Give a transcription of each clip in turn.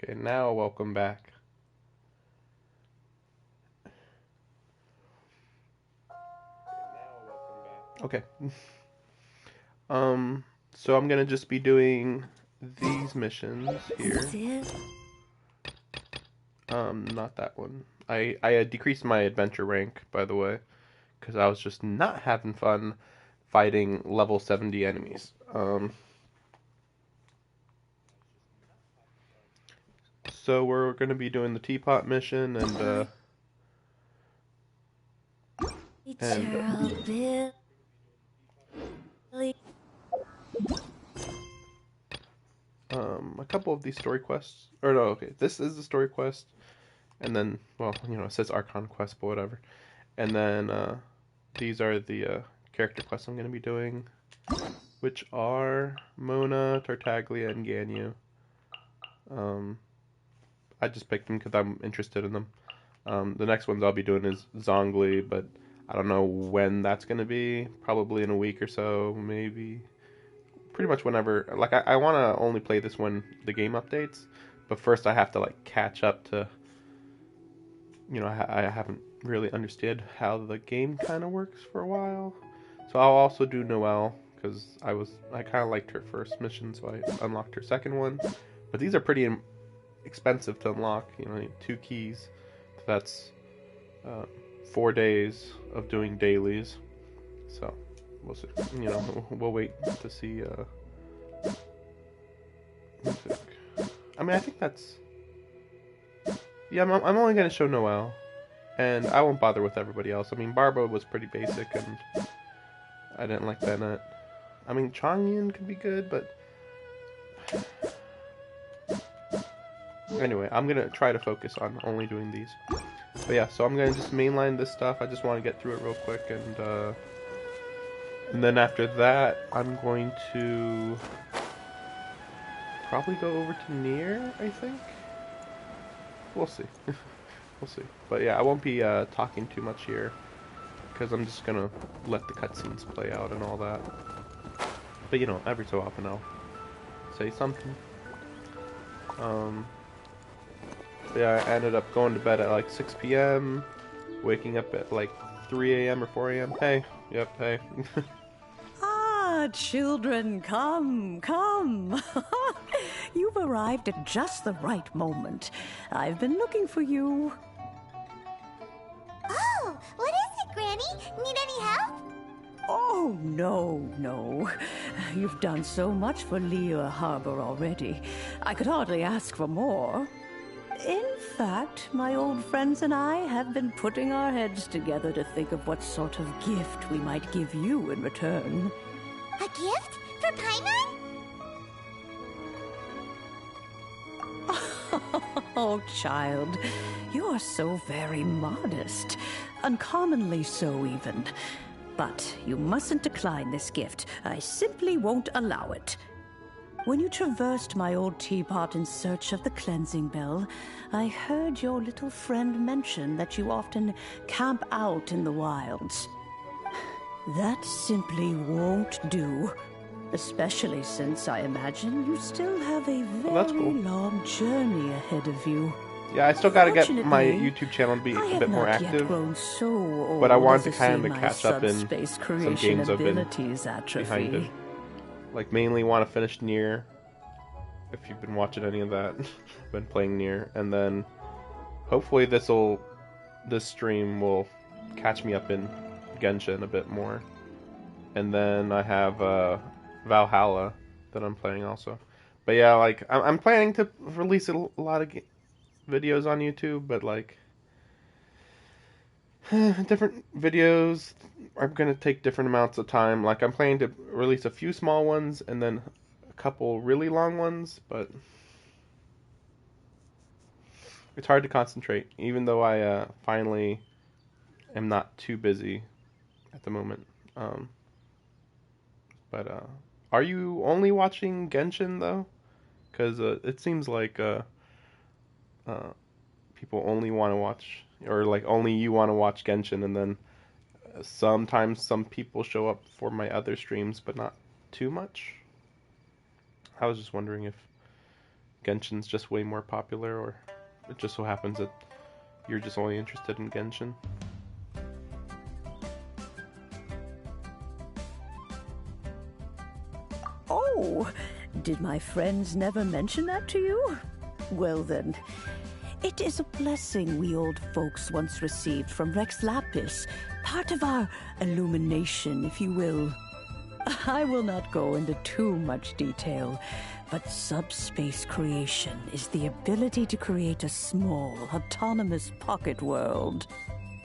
Okay, now welcome back. Okay. Um, so I'm gonna just be doing these missions here. Not that one. I decreased my adventure rank, by the way, because I was just not having fun fighting level 70 enemies. So we're gonna be doing the teapot mission and a couple of these story quests. Or no, okay, this is the story quest, and then well, it says Archon quest, but whatever. And then these are the character quests I'm gonna be doing, which are Mona, Tartaglia, and Ganyu. Um, I just picked them because I'm interested in them. The next ones I'll be doing is Zongli, but I don't know when that's going to be. Probably in a week or so, maybe. Pretty much whenever. Like, I want to only play this when the game updates, but first I have to, like, catch up to. I haven't really understood how the game kind of works for a while. So I'll also do Noelle, because I kind of liked her first mission, so I unlocked her second one. But these are pretty expensive to unlock. You need 2 keys. That's uh, 4 days of doing dailies. So we'll see. We'll wait to see. I mean, I think that's. Yeah, I'm only gonna show Noelle, and I won't bother with everybody else. I mean, Barbara was pretty basic, and I didn't like Bennett. I mean, Changyin could be good, but anyway, I'm gonna try to focus on only doing these. But yeah, so I'm gonna just mainline this stuff. I just want to get through it real quick, and then after that, I'm going to probably go over to Nier, I think. We'll see. We'll see. But yeah, I won't be talking too much here, because I'm just gonna let the cutscenes play out and all that. But every so often I'll say something. Yeah, I ended up going to bed at like 6 p.m., waking up at like 3 a.m. or 4 a.m. Hey, yep, hey. Ah, children, come, come. You've arrived at just the right moment. I've been looking for you. Oh, what is it, Granny? Need any help? Oh, no. You've done so much for Lea Harbor already. I could hardly ask for more. In fact, my old friends and I have been putting our heads together to think of what sort of gift we might give you in return. A gift? For Paimon? Oh, child, you're so very modest. Uncommonly so, even. But you mustn't decline this gift. I simply won't allow it. When you traversed my old teapot in search of the cleansing bell, I heard your little friend mention that you often camp out in the wilds. That simply won't do. Especially since I imagine you still have a That's very cool. long journey ahead of you. Yeah, I still gotta get my Fortunately, YouTube channel to be I a have bit more not yet active. grown so old But I wanted as to see kind of my catch up in subspace some creation games I've been abilities behind it. atrophy. Like, mainly want to finish Nier. If you've been watching any of that, been playing Nier, and then hopefully this stream will catch me up in Genshin a bit more. And then I have Valhalla that I'm playing also. But yeah, like I'm planning to release a lot of videos on YouTube, but like different videos are gonna take different amounts of time. Like I'm planning to release a few small ones and then a couple really long ones, but it's hard to concentrate, even though I finally am not too busy at the moment. Um, but are you only watching Genshin though? Because it seems like uh, people only want to watch, or like only you want to watch Genshin, and then sometimes some people show up for my other streams, but not too much. I was just wondering if Genshin's just way more popular, or it just so happens that you're just only interested in Genshin. Oh, did my friends never mention that to you? Well then, it is a blessing we old folks once received from Rex Lapis, part of our illumination, if you will. I will not go into too much detail, but subspace creation is the ability to create a small, autonomous pocket world.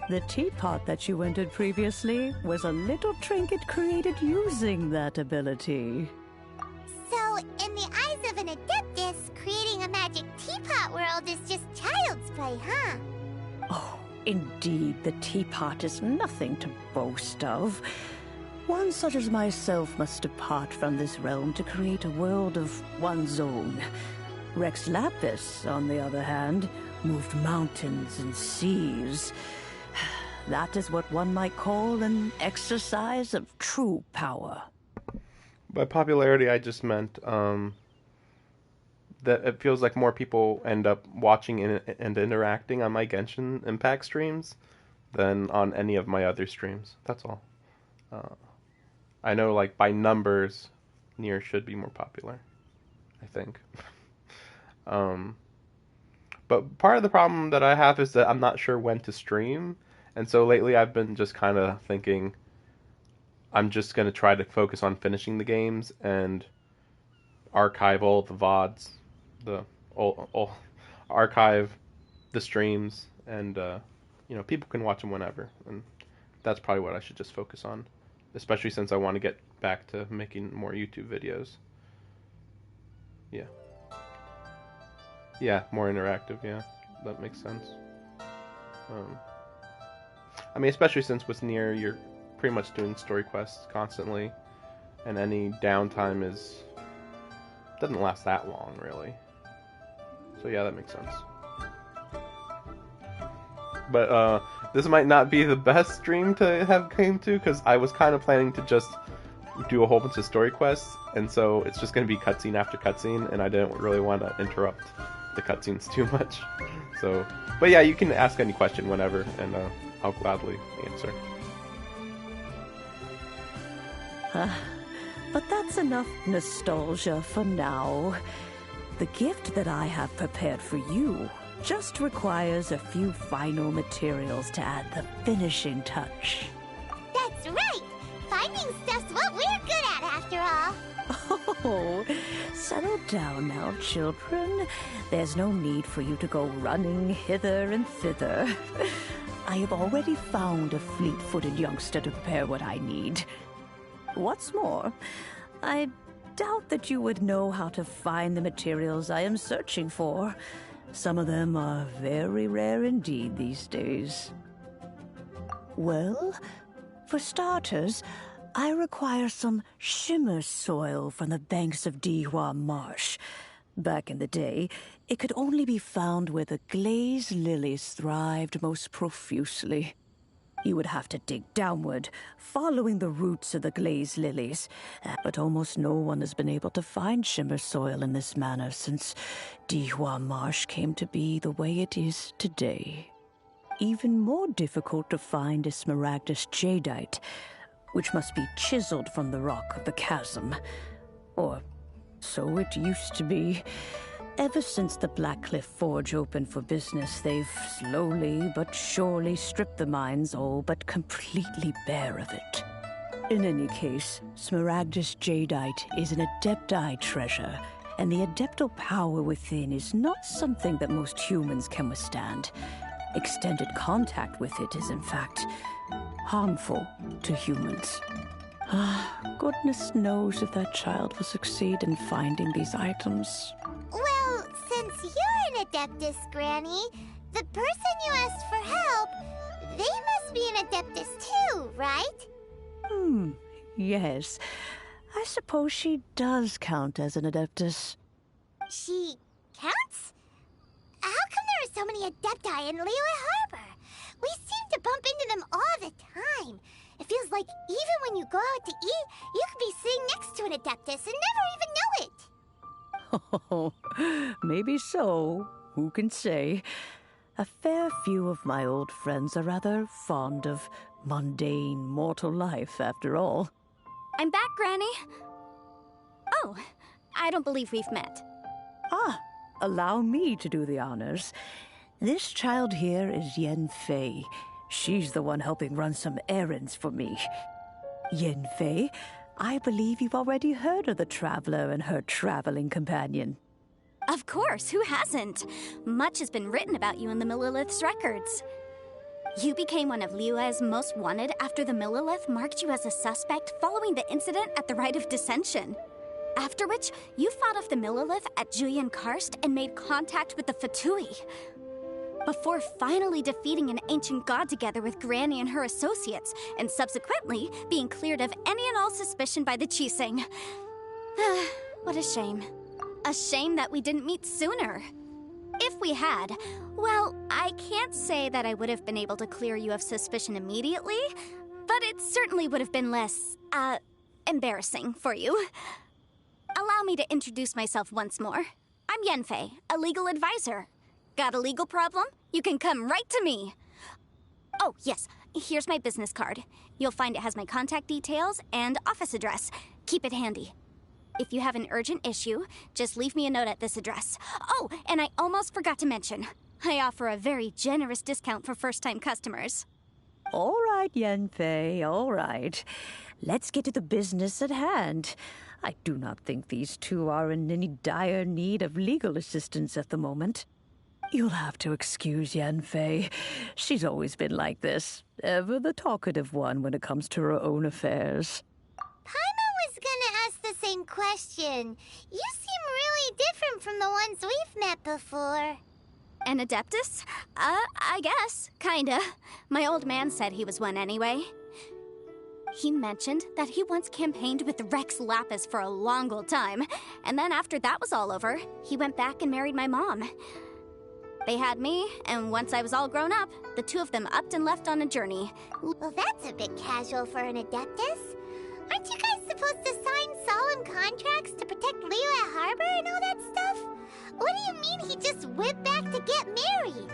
The teapot that you entered previously was a little trinket created using that ability. So, in the eyes of an Adeptus, creating a magic teapot world is just child's play, huh? Oh, indeed, the teapot is nothing to boast of. One such as myself must depart from this realm to create a world of one's own. Rex Lapis, on the other hand, moved mountains and seas. That is what one might call an exercise of true power. By popularity, I just meant that it feels like more people end up watching and interacting on my Genshin Impact streams than on any of my other streams. That's all. I know, like, by numbers, Nier should be more popular, I think. But part of the problem that I have is that I'm not sure when to stream, and so lately I've been just kind of thinking I'm just going to try to focus on finishing the games and archive all the VODs, archive the streams, and people can watch them whenever, and that's probably what I should just focus on, especially since I want to get back to making more YouTube videos. Yeah, more interactive. Yeah, that makes sense. I mean, especially since with Nier, you're pretty much doing story quests constantly, and any downtime doesn't last that long, really. So yeah, that makes sense. But this might not be the best stream to have came to, because I was kind of planning to just do a whole bunch of story quests, and so it's just going to be cutscene after cutscene, and I didn't really want to interrupt the cutscenes too much. So, but yeah, you can ask any question whenever, and I'll gladly answer. But that's enough nostalgia for now. The gift that I have prepared for you just requires a few final materials to add the finishing touch. That's right! Finding stuff's what we're good at, after all. Oh, settle down now, children. There's no need for you to go running hither and thither. I have already found a fleet-footed youngster to prepare what I need. What's more, I doubt that you would know how to find the materials I am searching for. Some of them are very rare indeed these days. Well, for starters, I require some shimmer soil from the banks of Dihua Marsh. Back in the day, it could only be found where the glaze lilies thrived most profusely. You would have to dig downward, following the roots of the glaze lilies, but almost no one has been able to find shimmer soil in this manner since Dihua Marsh came to be the way it is today. Even more difficult to find is smaragdus jadeite, which must be chiseled from the rock of the chasm. Or so it used to be. Ever since the Blackcliff Forge opened for business, they've slowly but surely stripped the mines all but completely bare of it. In any case, smaragdus jadeite is an adepti treasure, and the adeptal power within is not something that most humans can withstand. Extended contact with it is, in fact, harmful to humans. Goodness knows if that would succeed in finding these items. Well, since you're an Adeptus, Granny, the person you asked for help, they must be an Adeptus too, right? Yes. I suppose she does count as an Adeptus. She counts? How come there are so many Adepti in Liyue Harbor? We seem to bump into them all the time. It feels like even when you go out to eat, you could be sitting next to an Adeptus and never even know it. Oh, maybe so. Who can say? A fair few of my old friends are rather fond of mundane mortal life, after all. I'm back, Granny. Oh, I don't believe we've met. Ah, allow me to do the honors. This child here is Yen Fei. She's the one helping run some errands for me. Yen Fei, I believe you've already heard of the traveler and her traveling companion. Of course, who hasn't? Much has been written about you in the Millilith's records. You became one of Liyue's most wanted after the Millilith marked you as a suspect following the incident at the Rite of Dissension. After which, you fought off the Millilith at Julian Karst and made contact with the Fatui. Before finally defeating an ancient god together with Granny and her associates, and subsequently being cleared of any and all suspicion by the Chiseng. What a shame. A shame that we didn't meet sooner. If we had, well, I can't say that I would have been able to clear you of suspicion immediately, but it certainly would have been less, embarrassing for you. Allow me to introduce myself once more. I'm Yenfei, a legal advisor. Got a legal problem? You can come right to me. Oh, yes, here's my business card. You'll find it has my contact details and office address. Keep it handy. If you have an urgent issue, just leave me a note at this address. Oh, and I almost forgot to mention, I offer a very generous discount for first-time customers. All right, Yenfei, all right. Let's get to the business at hand. I do not think these two are in any dire need of legal assistance at the moment. You'll have to excuse Yenfei. She's always been like this, ever the talkative one when it comes to her own affairs. Paimon was gonna ask the same question. You seem really different from the ones we've met before. An Adeptus? I guess. Kinda. My old man said he was one anyway. He mentioned that he once campaigned with Rex Lapis for a long old time, and then after that was all over, he went back and married my mom. They had me, and once I was all grown up, the two of them upped and left on a journey. Well, that's a bit casual for an Adeptus. Aren't you guys supposed to sign solemn contracts to protect Liyue Harbor and all that stuff? What do you mean he just went back to get married?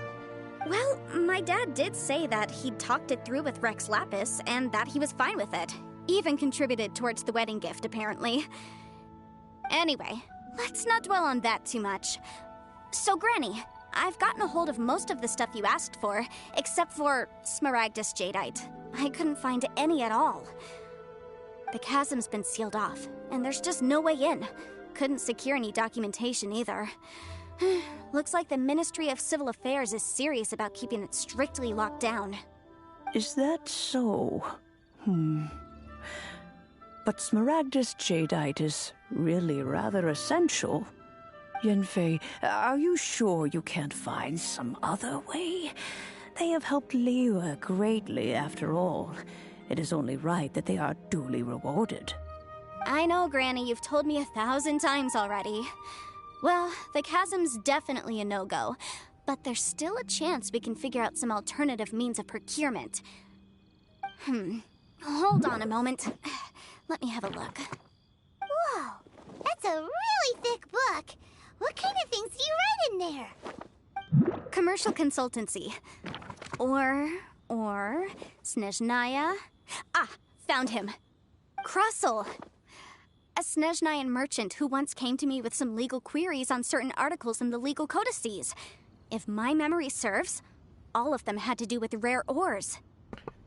Well, my dad did say that he'd talked it through with Rex Lapis, and that he was fine with it. Even contributed towards the wedding gift, apparently. Anyway, let's not dwell on that too much. So, Granny, I've gotten a hold of most of the stuff you asked for, except for Smaragdus Jadeite. I couldn't find any at all. The chasm's been sealed off, and there's just no way in. Couldn't secure any documentation either. Looks like the Ministry of Civil Affairs is serious about keeping it strictly locked down. Is that so? But Smaragdus Jadeite is really rather essential. Yenfei, are you sure you can't find some other way? They have helped Liyue greatly, after all. It is only right that they are duly rewarded. I know, Granny, you've told me 1,000 times already. Well, the chasm's definitely a no-go, but there's still a chance we can figure out some alternative means of procurement. Hold on a moment. Let me have a look. Whoa, that's a really thick book. What kind of things do you write in there? Commercial consultancy. Or Snezhnaya. Ah, found him. Krusel. A Snezhnayan merchant who once came to me with some legal queries on certain articles in the legal codices. If my memory serves, all of them had to do with rare ores.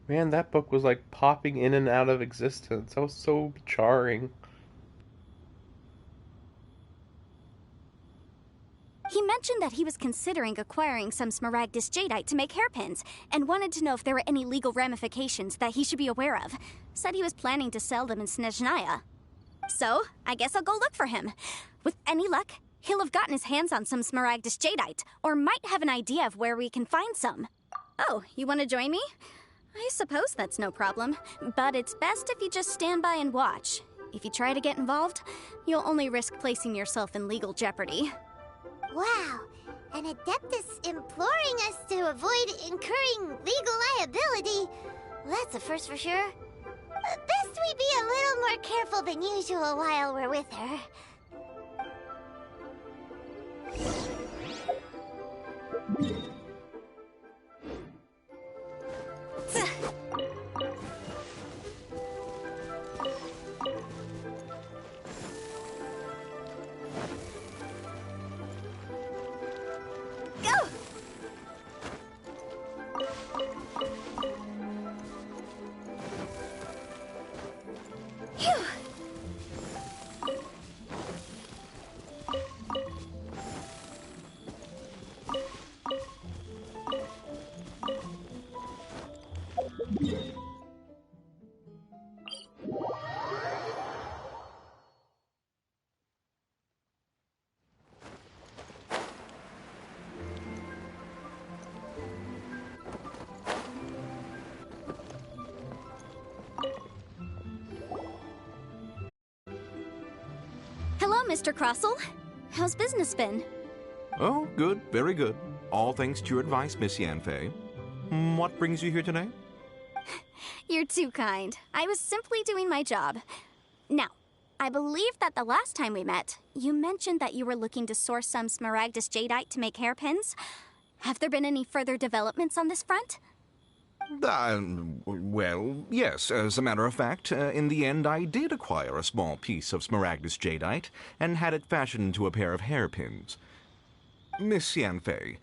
Man, that book was like popping in and out of existence. That was so jarring. He mentioned that he was considering acquiring some Smaragdus Jadeite to make hairpins, and wanted to know if there were any legal ramifications that he should be aware of. Said he was planning to sell them in Snezhnaya. So, I guess I'll go look for him. With any luck, he'll have gotten his hands on some Smaragdus Jadeite, or might have an idea of where we can find some. Oh, you want to join me? I suppose that's no problem, but it's best if you just stand by and watch. If you try to get involved, you'll only risk placing yourself in legal jeopardy. Wow, an Adeptus imploring us to avoid incurring legal liability. Well, that's a first for sure. Best we be a little more careful than usual while we're with her. Hello, Mr. Crossell. How's business been? Oh, good, very good. All thanks to your advice, Miss Yanfei. What brings you here today? You're too kind. I was simply doing my job. Now, I believe that the last time we met, you mentioned that you were looking to source some Smaragdus Jadeite to make hairpins. Have there been any further developments on this front? Well, yes. As a matter of fact, in the end, I did acquire a small piece of Smaragdus Jadeite and had it fashioned into a pair of hairpins. Miss Yanfei,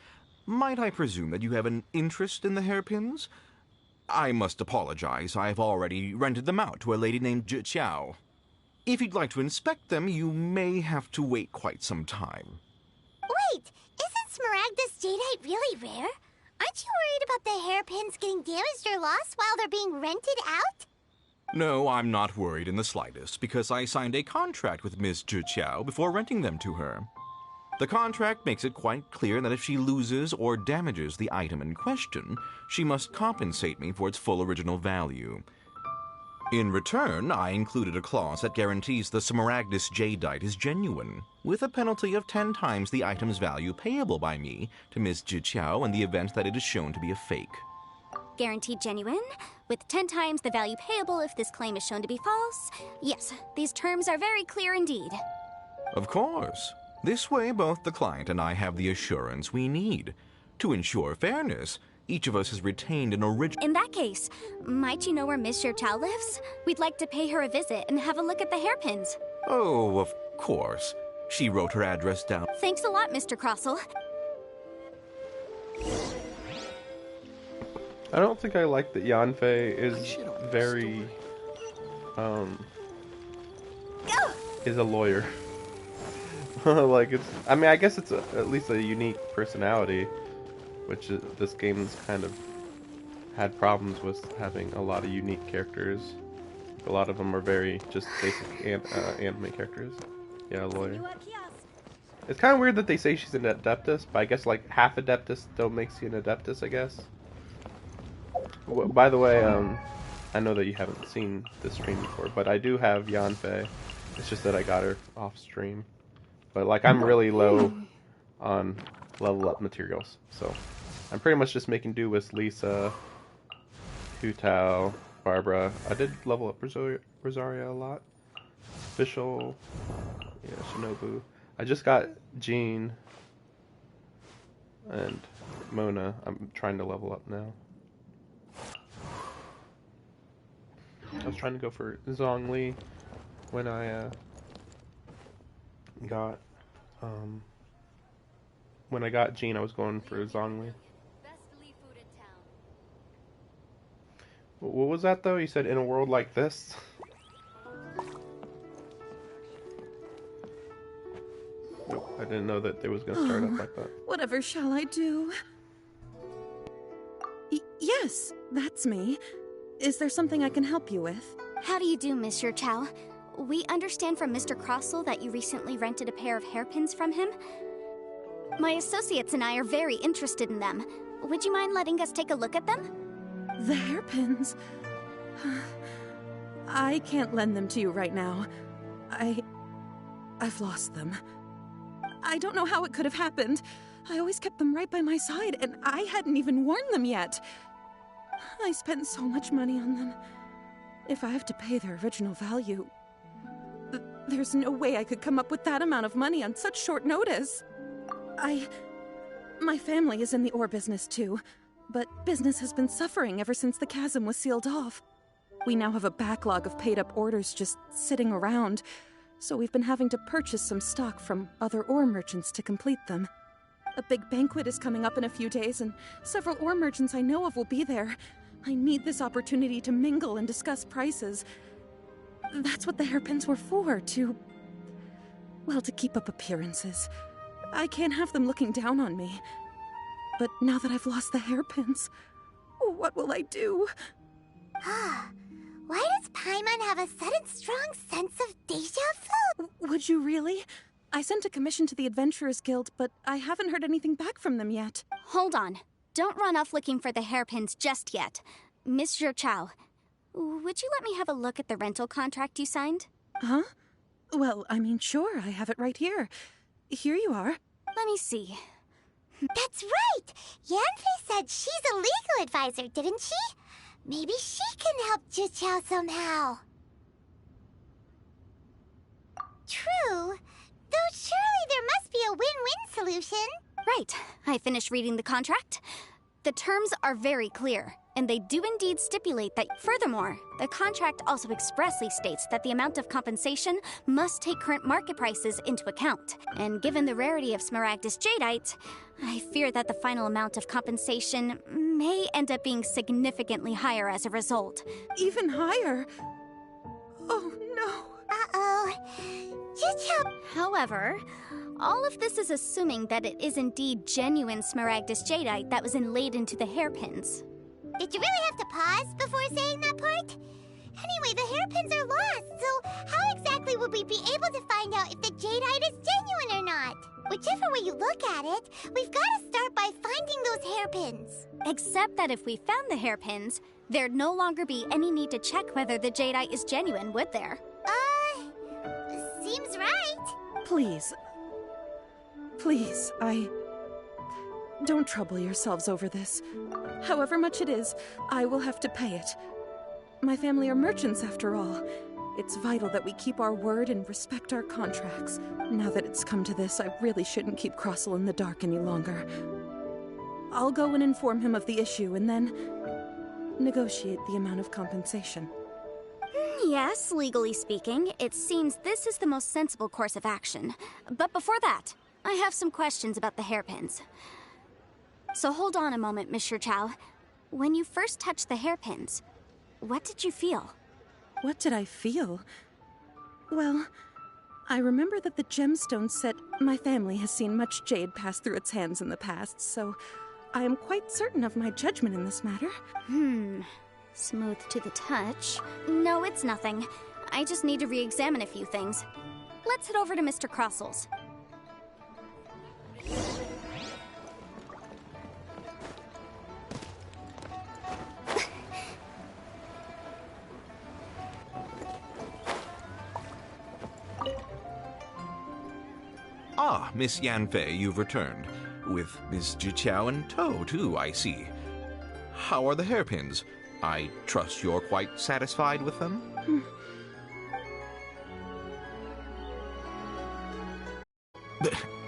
might I presume that you have an interest in the hairpins? I must apologize. I've already rented them out to a lady named Zhi. If you'd like to inspect them, you may have to wait quite some time. Wait, isn't Smaragdus Jadeite really rare? Aren't you worried about the hairpins getting damaged or lost while they're being rented out? No, I'm not worried in the slightest, because I signed a contract with Miss Zhi before renting them to her. The contract makes it quite clear that if she loses or damages the item in question, she must compensate me for its full original value. In return, I included a clause that guarantees the Smaragdus Jadeite is genuine, with a penalty of 10 times the item's value payable by me to Miss Zhi in the event that it is shown to be a fake. Guaranteed genuine, with 10 times the value payable if this claim is shown to be false. Yes, these terms are very clear indeed. Of course. This way, both the client and I have the assurance we need. To ensure fairness, each of us has retained an original... In that case, might you know where Miss Zhi lives? We'd like to pay her a visit and have a look at the hairpins. Oh, of course. She wrote her address down. Thanks a lot, Mr. Crossell. I don't think I like that Yanfei is very, is a lawyer. Like, it's, I mean, I guess it's at least a unique personality, which is, this game's kind of had problems with having a lot of unique characters. A lot of them are very just basic anime characters. Yeah, a lawyer. It's kind of weird that they say she's an Adeptus, but I guess like half Adeptus still makes you an Adeptus, I guess. By the way, I know that you haven't seen this stream before, but I do have Yanfei. It's just that I got her off stream. But like, I'm really low on level up materials, so I'm pretty much just making do with Lisa, Hu Tao, Barbara. I did level up Rosaria a lot. Official, yeah, Shinobu. I just got Jean and Mona. I'm trying to level up now. I was trying to go for Zhongli when I got when I got Jean. I was going for Zhongli. What was that though? You said in a world like this? Nope, I didn't know that it was gonna start up like that. Whatever shall I do? Yes, that's me. Is there something I can help you with? How do you do, Monsieur Chow? We understand from Mr. Crossell that you recently rented a pair of hairpins from him. My associates and I are very interested in them. Would you mind letting us take a look at them? The hairpins? I can't lend them to you right now. I've lost them. I don't know how it could have happened. I always kept them right by my side, and I hadn't even worn them yet. I spent so much money on them. If I have to pay their original value, there's no way I could come up with that amount of money on such short notice. My family is in the ore business too, but business has been suffering ever since the chasm was sealed off. We now have a backlog of paid-up orders just sitting around, so we've been having to purchase some stock from other ore merchants to complete them. A big banquet is coming up in a few days, and several ore merchants I know of will be there. I need this opportunity to mingle and discuss prices. That's what the hairpins were for, to keep up appearances. I can't have them looking down on me. But now that I've lost the hairpins, what will I do? Why does Paimon have a sudden strong sense of deja vu? Would you really? I sent a commission to the Adventurers Guild, but I haven't heard anything back from them yet. Hold on. Don't run off looking for the hairpins just yet. Miss Chow, would you let me have a look at the rental contract you signed? Huh? Well, I mean, sure, I have it right here. Here you are. Let me see. That's right! Yanfei said she's a legal advisor, didn't she? Maybe she can help Juqiao somehow. True. Though surely there must be a win-win solution. Right. I finished reading the contract. The terms are very clear, and they do indeed stipulate that. Furthermore, the contract also expressly states that the amount of compensation must take current market prices into account. And given the rarity of Smaragdus Jadeite, I fear that the final amount of compensation may end up being significantly higher as a result. Even higher? Oh, no. Uh-oh. Juqiao. However, all of this is assuming that it is indeed genuine Smaragdus Jadeite that was inlaid into the hairpins. Did you really have to pause before saying that part? Anyway, the hairpins are lost, so how exactly would we be able to find out if the jadeite is genuine or not? Whichever way you look at it, we've got to start by finding those hairpins. Except that if we found the hairpins, there'd no longer be any need to check whether the jadeite is genuine, would there? Seems right. Please, don't trouble yourselves over this. However much it is, I will have to pay it. My family are merchants, after all. It's vital that we keep our word and respect our contracts. Now that it's come to this, I really shouldn't keep Crossel in the dark any longer. I'll go and inform him of the issue and then negotiate the amount of compensation. Yes, legally speaking, it seems this is the most sensible course of action. But before that, I have some questions about the hairpins. So hold on a moment, Miss Chow. When you first touched the hairpins, what did you feel? What did I feel? Well, I remember that the gemstone said my family has seen much jade pass through its hands in the past, so I am quite certain of my judgment in this matter. Smooth to the touch. No, it's nothing. I just need to re-examine a few things. Let's head over to Mr. Crossel's. Ah, Miss Yanfei, you've returned. With Miss Juqiao in tow, too, I see. How are the hairpins? I trust you're quite satisfied with them?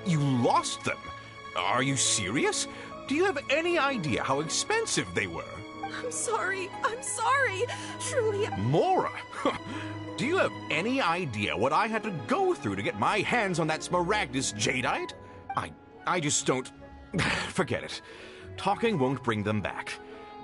You lost them? Are you serious? Do you have any idea how expensive they were? I'm sorry. Truly. Mora! Do you have any idea what I had to go through to get my hands on that Smaragdus Jadeite? I just don't... Forget it. Talking won't bring them back.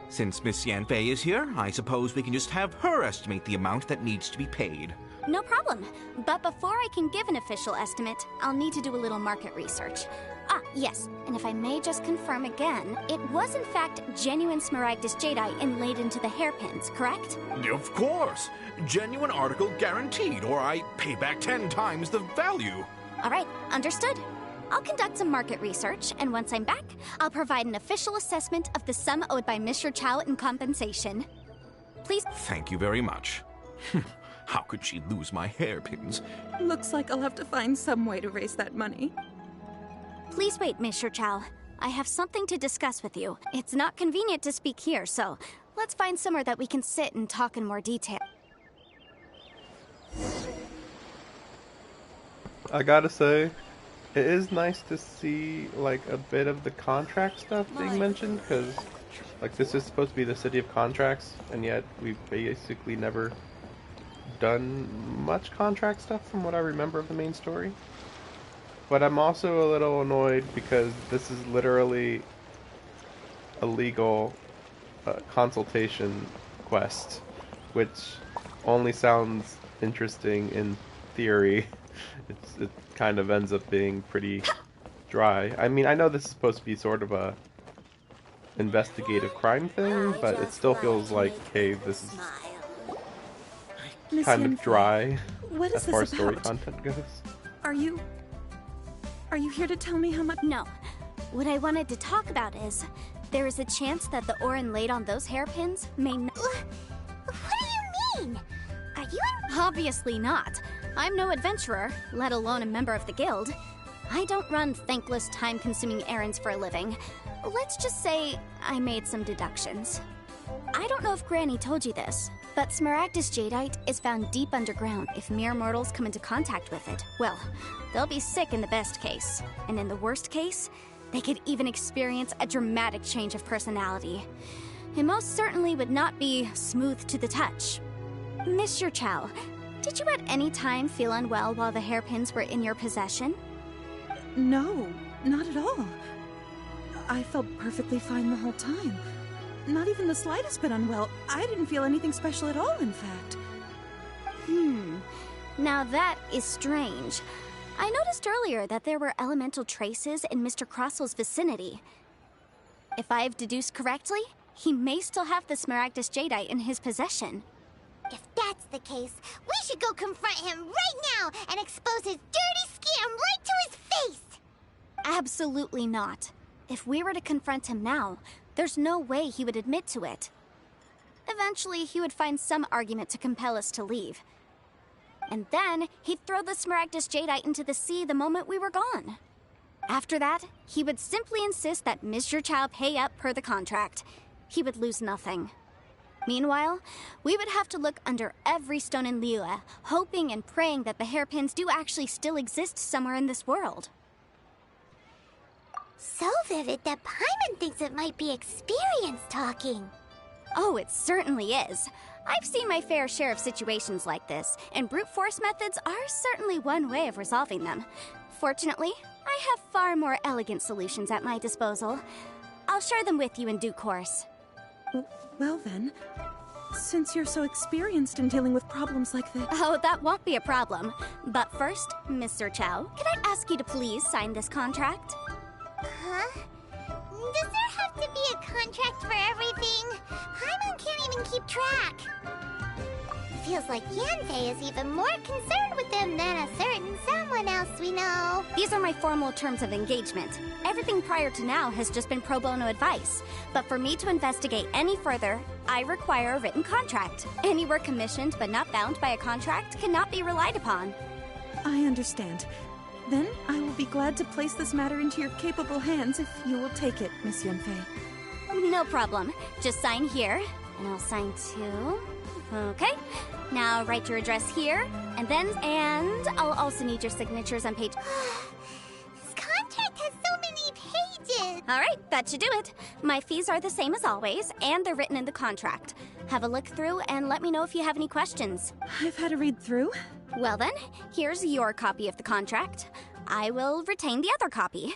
Since Miss Yanfei is here, I suppose we can just have her estimate the amount that needs to be paid. No problem. But before I can give an official estimate, I'll need to do a little market research. Ah, yes, and if I may just confirm again, it was in fact genuine Smaragdus Jadeite inlaid into the hairpins, correct? Of course. Genuine article guaranteed, or I pay back 10 times the value. All right, understood. I'll conduct some market research, and once I'm back, I'll provide an official assessment of the sum owed by Mr. Chow in compensation. Please... Thank you very much. How could she lose my hairpins? Looks like I'll have to find some way to raise that money. Please wait, Mr. Chow. I have something to discuss with you. It's not convenient to speak here, so let's find somewhere that we can sit and talk in more detail. I gotta say, it is nice to see like a bit of the contract stuff being mentioned, because like this is supposed to be the city of contracts, and yet we've basically never done much contract stuff from what I remember of the main story. But I'm also a little annoyed because this is literally a legal consultation quest, which only sounds interesting in theory. It kind of ends up being pretty dry. I mean, I know this is supposed to be sort of a investigative crime thing, but it still feels like, hey, this is Miss kind of Yanfei, dry what as is far as this story about? content goes. Are you here to tell me how much? No. What I wanted to talk about is there is a chance that the Orin laid on those hairpins may not. What do you mean? Are you Obviously not. I'm no adventurer, let alone a member of the guild. I don't run thankless, time-consuming errands for a living. Let's just say I made some deductions. I don't know if Granny told you this, but Smaragdus jadeite is found deep underground. If mere mortals come into contact with it, well, they'll be sick in the best case. And in the worst case, they could even experience a dramatic change of personality. It most certainly would not be smooth to the touch. Mr. Chow, did you at any time feel unwell while the hairpins were in your possession? No, not at all. I felt perfectly fine the whole time. Not even the slightest bit unwell. I didn't feel anything special at all, in fact. Now that is strange. I noticed earlier that there were elemental traces in Mr. Crossel's vicinity. If I've deduced correctly, he may still have the Smaragdus jadeite in his possession. If that's the case, we should go confront him right now and expose his dirty scam right to his face! Absolutely not. If we were to confront him now, there's no way he would admit to it. Eventually, he would find some argument to compel us to leave. And then, he'd throw the Smaragdus jadeite into the sea the moment we were gone. After that, he would simply insist that Mr. Chow pay up per the contract. He would lose nothing. Meanwhile, we would have to look under every stone in Liyue, hoping and praying that the hairpins do actually still exist somewhere in this world. So vivid that Paimon thinks it might be experience talking. Oh, it certainly is. I've seen my fair share of situations like this, and brute force methods are certainly one way of resolving them. Fortunately, I have far more elegant solutions at my disposal. I'll share them with you in due course. Well then, since you're so experienced in dealing with problems like this... Oh, that won't be a problem. But first, Mr. Chow, can I ask you to please sign this contract? Huh? Does there have to be a contract for everything? Paimon can't even keep track. Feels like Yanfei is even more concerned with them than a certain someone else we know. These are my formal terms of engagement. Everything prior to now has just been pro bono advice. But for me to investigate any further, I require a written contract. Any work commissioned but not bound by a contract cannot be relied upon. I understand. Then I will be glad to place this matter into your capable hands if you will take it, Miss Yunfei. No problem. Just sign here, and I'll sign too. Okay. Now write your address here, and I'll also need your signatures on page... This contract has so many pages. All right, that should do it. My fees are the same as always, and they're written in the contract. Have a look through and let me know if you have any questions. I've had a read through. Well then, here's your copy of the contract. I will retain the other copy.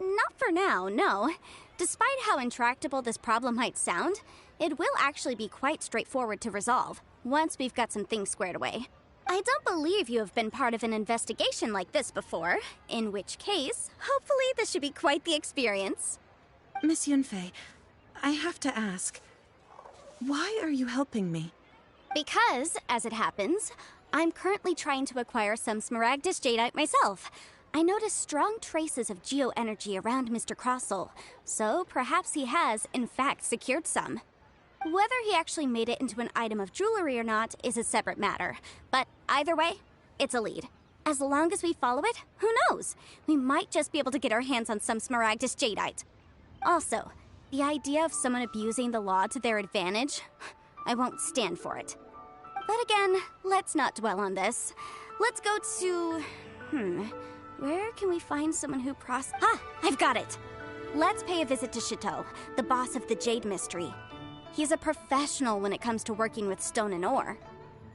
Not for now, no. Despite how intractable this problem might sound, it will actually be quite straightforward to resolve, once we've got some things squared away. I don't believe you have been part of an investigation like this before, in which case, hopefully this should be quite the experience. Miss Yunfei, I have to ask, why are you helping me? Because, as it happens, I'm currently trying to acquire some Smaragdus jadeite myself. I noticed strong traces of geoenergy around Mr. Crossel, so perhaps he has, in fact, secured some. Whether he actually made it into an item of jewelry or not is a separate matter, but either way, it's a lead. As long as we follow it, who knows? We might just be able to get our hands on some Smaragdus jadeite. Also, the idea of someone abusing the law to their advantage, I won't stand for it. But again, let's not dwell on this. Let's go to... Where can we find someone who Ah, I've got it! Let's pay a visit to Chateau, the boss of the Jade Mystery. He's a professional when it comes to working with stone and ore.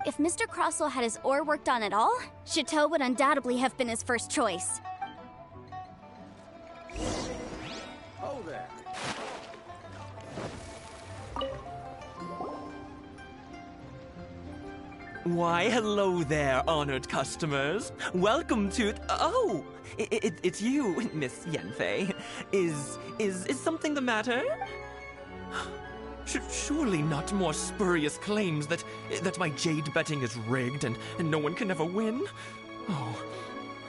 If Mr. Crossell had his ore worked on at all, Chateau would undoubtedly have been his first choice. Oh there. Why, hello there, honored customers. Welcome to... Oh! It's you, Miss Yenfei. Is something the matter? Surely not more spurious claims that my jade betting is rigged and no one can ever win? Oh,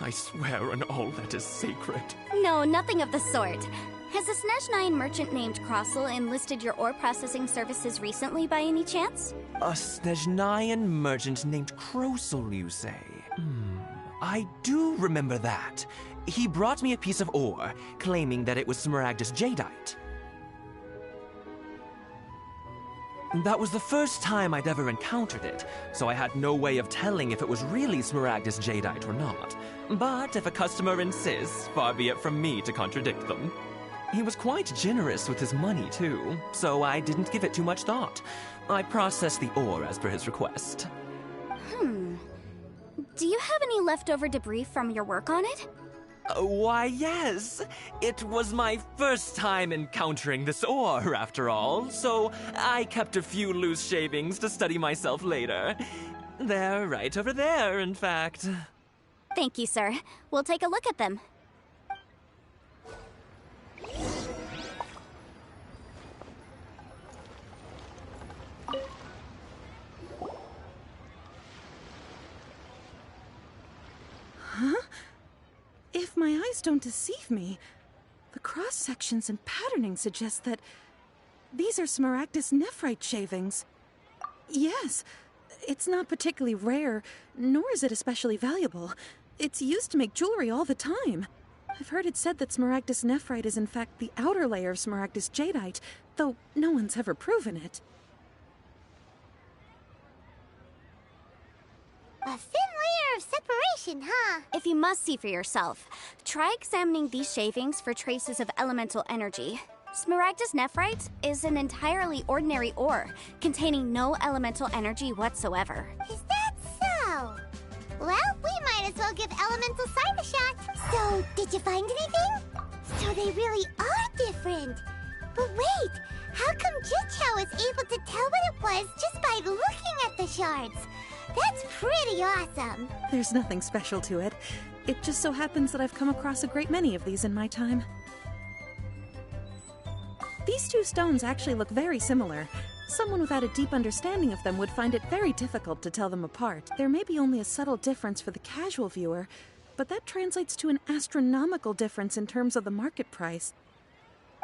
I swear on all that is sacred. No, nothing of the sort. Has a Snezhnayan merchant named Crossell enlisted your ore processing services recently by any chance? A Snezhnayan merchant named Crossell, you say? I do remember that. He brought me a piece of ore, claiming that it was Smaragdus jadeite. That was the first time I'd ever encountered it, so I had no way of telling if it was really Smaragdus jadeite or not. But if a customer insists, far be it from me to contradict them. He was quite generous with his money, too, so I didn't give it too much thought. I processed the ore as per his request. Do you have any leftover debris from your work on it? Why, yes. It was my first time encountering this ore, after all, so I kept a few loose shavings to study myself later. They're right over there, in fact. Thank you, sir. We'll take a look at them. If my eyes don't deceive me, the cross-sections and patterning suggest that these are Smaragdus nephrite shavings. Yes, it's not particularly rare, nor is it especially valuable. It's used to make jewelry all the time. I've heard it said that Smaragdus nephrite is in fact the outer layer of Smaragdus jadeite, though no one's ever proven it. A thin layer of separation, huh? If you must see for yourself, try examining these shavings for traces of elemental energy. Smaragdus nephrite is an entirely ordinary ore, containing no elemental energy whatsoever. Is that so? Well, we might as well give elemental sight a shot. So, did you find anything? So they really are different. But wait, how come Jichao was able to tell what it was just by looking at the shards? That's pretty awesome. There's nothing special to it. It just so happens that I've come across a great many of these in my time. These two stones actually look very similar. Someone without a deep understanding of them would find it very difficult to tell them apart. There may be only a subtle difference for the casual viewer, but that translates to an astronomical difference in terms of the market price.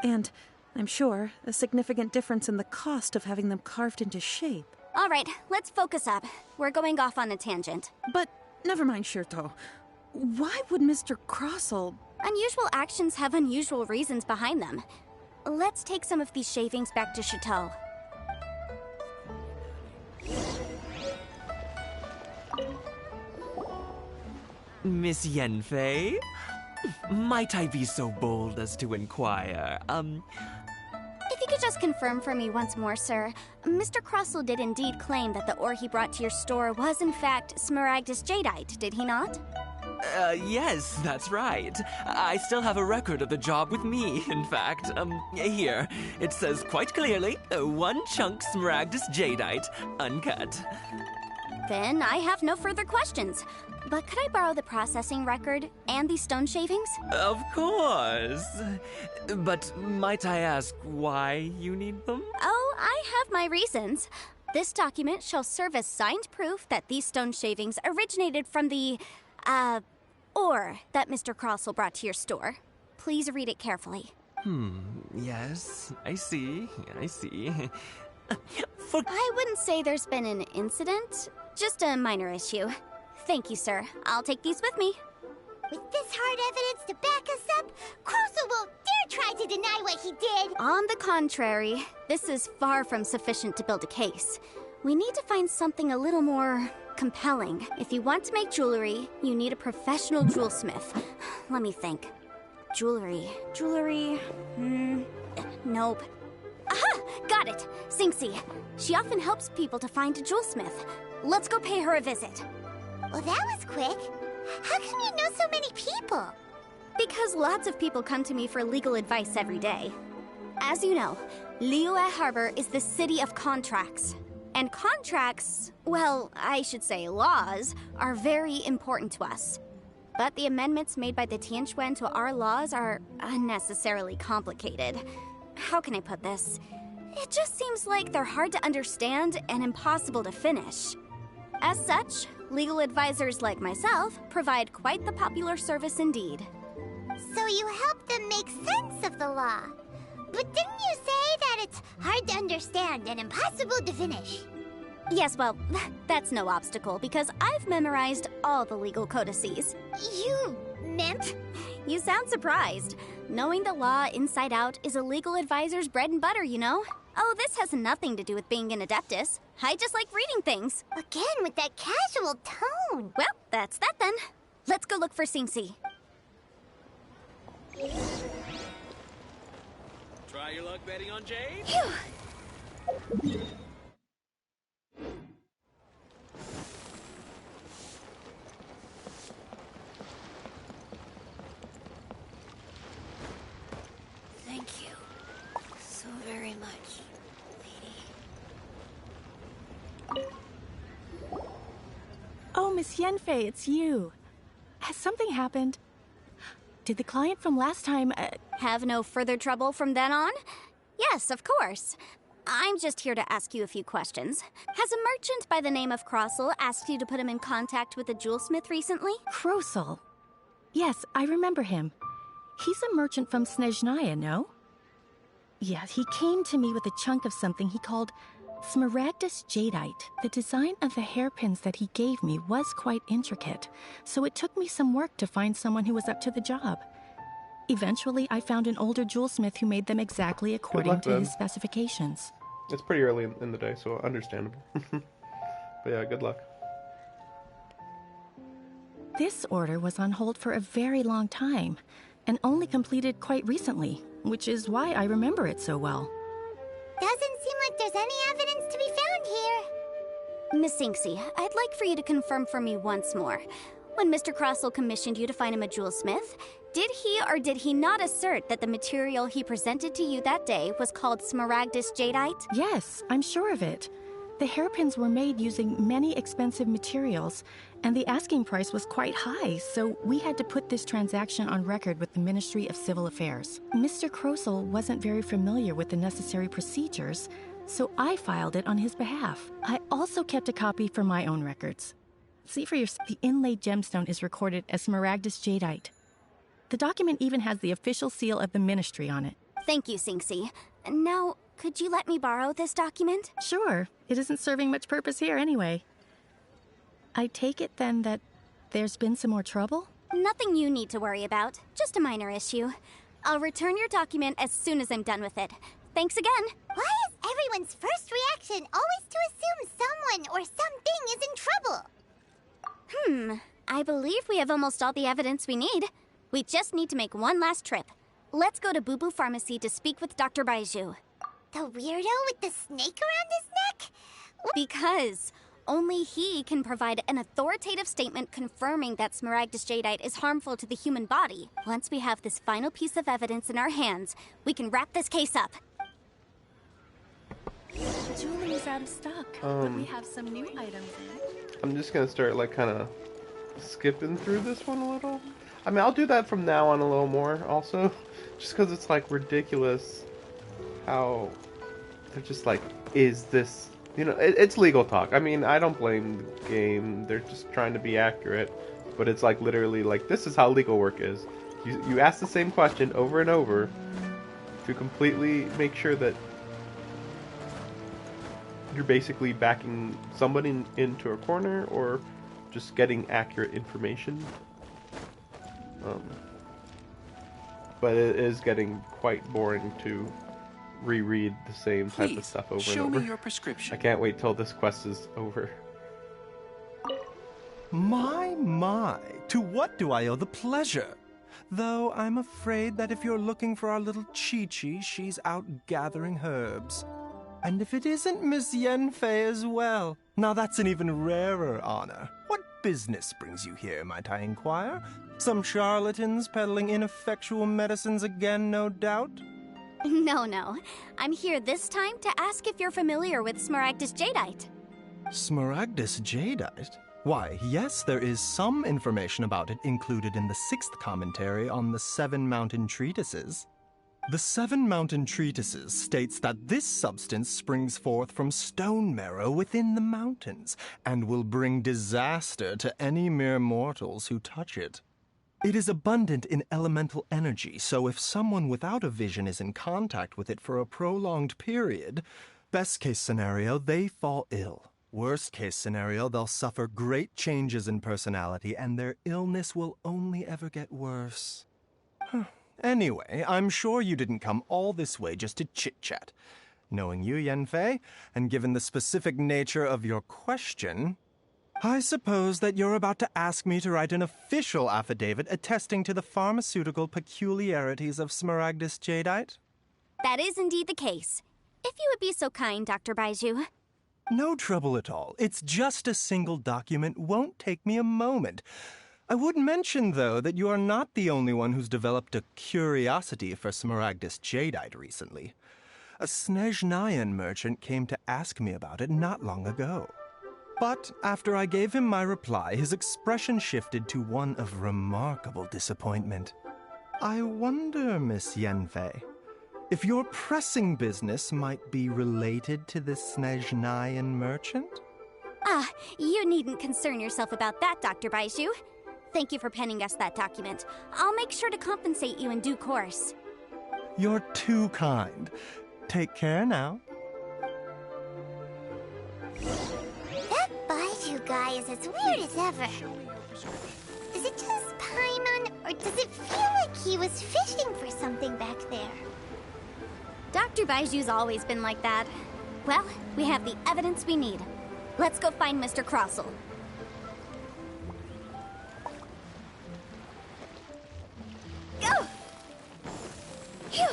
And, I'm sure, a significant difference in the cost of having them carved into shape. All right, let's focus up. We're going off on a tangent. But, never mind, Shirto. Why would Mr. Crossell... Unusual actions have unusual reasons behind them. Let's take some of these shavings back to Chateau. Miss Yenfei? Might I be so bold as to inquire, If you could just confirm for me once more, sir. Mr. Crossell did indeed claim that the ore he brought to your store was in fact Smaragdus jadeite, did he not? Yes, that's right. I still have a record of the job with me, in fact. Here. It says quite clearly, 1 chunk Smaragdus jadeite, uncut. Then I have no further questions. But could I borrow the processing record and these stone shavings? Of course. But might I ask why you need them? Oh, I have my reasons. This document shall serve as signed proof that these stone shavings originated from the, ore that Mr. Crossell brought to your store. Please read it carefully. Yes, I see. I wouldn't say there's been an incident, just a minor issue. Thank you, sir. I'll take these with me. With this hard evidence to back us up, Crossell won't dare try to deny what he did. On the contrary, this is far from sufficient to build a case. We need to find something a little more compelling. If you want to make jewelry, you need a professional jewelsmith. Let me think. Jewelry. Nope. Aha! Got it! Sinxie. She often helps people to find a jewelsmith. Let's go pay her a visit. Well, that was quick. How come you know so many people? Because lots of people come to me for legal advice every day. As you know, Liyue Harbor is the city of contracts. And contracts, well, I should say laws, are very important to us. But the amendments made by the Tianquan to our laws are unnecessarily complicated. How can I put this? It just seems like they're hard to understand and impossible to finish. As such, legal advisors like myself provide quite the popular service indeed. So you help them make sense of the law. But didn't you say that it's hard to understand and impossible to finish? Yes, well, that's no obstacle because I've memorized all the legal codices. You You sound surprised. Knowing the law inside out is a legal advisor's bread and butter, you know? Oh, this has nothing to do with being an adeptus. I just like reading things. Again with that casual tone. Well, that's that then. Let's go look for Sinxie. Try your luck betting on Jade? Phew. Thank you so very much, lady. Oh, Miss Yenfei, it's you. Has something happened? Did the client from last time, Have no further trouble from then on? Yes, of course. I'm just here to ask you a few questions. Has a merchant by the name of Crossel asked you to put him in contact with a jewelsmith recently? Krosel? Yes, I remember him. He's a merchant from Snezhnaya, no? Yeah, he came to me with a chunk of something he called Smaragdus Jadeite. The design of the hairpins that he gave me was quite intricate, so it took me some work to find someone who was up to the job. Eventually, I found an older jewelsmith who made them exactly according to his specifications. It's pretty early in the day, so understandable. But yeah, good luck. This order was on hold for a very long time, and only completed quite recently, which is why I remember it so well. Doesn't seem like there's any evidence to be found here. Miss Sinxie, I'd like for you to confirm for me once more. When Mr. Crossel commissioned you to find him a jewelsmith, did he or did he not assert that the material he presented to you that day was called Smaragdus Jadeite? Yes, I'm sure of it. The hairpins were made using many expensive materials, and the asking price was quite high, so we had to put this transaction on record with the Ministry of Civil Affairs. Mr. Crossel wasn't very familiar with the necessary procedures, so I filed it on his behalf. I also kept a copy for my own records. See for yourself, the inlaid gemstone is recorded as Smaragdus Jadeite. The document even has the official seal of the ministry on it. Thank you, Sinxie. Now, could you let me borrow this document? Sure. It isn't serving much purpose here anyway. I take it then that there's been some more trouble? Nothing you need to worry about. Just a minor issue. I'll return your document as soon as I'm done with it. Thanks again. Why is everyone's first reaction always to assume someone or something is in trouble? I believe we have almost all the evidence we need. We just need to make one last trip. Let's go to Boo Boo Pharmacy to speak with Dr. Baiju. The weirdo with the snake around his neck? Because only he can provide an authoritative statement confirming that Smaragdus Jadeite is harmful to the human body. Once we have this final piece of evidence in our hands, we can wrap this case up. Jewelry is out of stock, but we have some new items in. I'm just gonna start like kind of skipping through this one a little. I mean, I'll do that from now on a little more also, just because it's like ridiculous how they're just like, is this, you know, it's legal talk. I mean, I don't blame the game. They're just trying to be accurate, but it's like literally like, this is how legal work is. You ask the same question over and over to completely make sure that you're basically backing somebody into a corner or just getting accurate information. But it is getting quite boring to reread the same type of Please, stuff over and show over. me your prescription. I can't wait till this quest is over. My, to what do I owe the pleasure? Though I'm afraid that if you're looking for our little Chi-Chi, she's out gathering herbs. And if it isn't Miss Yenfei as well, now that's an even rarer honor. What business brings you here, might I inquire? Some charlatans peddling ineffectual medicines again, no doubt? No. I'm here this time to ask if you're familiar with Smaragdus Jadeite. Smaragdus Jadeite? Why, yes, there is some information about it included in the 6th commentary on the 7 Mountain Treatises. The 7 Mountain Treatises states that this substance springs forth from stone marrow within the mountains, and will bring disaster to any mere mortals who touch it. It is abundant in elemental energy, so if someone without a vision is in contact with it for a prolonged period, best case scenario, they fall ill. Worst case scenario, they'll suffer great changes in personality, and their illness will only ever get worse. Anyway, I'm sure you didn't come all this way just to chit-chat. Knowing you, Yenfei, and given the specific nature of your question, I suppose that you're about to ask me to write an official affidavit attesting to the pharmaceutical peculiarities of Smaragdus Jadeite? That is indeed the case. If you would be so kind, Dr. Baiju. No trouble at all. It's just a single document. Won't take me a moment. I would mention, though, that you are not the only one who's developed a curiosity for Smaragdus Jadeite recently. A Snezhnayan merchant came to ask me about it not long ago. But after I gave him my reply, his expression shifted to one of remarkable disappointment. I wonder, Miss Yenfei, if your pressing business might be related to this Snezhnayan merchant? You needn't concern yourself about that, Dr. Baiju. Thank you for penning us that document. I'll make sure to compensate you in due course. You're too kind. Take care now. That Baiju guy is as weird as ever. Is it just Paimon, or does it feel like he was fishing for something back there? Dr. Baiju's always been like that. Well, we have the evidence we need. Let's go find Mr. Crossell. Go! Phew!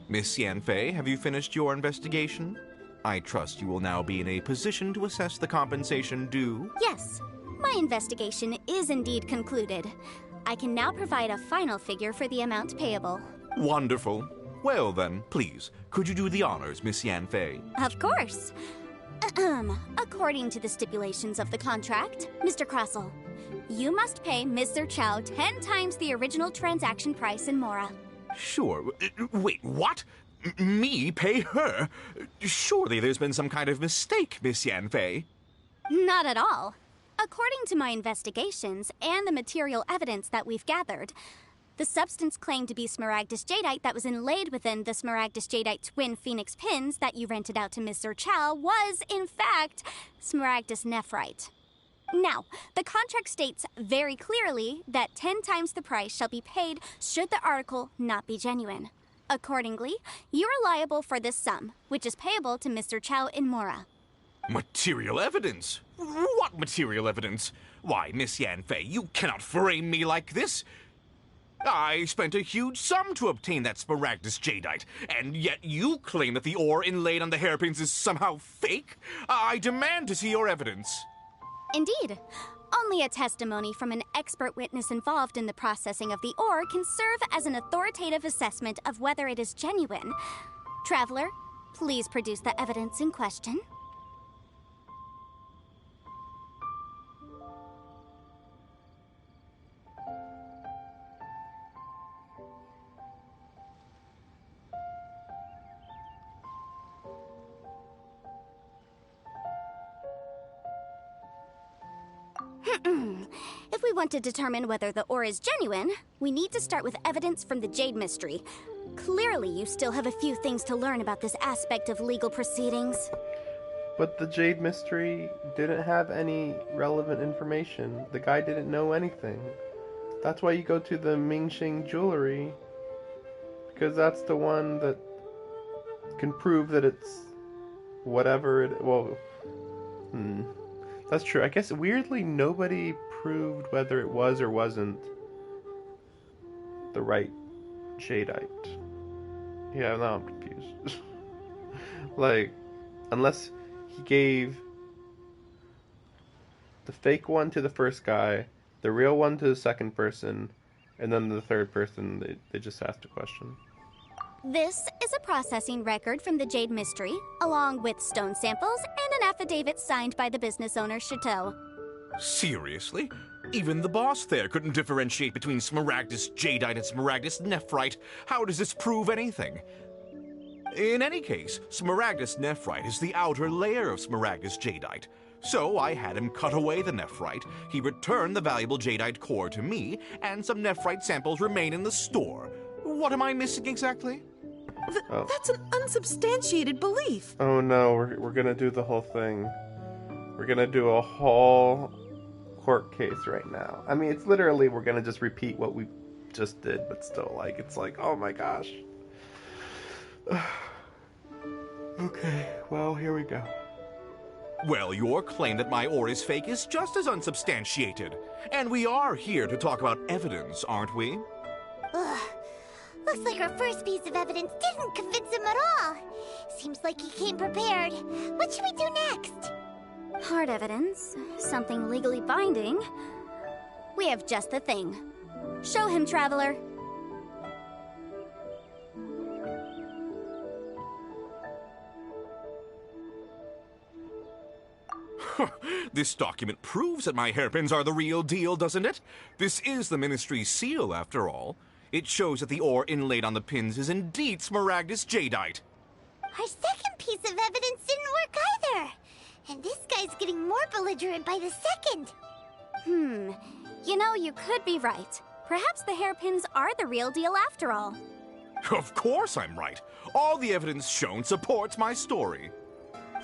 Miss Yanfei, have you finished your investigation? I trust you will now be in a position to assess the compensation due. Yes, my investigation is indeed concluded. I can now provide a final figure for the amount payable. Wonderful. Well then, please, could you do the honors, Miss Yanfei? Of course. According to the stipulations of the contract, Mr. Crossell, you must pay Mr. Chow 10 times the original transaction price in Mora. Sure. Wait, what? Me pay her? Surely there's been some kind of mistake, Miss Yanfei. Not at all. According to my investigations and the material evidence that we've gathered, the substance claimed to be Smaragdus Jadeite that was inlaid within the Smaragdus Jadeite twin phoenix pins that you rented out to Mr. Chow was, in fact, Smaragdus Nephrite. Now, the contract states very clearly that 10 times the price shall be paid should the article not be genuine. Accordingly, you are liable for this sum, which is payable to Mr. Chow in Mora. Material evidence? What material evidence? Why, Miss Yanfei, you cannot frame me like this. I spent a huge sum to obtain that Smaragdus Jadeite, and yet you claim that the ore inlaid on the hairpins is somehow fake? I demand to see your evidence. Indeed. Only a testimony from an expert witness involved in the processing of the ore can serve as an authoritative assessment of whether it is genuine. Traveler, please produce the evidence in question. If we want to determine whether the ore is genuine, we need to start with evidence from the Jade Mystery. Clearly, you still have a few things to learn about this aspect of legal proceedings. But the Jade Mystery didn't have any relevant information. The guy didn't know anything. That's why you go to the Mingxing jewelry. Because that's the one that can prove that it's whatever it... Well, that's true. I guess weirdly nobody proved whether it was or wasn't the right jadeite. Yeah, now I'm confused. Like, unless he gave the fake one to the first guy, the real one to the second person, and then the third person, they just asked a question. This is a processing record from the Jade Mystery, along with stone samples and an affidavit signed by the business owner, Chateau. Seriously? Even the boss there couldn't differentiate between Smaragdus Jadeite and Smaragdus Nephrite. How does this prove anything? In any case, Smaragdus Nephrite is the outer layer of Smaragdus Jadeite. So I had him cut away the nephrite, he returned the valuable jadeite core to me, and some nephrite samples remain in the store. What am I missing exactly? That's an unsubstantiated belief. Oh no, we're gonna do the whole thing. We're gonna do a whole court case right now. I mean, it's literally, we're gonna just repeat what we just did, but still, like, it's like, oh my gosh. Okay, well, here we go. Well, your claim that my ore is fake is just as unsubstantiated. And we are here to talk about evidence, aren't we? Ugh. Looks like our first piece of evidence didn't convince him at all. Seems like he came prepared. What should we do next? Hard evidence. Something legally binding. We have just the thing. Show him, Traveler. This document proves that my hairpins are the real deal, doesn't it? This is the Ministry's seal, after all. It shows that the ore inlaid on the pins is indeed Smaragdus Jadeite. Our second piece of evidence didn't work either. And this guy's getting more belligerent by the second. You know, you could be right. Perhaps the hairpins are the real deal after all. Of course I'm right. All the evidence shown supports my story.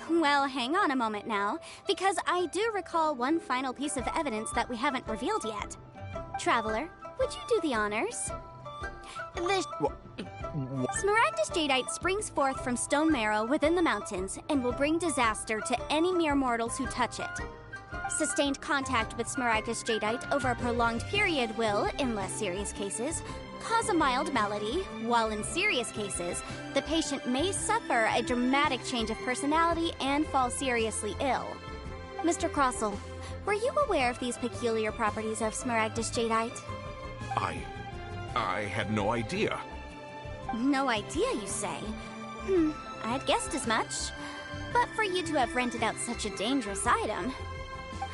Well, hang on a moment now, because I do recall one final piece of evidence that we haven't revealed yet. Traveler, would you do the honors? The Smaragdus Jadeite springs forth from stone marrow within the mountains and will bring disaster to any mere mortals who touch it. Sustained contact with Smaragdus Jadeite over a prolonged period will, in less serious cases, cause a mild malady, while in serious cases, the patient may suffer a dramatic change of personality and fall seriously ill. Mr. Crossell, were you aware of these peculiar properties of Smaragdus Jadeite? I had no idea. No idea, you say? I'd guessed as much. But for you to have rented out such a dangerous item,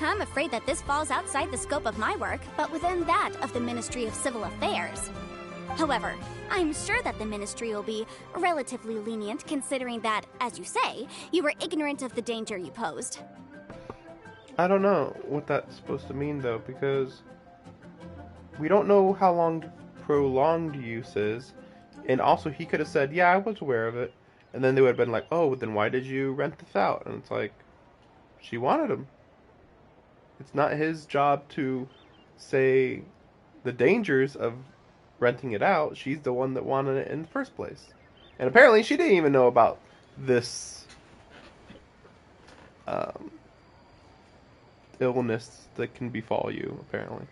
I'm afraid that this falls outside the scope of my work, but within that of the Ministry of Civil Affairs. However, I'm sure that the Ministry will be relatively lenient, considering that, as you say, you were ignorant of the danger you posed. I don't know what that's supposed to mean, though, because we don't know how long prolonged use is, and also he could have said, yeah, I was aware of it, and then they would have been like, oh, then why did you rent this out? And it's like, she wanted him. It's not his job to say the dangers of renting it out. She's the one that wanted it in the first place. And apparently she didn't even know about this illness that can befall you, apparently.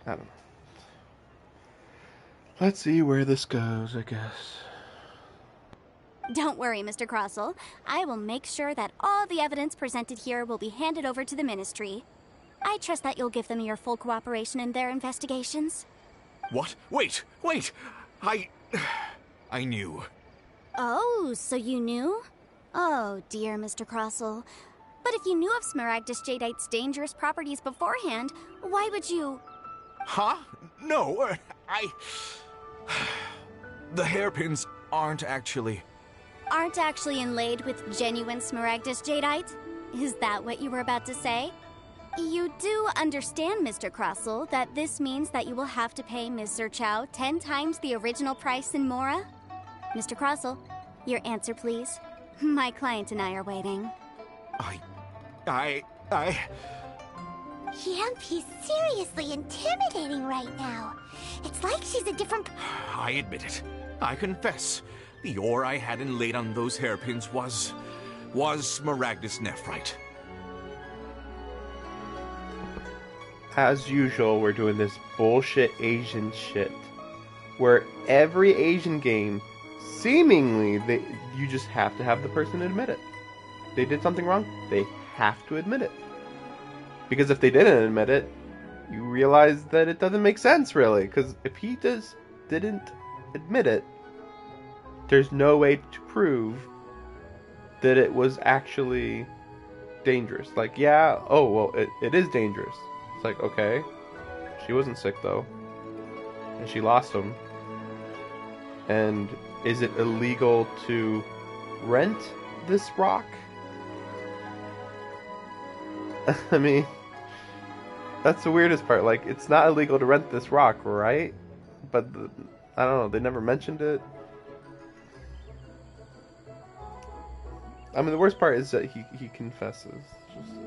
I don't know. Let's see where this goes, I guess. Don't worry, Mr. Crossell. I will make sure that all the evidence presented here will be handed over to the Ministry. I trust that you'll give them your full cooperation in their investigations. What? Wait! I knew. Oh, so you knew? Oh, dear Mr. Crossell. But if you knew of Smaragdus Jadeite's dangerous properties beforehand, why would you... Huh? No, The hairpins aren't actually inlaid with genuine Smaragdus Jadeite? Is that what you were about to say? You do understand, Mr. Crossell, that this means that you will have to pay Ms. Zerchow 10 times the original price in Mora? Mr. Crossell, your answer, please. My client and I are waiting. Yamp, he's seriously intimidating right now. It's like she's a different... I admit it. I confess. The ore I had inlaid on those hairpins was Smaragdus Nephrite. As usual, we're doing this bullshit Asian shit. Where every Asian game, seemingly, you just have to have the person admit it. They did something wrong, they have to admit it. Because if they didn't admit it, you realize that it doesn't make sense, really. Because if he just didn't admit it, there's no way to prove that it was actually dangerous. Like, yeah, oh, well, it is dangerous. It's like, okay, she wasn't sick, though. And she lost him. And is it illegal to rent this rock? I mean, that's the weirdest part. Like, it's not illegal to rent this rock, right? But, I don't know, they never mentioned it. I mean, the worst part is that he confesses. Just,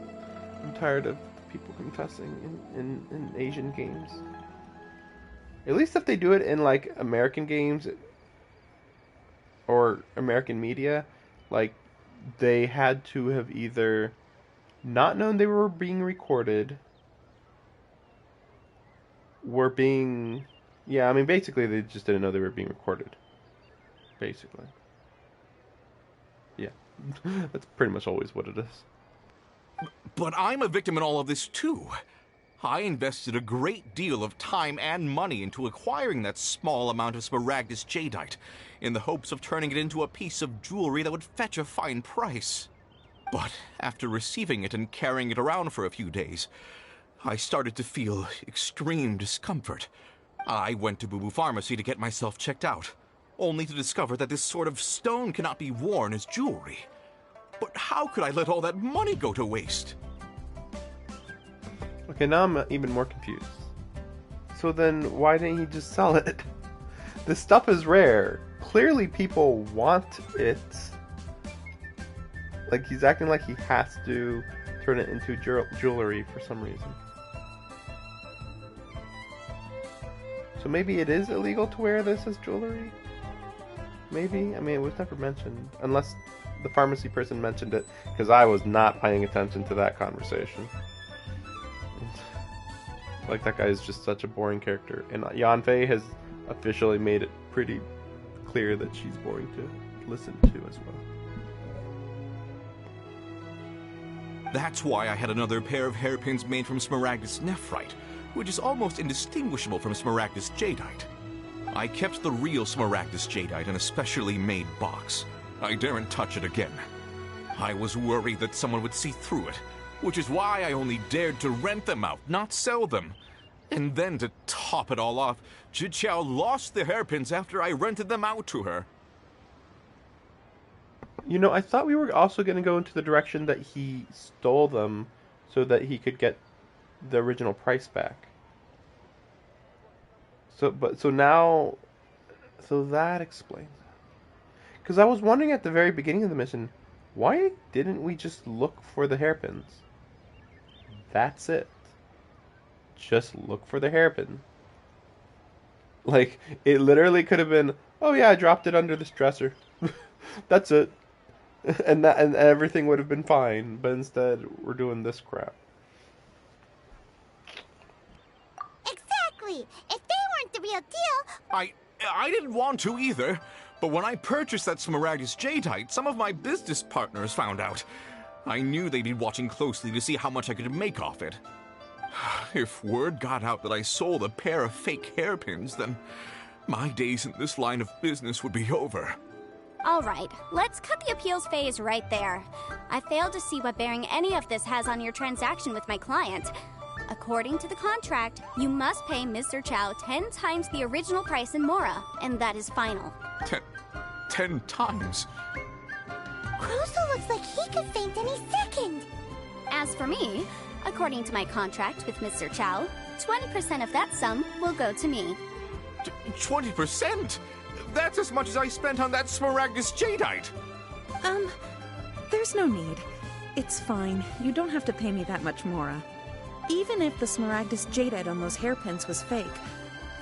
I'm tired of people confessing in Asian games. At least if they do it in, like, American games or American media, like, they had to have either not known they were being recorded, yeah, I mean, basically they just didn't know they were being recorded. Basically. Yeah. That's pretty much always what it is. But I'm a victim in all of this, too. I invested a great deal of time and money into acquiring that small amount of Smaragdus jadeite, in the hopes of turning it into a piece of jewelry that would fetch a fine price. But after receiving it and carrying it around for a few days, I started to feel extreme discomfort. I went to Boo Boo Pharmacy to get myself checked out, only to discover that this sort of stone cannot be worn as jewelry. But how could I let all that money go to waste? Okay, now I'm even more confused. So then, why didn't he just sell it? This stuff is rare. Clearly people want it. Like, he's acting like he has to turn it into jewelry for some reason. So maybe it is illegal to wear this as jewelry? Maybe? I mean, it was never mentioned. Unless the pharmacy person mentioned it, because I was not paying attention to that conversation. Like, that guy is just such a boring character. And Yanfei has officially made it pretty clear that she's boring to listen to as well. That's why I had another pair of hairpins made from Smaragdus Nephrite, which is almost indistinguishable from Smaragdus jadeite. I kept the real Smaragdus jadeite in a specially made box. I daren't touch it again. I was worried that someone would see through it, which is why I only dared to rent them out, not sell them. And then to top it all off, Zhiqiao lost the hairpins after I rented them out to her. You know, I thought we were also going to go into the direction that he stole them so that he could get the original price back. So that explains it. Because I was wondering at the very beginning of the mission, why didn't we just look for the hairpins? That's it. Just look for the hairpin. Like, it literally could have been, oh yeah, I dropped it under this dresser. That's it. And everything would have been fine. But instead, we're doing this crap. Exactly! If they weren't the real deal... I didn't want to either. But when I purchased that Smaragdus jadeite, some of my business partners found out. I knew they'd be watching closely to see how much I could make off it. If word got out that I sold a pair of fake hairpins, then my days in this line of business would be over. All right, let's cut the appeals phase right there. I failed to see what bearing any of this has on your transaction with my client. According to the contract, you must pay Mr. Chow 10 times the original price in Mora, and that is final. 10 times? Crusoe looks like he could faint any second. As for me, according to my contract with Mr. Chow, 20% of that sum will go to me. 20%? That's as much as I spent on that Smaragdus jadeite. There's no need. It's fine. You don't have to pay me that much, Mora. Even if the Smaragdus jadeite on those hairpins was fake,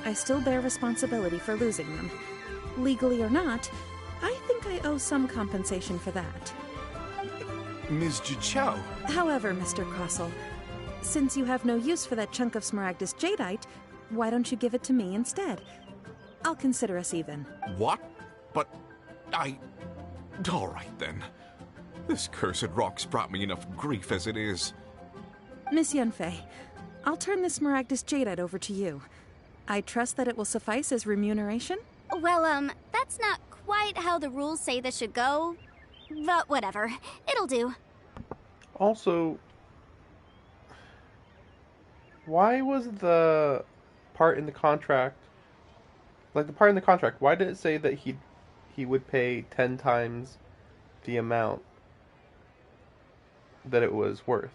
I still bear responsibility for losing them. Legally or not, I think I owe some compensation for that. Ms. Jichao. However, Mr. Crossell, since you have no use for that chunk of Smaragdus jadeite, why don't you give it to me instead? I'll consider us even. What? But all right then. This cursed rock's brought me enough grief as it is. Miss Yunfei, I'll turn the Smaragdus jadeite over to you. I trust that it will suffice as remuneration? Well, that's not quite how the rules say this should go. But whatever. It'll do. Also, why was the part in the contract, why did it say that he would pay 10 times the amount that it was worth?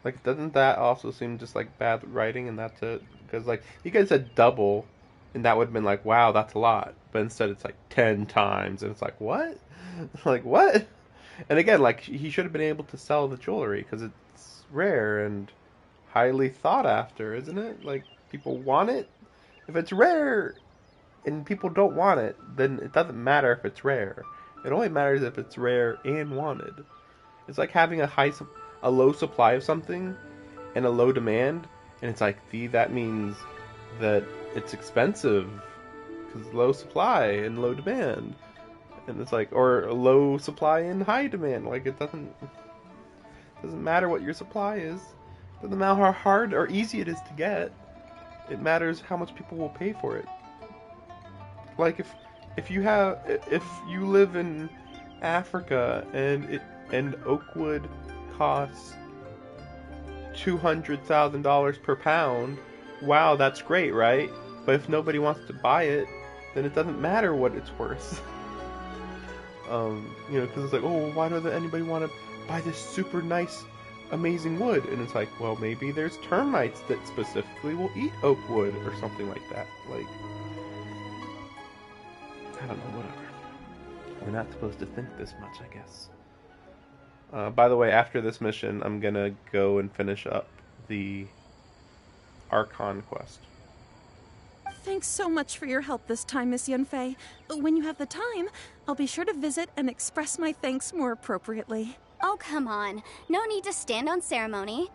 Like, doesn't that also seem just like bad writing and that's it? Because, like, you guys said double, and that would have been like, wow, that's a lot. But instead it's like 10 times, and it's like, what? Like, what? And again, like, he should have been able to sell the jewelry, because it's rare and highly thought after, isn't it? Like, people want it. If it's rare and people don't want it, then it doesn't matter if it's rare. It only matters if it's rare and wanted. It's like having a low supply of something and a low demand, and it's like, that means that it's expensive because low supply and low demand. And it's like, or a low supply and high demand. Like, it doesn't matter what your supply is. It doesn't matter how hard or easy it is to get. It matters how much people will pay for it. Like, if you live in Africa and oak wood costs $200,000 per pound, wow, that's great, right? But if nobody wants to buy it, then it doesn't matter what it's worth. Because it's like, oh, why doesn't anybody want to buy this super nice, amazing wood? And it's like, well, maybe there's termites that specifically will eat oak wood or something like that. Like, I don't know, whatever. We're not supposed to think this much, I guess. By the way, after this mission, I'm gonna go and finish up the Archon quest. Thanks so much for your help this time, Miss Yunfei. When you have the time, I'll be sure to visit and express my thanks more appropriately. Oh, come on. No need to stand on ceremony.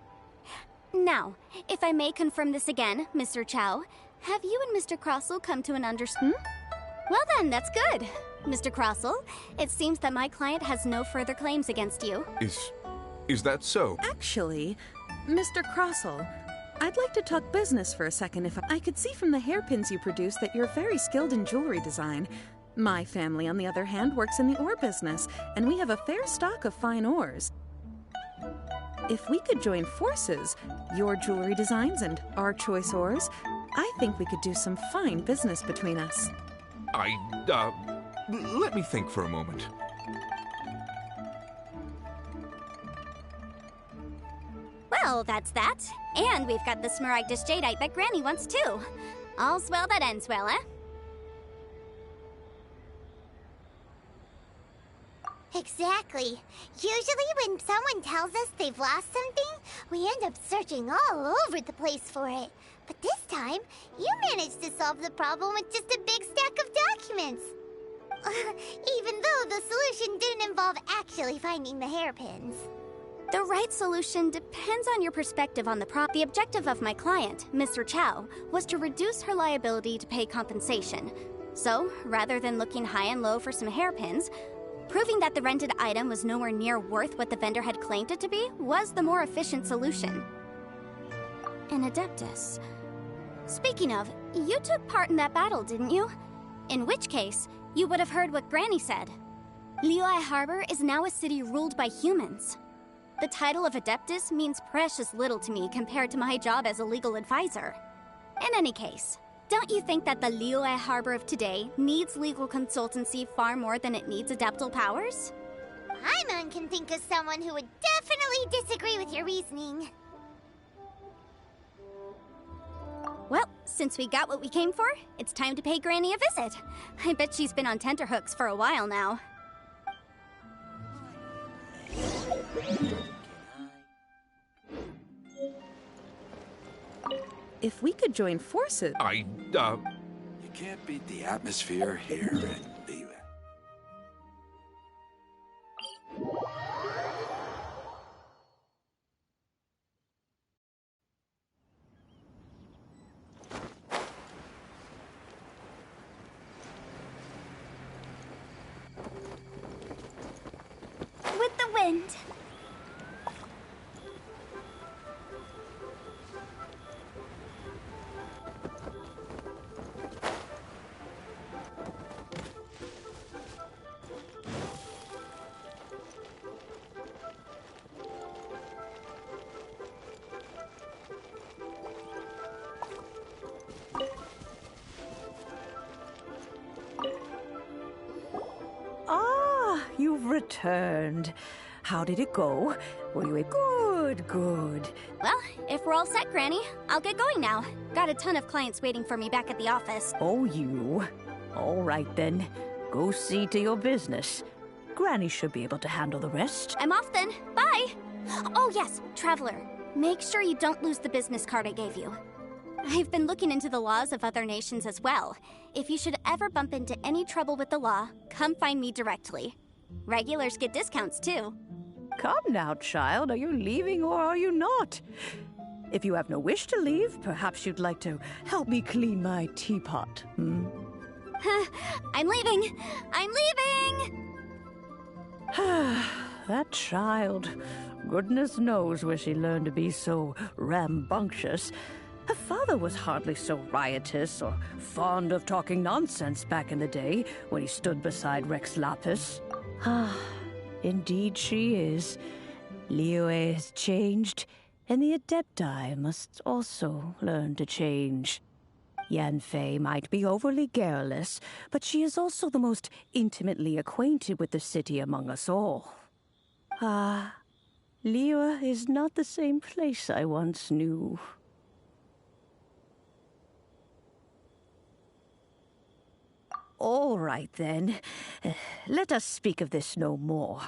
Now, if I may confirm this again, Mr. Chow, have you and Mr. Crossell come to an understanding? Well then, that's good. Mr. Crossell, it seems that my client has no further claims against you. Is that so? Actually, Mr. Crossell, I'd like to talk business for a second. If I could see from the hairpins you produce that you're very skilled in jewelry design. My family, on the other hand, works in the ore business, and we have a fair stock of fine ores. If we could join forces, your jewelry designs and our choice ores, I think we could do some fine business between us. Let me think for a moment. Well, that's that. And we've got the Smaragdus jadeite that Granny wants too. All's well that ends well, eh? Exactly. Usually when someone tells us they've lost something, we end up searching all over the place for it. But this time, you managed to solve the problem with just a big stack of documents. Even though the solution didn't involve actually finding the hairpins. The right solution depends on your perspective on the The objective of my client, Mr. Chow, was to reduce her liability to pay compensation. So, rather than looking high and low for some hairpins, proving that the rented item was nowhere near worth what the vendor had claimed it to be was the more efficient solution. An Adeptus. Speaking of, you took part in that battle, didn't you? In which case, you would have heard what Granny said. Liyue Harbor is now a city ruled by humans. The title of Adeptus means precious little to me compared to my job as a legal advisor. In any case, don't you think that the Liyue Harbor of today needs legal consultancy far more than it needs adeptal powers? Paimon can think of someone who would definitely disagree with your reasoning. Well, since we got what we came for, it's time to pay Granny a visit. I bet she's been on tenterhooks for a while now. if we could join forces... You can't beat the atmosphere here in Liyue. With the wind. Ah, you've returned. How did it go? Were you good? Well, if we're all set, Granny, I'll get going now. Got a ton of clients waiting for me back at the office. Oh, you. All right, then. Go see to your business. Granny should be able to handle the rest. I'm off then. Bye! Oh, yes, Traveler. Make sure you don't lose the business card I gave you. I've been looking into the laws of other nations as well. If you should ever bump into any trouble with the law, come find me directly. Regulars get discounts, too. Come now, child. Are you leaving or are you not? If you have no wish to leave, perhaps you'd like to help me clean my teapot, hmm? I'm leaving! I'm leaving! That child. Goodness knows where she learned to be so rambunctious. Her father was hardly so riotous or fond of talking nonsense back in the day when he stood beside Rex Lapis. Ah, indeed she is. Liyue has changed, and the Adepti must also learn to change. Yanfei might be overly garrulous, but she is also the most intimately acquainted with the city among us all. Ah, Liyue is not the same place I once knew. All right, then. Let us speak of this no more.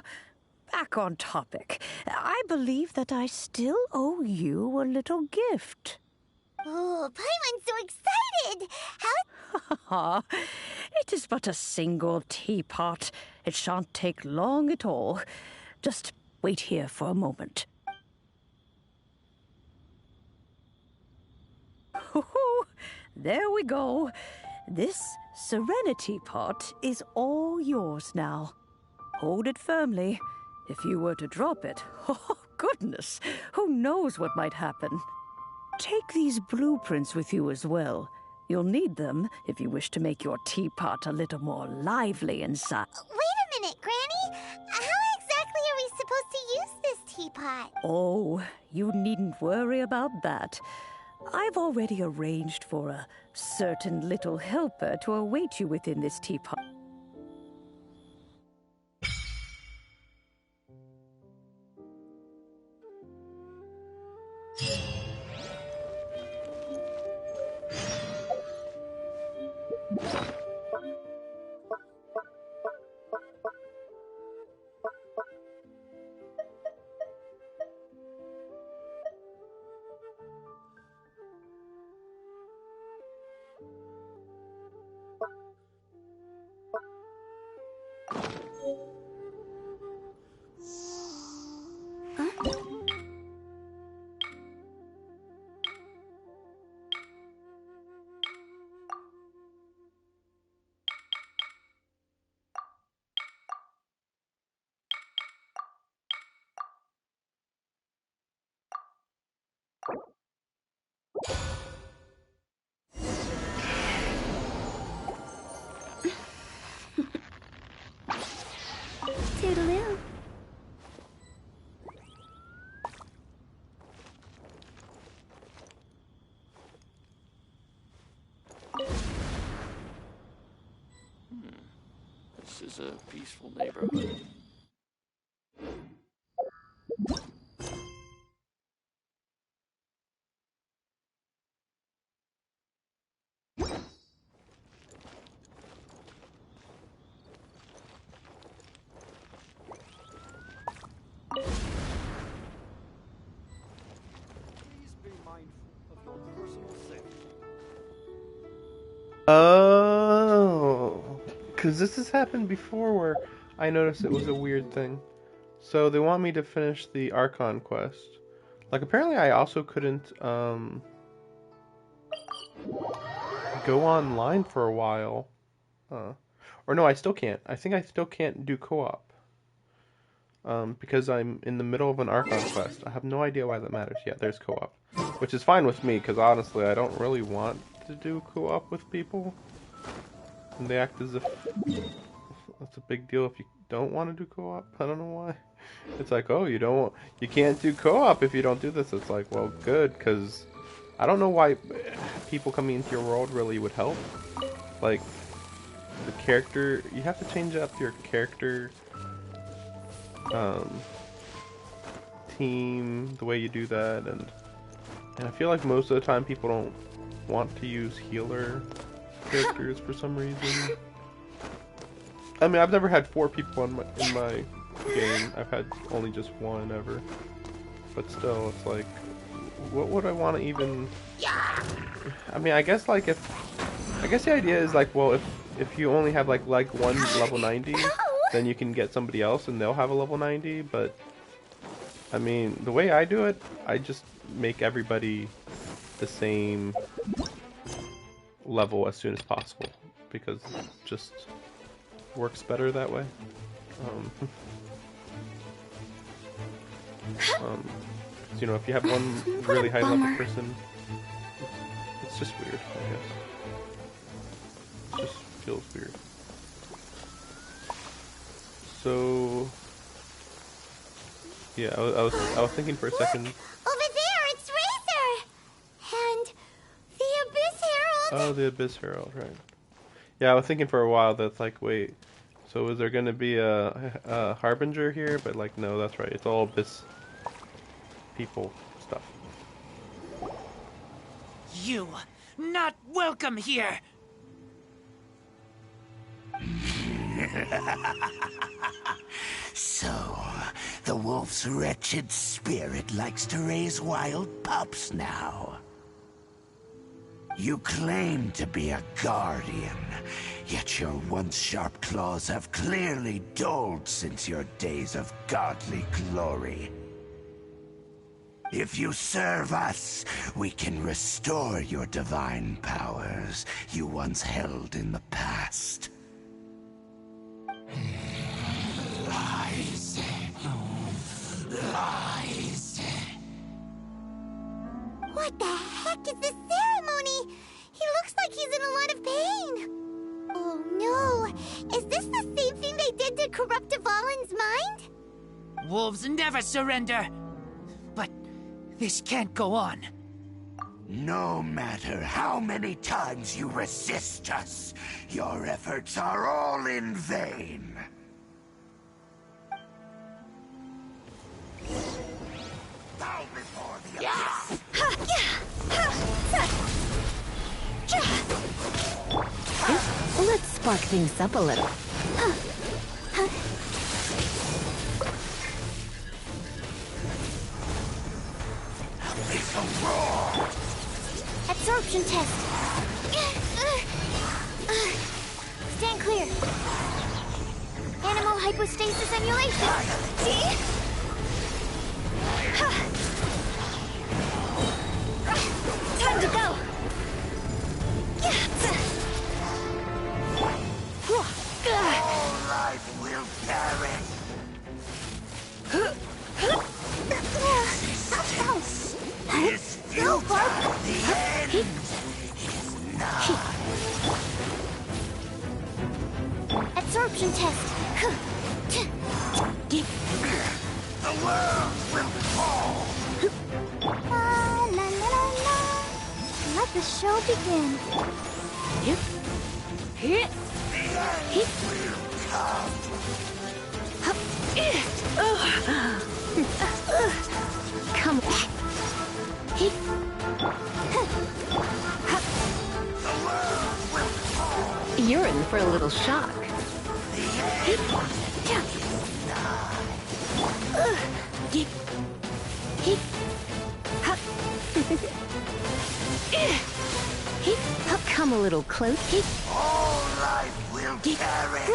Back on topic. I believe that I still owe you a little gift. Oh, Paimon's so excited! How... It is but a single teapot. It shan't take long at all. Just wait here for a moment. There we go. This Serenity Pot is all yours now. Hold it firmly. If you were to drop it, oh goodness, who knows what might happen. Take these blueprints with you as well. You'll need them if you wish to make your teapot a little more lively inside. Wait a minute, Granny! How exactly are we supposed to use this teapot? Oh, you needn't worry about that. I've already arranged for a certain little helper to await you within this teapot. Toodaloo. This is a peaceful neighborhood. Please be mindful of your personal safety. Oh, because this has happened before where I noticed it was a weird thing. So they want me to finish the Archon quest. Like apparently I also couldn't go online for a while. Or no, I still can't. I think I still can't do co-op. Because I'm in the middle of an Archon quest. I have no idea why that matters. Yeah, there's co-op. Which is fine with me, because honestly, I don't really want to do co-op with people. And they act as if that's a big deal if you don't want to do co-op. I don't know why. It's like, oh, you can't do co-op if you don't do this. It's like, well, good, because I don't know why people coming into your world really would help. Like, the character, you have to change up your character team, the way you do that, and I feel like most of the time people don't want to use healer characters for some reason. I mean, I've never had 4 people in my game. I've had only just 1 ever. But still, it's like, what would I want to even... I mean, I guess the idea is like, well, if you only have like 1 level 90, then you can get somebody else and they'll have a level 90, but I mean, the way I do it, I just make everybody the same level as soon as possible, because it just works better that way. You know, if you have one really high level person, it's just weird, I guess. It just feels weird. So, yeah, I was thinking for a second. Over there, it's Razor! And the Abyss Herald! Oh, the Abyss Herald, right. Yeah, I was thinking for a while that's like, wait, so is there going to be a Harbinger here? But like, no, that's right, it's all Abyss people stuff. You, not welcome here! So, the wolf's wretched spirit likes to raise wild pups now. You claim to be a guardian, yet your once sharp claws have clearly dulled since your days of godly glory. If you serve us, we can restore your divine powers you once held in the past. Lies. Lies. What the heck is this ceremony? He looks like he's in a lot of pain. Oh no, is this the same thing they did to corrupt Dvalin's mind? Wolves never surrender. But this can't go on. No matter how many times you resist us, your efforts are all in vain. Bow before the abyss. Let's spark things up a little. It's a roar. Absorption test. Stand clear. Animal hypostasis emulation. See? Time to go. All life will perish. Is futile. The end is nigh. Absorption test. The world will fall. La la la la la. Let the show begin. Yep. Hit. The end will come. Come on. The world will fall. You're in for a little shock. The end is nigh. Come a little close. All life will perish.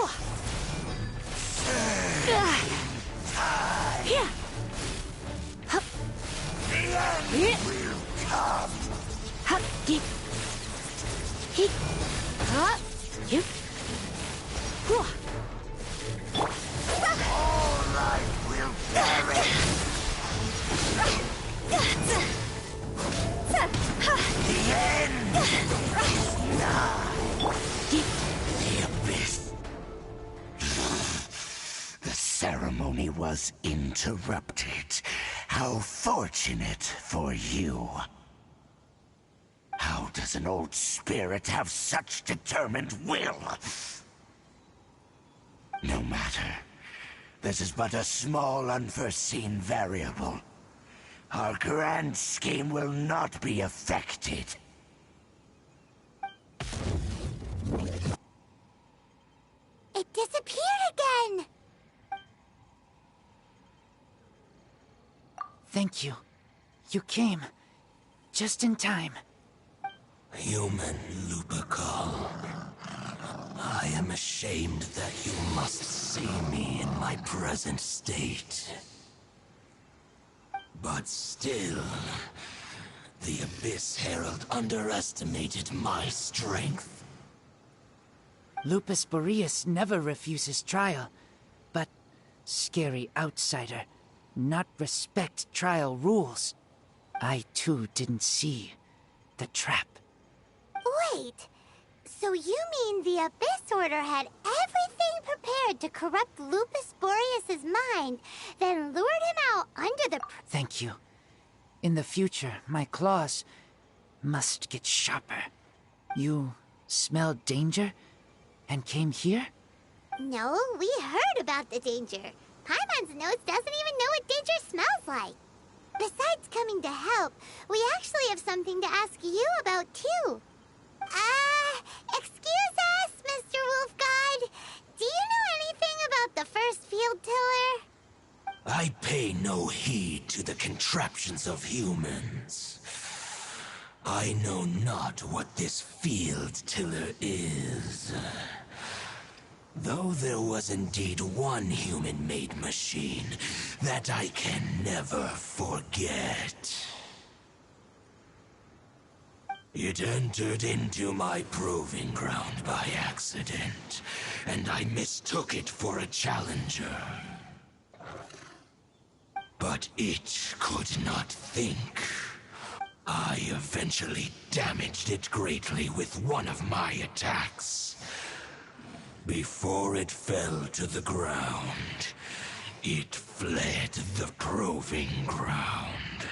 Yeah. The end will come. All life will perish. The end is nigh. The abyss. The ceremony was interrupted. How fortunate for you. How does an old spirit have such determined will? No matter. This is but a small unforeseen variable. Our grand scheme will not be affected. It disappeared again! Thank you. You came. Just in time. Human Lupercal. I am ashamed that you must see me in my present state. But still, the Abyss Herald underestimated my strength. Lupus Boreas never refuses trial, but scary outsider, not respect trial rules. I too didn't see the trap. Wait, so you mean the Abyss Order had everything prepared to corrupt Lupus Boreas' mind, then lured him out under the... Thank you. In the future, my claws must get sharper. You smelled danger and came here? No, we heard about the danger. Paimon's nose doesn't even know what danger smells like. Besides coming to help, we actually have something to ask you about, too. Excuse us, Mr. Wolf God. Do you know anything about the first field tiller? I pay no heed to the contraptions of humans. I know not what this field tiller is. Though there was indeed one human-made machine that I can never forget. It entered into my proving ground by accident, and I mistook it for a challenger. But it could not think. I eventually damaged it greatly with one of my attacks. Before it fell to the ground, it fled the proving ground.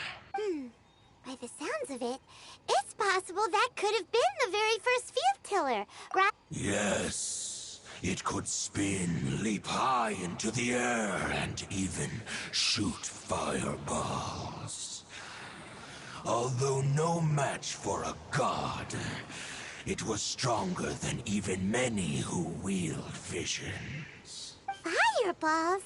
By the sounds of it, it's possible that could have been the very first field tiller, right? Yes, it could spin, leap high into the air, and even shoot fireballs. Although no match for a god, it was stronger than even many who wield visions. Fireballs?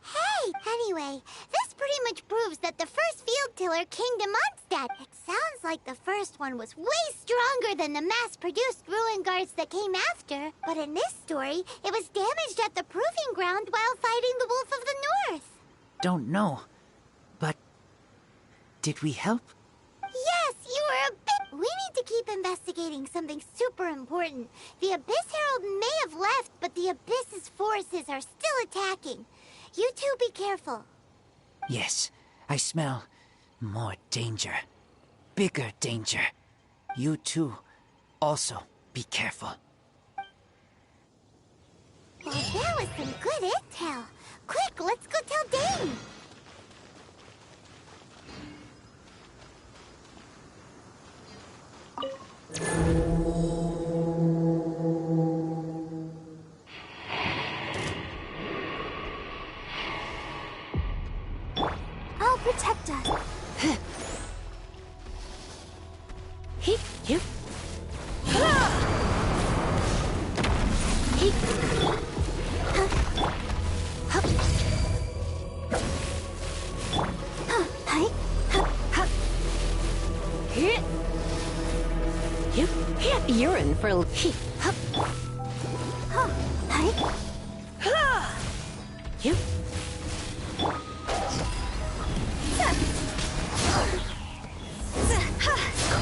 Hey, anyway, this pretty much proves that the first field tiller came to Mondstadt. It sounds like the first one was way stronger than the mass-produced ruin guards that came after. But in this story, it was damaged at the proving ground while fighting the Wolf of the North. Don't know, but did we help? Yes, you were a bit... We need to keep investigating something super important. The Abyss Herald may have left, but the Abyss's forces are still attacking. You two be careful. Yes, I smell more danger. Bigger danger. You too, also be careful. Well, that was some good intel. Quick, let's go tell Dane. I'll protect us. You. You're in for... You.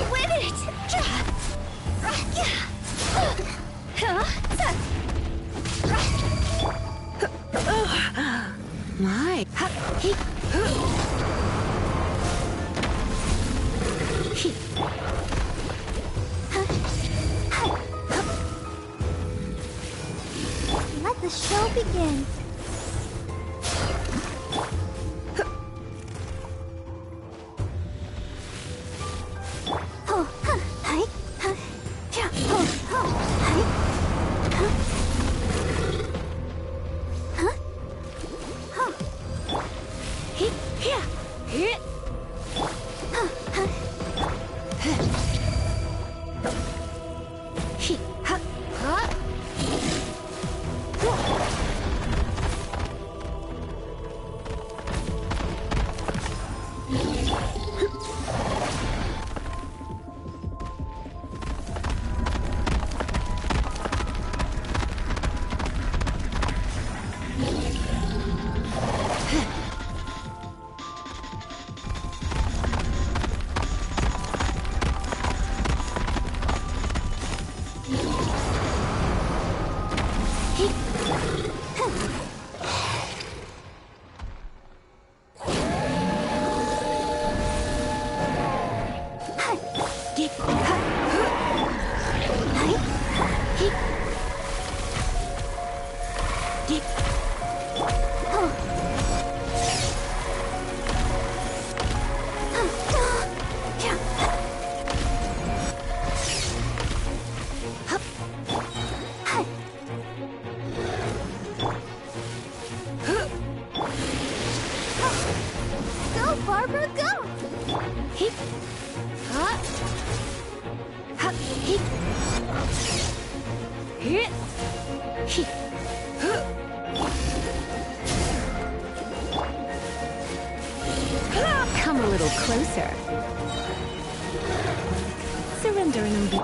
Quit it! My. Let the show begin. Go, Barbara, go! Come a little closer. Surrender and be...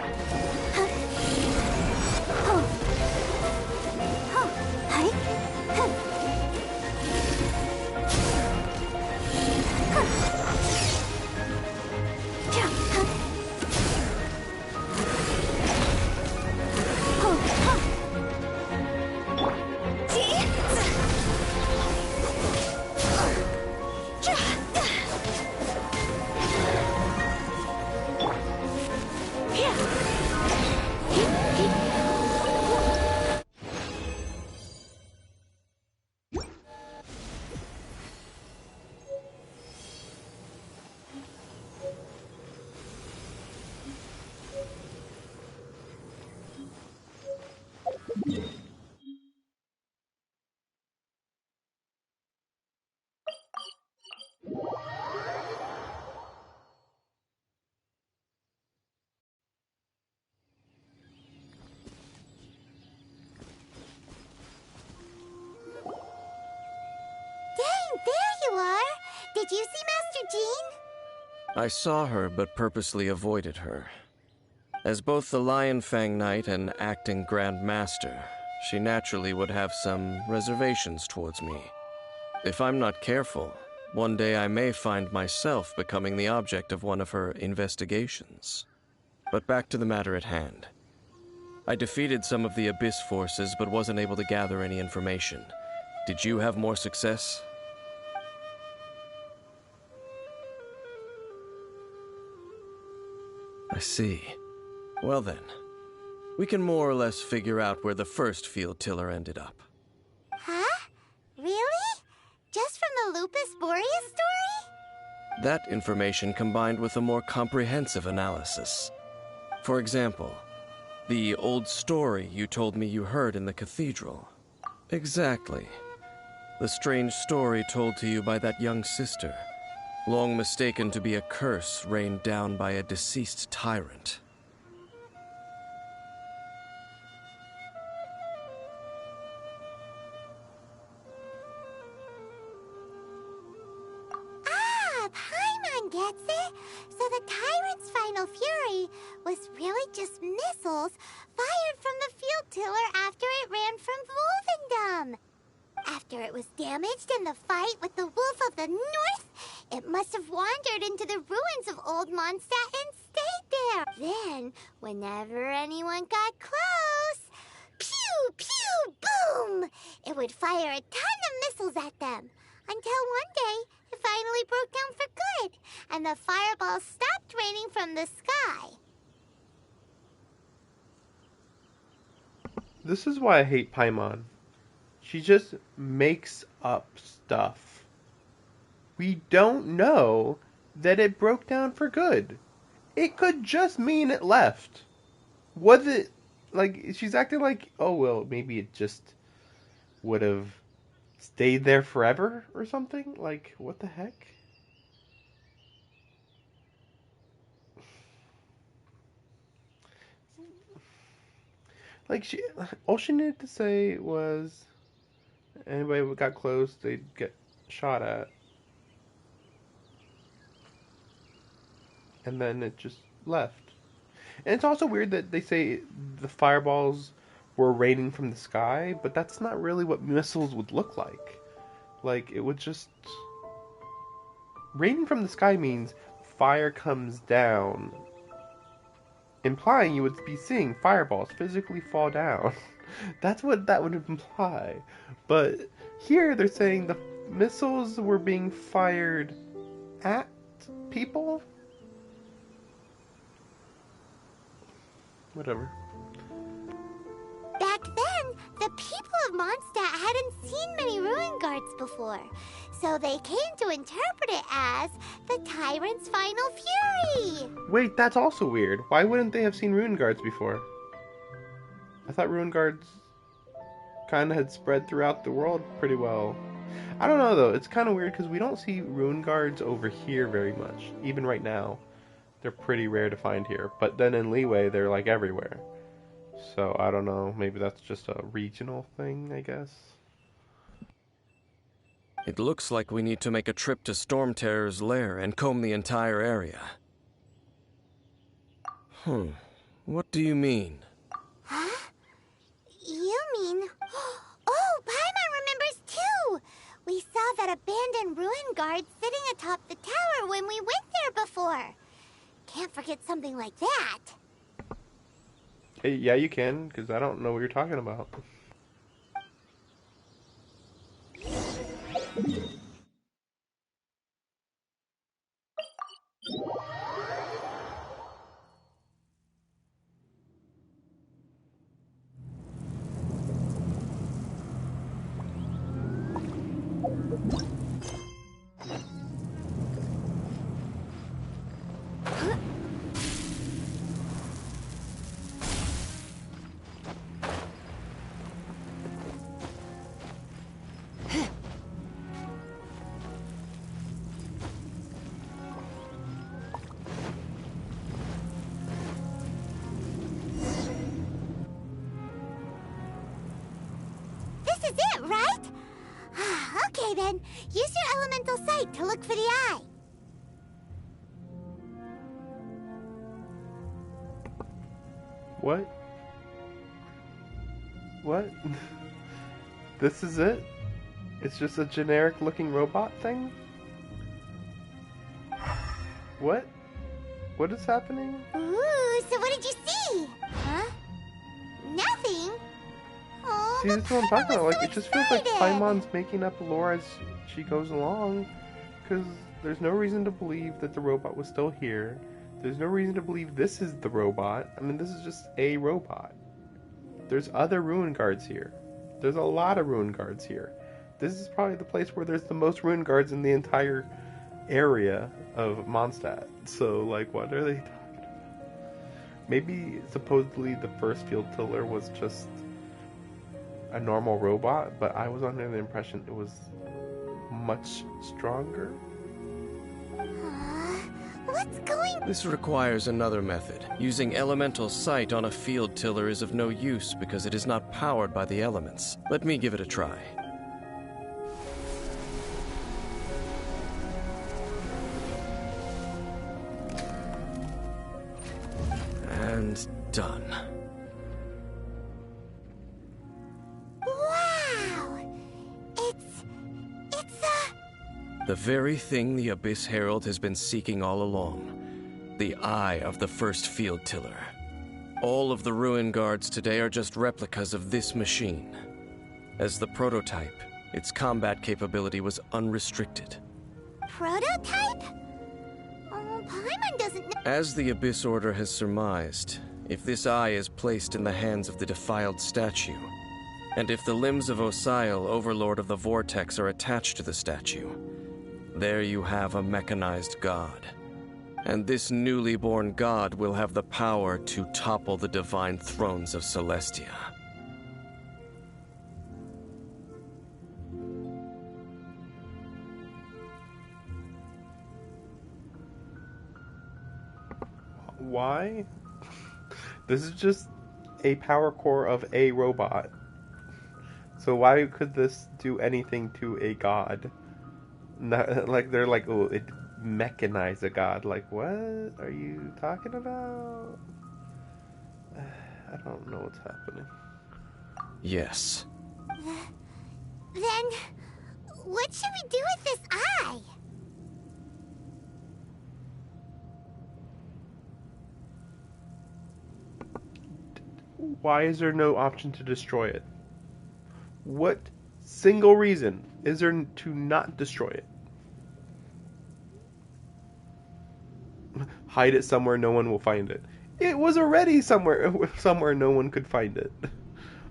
Dang, there you are! Did you see Master Jean? I saw her, but purposely avoided her. As both the Lion Fang Knight and acting Grand Master, she naturally would have some reservations towards me. If I'm not careful, one day I may find myself becoming the object of one of her investigations. But back to the matter at hand. I defeated some of the Abyss forces, but wasn't able to gather any information. Did you have more success? I see. Well then, we can more or less figure out where the first field tiller ended up. Huh? Really? Just from the Lupus Boreas story? That information combined with a more comprehensive analysis. For example, the old story you told me you heard in the cathedral. Exactly. The strange story told to you by that young sister, long mistaken to be a curse rained down by a deceased tyrant. Ah, Paimon gets it? So the Tyrant's final fury was really just missiles fired from the field tiller after it ran from Wolvendom. After it was damaged in the fight with the Wolf of the North, it must have wandered into the ruins of Old Mondstadt and stayed there. Then, whenever anyone got close, pew, pew, boom! It would fire a ton of missiles at them. Until one day, it finally broke down for good, and the fireballs stopped raining from the sky. This is why I hate Paimon. She just makes up stuff. We don't know that it broke down for good. It could just mean it left. Was it, like, she's acting like, oh, well, maybe it just would have stayed there forever or something? Like, what the heck? Like, all she needed to say was, anybody who got close, they'd get shot at. And then it just left. And it's also weird that they say the fireballs were raining from the sky, but that's not really what missiles would look like. Like, it would just... Raining from the sky means fire comes down, implying you would be seeing fireballs physically fall down. That's what that would imply. But here they're saying the missiles were being fired at people? Whatever. Back then, the people of Mondstadt hadn't seen many ruin guards before, so they came to interpret it as the Tyrant's final fury. Wait, that's also weird. Why wouldn't they have seen ruin guards before? I thought ruin guards kind of had spread throughout the world pretty well. I don't know though, it's kind of weird because we don't see ruin guards over here very much, even right now. They're pretty rare to find here, but then in Leeway they're like everywhere. So I don't know, maybe that's just a regional thing, I guess. It looks like we need to make a trip to Storm Terror's lair and comb the entire area. What do you mean? Huh? You mean... Oh, Paimon remembers too! We saw that abandoned ruin guard sitting atop the tower when we went there before. Can't forget something like that. Hey, yeah, you can, because I don't know what you're talking about. This is it, right? Okay then, use your elemental sight to look for the eye. What? What? This is it? It's just a generic looking robot thing? What? What is happening? Ooh, so what did you see? Huh? Nothing? Oh, See, that's what I'm talking about. Like, it just feels like Paimon's making up lore as she goes along. Because there's no reason to believe that the robot was still here. There's no reason to believe this is the robot. I mean, this is just a robot. There's other ruin guards here. There's a lot of ruin guards here. This is probably the place where there's the most ruin guards in the entire area of Mondstadt. So, like, what are they talking about? Maybe, supposedly, the first field tiller was just a normal robot, but I was under the impression it was much stronger. What's going on? This requires another method. Using elemental sight on a field tiller is of no use because it is not powered by the elements. Let me give it a try. and done. Wow! It's The very thing the Abyss Herald has been seeking all along. The eye of the first field tiller. All of the ruin guards today are just replicas of this machine. As the prototype, its combat capability was unrestricted. prototype? Oh, Paimon doesn't know. As the Abyss Order has surmised, if this eye is placed in the hands of the defiled statue, and if the limbs of Osial, Overlord of the Vortex, are attached to the statue, there you have a mechanized god. And this newly born god will have the power to topple the divine thrones of Celestia. Why? This is just a power core of a robot. So why could this do anything to a god? Not, like they're like, oh, it mechanize a god. Like, what are you talking about? I don't know what's happening. Yes. Then, what should we do with this eye? Why is there no option to destroy it? What single reason is there to not destroy it? Hide it somewhere no one will find it. It was already somewhere no one could find it.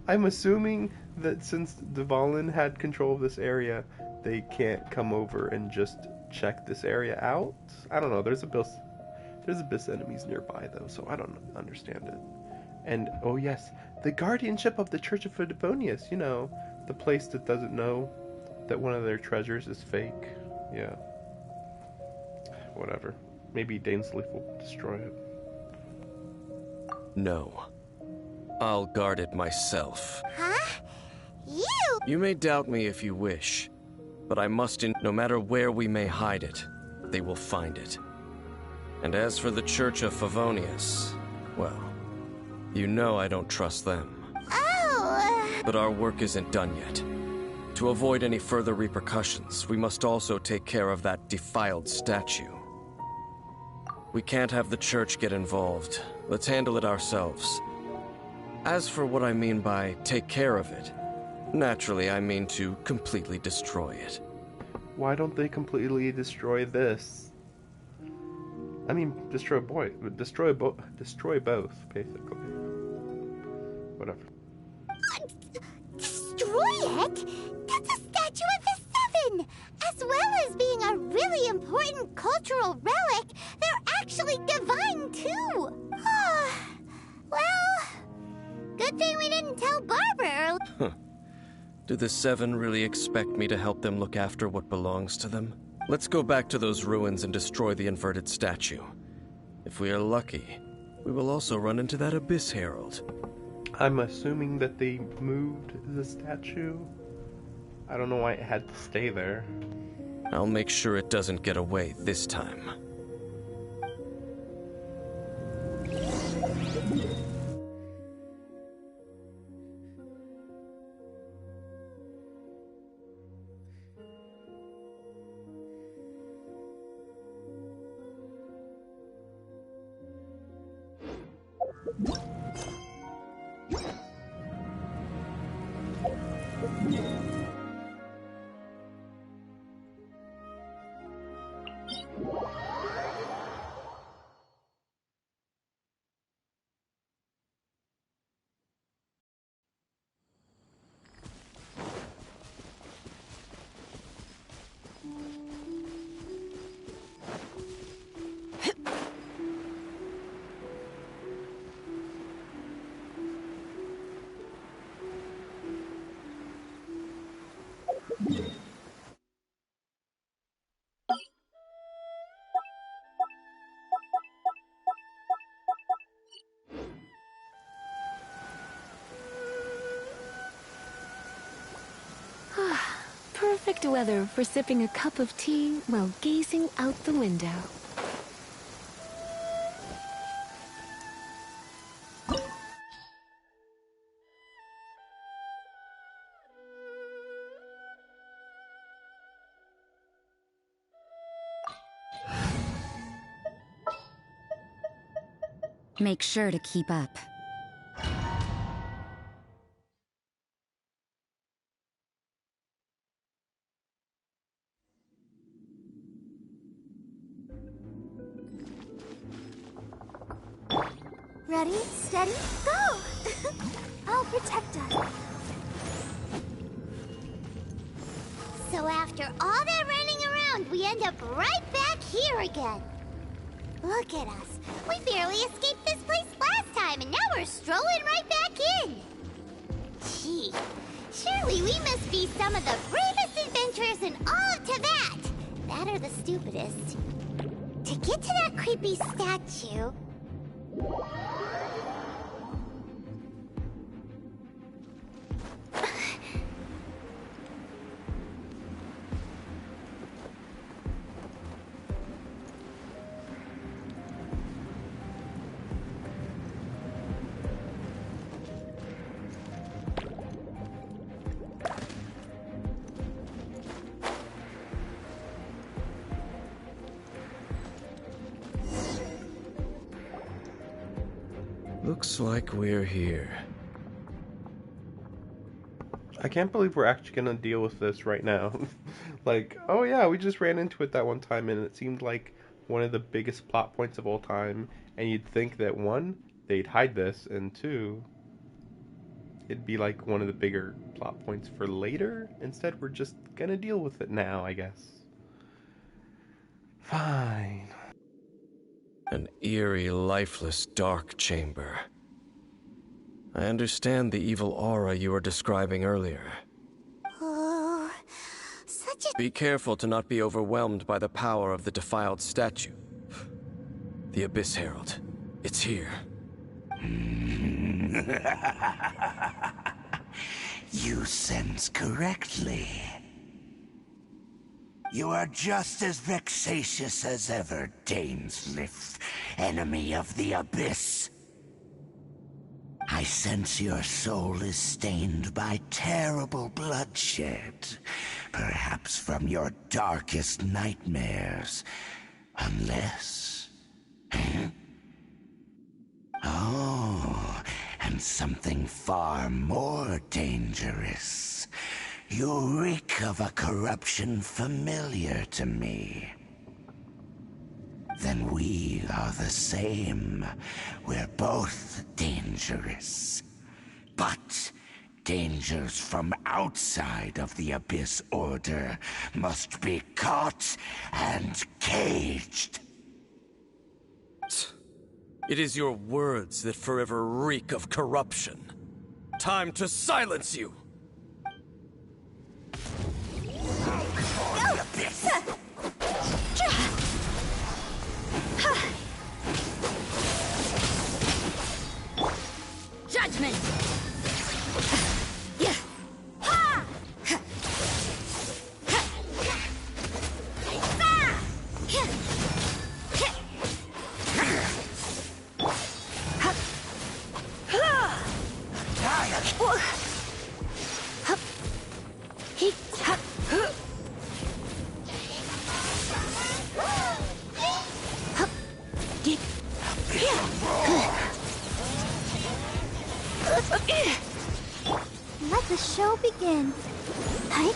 I'm assuming that since Dvalin had control of this area, they can't come over and just check this area out. I don't know. There's abyss enemies nearby though, so I don't understand it. And oh yes, the guardianship of the Church of Favonius, you know, the place that doesn't know that one of their treasures is fake. Yeah. Whatever. Maybe Dainsleif will destroy it. No. I'll guard it myself. Huh? You may doubt me if you wish, but I must no matter where we may hide it, they will find it. And as for the Church of Favonius, well, you know I don't trust them. Oh! But our work isn't done yet. To avoid any further repercussions, we must also take care of that defiled statue. We can't have the church get involved. Let's handle it ourselves. As for what I mean by take care of it, naturally I mean to completely destroy it. Why don't they completely destroy this? I mean, destroy both, basically. Whatever. Destroy it? That's a statue of the Seven! As well as being a really important cultural relic, they're actually divine too! Well, good thing we didn't tell Barbara. Huh. Do the Seven really expect me to help them look after what belongs to them? Let's go back to those ruins and destroy the inverted statue. If we are lucky, we will also run into that Abyss Herald. I'm assuming that they moved the statue. I don't know why it had to stay there. I'll make sure it doesn't get away this time. Perfect weather for sipping a cup of tea while gazing out the window. Make sure to keep up. Ready, steady, go! I'll protect us. So after all that running around, we end up right back here again. Look at us. We barely escaped this place last time, and now we're strolling right back in. Gee, surely we must be some of the bravest adventurers in all of Tibet. That or the stupidest. To get to that creepy statue... Looks like we're here. I can't believe we're actually gonna deal with this right now. Like, oh yeah, we just ran into it that one time and it seemed like one of the biggest plot points of all time, and you'd think that one, they'd hide this, and two, it'd be like one of the bigger plot points for later. Instead, we're just gonna deal with it now, I guess. Fine. An eerie, lifeless, dark chamber. I understand the evil aura you were describing earlier. Oh, such a... Be careful to not be overwhelmed by the power of the defiled statue. The Abyss Herald. It's here. You sense correctly. You are just as vexatious as ever, Dainsleif, enemy of the Abyss. I sense your soul is stained by terrible bloodshed, perhaps from your darkest nightmares, unless... Oh, and something far more dangerous. You reek of a corruption familiar to me. Then we are the same. We're both dangerous. But dangers from outside of the Abyss Order must be caught and caged. It is your words that forever reek of corruption. Time to silence you! Judgment! Let the show begin. Hi.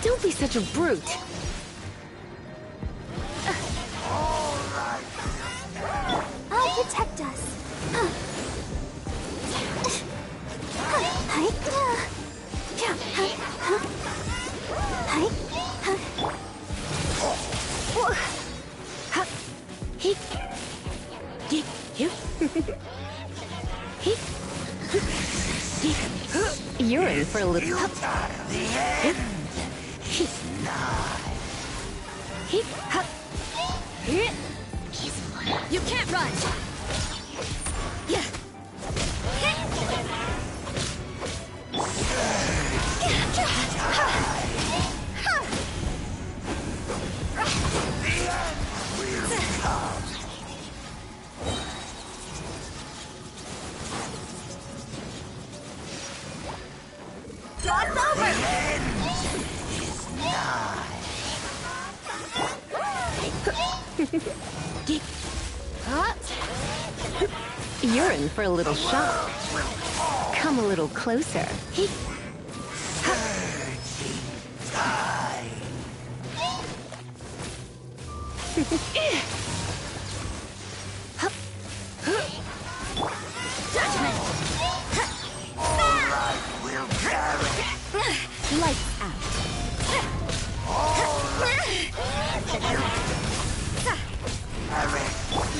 Don't be such a brute. I'll protect us. You're in for a little... The end is nigh. You can't run! Draw's over! You're in for a little shock. Come a little closer. Lights out.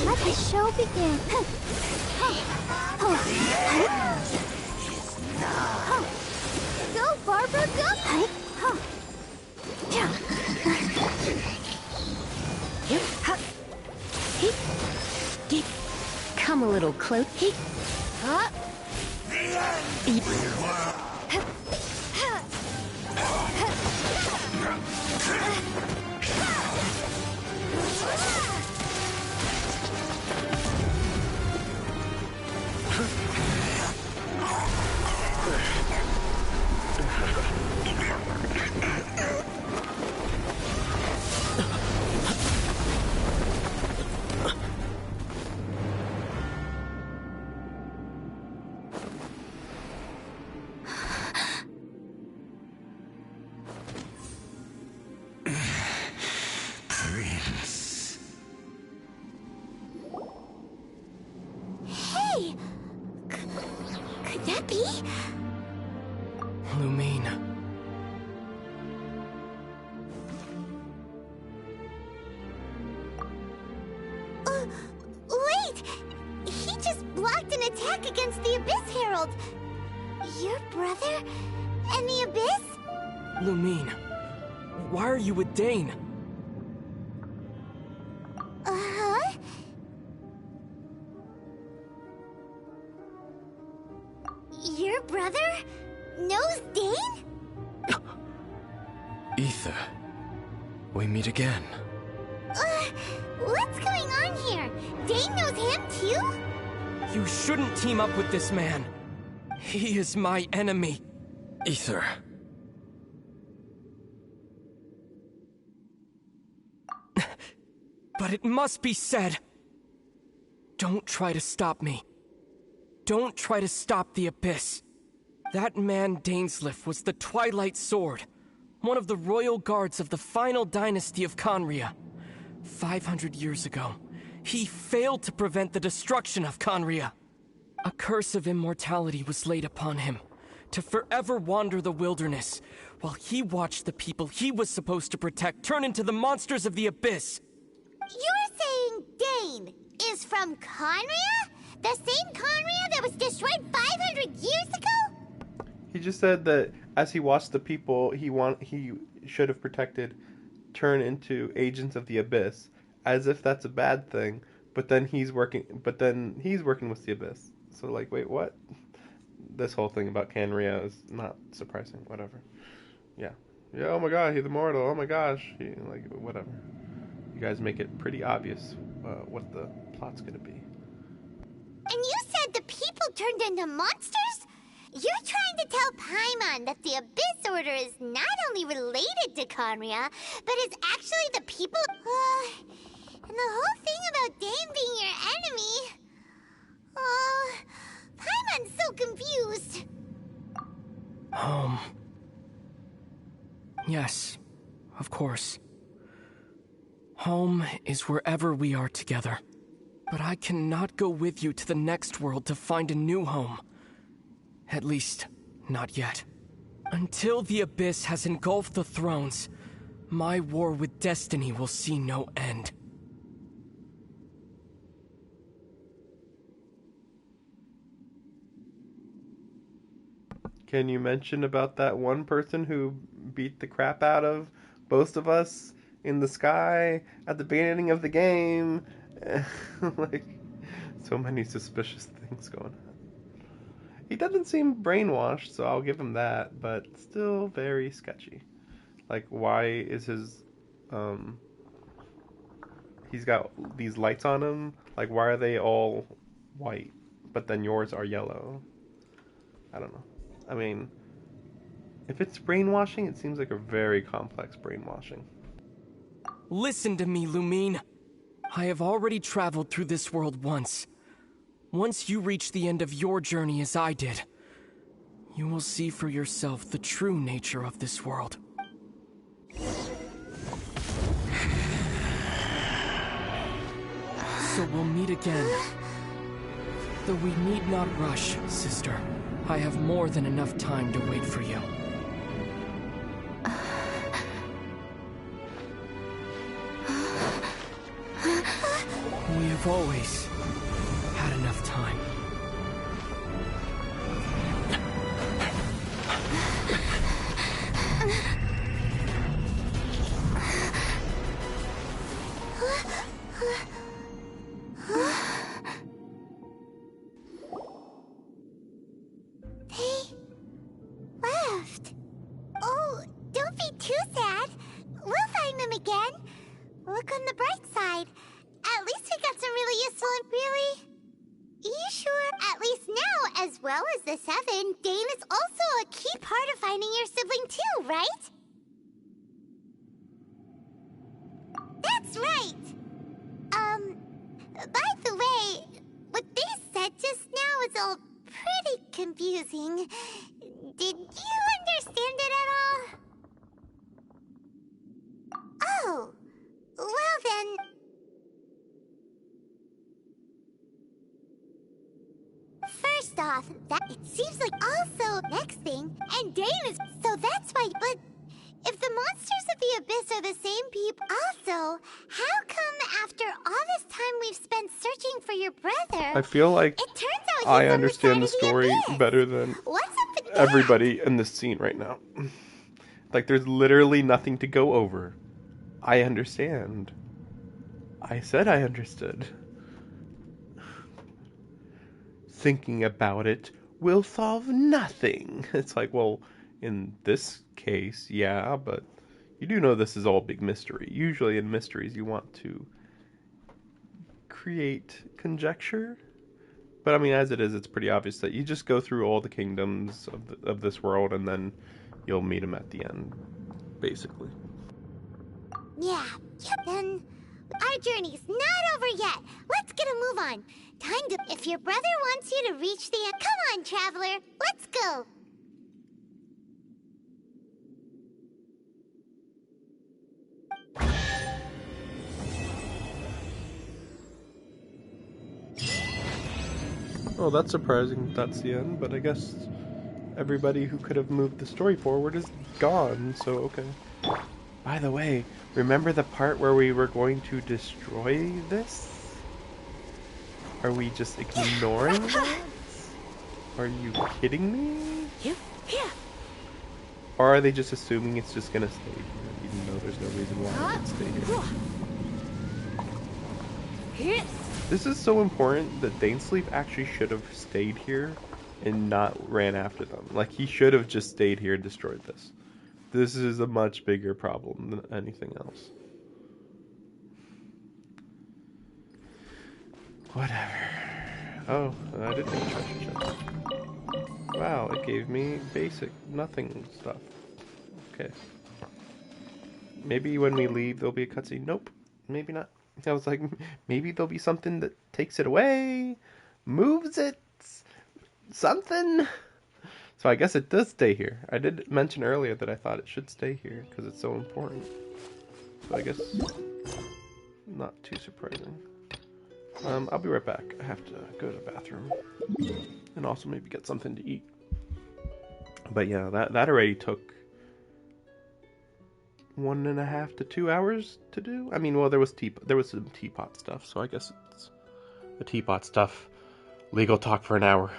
Let the show begin. Go, Barbara, go! Come a little close. Hey! Could that be? Lumine. Wait! He just blocked an attack against the Abyss Herald! Your brother? And the Abyss? Lumine. Why are you with Dane? Uh-huh? Your brother knows Dane? Ether, we meet again. What's going on here? Dane knows him too? You shouldn't team up with this man. He is my enemy. Ether. But it must be said. Don't try to stop me. Don't try to stop the Abyss. That man Dainsleif was the Twilight Sword, one of the royal guards of the final dynasty of Conria. 500 years ago, he failed to prevent the destruction of Conria. A curse of immortality was laid upon him, to forever wander the wilderness, while he watched the people he was supposed to protect turn into the monsters of the Abyss. You're saying Dane is from Conria? The same Conria that was destroyed 500 years ago? He just said that as he watched the people he should have protected turn into agents of the Abyss, as if that's a bad thing. But then he's working with the Abyss. So like, wait, what? This whole thing about Canria is not surprising. Whatever. Yeah. Oh my God, he's immortal. Oh my gosh, whatever. You guys make it pretty obvious what the plot's gonna be. And you said the people turned into monsters? You're trying to tell Paimon that the Abyss Order is not only related to Conria, but is actually the people... and the whole thing about Dane being your enemy... Paimon's so confused. Yes, of course. Home is wherever we are together. But I cannot go with you to the next world to find a new home. At least, not yet. Until the Abyss has engulfed the thrones, my war with destiny will see no end. Can you mention about that one person who beat the crap out of both of us in the sky at the beginning of the game? Like, so many suspicious things going on. He doesn't seem brainwashed, so I'll give him that, but still very sketchy. Like, why is his, he's got these lights on him, like, why are they all white, but then yours are yellow? I don't know. I mean, if it's brainwashing, it seems like a very complex brainwashing. Listen to me, Lumine. I have already traveled through this world once. Once you reach the end of your journey as I did, you will see for yourself the true nature of this world. So we'll meet again. Though we need not rush, sister. I have more than enough time to wait for you. We have always had enough time. They left. Oh, don't be too sad. We'll find them again. Look on the bright side. At least we got some really useful and really... You sure? At least now, as well as the 7, Dane is also a key part of finding your sibling too, right? That's right! By the way, what they said just now is all pretty confusing. Did you understand it at all? Oh, well then... First off, that it seems like also next thing, and Dane is... So that's why, but... If the monsters of the Abyss are the same people... Also, how come after all this time we've spent searching for your brother... I feel like it turns out I he's on the understand side the of story Abyss? better than What's up with that? everybody in this scene right now. Like, there's literally nothing to go over. I understand. I said I understood. Thinking about it will solve nothing. It's like, well, in this case, yeah, but you do know this is all big mystery. Usually in mysteries you want to create conjecture. But I mean, as it is, it's pretty obvious that you just go through all the kingdoms of this world and then you'll meet him at the end, basically. Yeah, then our journey's not over yet. Let's get a move on. Time to... If your brother wants you to reach the end... Come on, traveler. Let's go. Oh, that's surprising that's the end, but I guess everybody who could have moved the story forward is gone, so okay. By the way, remember the part where we were going to destroy this? Are we just ignoring that? Are you kidding me? Here. Or are they just assuming it's just gonna stay here, even though there's no reason why it would stay here? This is so important that Dainsleep actually should have stayed here and not ran after them. Like, he should have just stayed here and destroyed this. This is a much bigger problem than anything else. Whatever. Oh, I didn't get a treasure chest. Wow, it gave me basic nothing stuff. Okay. Maybe when we leave there'll be a cutscene. Nope. Maybe not. I was like, maybe there'll be something that takes it away, moves it, something. So I guess it does stay here. I did mention earlier that I thought it should stay here because it's so important. So I guess not too surprising. I'll be right back. I have to go to the bathroom and also maybe get something to eat. But yeah, that already took 1.5 to 2 hours to do. I mean, well, there was some teapot stuff, so I guess it's the teapot stuff. Legal talk for an hour.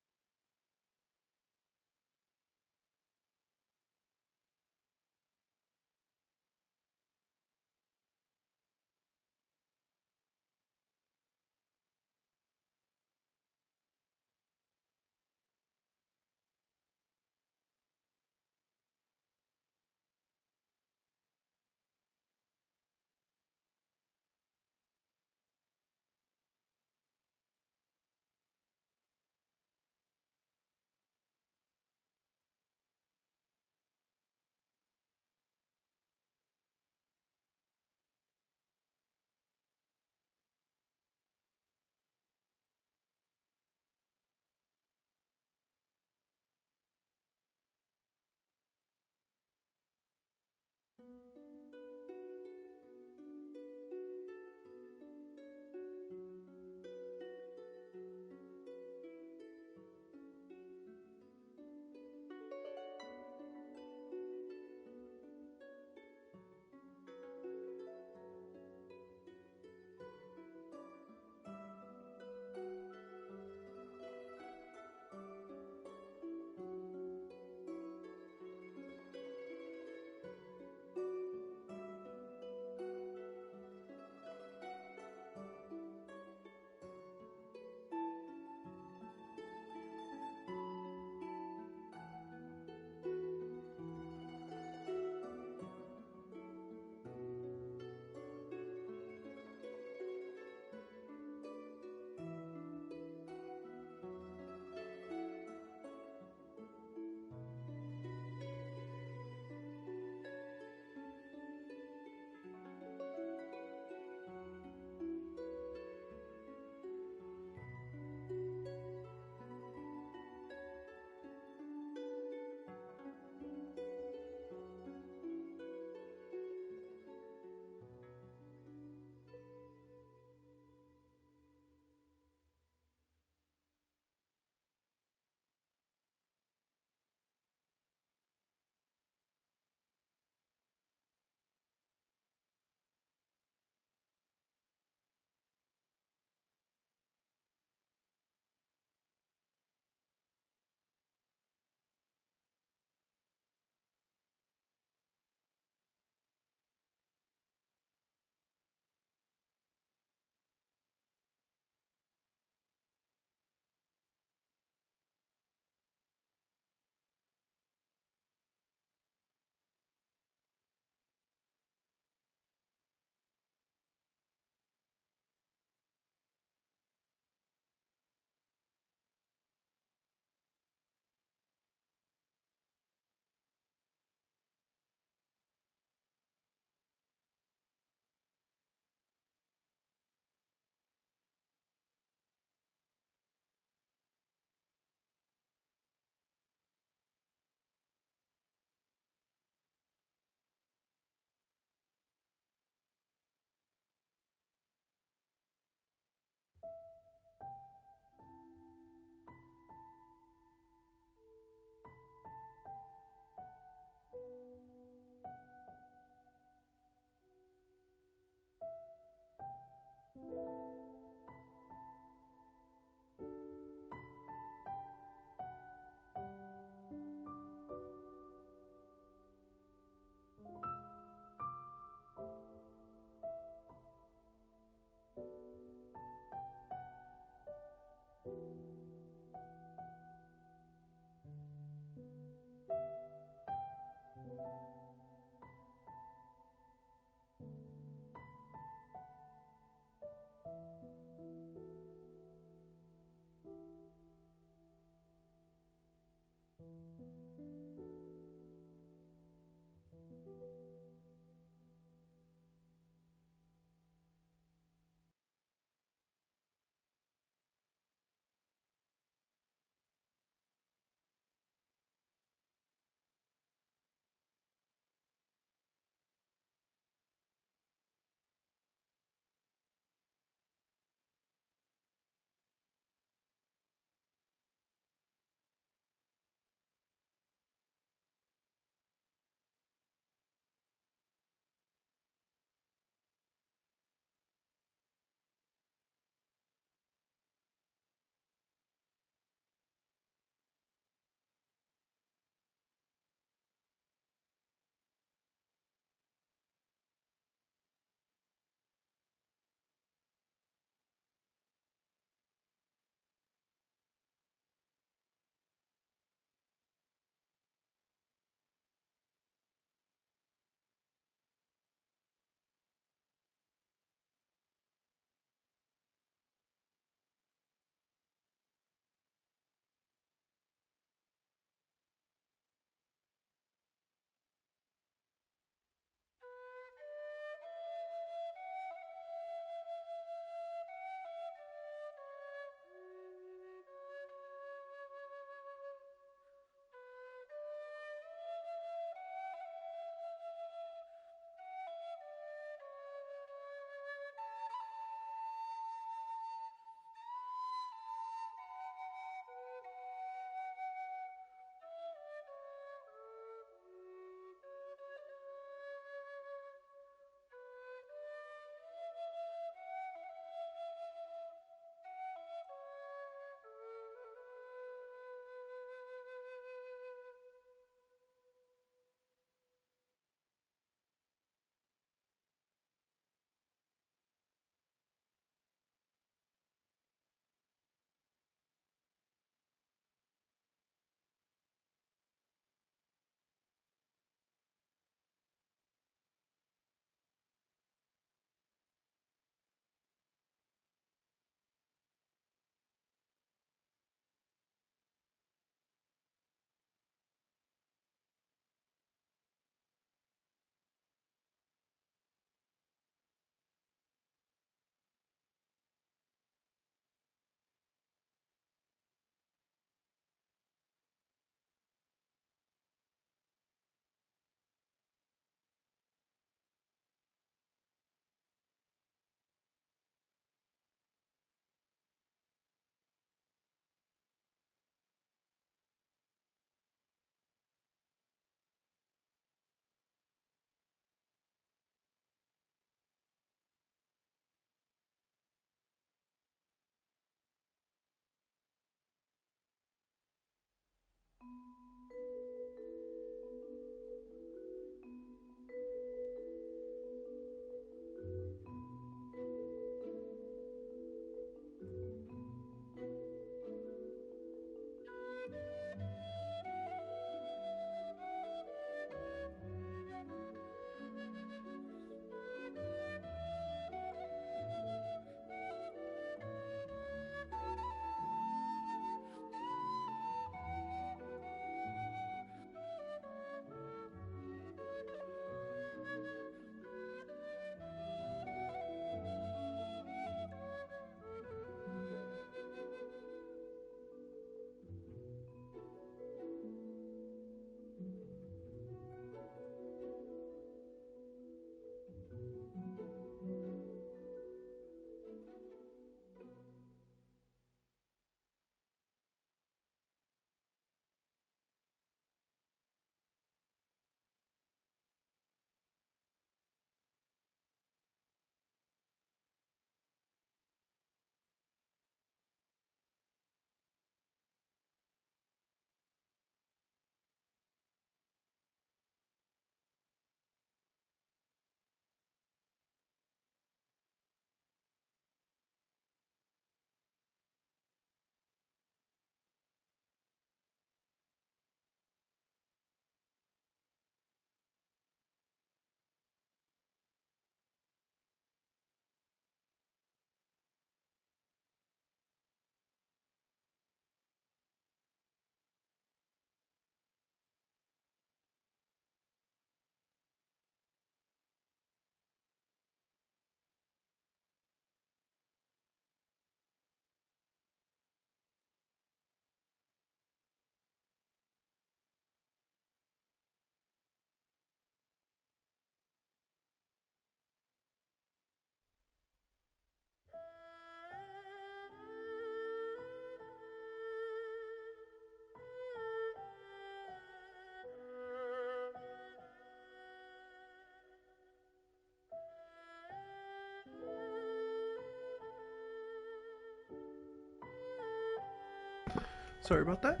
Sorry about that.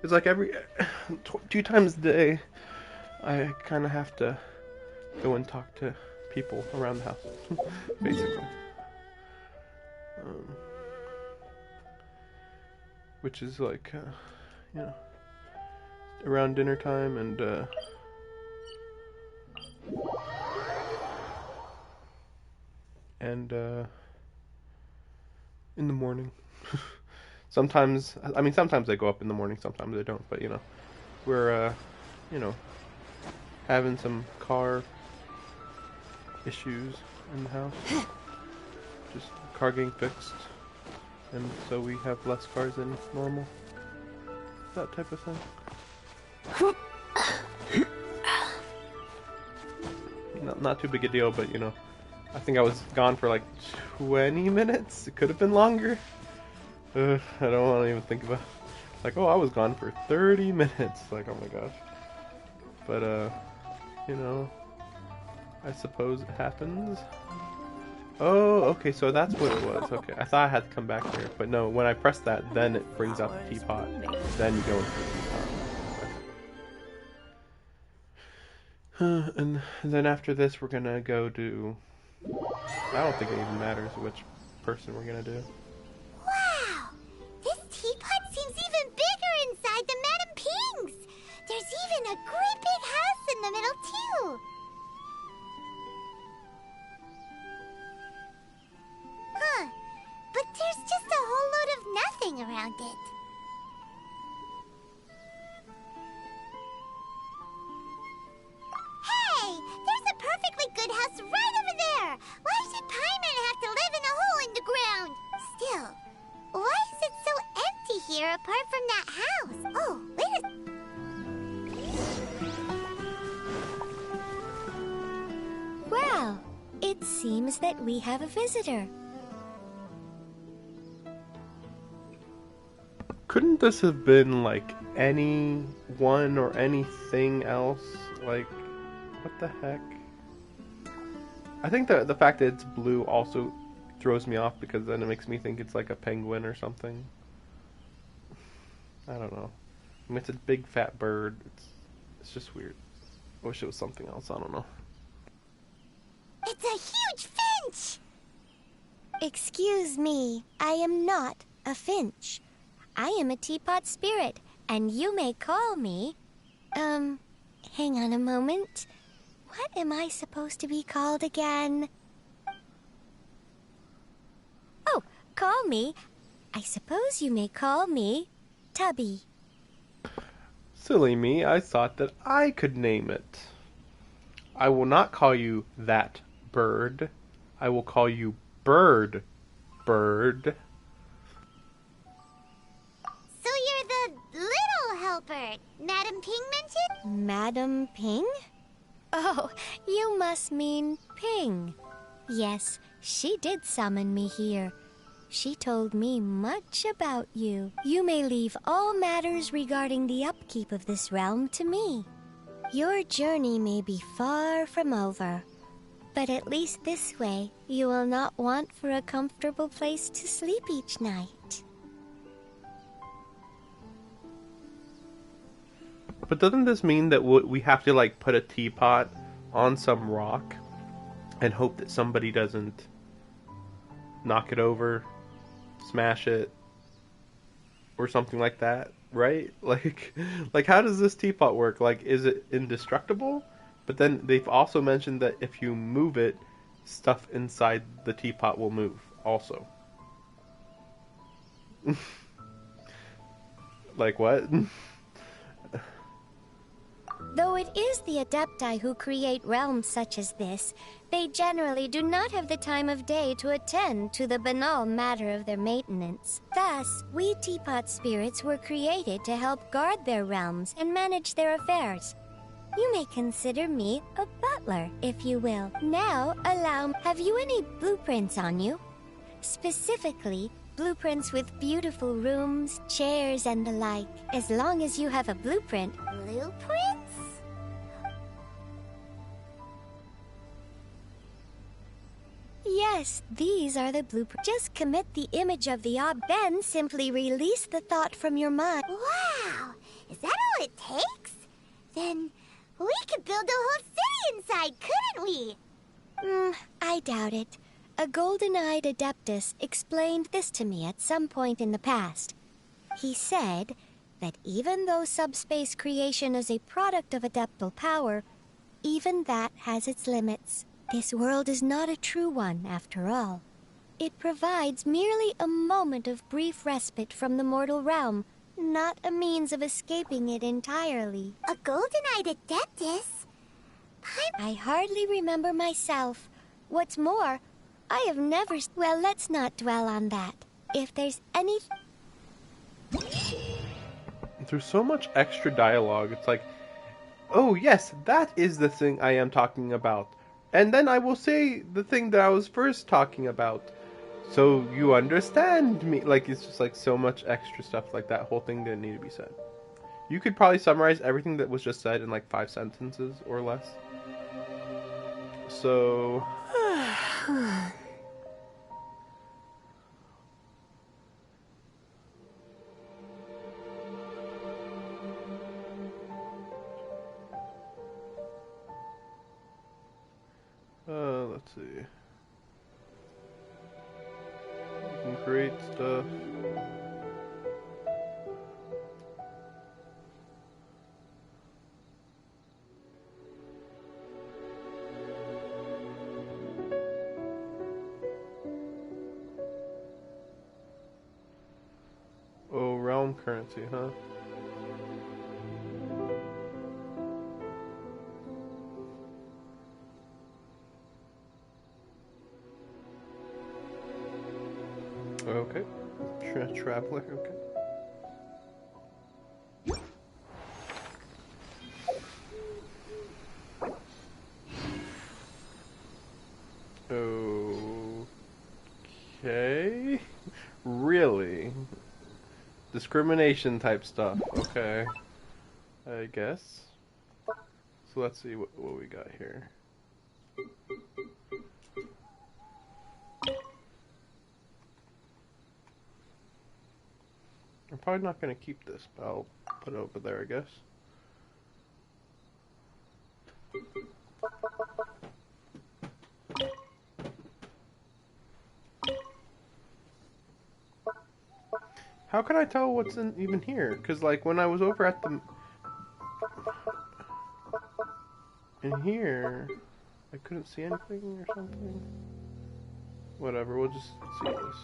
It's like every 2 times a day, I kind of have to go and talk to people around the house, basically. Which is like, you know, around dinner time and in the morning. Sometimes I go up in the morning, sometimes I don't, but you know, we're, you know, having some car issues in the house. Just car getting fixed, and so we have less cars than normal. That type of thing. Not too big a deal, but you know, I think I was gone for like 20 minutes. It could have been longer. I don't want to even think about it. Like, oh, I was gone for 30 minutes. Like, oh my gosh. But, you know, I suppose it happens. Oh, okay, so that's what it was. Okay, I thought I had to come back here. But no, when I press that, then it brings out the teapot. Then you go into the teapot. And then after this, we're gonna go do... I don't think it even matters which person we're gonna do. Wow! This teapot seems even bigger inside than Madame Ping's! There's even a great big house in the middle, too! Huh. But there's just a whole load of nothing around it. Hey! There's a perfectly good house right over there! Why should Paimon have to live in a hole in the ground? Still, why is it so empty here apart from that house? Oh, wait a... Well, it seems that we have a visitor. Couldn't this have been like anyone or anything else? Like, what the heck? I think that the fact that it's blue also throws me off because then it makes me think it's like a penguin or something. I don't know. I mean, it's a big fat bird. It's just weird. I wish it was something else. I don't know. It's a huge finch! Excuse me, I am not a finch. I am a teapot spirit, and you may call me... hang on a moment. What am I supposed to be called again? Oh, call me. I suppose you may call me Tubby. Silly me, I thought that I could name it. I will not call you that bird. I will call you Bird. Bird. So you're the little helper Madame Ping mentioned? Madame Ping? Oh, you must mean Ping. Yes, she did summon me here. She told me much about you. You may leave all matters regarding the upkeep of this realm to me. Your journey may be far from over, but at least this way you will not want for a comfortable place to sleep each night. But doesn't this mean that we have to like put a teapot on some rock and hope that somebody doesn't knock it over, smash it, or something like that, right? Like how does this teapot work? Like, is it indestructible? But then they've also mentioned that if you move it, stuff inside the teapot will move also. Like what? Though it is the Adepti who create realms such as this, they generally do not have the time of day to attend to the banal matter of their maintenance. Thus, we teapot spirits were created to help guard their realms and manage their affairs. You may consider me a butler, if you will. Now, have you any blueprints on you? Specifically, blueprints with beautiful rooms, chairs, and the like. As long as you have a blueprint... Blueprints? Yes. Yes, these are the blueprints. Just commit the image of the object, then simply release the thought from your mind. Wow! Is that all it takes? Then we could build a whole city inside, couldn't we? I doubt it. A golden-eyed Adeptus explained this to me at some point in the past. He said that even though subspace creation is a product of adeptal power, even that has its limits. This world is not a true one, after all. It provides merely a moment of brief respite from the mortal realm, not a means of escaping it entirely. A golden-eyed Adeptus? I hardly remember myself. What's more, I have never... Well, let's not dwell on that. If there's any... There's so much extra dialogue. It's like, oh yes, that is the thing I am talking about. And then I will say the thing that I was first talking about. So you understand me. Like, it's just like so much extra stuff. Like, that whole thing didn't need to be said. You could probably summarize everything that was just said in like 5 sentences or less. So... let's see. You can create stuff. Oh, realm currency, huh? Okay. Traveler, okay. Okay. Really? Discrimination type stuff. Okay. I guess. So let's see what we got here. I'm probably not going to keep this, but I'll put it over there, I guess. How can I tell what's even here? Because, like, when I was over at the... in here, I couldn't see anything or something. Whatever, we'll just see this.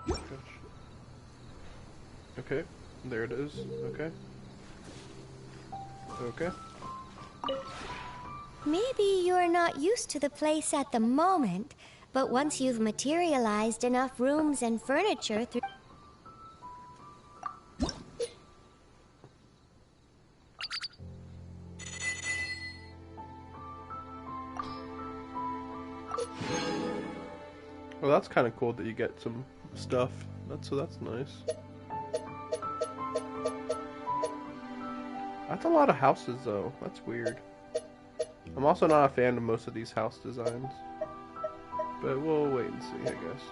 Gosh. Okay, there it is. Okay. Okay. Maybe you're not used to the place at the moment, but once you've materialized enough rooms and furniture through... Well, that's kind of cool that you get some stuff. That's nice. That's a lot of houses, though. That's weird. I'm also not a fan of most of these house designs. But we'll wait and see, I guess.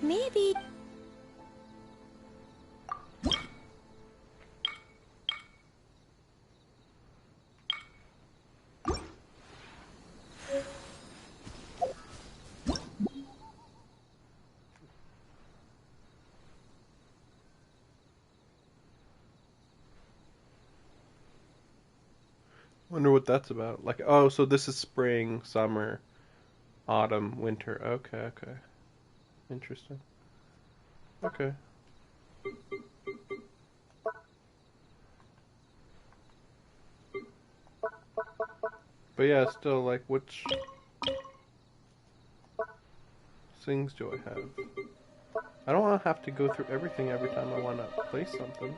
Maybe... Wonder what that's about. Like, oh, so this is spring, summer, autumn, winter. Okay, okay. Interesting. Okay. But yeah, still, like, which things do I have? I don't want to have to go through everything every time I want to place something.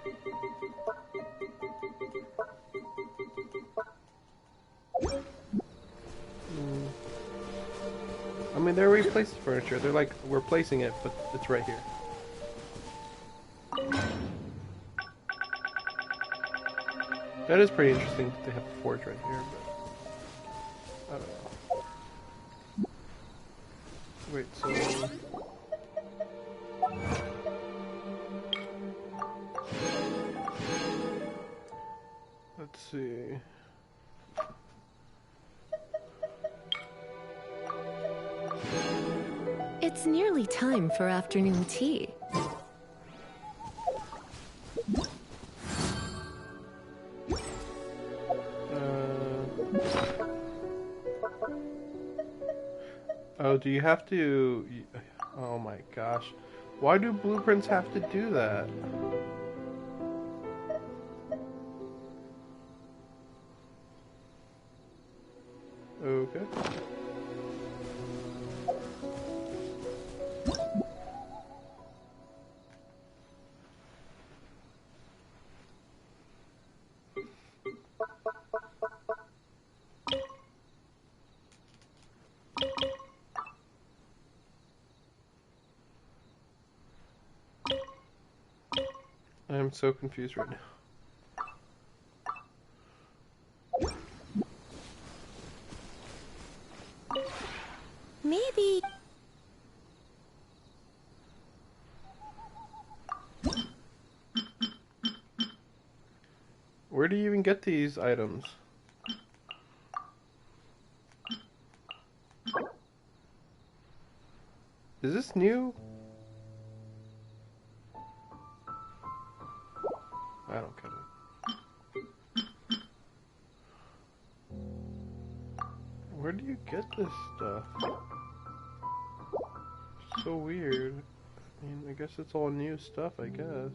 mean, they already placed the furniture. They're like, we're placing it, but it's right here. That is pretty interesting that they have a forge right here, but I don't know. Wait, so let's see. It's nearly time for afternoon tea. Oh, do you have to... Oh my gosh. Why do blueprints have to do that? Okay. I'm so confused right now. Maybe... Where do you even get these items? Is this new? I don't get it. Where do you get this stuff? So weird. I mean, I guess it's all new stuff, I guess.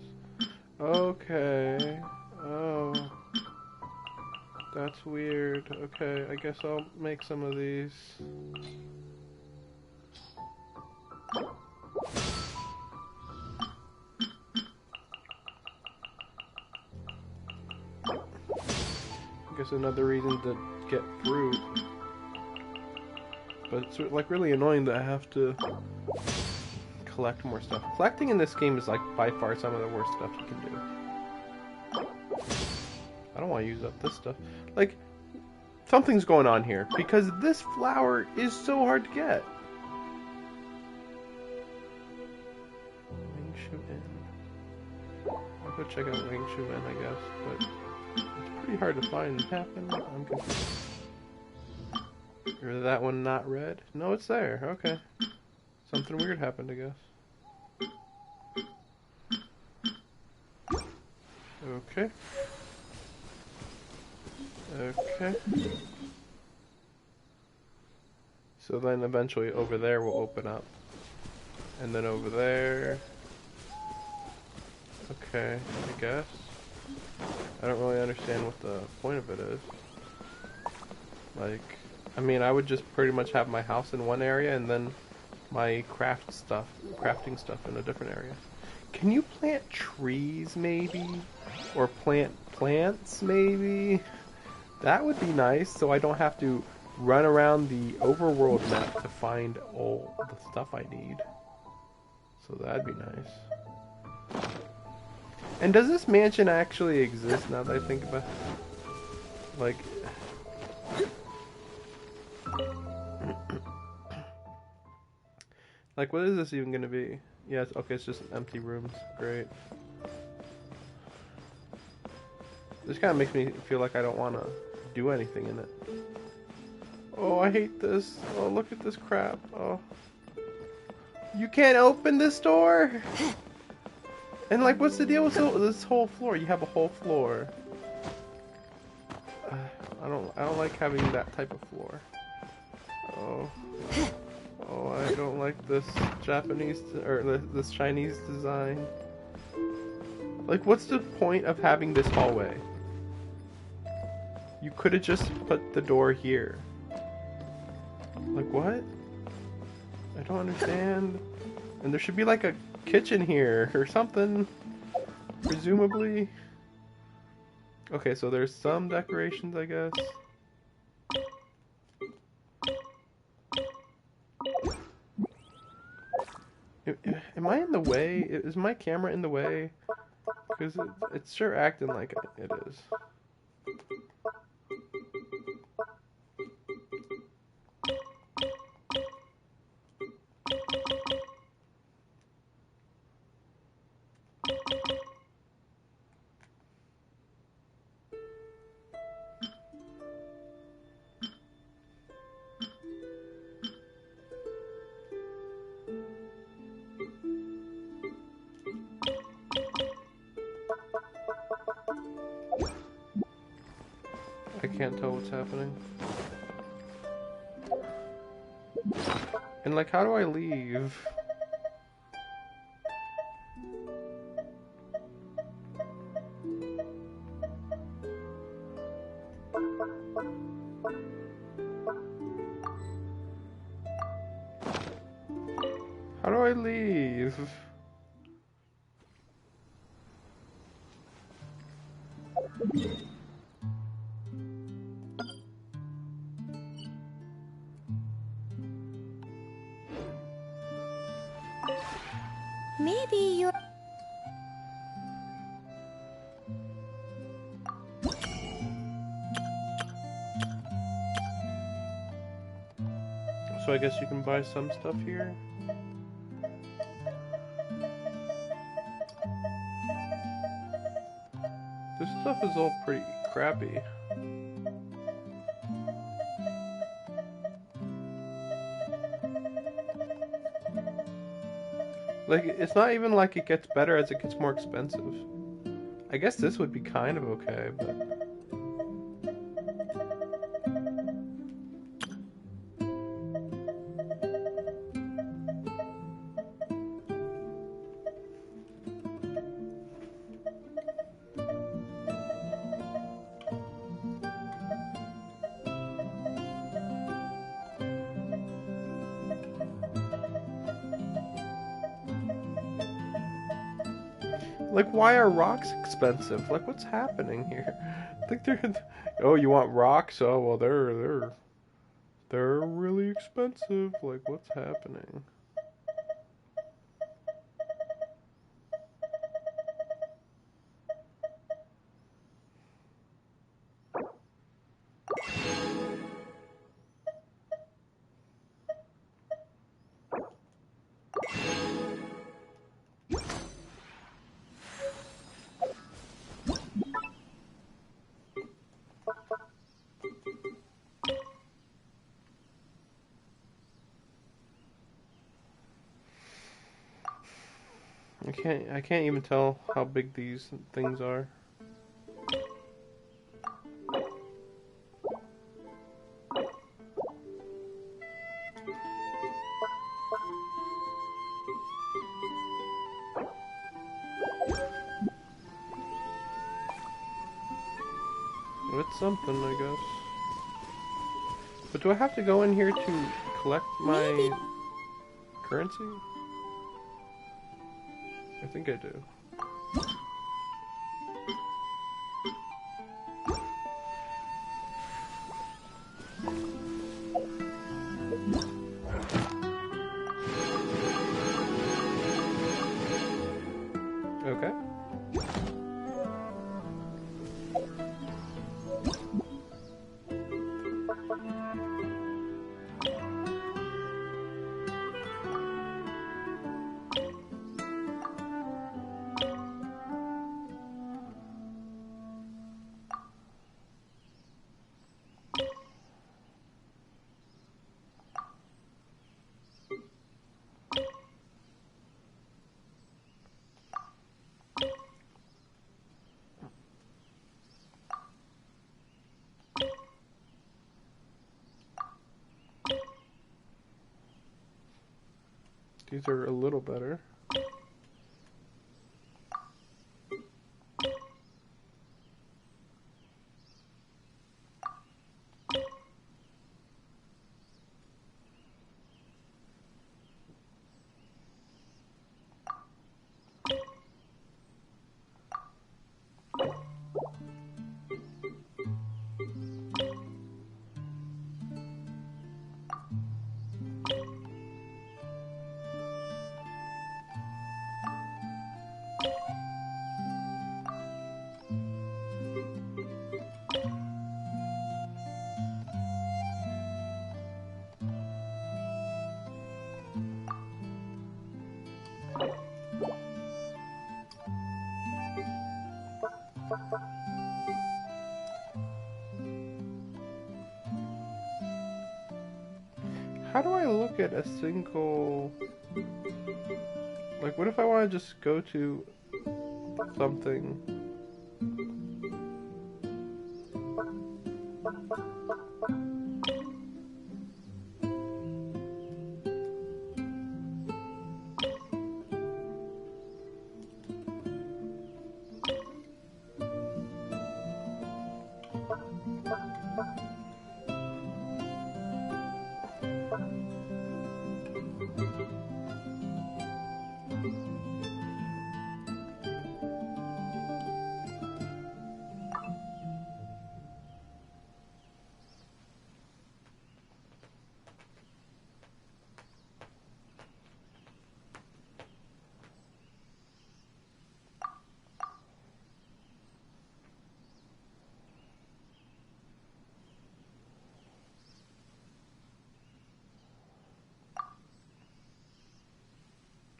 Okay. Oh. That's weird. Okay, I guess I'll make some of these. I guess another reason to get fruit. But it's like really annoying that I have to collect more stuff. Collecting in this game is like by far some of the worst stuff you can do. I don't want to use up this stuff. Like, something's going on here because this flower is so hard to get. Wing Shu Inn. I'll go check out Wing Shu Inn, I guess, but it's pretty hard to find. Happen? I'm confused. Or that one not red? No, it's there. Okay. Something weird happened, I guess. Okay. Okay. So then eventually over there will open up. And then over there. Okay, I guess. I don't really understand what the point of it is. Like, I mean, I would just pretty much have my house in one area and then my crafting stuff in a different area. Can you plant trees maybe? Or plant plants maybe? That would be nice, so I don't have to run around the overworld map to find all the stuff I need. So that'd be nice. And does this mansion actually exist now that I think about it? Like... Like, what is this even gonna be? Yeah, okay, it's just empty rooms. Great. This kind of makes me feel like I don't want to do anything in it. Oh, I hate this. Oh, look at this crap. Oh. You can't open this door? And like, what's the deal with this whole floor? You have a whole floor. I don't like having that type of floor. Oh. Oh, I don't like this Japanese, or this Chinese design. Like, what's the point of having this hallway? You could have just put the door here. Like, what? I don't understand. And there should be like a kitchen here or something. Presumably. Okay, so there's some decorations, I guess. Am I in the way? Is my camera in the way? Because it's sure acting like it is. I can't tell what's happening. And like, how do I leave? How do I leave? Maybe you're... So I guess you can buy some stuff here. This stuff is all pretty crappy. Like, it's not even like it gets better as it gets more expensive. I guess this would be kind of okay, but... Like, why are rocks expensive? Like, what's happening here? Like, they're... Oh, you want rocks? Oh, well, they're really expensive. Like, what's happening? I can't even tell how big these things are. It's something, I guess. But do I have to go in here to collect my currency? I think I do. Okay. These are a little better. How do I look at a single... Like, what if I want to just go to something?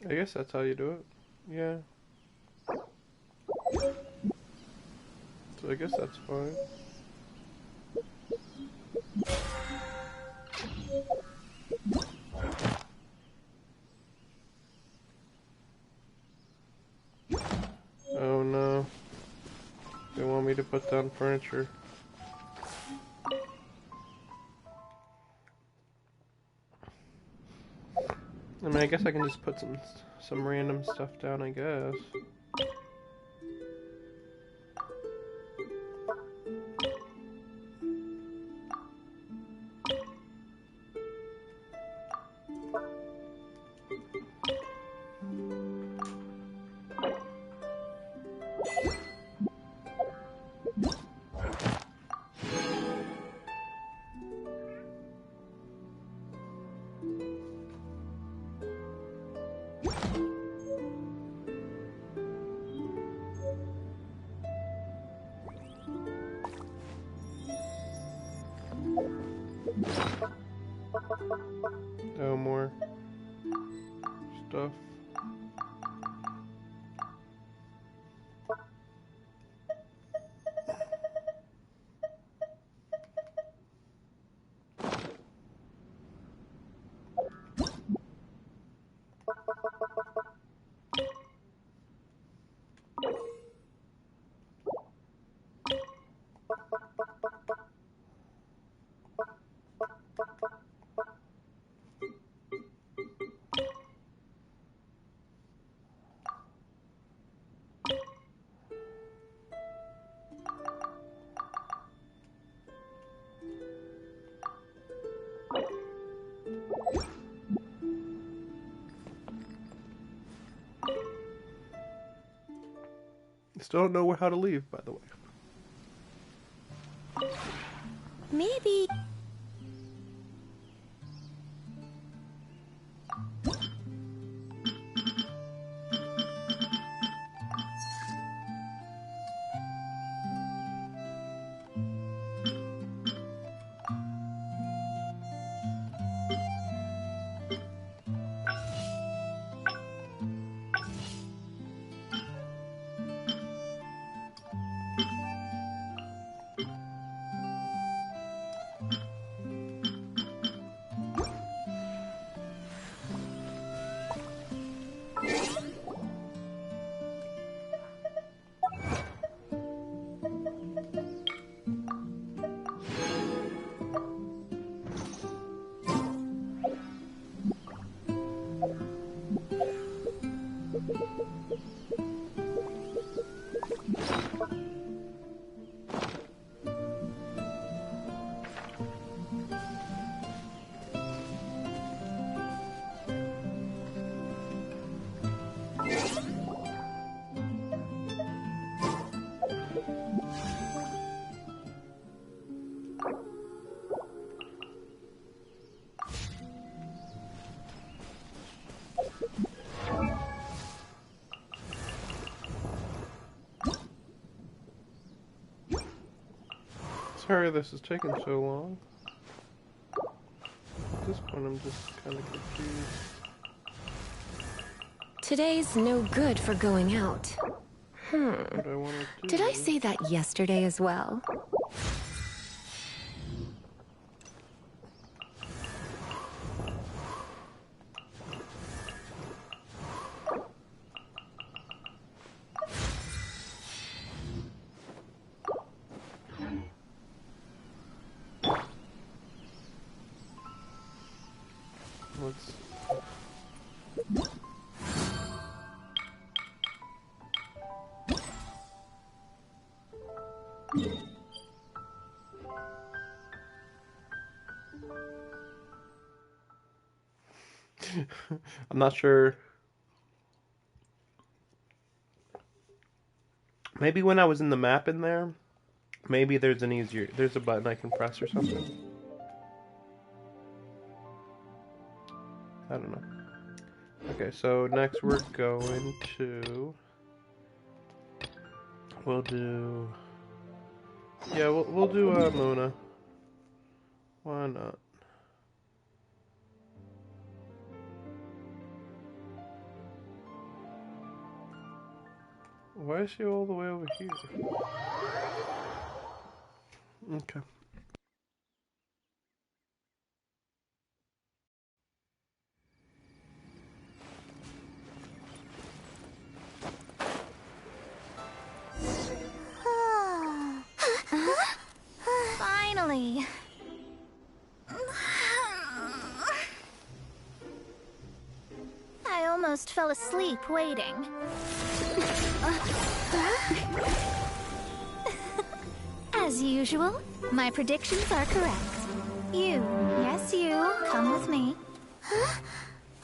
I guess that's how you do it. Yeah. So I guess that's fine. Oh no. They want me to put down furniture. I mean, I guess I can just put some random stuff down, I guess. Oh, more stuff. Still don't know how to leave, by the way. Maybe... Sorry this is taking so long. At this point I'm just kind of confused. Today's no good for going out. Did I say that yesterday as well? let's... I'm not sure. Maybe when I was in the map in there, maybe there's a button I can press or something. I don't know. Okay, so next we're going to... We'll do... Yeah, we'll do Muna. Why not? Why is she all the way over here? Okay. Finally. I almost fell asleep waiting. As usual, my predictions are correct. You, yes you, come with me.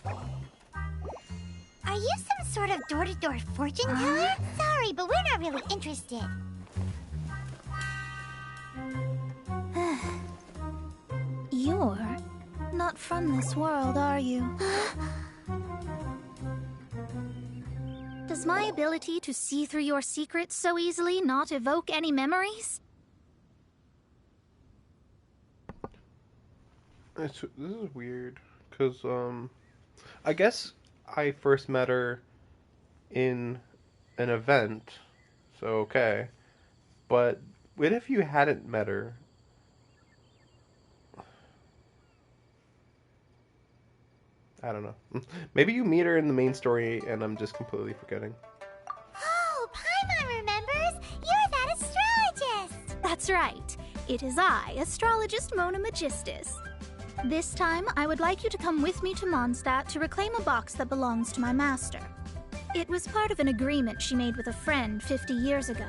Are you some sort of door-to-door fortune teller? Sorry, but we're not really interested. You're not from this world, are you? Does my ability to see through your secrets so easily not evoke any memories? This is weird, because, I guess I first met her in an event, so okay. But what if you hadn't met her? I don't know. Maybe you meet her in the main story and I'm just completely forgetting. Oh, Paimon remembers! You're that astrologist! That's right. It is I, astrologist Mona Magistus. This time, I would like you to come with me to Mondstadt to reclaim a box that belongs to my master. It was part of an agreement she made with a friend 50 years ago.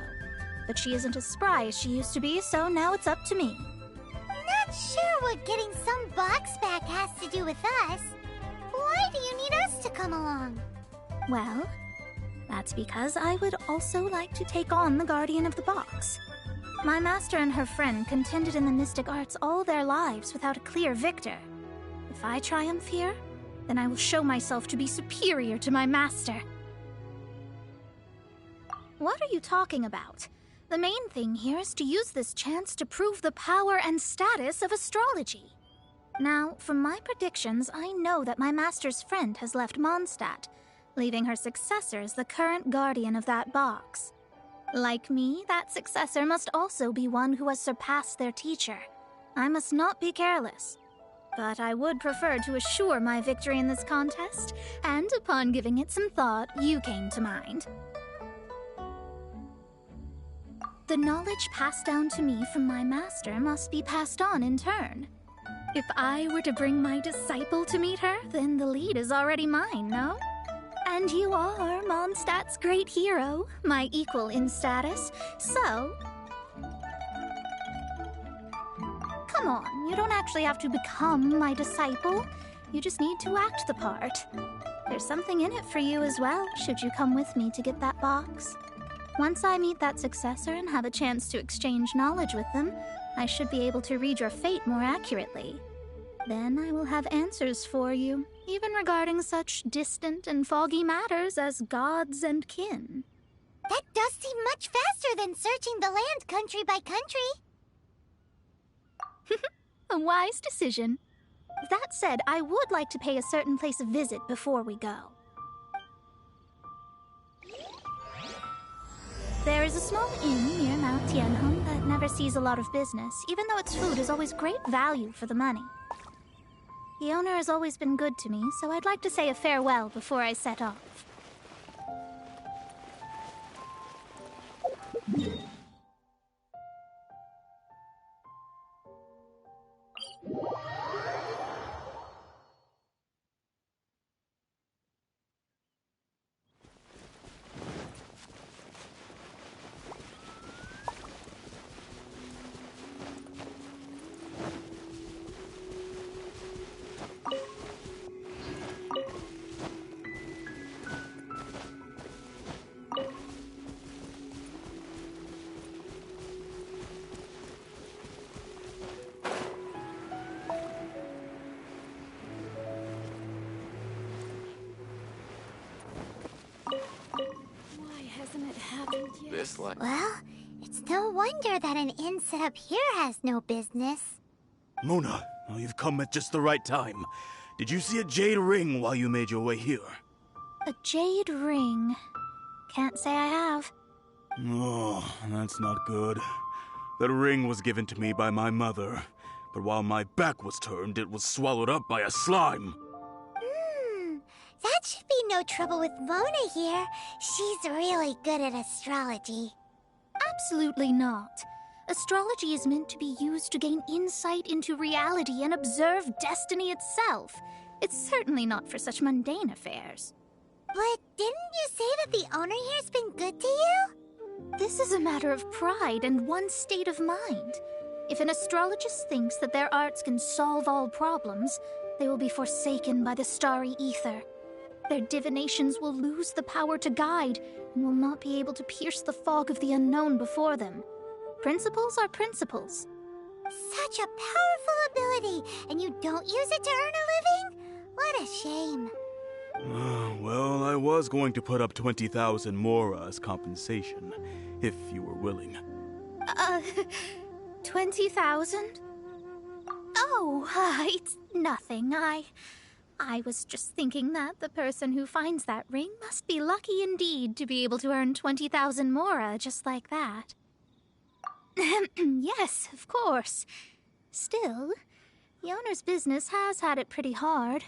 But she isn't as spry as she used to be, so now it's up to me. Not sure what getting some box back has to do with us. Why do you need us to come along? Well, that's because I would also like to take on the Guardian of the Box. My master and her friend contended in the mystic arts all their lives without a clear victor. If I triumph here, then I will show myself to be superior to my master. What are you talking about? The main thing here is to use this chance to prove the power and status of astrology. Now, from my predictions, I know that my master's friend has left Mondstadt, leaving her successor as the current guardian of that box. Like me, that successor must also be one who has surpassed their teacher. I must not be careless. But I would prefer to assure my victory in this contest, and upon giving it some thought, you came to mind. The knowledge passed down to me from my master must be passed on in turn. If I were to bring my disciple to meet her, then the lead is already mine, no? And you are Mondstadt's great hero, my equal in status, so... Come on, you don't actually have to become my disciple. You just need to act the part. There's something in it for you as well, should you come with me to get that box. Once I meet that successor and have a chance to exchange knowledge with them, I should be able to read your fate more accurately. Then I will have answers for you, even regarding such distant and foggy matters as gods and kin. That does seem much faster than searching the land country by country. A wise decision. That said, I would like to pay a certain place a visit before we go. There is a small inn near Mount Tianheng that never sees a lot of business, even though its food is always great value for the money. The owner has always been good to me, so I'd like to say a farewell before I set off. this like... Well, it's no wonder that an inn set up here has no business. Mona, oh, you've come at just the right time. Did you see a jade ring while you made your way here? A jade ring? Can't say I have. Oh, that's not good. That ring was given to me by my mother, but while my back was turned, it was swallowed up by a slime. That should be no trouble with Mona here. She's really good at astrology. Absolutely not. Astrology is meant to be used to gain insight into reality and observe destiny itself. It's certainly not for such mundane affairs. But didn't you say that the owner here's been good to you? This is a matter of pride and one's state of mind. If an astrologist thinks that their arts can solve all problems, they will be forsaken by the starry ether. Their divinations will lose the power to guide and will not be able to pierce the fog of the unknown before them. Principles are principles. Such a powerful ability, and you don't use it to earn a living? What a shame. Well, I was going to put up 20,000 Mora as compensation, if you were willing. 20,000? Oh, it's nothing. I was just thinking that the person who finds that ring must be lucky indeed to be able to earn 20,000 Mora just like that. Yes, of course. Still, the owner's business has had it pretty hard.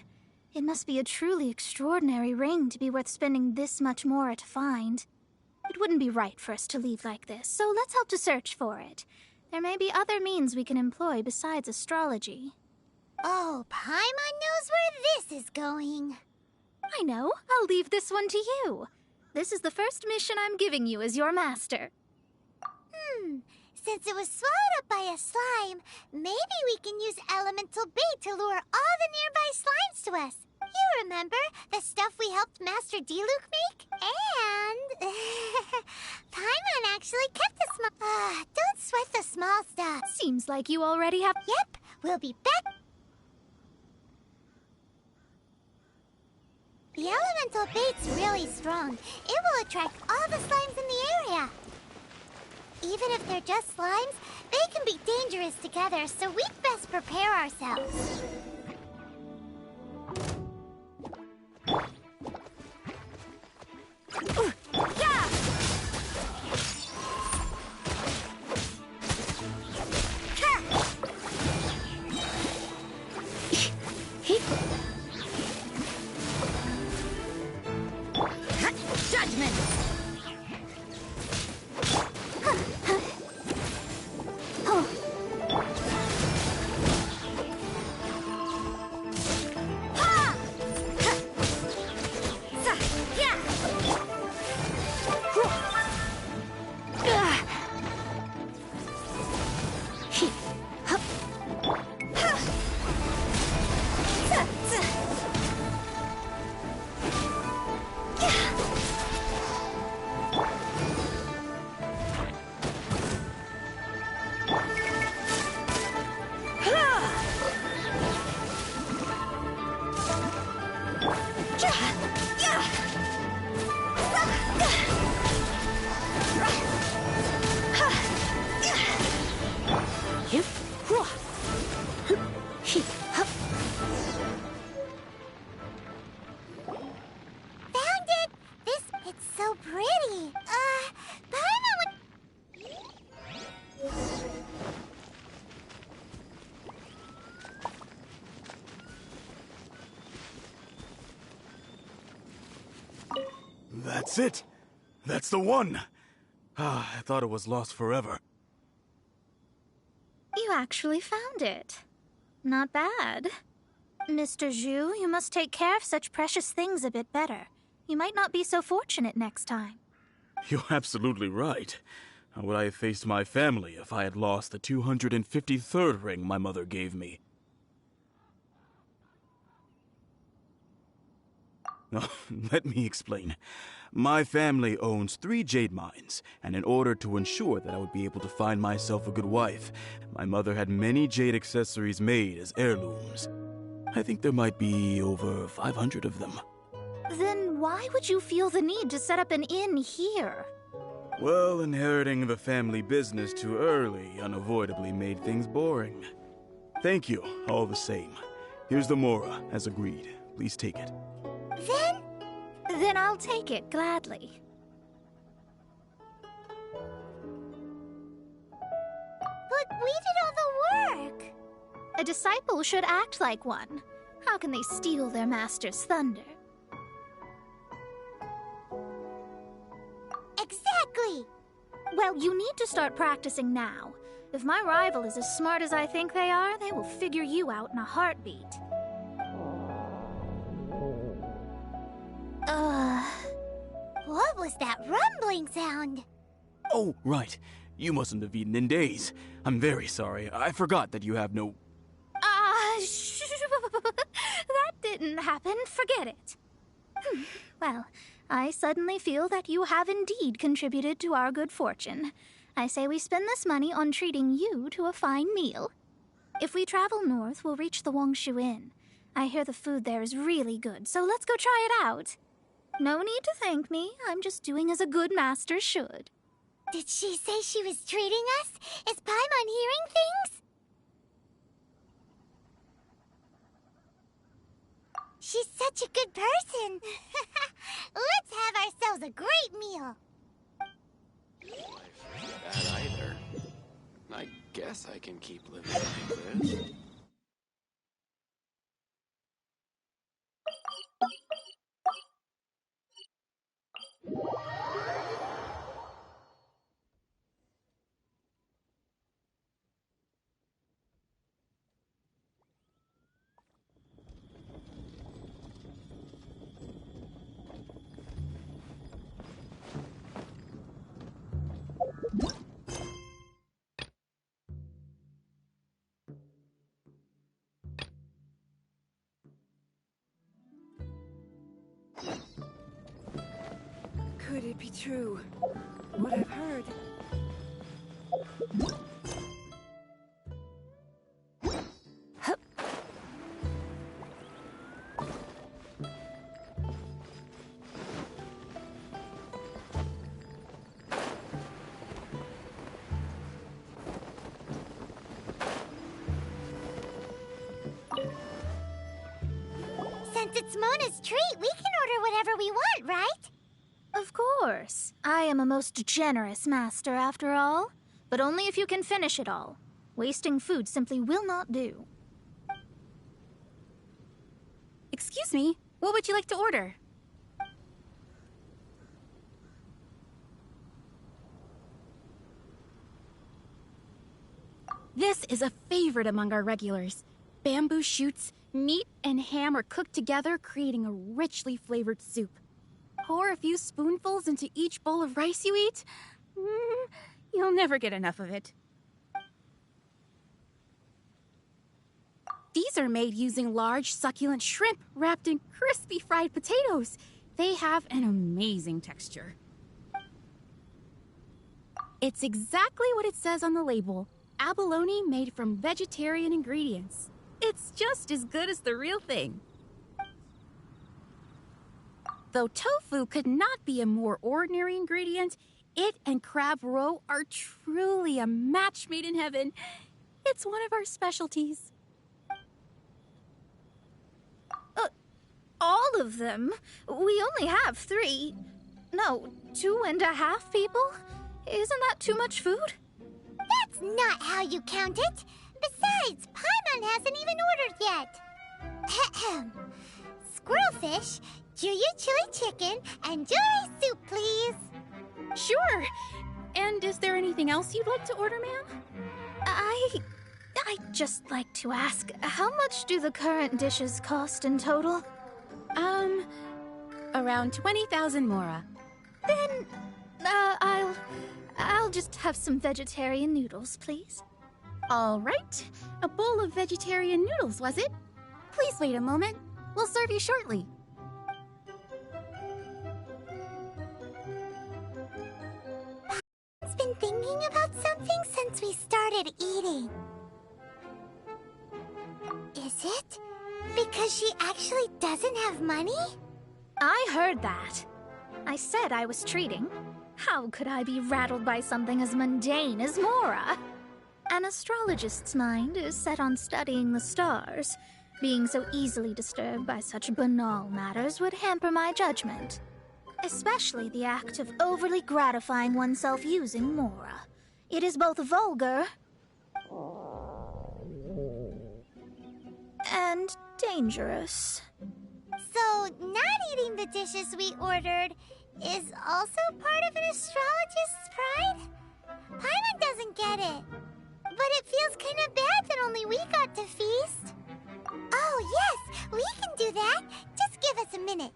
It must be a truly extraordinary ring to be worth spending this much Mora to find. It wouldn't be right for us to leave like this, so let's help to search for it. There may be other means we can employ besides astrology. Oh, Paimon knows where this is going. I know. I'll leave this one to you. This is the first mission I'm giving you as your master. Since it was swallowed up by a slime, maybe we can use elemental bait to lure all the nearby slimes to us. You remember the stuff we helped Master D-Luke make? And Paimon actually kept the small... don't sweat the small stuff. Seems like you already have... Yep, we'll be back. The elemental bait's really strong. It will attract all the slimes in the area. Even if they're just slimes, they can be dangerous together, so we'd best prepare ourselves. Judgment! That's it! That's the one! I thought it was lost forever. You actually found it. Not bad. Mr. Zhu, you must take care of such precious things a bit better. You might not be so fortunate next time. You're absolutely right. How would I have faced my family if I had lost the 253rd ring my mother gave me? No, let me explain. My family owns 3 jade mines, and in order to ensure that I would be able to find myself a good wife, my mother had many jade accessories made as heirlooms. I think there might be over 500 of them. Then why would you feel the need to set up an inn here? Well, inheriting the family business too early unavoidably made things boring. Thank you, all the same. Here's the Mora, as agreed. Please take it. Then I'll take it gladly. But we did all the work! A disciple should act like one. How can they steal their master's thunder? Exactly! Well, you need to start practicing now. If my rival is as smart as I think they are, they will figure you out in a heartbeat. What was that rumbling sound? Oh, right. You mustn't have eaten in days. I'm very sorry. I forgot that you have no... That didn't happen. Forget it. Well, I suddenly feel that you have indeed contributed to our good fortune. I say we spend this money on treating you to a fine meal. If we travel north, we'll reach the Wongshu Inn. I hear the food there is really good, so let's go try it out. No need to thank me. I'm just doing as a good master should. Did she say she was treating us? Is Paimon hearing things? She's such a good person. Let's have ourselves a great meal. Life ain't bad either. I guess I can keep living like this. Could it be true? What I've heard. Since it's Mona's treat, we can order whatever we want, right? Of course. I am a most generous master, after all. But only if you can finish it all. Wasting food simply will not do. Excuse me, what would you like to order? This is a favorite among our regulars. Bamboo shoots, meat and ham are cooked together, creating a richly flavored soup. Pour a few spoonfuls into each bowl of rice you eat. You'll never get enough of it. These are made using large, succulent shrimp wrapped in crispy fried potatoes. They have an amazing texture. It's exactly what it says on the label. Abalone made from vegetarian ingredients. It's just as good as the real thing. Though tofu could not be a more ordinary ingredient, it and crab roe are truly a match made in heaven. It's one of our specialties. All of them? We only have 3. No, 2.5 people? Isn't that too much food? That's not how you count it. Besides, Paimon hasn't even ordered yet. Squirrelfish, Juyu chili chicken, and jewelry soup, please. Sure. And is there anything else you'd like to order, ma'am? I'd just like to ask, how much do the current dishes cost in total? Around 20,000 mora. Then, I'll just have some vegetarian noodles, please. All right. A bowl of vegetarian noodles, was it? Please wait a moment. We'll serve you shortly. I've been thinking about something since we started eating. Is it because she actually doesn't have money? I heard that. I said I was treating. How could I be rattled by something as mundane as Mora? An astrologist's mind is set on studying the stars. Being so easily disturbed by such banal matters would hamper my judgment. Especially the act of overly gratifying oneself using Mora. It is both vulgar and dangerous. So, not eating the dishes we ordered is also part of an astrologist's pride? Paimon doesn't get it. But it feels kind of bad that only we got to feast. Oh, yes, we can do that. Just give us a minute.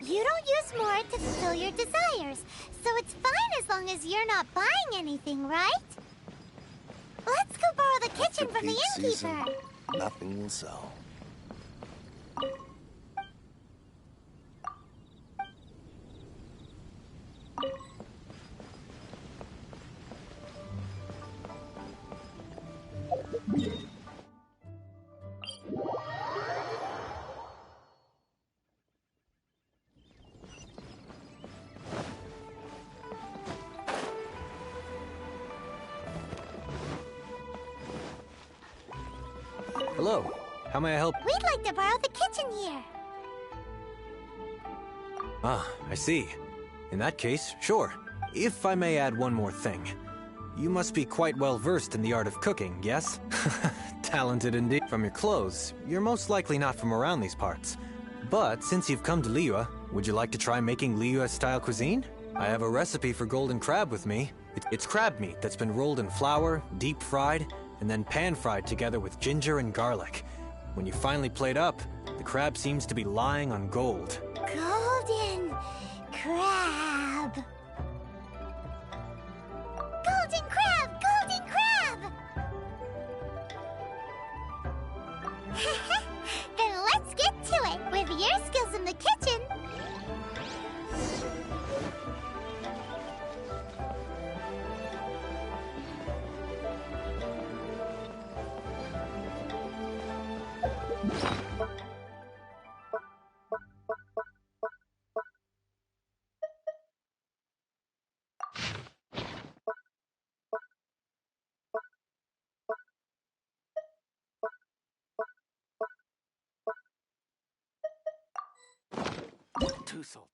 You don't use more to fulfill your desires, so it's fine as long as you're not buying anything, right? Let's go borrow the kitchen from the innkeeper. Nothing will sell. Hello. How may I help? We'd like to borrow the kitchen here. Ah, I see. In that case, sure. If I may add one more thing. You must be quite well versed in the art of cooking, yes? Talented indeed. From your clothes, you're most likely not from around these parts. But since you've come to Liyue, would you like to try making Liyue-style cuisine? I have a recipe for golden crab with me. It's crab meat that's been rolled in flour, deep fried, and then pan-fried together with ginger and garlic. When you finally plate up, the crab seems to be lying on gold. Golden crab. Golden crab! Golden crab! Then let's get to it with your skills in the kitchen. Too salt.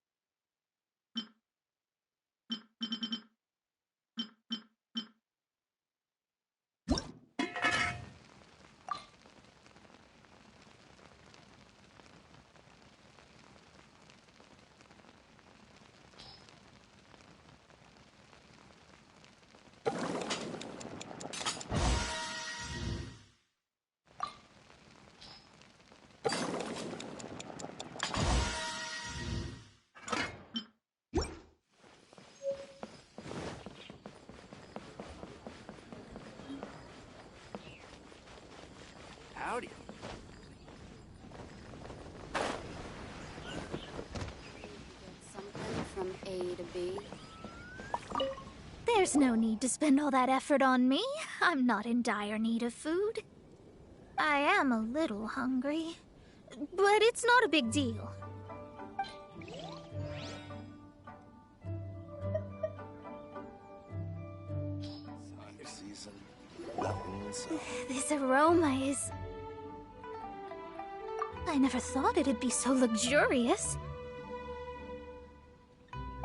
Howdy. Something from A to B. There's no need to spend all that effort on me. I'm not in dire need of food. I am a little hungry, but it's not a big deal. Season. Nothing will sell. This aroma is... I never thought it'd be so luxurious.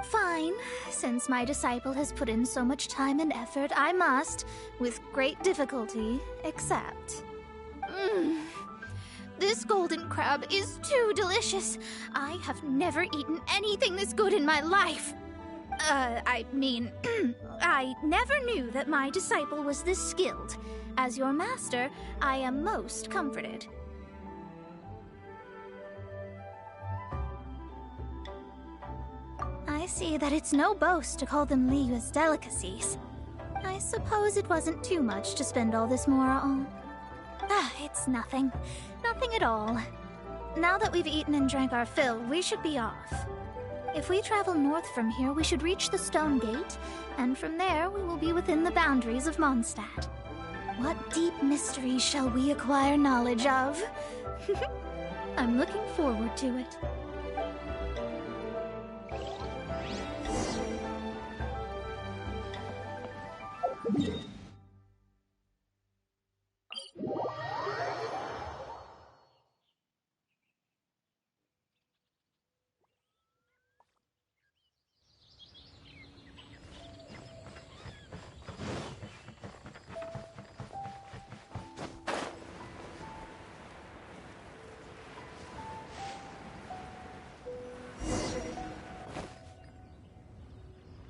Fine. Since my disciple has put in so much time and effort, I must, with great difficulty, accept. This golden crab is too delicious. I have never eaten anything this good in my life. I mean, I never knew that my disciple was this skilled. As your master, I am most comforted. I see that it's no boast to call them Liyue's delicacies. I suppose it wasn't too much to spend all this Mora on. It's nothing. Nothing at all. Now that we've eaten and drank our fill, we should be off. If we travel north from here, we should reach the Stone Gate, and from there we will be within the boundaries of Mondstadt. What deep mysteries shall we acquire knowledge of? I'm looking forward to it.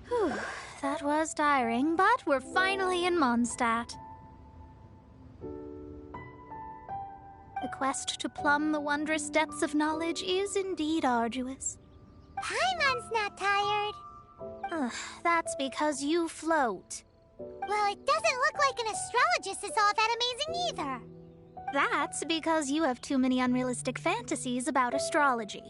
Whew, that was tiring, but we're finally in Mondstadt. The quest to plumb the wondrous depths of knowledge is indeed arduous. Paimon's not tired. Ugh, that's because you float. Well, it doesn't look like an astrologist is all that amazing either. That's because you have too many unrealistic fantasies about astrology.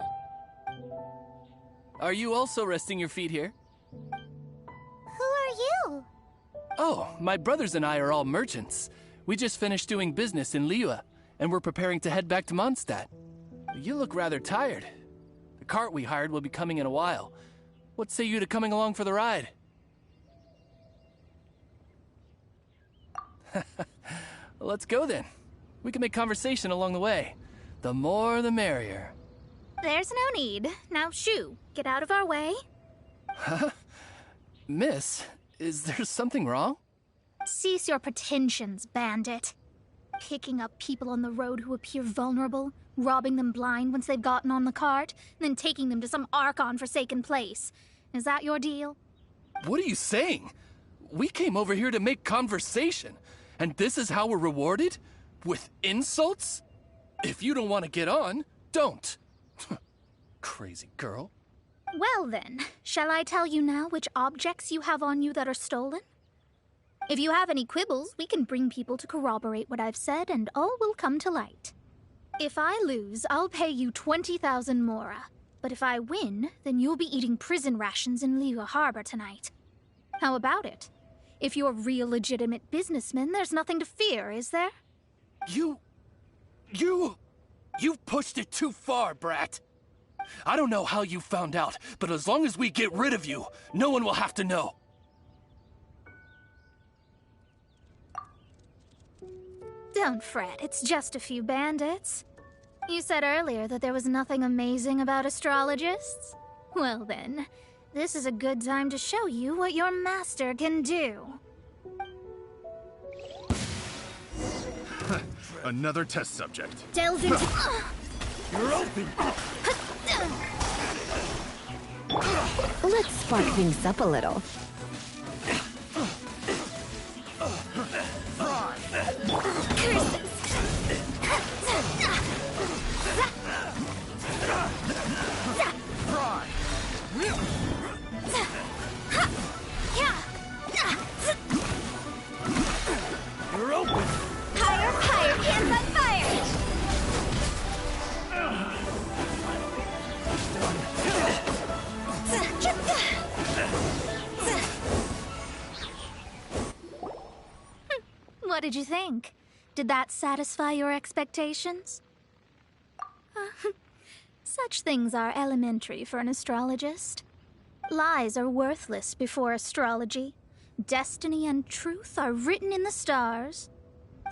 Are you also resting your feet here? Who are you? Oh, my brothers and I are all merchants. We just finished doing business in Liyue, and we're preparing to head back to Mondstadt. You look rather tired. The cart we hired will be coming in a while. What say you to coming along for the ride? Let's go then. We can make conversation along the way. The more the merrier. There's no need. Now shoo, get out of our way. Huh? Miss, is there something wrong? Cease your pretensions, bandit. Picking up people on the road who appear vulnerable, robbing them blind once they've gotten on the cart, and then taking them to some Archon-forsaken place. Is that your deal? What are you saying? We came over here to make conversation, and this is how we're rewarded? With insults? If you don't want to get on, don't. Crazy girl. Well then, shall I tell you now which objects you have on you that are stolen? If you have any quibbles, we can bring people to corroborate what I've said, and all will come to light. If I lose, I'll pay you 20,000 mora. But if I win, then you'll be eating prison rations in Liyue Harbor tonight. How about it? If you're real legitimate businessmen, there's nothing to fear, is there? You've pushed it too far, brat. I don't know how you found out, but as long as we get rid of you, no one will have to know. Don't fret, it's just a few bandits. You said earlier that there was nothing amazing about astrologists? Well then, this is a good time to show you what your master can do. Another test subject. Delve into... You're open! Let's spark things up a little. You're open! Higher, higher, hands on fire! What did you think? Did that satisfy your expectations? Such things are elementary for an astrologist. Lies are worthless before astrology. Destiny and truth are written in the stars.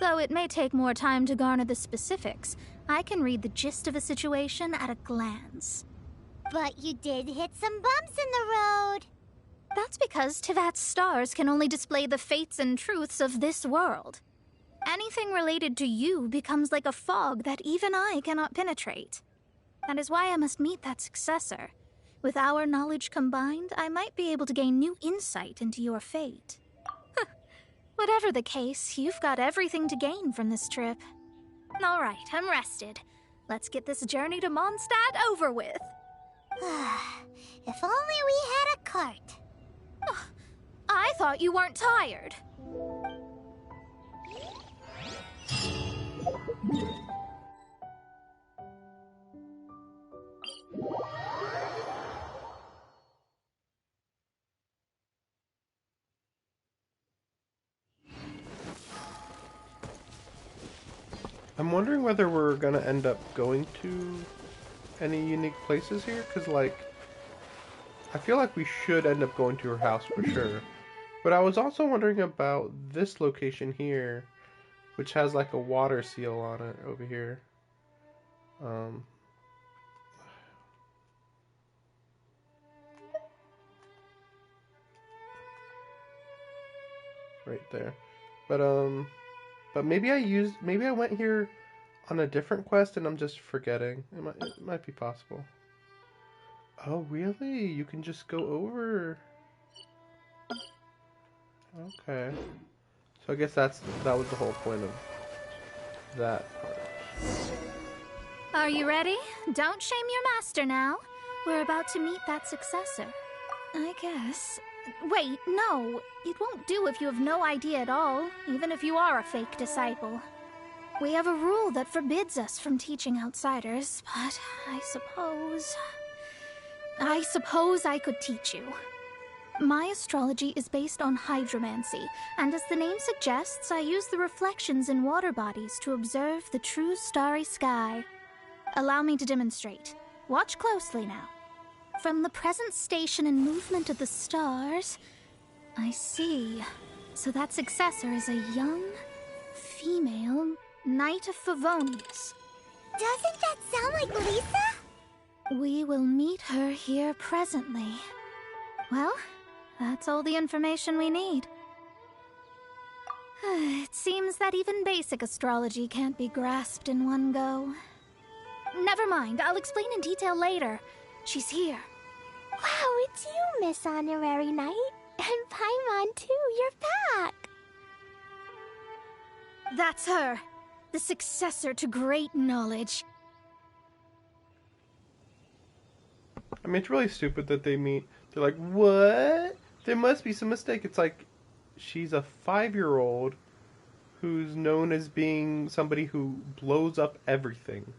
Though it may take more time to garner the specifics, I can read the gist of a situation at a glance. But you did hit some bumps in the road. That's because Tivat's stars can only display the fates and truths of this world. Anything related to you becomes like a fog that even I cannot penetrate. That is why I must meet that successor. With our knowledge combined, I might be able to gain new insight into your fate. Whatever the case, you've got everything to gain from this trip. All right, I'm rested. Let's get this journey to Mondstadt over with. If only we had a cart. I thought you weren't tired. I'm wondering whether we're gonna end up going to any unique places here, because, like, I feel like we should end up going to her house for sure. But I was also wondering about this location here, which has like a water seal on it over here. Right there. But maybe I went here on a different quest and I'm just forgetting. It might be possible. Oh, really? You can just go over. Okay. So I guess that was the whole point of that part. Are you ready? Don't shame your master now. We're about to meet that successor. I guess. Wait, no. It won't do if you have no idea at all, even if you are a fake disciple. We have a rule that forbids us from teaching outsiders, but I suppose I could teach you. My astrology is based on hydromancy, and as the name suggests, I use the reflections in water bodies to observe the true starry sky. Allow me to demonstrate. Watch closely now. From the present station and movement of the stars, I see. So that successor is a young, female Knight of Favonius. Doesn't that sound like Lisa? We will meet her here presently. Well, that's all the information we need. It seems that even basic astrology can't be grasped in one go. Never mind, I'll explain in detail later. She's here. Wow, it's you, Miss Honorary Knight. And Paimon, too, you're back. That's her. The successor to great knowledge. I mean, it's really stupid that they meet. They're like, what? There must be some mistake. It's like, she's a 5-year-old who's known as being somebody who blows up everything.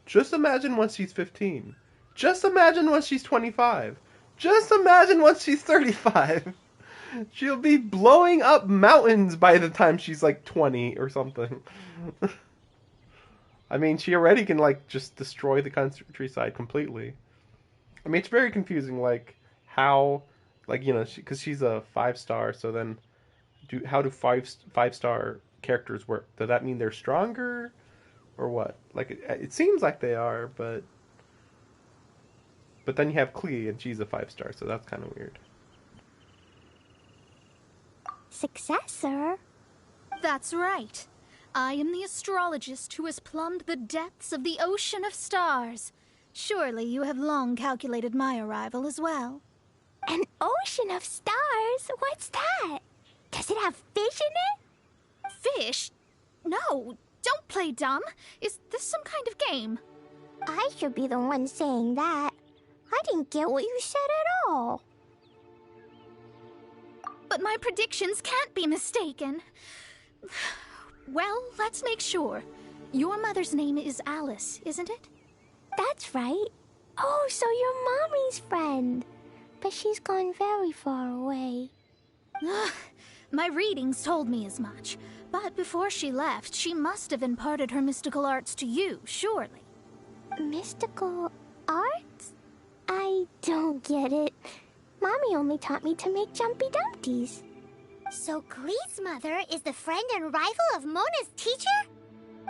Just imagine once she's 15. Just imagine once she's 25. Just imagine once she's 35. She'll be blowing up mountains by the time she's like 20 or something. I mean, she already can like just destroy the countryside completely. I mean, it's very confusing, like how, like, you know, because she's a 5-star. So then, how do 5-star characters work? Does that mean they're stronger? Or what? Like, it seems like they are, but then you have Klee, and she's a 5-star, so that's kind of weird. Successor? That's right. I am the astrologist who has plumbed the depths of the ocean of stars. Surely you have long calculated my arrival as well. An ocean of stars? What's that? Does it have fish in it? Fish? No. Don't play dumb. Is this some kind of game? I should be the one saying that. I didn't get what you said at all. But my predictions can't be mistaken. Well, let's make sure. Your mother's name is Alice, isn't it? That's right. Oh, so you're Mommy's friend. But she's gone very far away. My readings told me as much. But before she left, she must have imparted her mystical arts to you, surely. Mystical arts? I don't get it. Mommy only taught me to make Jumpy Dumpties. So Klee's mother is the friend and rival of Mona's teacher?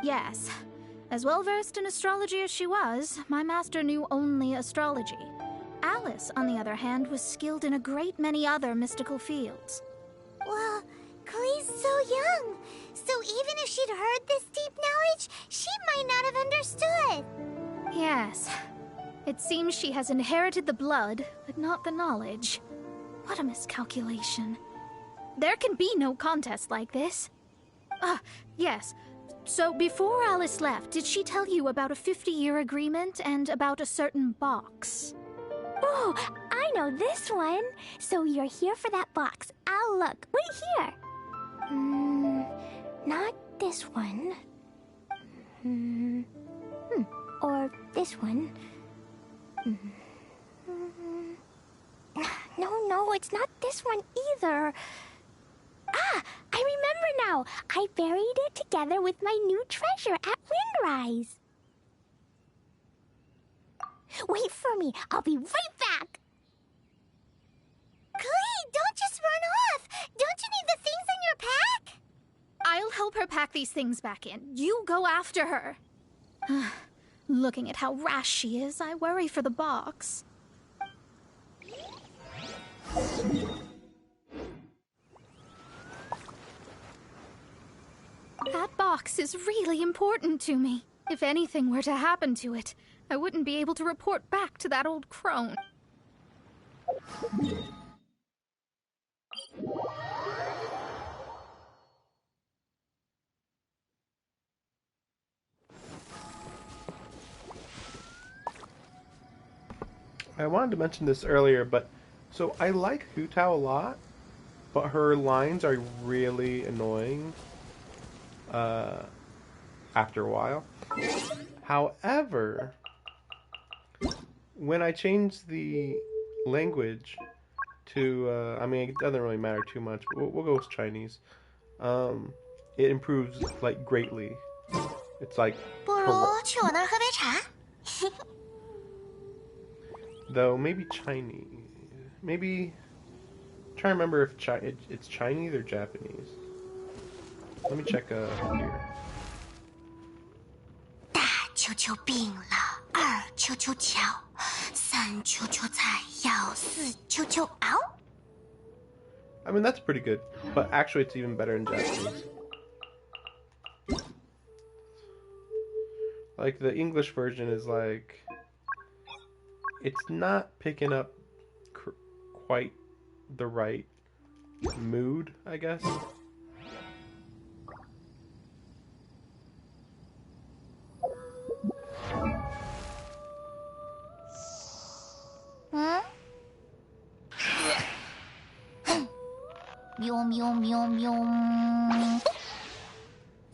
Yes. As well-versed in astrology as she was, my master knew only astrology. Alice, on the other hand, was skilled in a great many other mystical fields. Well, Klee's so young, so even if she'd heard this deep knowledge, she might not have understood. Yes. It seems she has inherited the blood, but not the knowledge. What a miscalculation. There can be no contest like this. Yes. So before Alice left, did she tell you about a 50-year agreement and about a certain box? Oh, I know this one. So you're here for that box. I'll look. Wait here. Not this one. Or this one. No, it's not this one either. Ah, I remember now. I buried it together with my new treasure at Windrise. Wait for me. I'll be right back. Don't just run off! Don't you need the things in your pack? I'll help her pack these things back in. You go after her. Looking at how rash she is, I worry for the box. That box is really important to me. If anything were to happen to it, I wouldn't be able to report back to that old crone. I wanted to mention this earlier, but so I like Hu Tao a lot, but her lines are really annoying after a while. However, when I change the language to, I mean, it doesn't really matter too much, but we'll go with Chinese. It improves, like, greatly. It's like... 不如去我那儿喝杯茶。 Though, maybe Chinese. Maybe... try to remember if it's Chinese or Japanese. Let me check here. 大球球病了，二球球巧，三球球菜要，四球球熬。 I mean, that's pretty good, but actually it's even better in Japanese. Like, the English version is like... it's not picking up quite the right mood, I guess.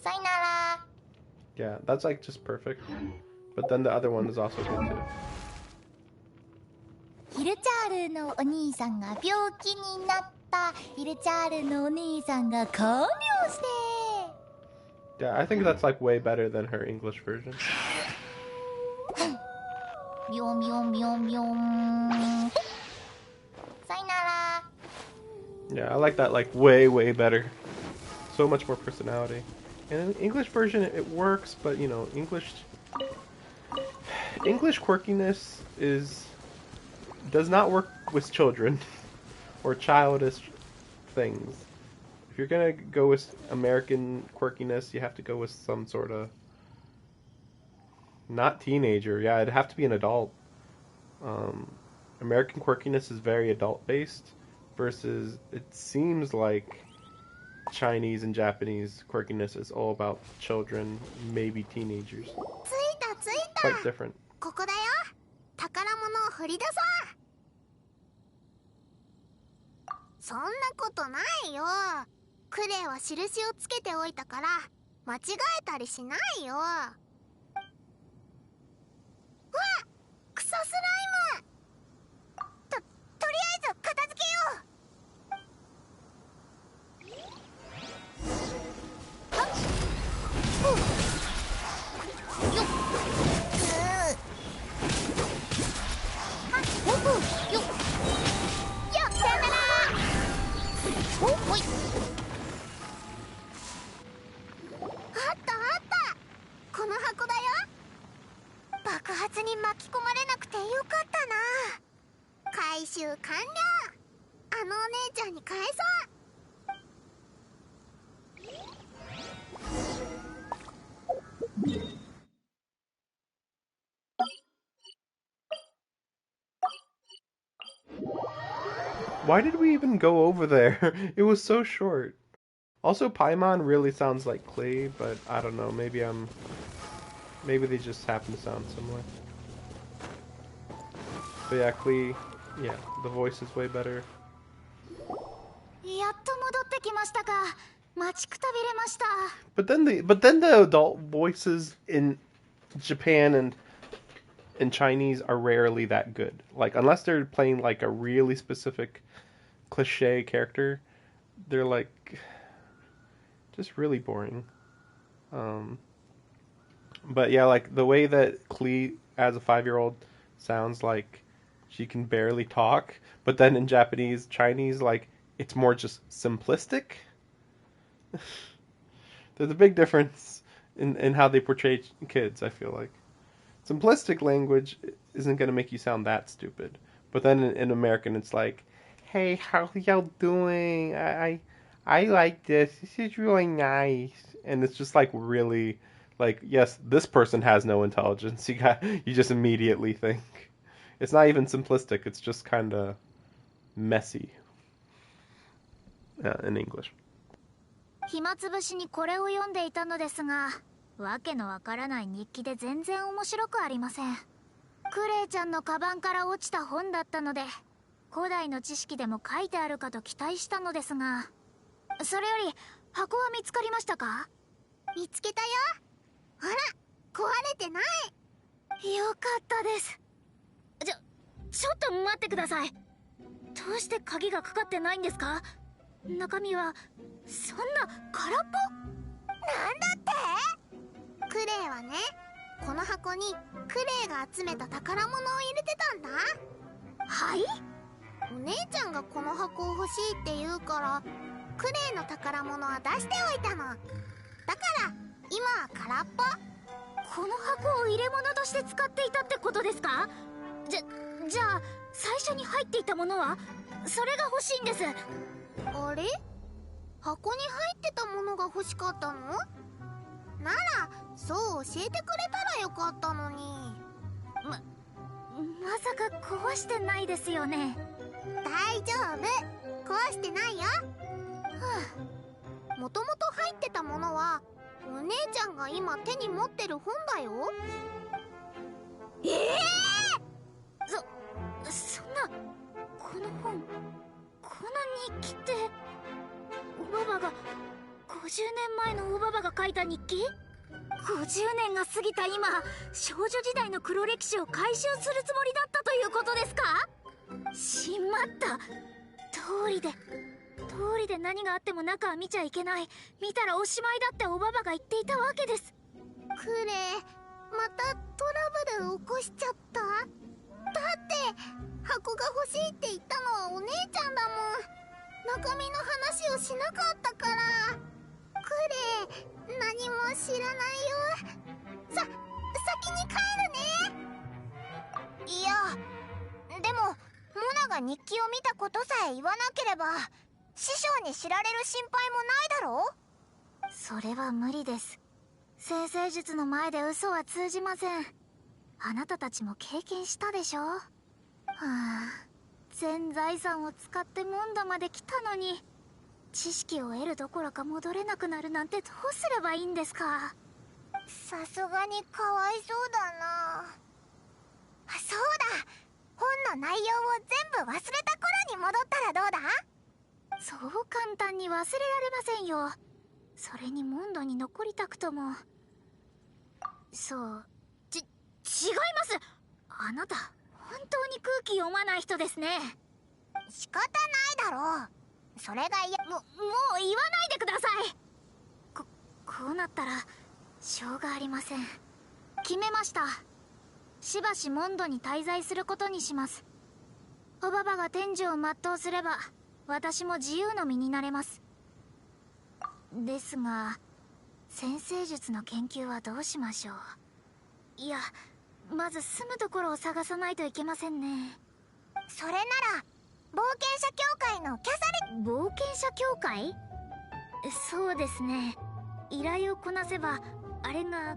Sayonara. Yeah, that's like just perfect. But then the other one is also good too. ヒルチャールのお兄さんが病気になった。ヒルチャールのお兄さんが看病して。 Yeah, I think that's like way better than her English version. みょんみょんみょんみょん。さよなら。 Yeah, I like that like way better. So much more personality. And in the English version it works, but you know, English quirkiness does not work with children or childish things. If you're gonna go with American quirkiness, you have to go with some sort of not teenager. Yeah, it'd have to be an adult. American quirkiness is very adult based, versus it seems like Chinese and Japanese quirkiness is all about children, maybe teenagers. 着いた着いた。 Quite different. ここだよ。宝物を掘り出そう。そんなことないよ。クレイは印をつけておいたから間違えたりしないよ。わっ、クソスライム。とりあえず片付けよう。 あったあった。この箱だよ。爆発に巻き込まれなくてよかったな。回収完了。あのお姉ちゃんに返そう。 Why did we even go over there? It was so short. Also, Paimon really sounds like Clay, but I don't know. Maybe they just happen to sound similar. But yeah, Clay. Yeah, the voice is way better. やっと戻ってきましたか。待ちくたびれました。 But then the adult voices in Japan and in Chinese are rarely that good. Like, unless they're playing like a really specific cliche character, they're like just really boring. But yeah, like the way that Klee as a 5-year-old sounds like she can barely talk, but then in Japanese, Chinese, like it's more just simplistic. There's a big difference in how they portray kids, I feel like. Simplistic language isn't going to make you sound that stupid. But then in American, it's like, hey, how y'all doing? I like this. This is really nice. And it's just like really, like, yes, this person has no intelligence. You just immediately think. It's not even simplistic. It's just kind of messy in English. 暇つぶしにこれを読んでいたのですが、わけのわからない日記で全然面白くありません。クレイちゃんのカバンから落ちた本だったので、古代の知識でも書いてあるかと期待したのですが、それより箱は見つかりましたか？見つけたよ。ほら、壊れてない。よかったです。ちょっと待ってください。どうして鍵がかかってないんですか？中身はそんな空っぽ？なんだって？クレイはね、この箱にクレイが集めた宝物を入れてたんだ。はい？お姉ちゃんがこの箱を欲しいって言うから、クレイの宝物は出しておいたの。だから今は空っぽ。この箱を入れ物として使っていたってことですか？じゃあ最初に入っていたものは？それが欲しいんです。あれ？箱に入ってたものが欲しかったの？ならそう教えてくれたらよかったのに。まさか壊してないですよね？大丈夫、壊してないよ。もともと入ってたものはお姉ちゃんが今手に持ってる本だよ。そんな、この本、この日記って、おばばが、50年前のおばばが書いた日記？ 50 年が過ぎた今、少女時代の黒歴史を回収するつもりだったということですか？しまった。通りで何があっても中は見ちゃいけない。見たらおしまいだっておばばが言っていたわけです。クレイ、またトラブル起こしちゃった？だって箱が欲しいって言ったのはお姉ちゃんだもん。中身の話をしなかったから。クレイ、何も知らないよ。先に帰るね。いや、でもモナが日記を見たことさえ言わなければ師匠に知られる心配もないだろう？それは無理です。先生術の前で嘘は通じません。あなたたちも経験したでしょ？はあ、全財産を使ってモンドまで来たのに、知識を得るどころか戻れなくなるなんてどうすればいいんですか？さすがにかわいそうだな。そうだ、本の内容を全部忘れた頃に戻ったらどうだ？そう簡単に忘れられませんよ。それにモンドに残りたくとも。そう、違います。あなた本当に空気読まない人ですね。仕方ないだろう。それがもう言わないでください。こうなったらしょうがありません。決めました。しばしモンドに滞在することにします。おばばが天寿を全うすれば私も自由の身になれます。ですが先生術の研究はどうしましょう？いや、まず住むところを探さないといけませんね。それなら冒険者協会のキャサリン。冒険者協会？そうですね。依頼をこなせばあれが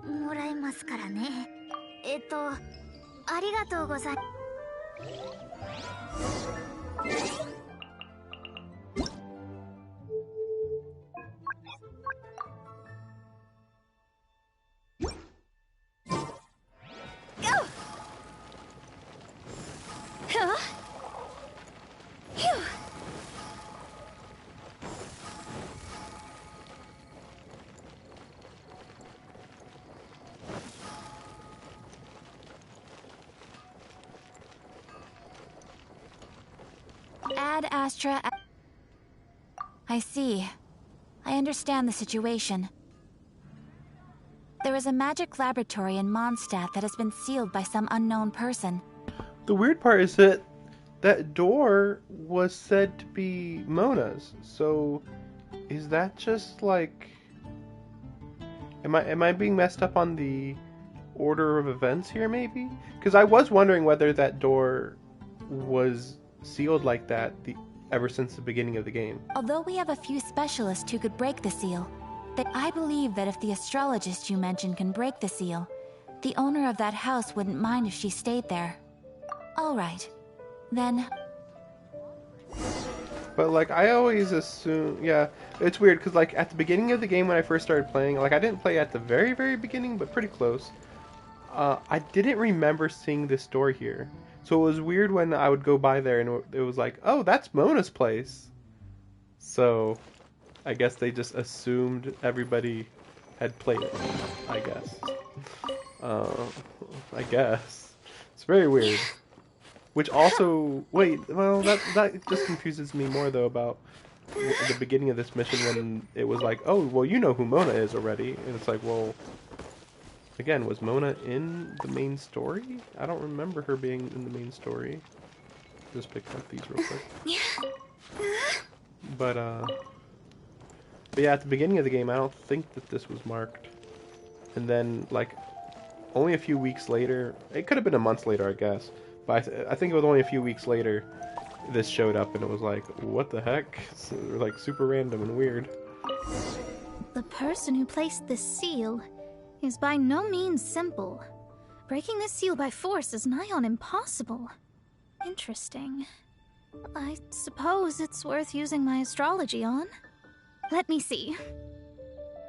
もらえますからね。ありがとうございます。Ad Astra. I see. I understand the situation. There is a magic laboratory in Mondstadt that has been sealed by some unknown person. The weird part is that that door was said to be Mona's. So is that just like, am I being messed up on the order of events here maybe? Because I was wondering whether that door was sealed like that ever since the beginning of the game. Although we have a few specialists who could break the seal, I believe that if the astrologist you mentioned can break the seal, the owner of that house wouldn't mind if she stayed there. All right, then. But like, I always assume, yeah, it's weird because like at the beginning of the game when I first started playing, like I didn't play at the very, very beginning, but pretty close. I didn't remember seeing this door here. So it was weird when I would go by there and it was like, oh, that's Mona's place. So I guess they just assumed everybody had played it, I guess. I guess. It's very weird. Which also, wait, well, that just confuses me more though about the beginning of this mission when it was like, oh, well, you know who Mona is already. And it's like, well, again, was Mona in the main story? I don't remember her being in the main story. Just pick up these real quick. But yeah, at the beginning of the game, I don't think that this was marked. And then, like, only a few weeks later, it could have been a month later, I guess. But I think it was only a few weeks later this showed up, and it was like, what the heck? It's, like, super random and weird. The person who placed this seal is by no means simple. Breaking this seal by force is nigh on impossible. Interesting. I suppose it's worth using my astrology on. Let me see.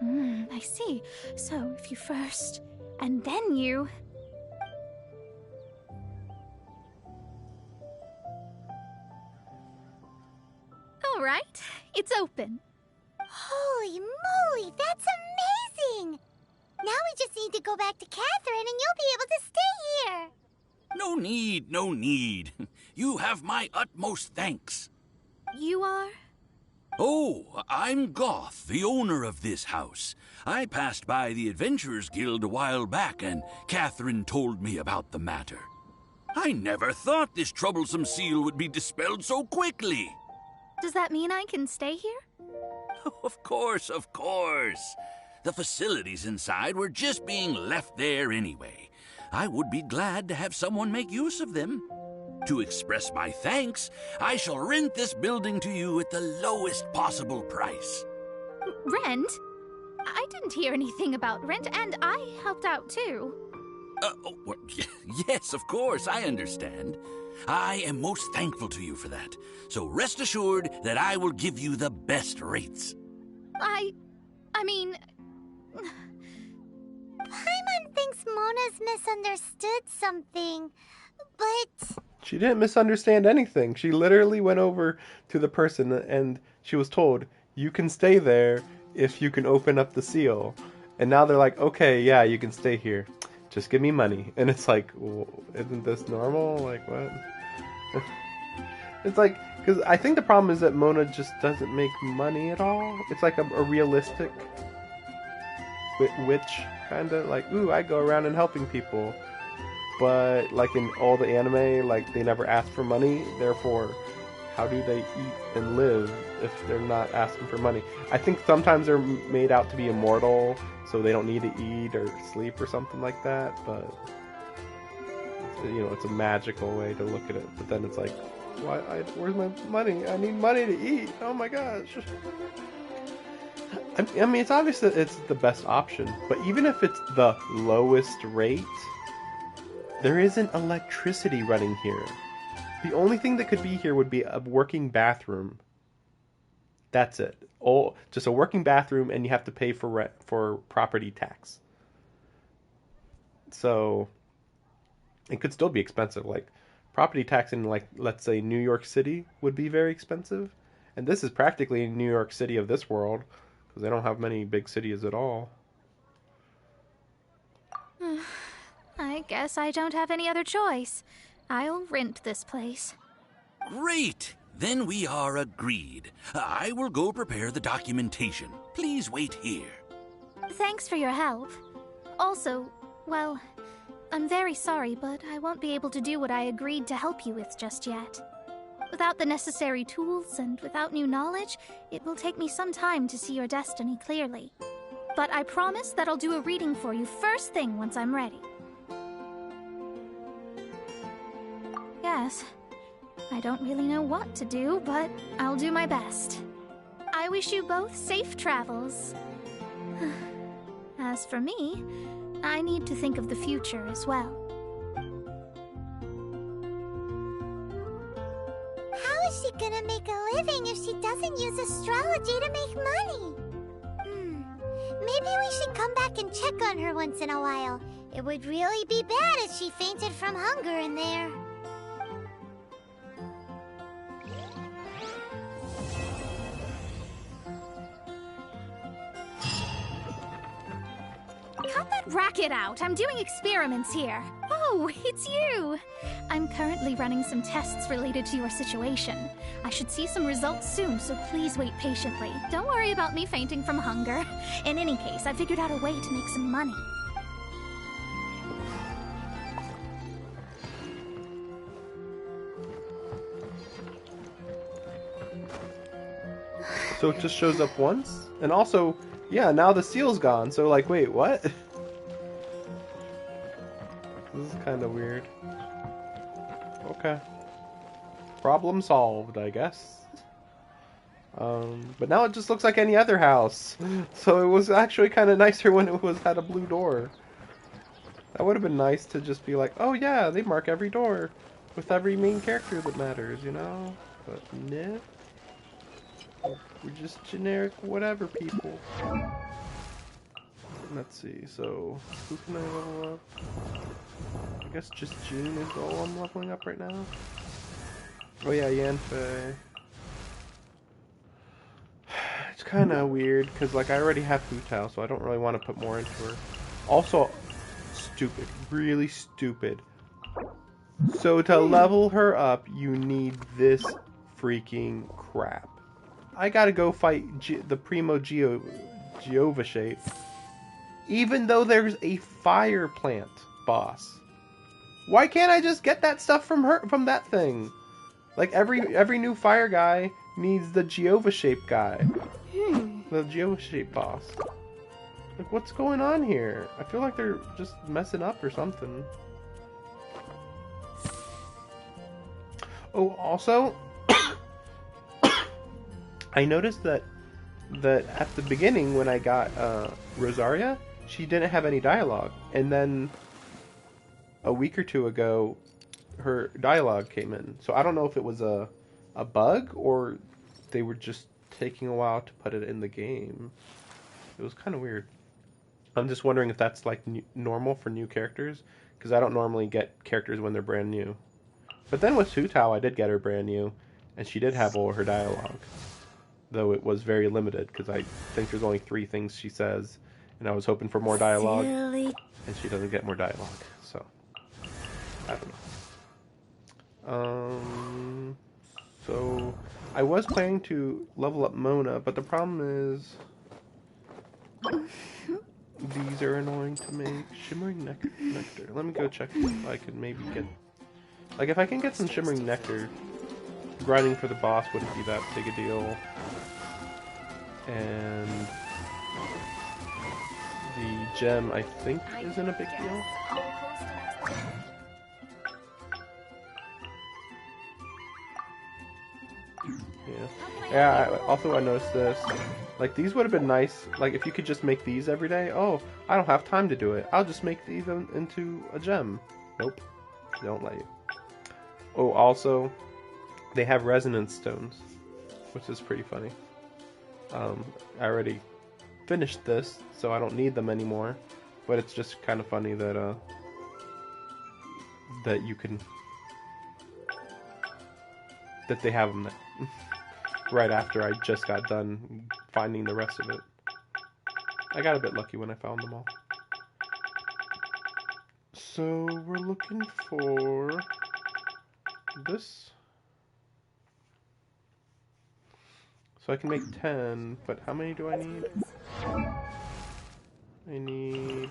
I see. So, if you first, and then you... Alright, it's open. Holy moly, that's amazing! Now we just need to go back to Catherine and you'll be able to stay here. No need, no need. You have my utmost thanks. You are? Oh, I'm Goth, the owner of this house. I passed by the Adventurers Guild a while back, and Catherine told me about the matter. I never thought this troublesome seal would be dispelled so quickly. Does that mean I can stay here? Of course, of course. The facilities inside were just being left there anyway. I would be glad to have someone make use of them. To express my thanks, I shall rent this building to you at the lowest possible price. Rent? I didn't hear anything about rent, and I helped out too. Well, yes, of course, I understand. I am most thankful to you for that. So rest assured that I will give you the best rates. I mean... Paimon thinks Mona's misunderstood something, but... She didn't misunderstand anything. She literally went over to the person and she was told, you can stay there if you can open up the seal. And now they're like, okay, yeah, you can stay here. Just give me money. And it's like, well, isn't this normal? Like, what? It's like, because I think the problem is that Mona just doesn't make money at all. It's like a realistic witch, kind of. Like, ooh, I go around and helping people. But, like, in all the anime, like, they never ask for money. Therefore, how do they eat and live if they're not asking for money? I think sometimes they're made out to be immortal, so they don't need to eat or sleep or something like that. But, you know, it's a magical way to look at it. But then it's like, why? Where's my money? I need money to eat. Oh my gosh. I mean, it's obvious that it's the best option. But even if it's the lowest rate... there isn't electricity running here. The only thing that could be here would be a working bathroom. That's it. Oh, just a working bathroom, and you have to pay for property tax. So it could still be expensive. Like property tax in, like, let's say New York City would be very expensive, and this is practically New York City of this world because they don't have many big cities at all. I guess I don't have any other choice. I'll rent this place. Great! Then we are agreed. I will go prepare the documentation. Please wait here. Thanks for your help. Also, well, I'm very sorry, but I won't be able to do what I agreed to help you with just yet. Without the necessary tools and without new knowledge, it will take me some time to see your destiny clearly. But I promise that I'll do a reading for you first thing once I'm ready. Yes, I don't really know what to do, but I'll do my best. I wish you both safe travels. As for me, I need to think of the future as well. How is she gonna make a living if she doesn't use astrology to make money? Maybe we should come back and check on her once in a while. It would really be bad if she fainted from hunger in there. Cut that racket out! I'm doing experiments here. Oh, it's you! I'm currently running some tests related to your situation. I should see some results soon, so please wait patiently. Don't worry about me fainting from hunger. In any case, I figured out a way to make some money. So it just shows up once? And also, yeah, now the seal's gone, so like, wait, what? This is kind of weird. Okay. Problem solved, I guess. But now it just looks like any other house. So it was actually kind of nicer when it had a blue door. That would have been nice to just be like, oh yeah, they mark every door with every main character that matters, you know? But no. We're just generic whatever people. Let's see, so who can I level up? I guess just June is all I'm leveling up right now. Oh yeah, Yanfei. It's kind of weird, because like I already have Hu Tao, so I don't really want to put more into her. Also, stupid. Really stupid. So to level her up, you need this freaking crap. I gotta go fight the Primo Giova shape. Even though there's a fire plant boss. Why can't I just get that stuff from that thing? Like every new fire guy needs the Giova shape guy. The Giova shape boss. Like what's going on here? I feel like they're just messing up or something. Oh, also I noticed that at the beginning when I got Rosaria, she didn't have any dialogue, and then a week or two ago, her dialogue came in. So I don't know if it was a bug or they were just taking a while to put it in the game. It was kind of weird. I'm just wondering if that's like normal for new characters, because I don't normally get characters when they're brand new. But then with Hu Tao, I did get her brand new, and she did have all her dialogue. Though it was very limited, because I think there's only 3 things she says, and I was hoping for more dialogue, and she doesn't get more dialogue, so I don't know. So I was planning to level up Mona, but the problem is these are annoying to make. Shimmering nectar. Let me go check if I can maybe get, like if I can get some shimmering nectar, grinding for the boss wouldn't be that big a deal. And the gem, I think, isn't a big deal. Yeah, also I noticed this. Like, these would have been nice, like, if you could just make these every day. Oh, I don't have time to do it. I'll just make these into a gem. Nope. They don't let you. Oh, also, they have resonance stones, which is pretty funny. I already finished this, so I don't need them anymore. But it's just kind of funny that that you can, that they have them there. Right after I just got done finding the rest of it. I got a bit lucky when I found them all. So we're looking for this. So I can make 10, but how many do I need? I need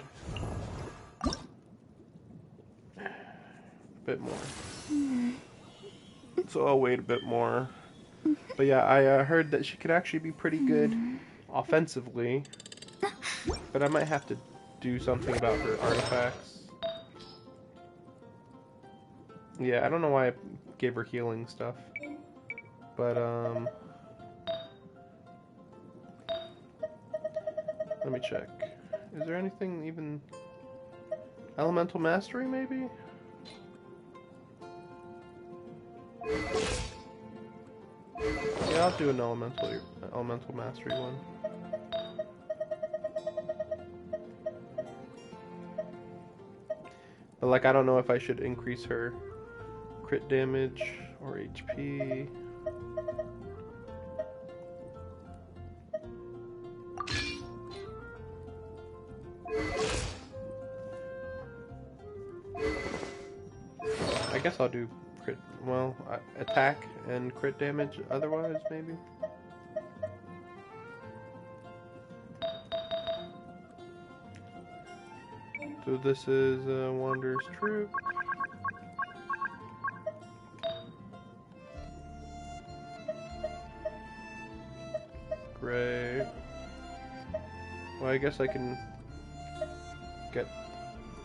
a bit more. so I'll wait a bit more. But yeah, I heard that she could actually be pretty good offensively, but I might have to do something about her artifacts. Yeah, I don't know why I gave her healing stuff, but let me check. Is there anything even elemental mastery maybe? Yeah, I'll do an elemental mastery one. But like, I don't know if I should increase her crit damage or HP. I guess I'll do crit, well, attack and crit damage otherwise, maybe? So this is Wanderer's Troop. Great. Well, I guess I can get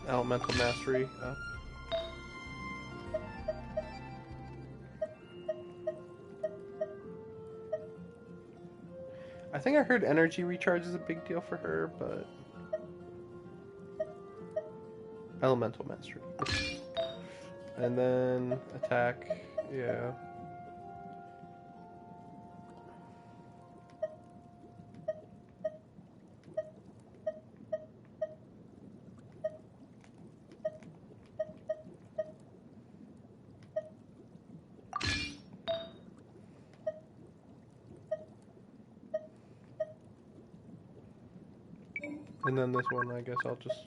Elemental Mastery up. I think I heard energy recharge is a big deal for her, but Elemental Mastery. And then attack, yeah. And then this one, I guess I'll just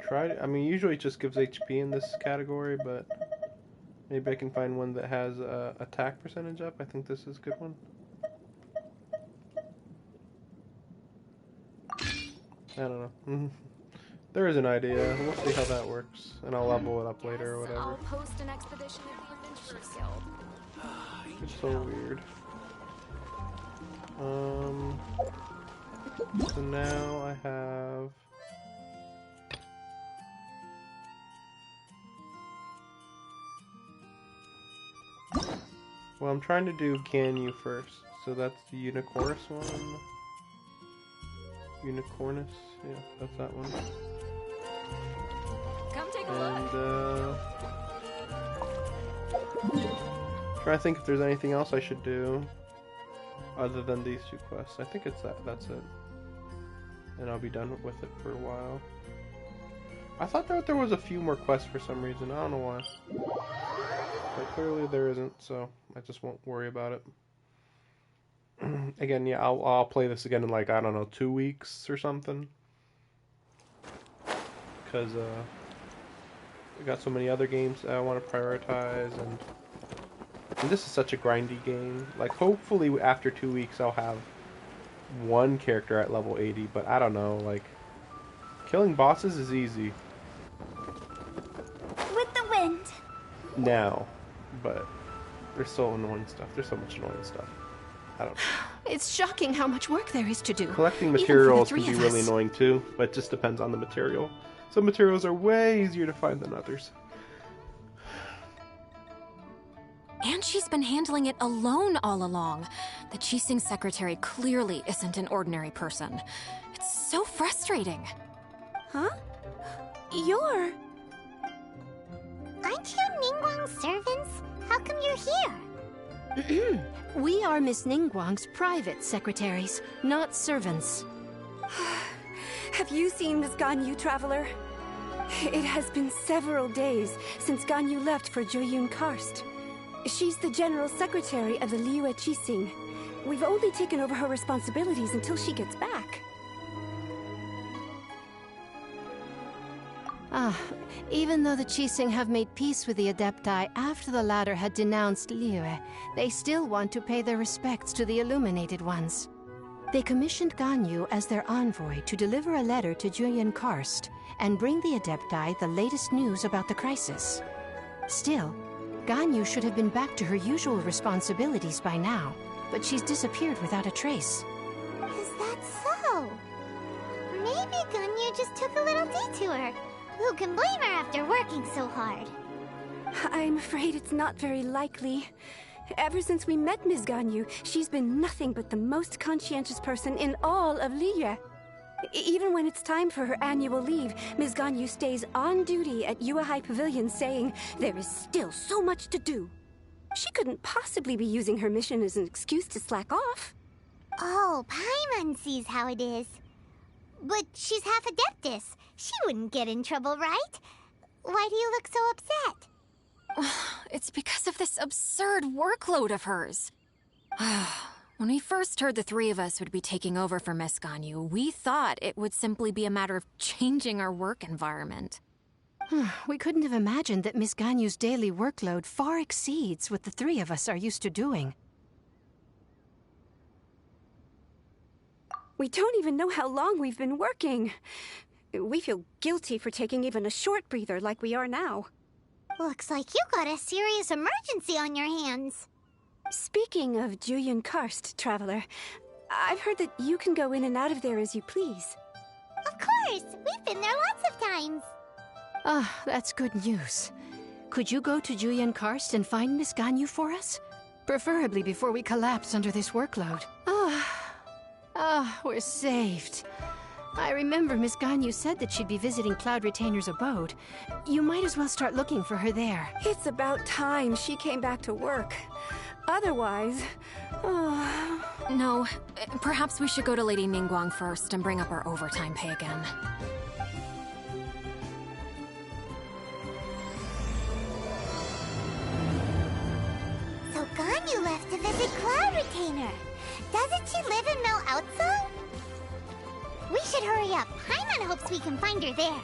try it. I mean, usually it just gives HP in this category, but maybe I can find one that has attack percentage up. I think this is a good one. I don't know. There is an idea. We'll see how that works, and I'll level it up later or whatever. I'll post an expedition at the Adventurers Guild. It's so weird. So now I have... Well, I'm trying to do Ganyu first. So that's the Unicornus one. Unicornus? Yeah, that's that one. Come take a look. Trying to think if there's anything else I should do other than these two quests. I think it's that's it. And I'll be done with it for a while. I thought that there was a few more quests for some reason. I don't know why. But clearly there isn't, so I just won't worry about it. Again, yeah, I'll play this again in like, I don't know, 2 weeks or something. Because I got so many other games that I want to prioritize, and this is such a grindy game. Like, hopefully after 2 weeks I'll have one character at level 80, but I don't know, like, killing bosses is easy. With the wind. Now, but there's so annoying stuff. There's so much annoying stuff. I don't know. It's shocking how much work there is to do. Collecting materials can be really annoying too, but it just depends on the material. Some materials are way easier to find than others. And she's been handling it alone all along. The Qixing secretary clearly isn't an ordinary person. It's so frustrating. Huh? You're... Aren't you Ningguang's servants? How come you're here? We are Miss Ningguang's private secretaries, not servants. Have you seen this Ganyu traveler? It has been several days since Ganyu left for Joyun Karst. She's the general secretary of the Liyue Qixing. We've only taken over her responsibilities until she gets back. Even though the Qixing have made peace with the Adepti after the latter had denounced Liyue, they still want to pay their respects to the Illuminated Ones. They commissioned Ganyu as their envoy to deliver a letter to Joyun Karst and bring the Adepti the latest news about the crisis. Still, Ganyu should have been back to her usual responsibilities by now, but she's disappeared without a trace. Is that so? Maybe Ganyu just took a little detour. Who can blame her after working so hard? I'm afraid it's not very likely. Ever since we met Ms. Ganyu, she's been nothing but the most conscientious person in all of Liyue. Even when it's time for her annual leave, Ms. Ganyu stays on duty at Yue High Pavilion saying there is still so much to do. She couldn't possibly be using her mission as an excuse to slack off. Oh, Paimon sees how it is. But she's half Adeptus. She wouldn't get in trouble, right? Why do you look so upset? It's because of this absurd workload of hers. When we first heard the three of us would be taking over for Miss Ganyu, we thought it would simply be a matter of changing our work environment. We couldn't have imagined that Miss Ganyu's daily workload far exceeds what the three of us are used to doing. We don't even know how long we've been working. We feel guilty for taking even a short breather like we are now. Looks like you got a serious emergency on your hands. Speaking of Julian Karst, Traveler, I've heard that you can go in and out of there as you please. Of course! We've been there lots of times. Ah, that's good news. Could you go to Julian Karst and find Miss Ganyu for us? Preferably before we collapse under this workload. We're saved. I remember Miss Ganyu said that she'd be visiting Cloud Retainer's abode. You might as well start looking for her there. It's about time she came back to work. Otherwise... No, perhaps we should go to Lady Ningguang first and bring up our overtime pay again. So Ganyu left to visit Cloud Retainer. Doesn't she live in Mel Outso? We should hurry up. Paimon hopes we can find her there.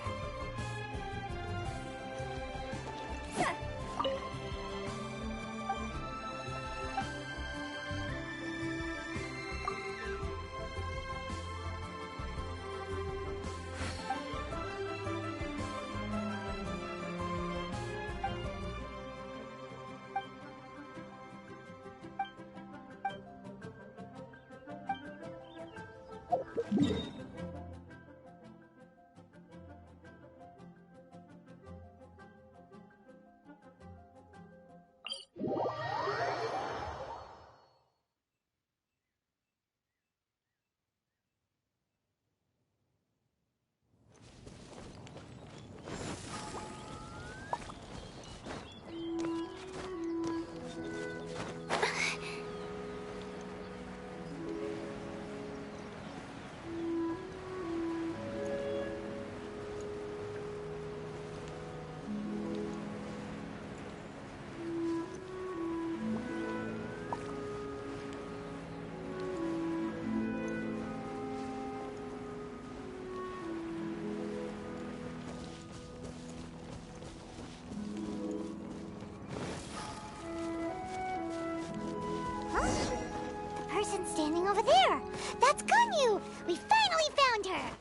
Standing over there! That's Ganyu! We finally found her!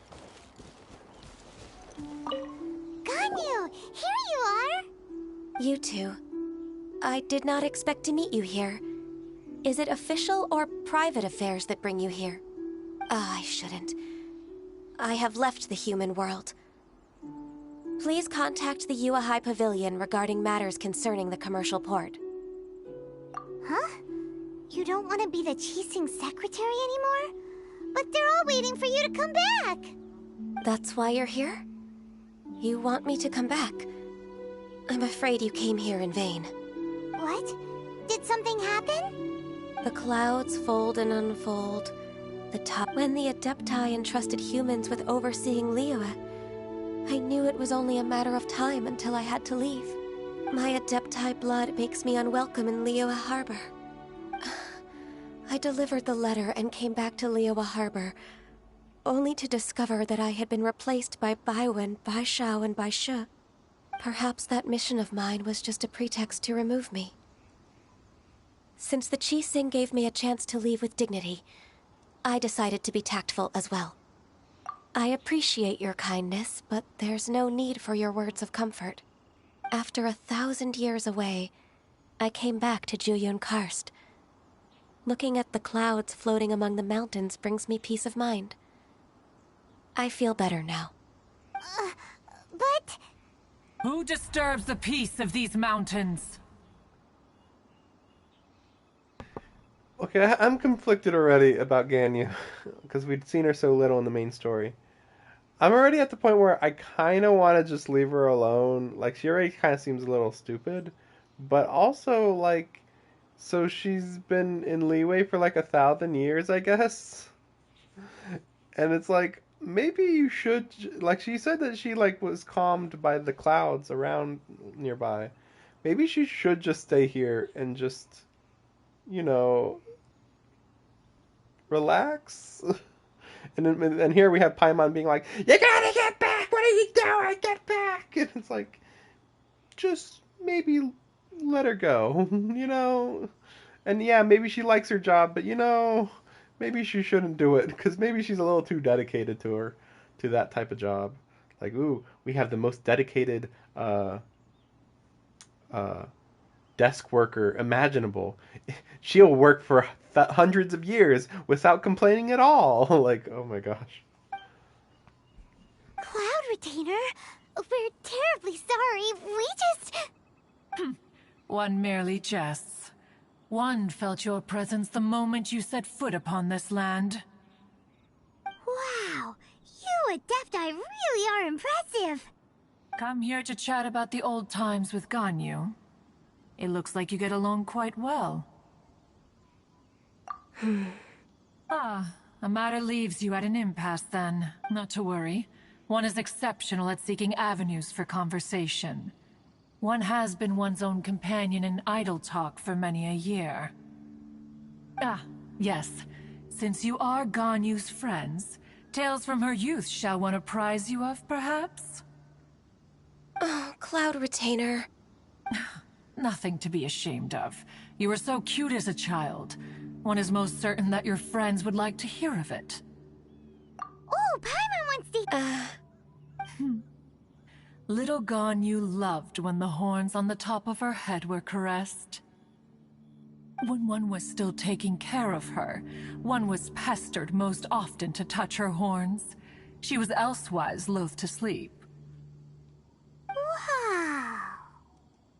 Ganyu! Here you are! You two. I did not expect to meet you here. Is it official or private affairs that bring you here? I shouldn't. I have left the human world. Please contact the Yue High Pavilion regarding matters concerning the commercial port. Huh? You don't want to be the Qixing secretary anymore? But they're all waiting for you to come back! That's why you're here? You want me to come back? I'm afraid you came here in vain. What? Did something happen? The clouds fold and unfold. When the Adepti entrusted humans with overseeing Liyue, I knew it was only a matter of time until I had to leave. My Adepti blood makes me unwelcome in Liyue Harbor. I delivered the letter and came back to Liyue Harbor, only to discover that I had been replaced by Baiwen, Baishao, and Baishe. Perhaps that mission of mine was just a pretext to remove me. Since the Qixing gave me a chance to leave with dignity, I decided to be tactful as well. I appreciate your kindness, but there's no need for your words of comfort. After 1,000 years away, I came back to Jueyun Karst. Looking at the clouds floating among the mountains brings me peace of mind. I feel better now. But... Who disturbs the peace of these mountains? Okay, I'm conflicted already about Ganyu, because we'd seen her so little in the main story. I'm already at the point where I kind of want to just leave her alone. Like, she already kind of seems a little stupid. But also, like, so she's been in Liyue for like 1,000 years, I guess? And it's like, maybe you should, like, she said that she, like, was calmed by the clouds around nearby. Maybe she should just stay here and just, you know, relax. And here we have Paimon being like, "You gotta get back! What are you doing? Get back!" And it's like, just maybe let her go, you know? And yeah, maybe she likes her job, but you know, maybe she shouldn't do it, because maybe she's a little too dedicated to that type of job. Like, ooh, we have the most dedicated desk worker imaginable. She'll work for hundreds of years without complaining at all. Like, oh my gosh. Cloud Retainer, we're terribly sorry. We just... One merely jests. One felt your presence the moment you set foot upon this land. Wow, you Adepti really are impressive. Come here to chat about the old times with Ganyu. It looks like you get along quite well. A matter leaves you at an impasse then. Not to worry. One is exceptional at seeking avenues for conversation. One has been one's own companion in idle talk for many a year. Yes. Since you are Ganyu's friends, tales from her youth shall one apprise you of, perhaps? Oh, Cloud Retainer. Nothing to be ashamed of. You were so cute as a child. One is most certain that your friends would like to hear of it. Oh, Paimon wants to... Little Ganyu loved when the horns on the top of her head were caressed. When one was still taking care of her, one was pestered most often to touch her horns. She was elsewise loath to sleep. Wow.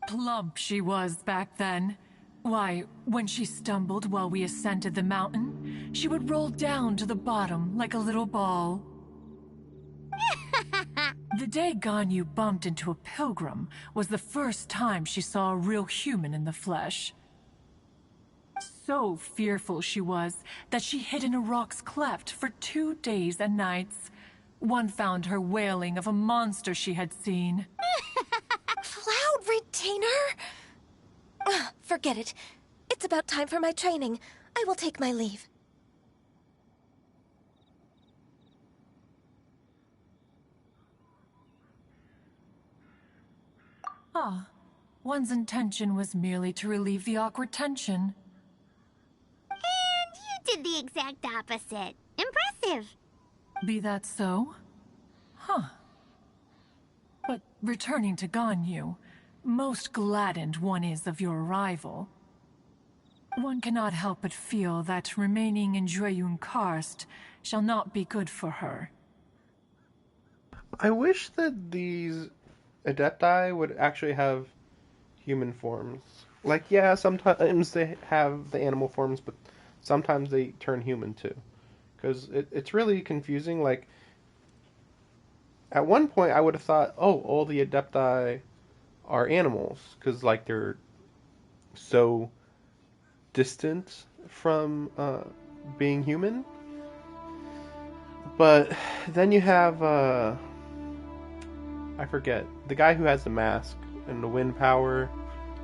Plump she was back then. Why, when she stumbled while we ascended the mountain, she would roll down to the bottom like a little ball. The day Ganyu bumped into a pilgrim was the first time she saw a real human in the flesh. So fearful she was that she hid in a rock's cleft for 2 days and nights. One found her wailing of a monster she had seen. Cloud Retainer? Forget it. It's about time for my training. I will take my leave. One's intention was merely to relieve the awkward tension. And you did the exact opposite. Impressive. Be that so? But returning to Ganyu, most gladdened one is of your arrival. One cannot help but feel that remaining in Jueyun Karst shall not be good for her. I wish that these Adepti would actually have human forms. Like, yeah, sometimes they have the animal forms, but sometimes they turn human too. Because it's really confusing. Like, at one point I would have thought, oh, all the Adepti are animals. Because, like, they're so distant from being human. But then you have, I forget, the guy who has the mask and the wind power,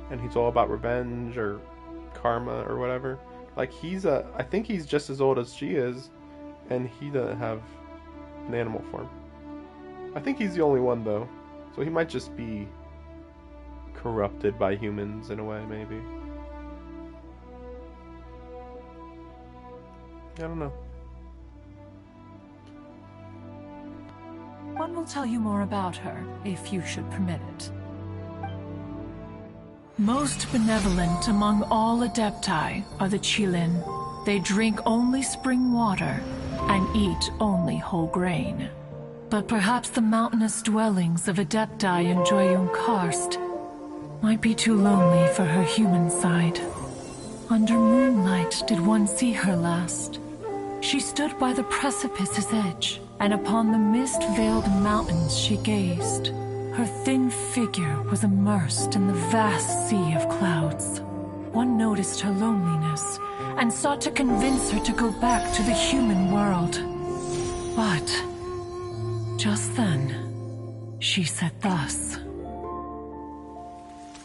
and he's all about revenge or karma or whatever. Like, I think he's just as old as she is, and he doesn't have an animal form. I think he's the only one, though. So he might just be corrupted by humans in a way, maybe. I don't know. One will tell you more about her, if you should permit it. Most benevolent among all Adepti are the Qilin. They drink only spring water and eat only whole grain. But perhaps the mountainous dwellings of Adepti in Joyun Karst might be too lonely for her human side. Under moonlight did one see her last. She stood by the precipice's edge, and upon the mist-veiled mountains she gazed. Her thin figure was immersed in the vast sea of clouds. One noticed her loneliness, and sought to convince her to go back to the human world. But just then, she said thus.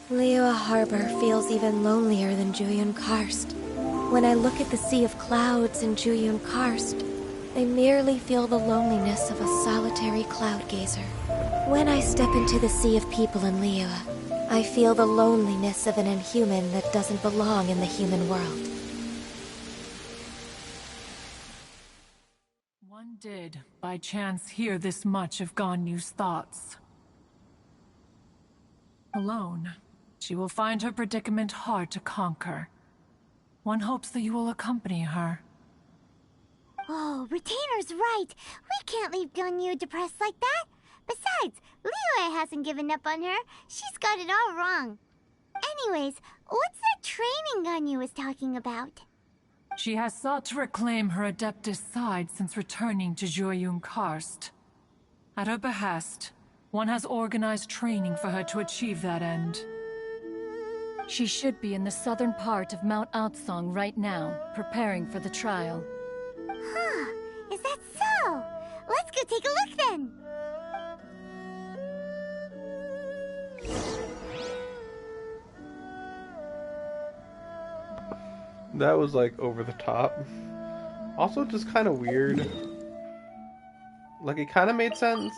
Liyue Harbor feels even lonelier than Joyun Karst. When I look at the sea of clouds in Joyun Karst, I merely feel the loneliness of a solitary cloud gazer. When I step into the sea of people in Liyue, I feel the loneliness of an inhuman that doesn't belong in the human world. One did, by chance, hear this much of Ganyu's thoughts. Alone, she will find her predicament hard to conquer. One hopes that you will accompany her. Oh, Retainer's right. We can't leave Ganyu depressed like that. Besides, Liyue hasn't given up on her. She's got it all wrong. Anyways, what's that training Ganyu was talking about? She has sought to reclaim her Adeptus side since returning to Joyun Karst. At her behest, one has organized training for her to achieve that end. She should be in the southern part of Mount Aotsong right now, preparing for the trial. Huh, is that so? Let's go take a look then! That was like over the top. Also just kind of weird. Like it kind of made sense,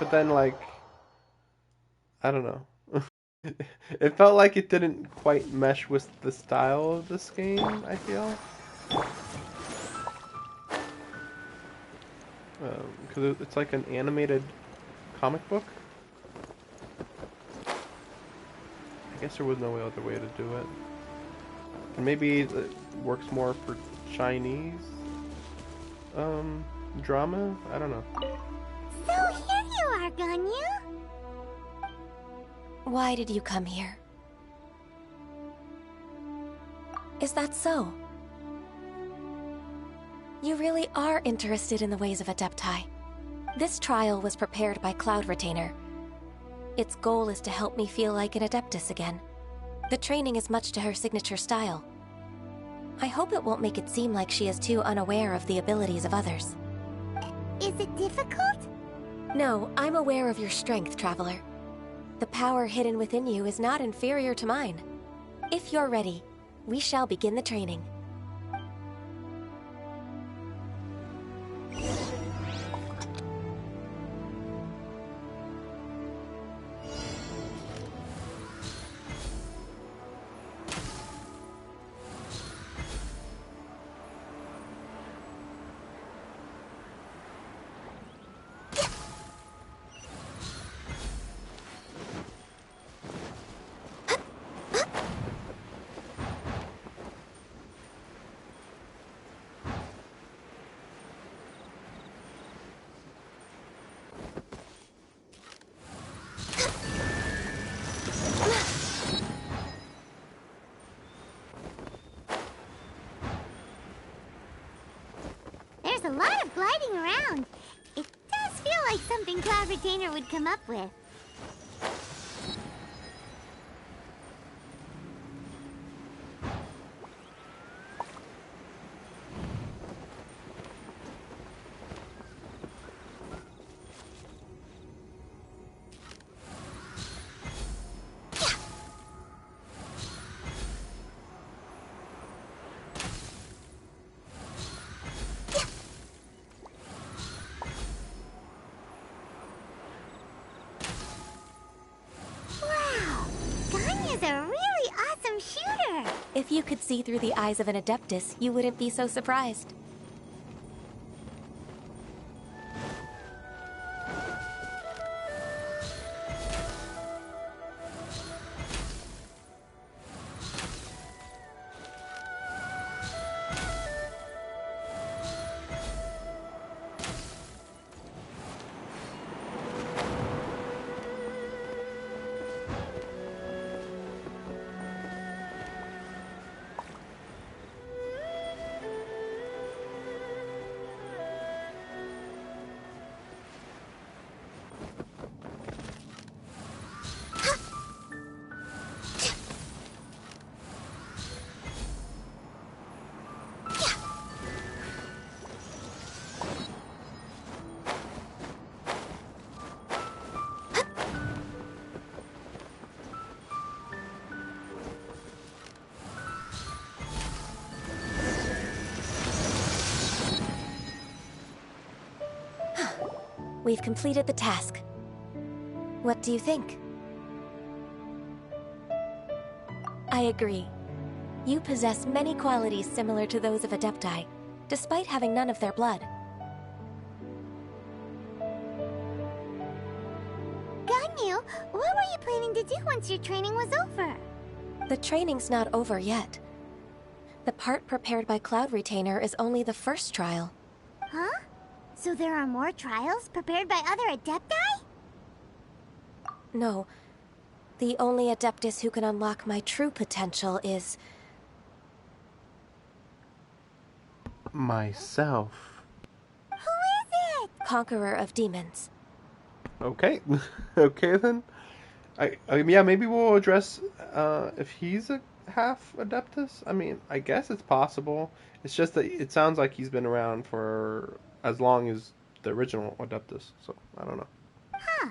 but then like, I don't know. It felt like it didn't quite mesh with the style of this game, I feel. Because it's like an animated comic book. I guess there was no other way to do it. And maybe it works more for Chinese drama? I don't know. So here you are, Ganyu! Why did you come here? Is that so? You really are interested in the ways of Adepti. This trial was prepared by Cloud Retainer. Its goal is to help me feel like an Adeptus again. The training is much to her signature style. I hope it won't make it seem like she is too unaware of the abilities of others. Is it difficult? No, I'm aware of your strength, Traveler. The power hidden within you is not inferior to mine. If you're ready, we shall begin the training. There's a lot of gliding around. It does feel like something Cloud Retainer would come up with. If you could see through the eyes of an Adeptus, you wouldn't be so surprised. We've completed the task. What do you think? I agree. You possess many qualities similar to those of Adepti, despite having none of their blood. Ganyu, what were you planning to do once your training was over? The training's not over yet. The part prepared by Cloud Retainer is only the first trial. Huh? So there are more trials prepared by other Adepti? No. The only Adeptus who can unlock my true potential is... myself. Who is it? Conqueror of Demons. Okay. Okay, then. Yeah, maybe we'll address if he's a half Adeptus. I mean, I guess it's possible. It's just that it sounds like he's been around for as long as the original Adeptus, so I don't know. Huh.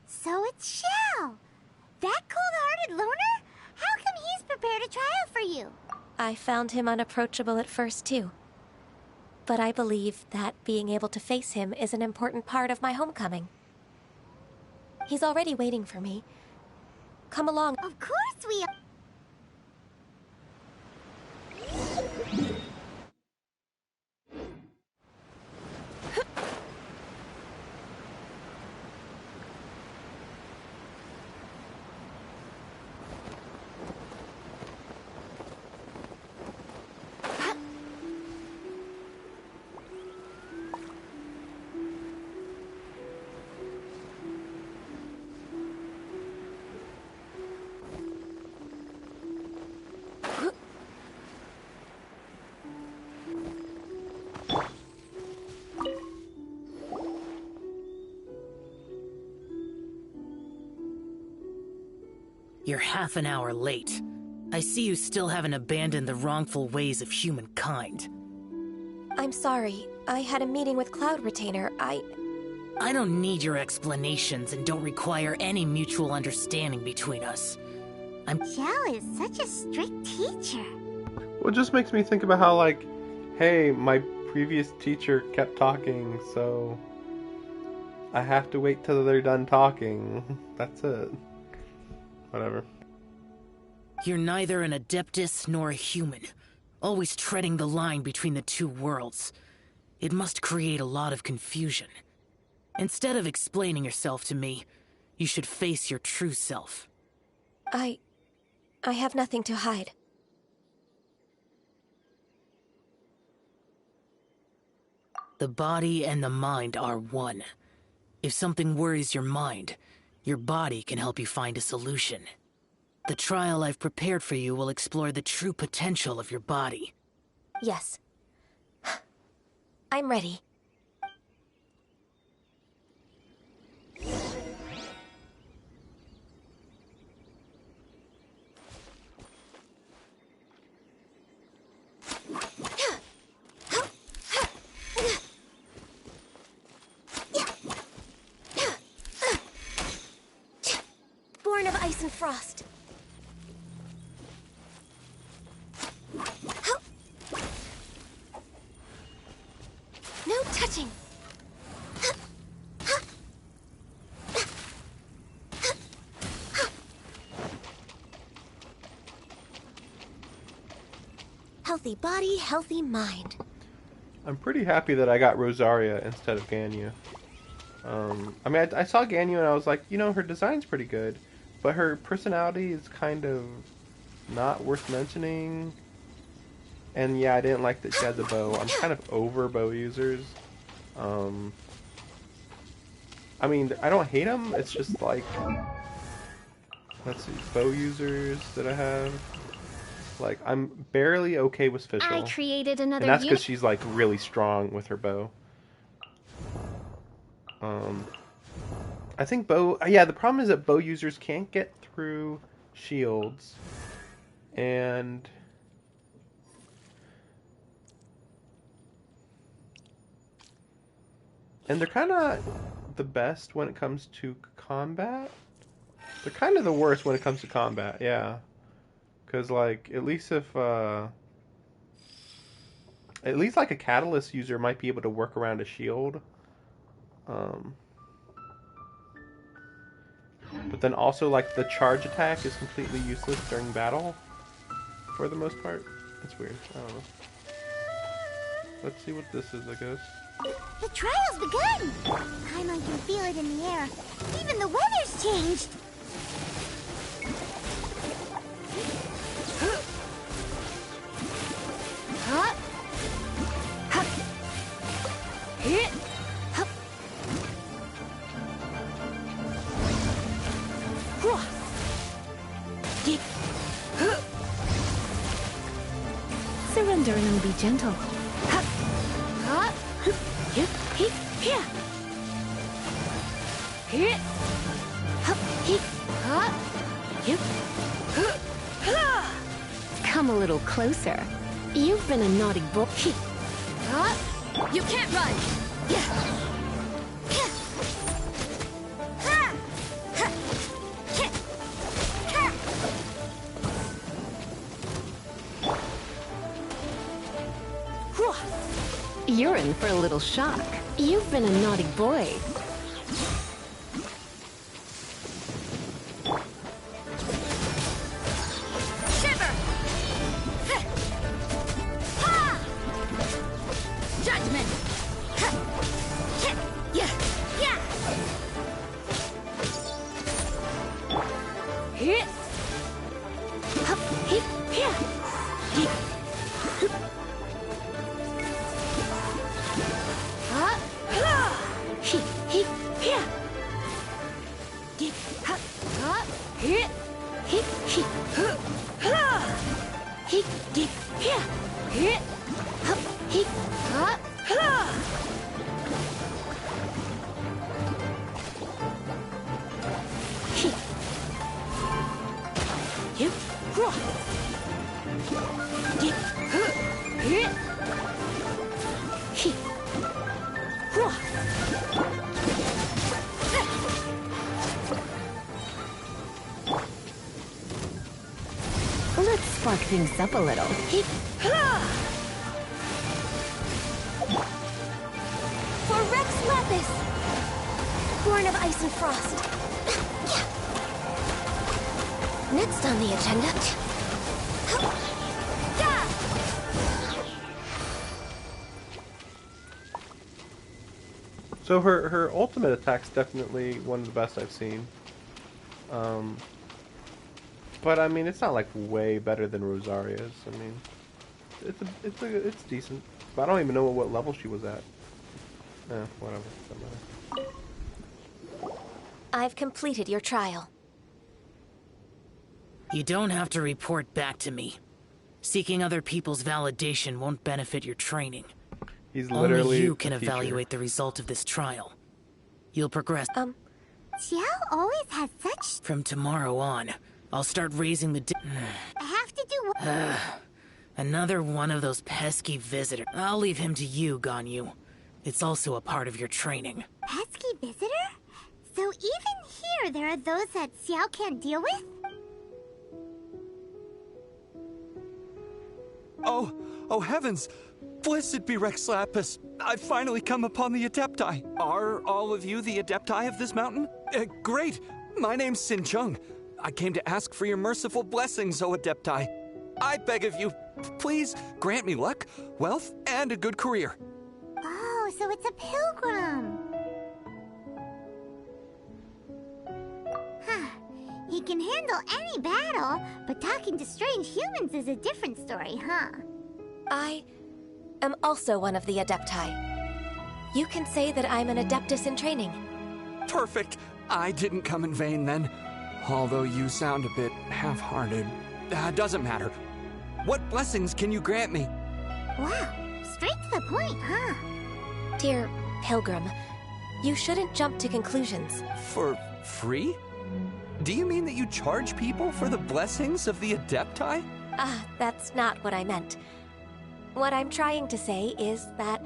So it's Shell. That cold-hearted loner? How come he's prepared a trial for you? I found him unapproachable at first, too. But I believe that being able to face him is an important part of my homecoming. He's already waiting for me. Come along. Of course we are. You're half an hour late. I see you still haven't abandoned the wrongful ways of humankind. I'm sorry. I had a meeting with Cloud Retainer. I don't need your explanations and don't require any mutual understanding between us. Shell is such a strict teacher. Well, it just makes me think about how, like, hey, my previous teacher kept talking, so I have to wait till they're done talking. That's it. Whatever. You're neither an Adeptus nor a human, always treading the line between the two worlds. It must create a lot of confusion. Instead of explaining yourself to me, you should face your true self. I have nothing to hide. The body and the mind are one. If something worries your mind, your body can help you find a solution. The trial I've prepared for you will explore the true potential of your body. Yes. I'm ready. Born of ice and frost. No touching. Healthy body, healthy mind. I'm pretty happy that I got Rosaria instead of Ganyu. I mean, I saw Ganyu and I was like, you know, her design's pretty good, but her personality is kind of not worth mentioning. And yeah, I didn't like that she had the bow. I'm kind of over bow users. I mean, I don't hate them. It's just like, let's see, bow users that I have. Like, I'm barely okay with Fischl. I created another and that's because she's like really strong with her bow. I think bow. Yeah, the problem is that bow users can't get through shields, and they're kind of the best when it comes to combat. They're kind of the worst when it comes to combat. Yeah, because like at least if like a catalyst user might be able to work around a shield. But then also, like, the charge attack is completely useless during battle, for the most part. It's weird. I don't know. Let's see what this is, I guess. The trial's begun! Paimon can feel it in the air. Even the weather's changed! Surrender and be gentle. Come a little closer. You've been a naughty boy. You can't run! You're in for a little shock. You've been a naughty boy. Shiver! Ha! Judgment! Yeah! Hit! Let's spark things up a little. For Rex Lapis! Born of ice and frost. Next on the agenda... So her ultimate attack's definitely one of the best I've seen. But I mean, it's not like way better than Rosaria's. I mean, it's decent. But I don't even know what level she was at. Whatever. Doesn't matter. I've completed your trial. You don't have to report back to me. Seeking other people's validation won't benefit your training. He's literally Only you can a teacher. evaluate the result of this trial. You'll progress. Xiao always has such... From tomorrow on, I'll start raising the I have to do what... Another one of those pesky visitors. I'll leave him to you, Ganyu. It's also a part of your training. Pesky visitor? So even here there are those that Xiao can't deal with? Oh heavens! Blessed be Rex Lapis! I've finally come upon the Adepti. Are all of you the Adepti of this mountain? Great! My name's Sin Chung. I came to ask for your merciful blessings, O Adepti. I beg of you, please grant me luck, wealth, and a good career. Oh, so it's a pilgrim. Huh. He can handle any battle, but talking to strange humans is a different story, huh? I am also one of the Adepti. You can say that I'm an Adeptus in training. Perfect. I didn't come in vain then. Although you sound a bit half-hearted. Doesn't matter. What blessings can you grant me? Wow, straight to the point, huh? Dear Pilgrim, you shouldn't jump to conclusions. For free? Do you mean that you charge people for the blessings of the Adepti? That's not what I meant. What I'm trying to say is that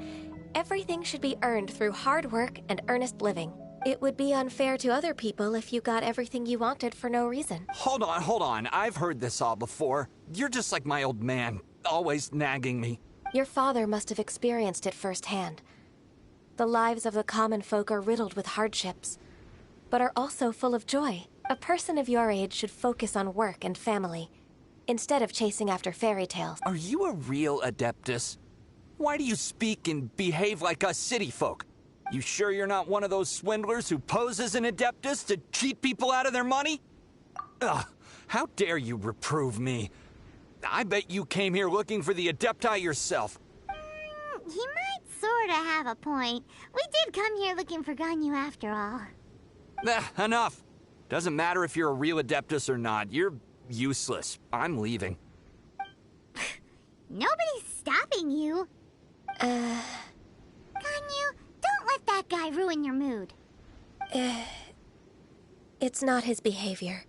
everything should be earned through hard work and earnest living. It would be unfair to other people if you got everything you wanted for no reason. Hold on. I've heard this all before. You're just like my old man, always nagging me. Your father must have experienced it firsthand. The lives of the common folk are riddled with hardships, but are also full of joy. A person of your age should focus on work and family, instead of chasing after fairy tales. Are you a real Adeptus? Why do you speak and behave like us city folk? You sure you're not one of those swindlers who pose as an Adeptus to cheat people out of their money? Ugh, how dare you reprove me? I bet you came here looking for the Adepti yourself. He might sorta have a point. We did come here looking for Ganyu after all. Enough. Doesn't matter if you're a real Adeptus or not. You're useless. I'm leaving. Nobody's stopping you. Ganyu, don't let that guy ruin your mood. It's not his behavior.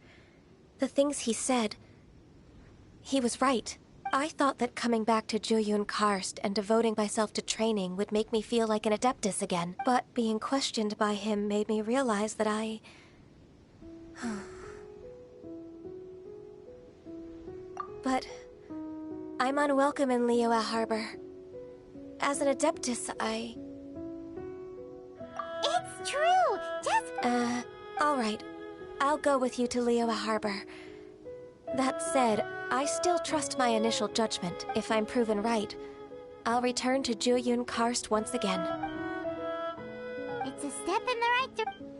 The things he said... He was right. I thought that coming back to Jueyun Karst and devoting myself to training would make me feel like an Adeptus again. But being questioned by him made me realize that I... But I'm unwelcome in Liyue Harbor. As an Adeptus, It's true! Just... alright. I'll go with you to Liyue Harbor. That said, I still trust my initial judgment. If I'm proven right, I'll return to Jueyun Karst once again. It's a step in the right direction.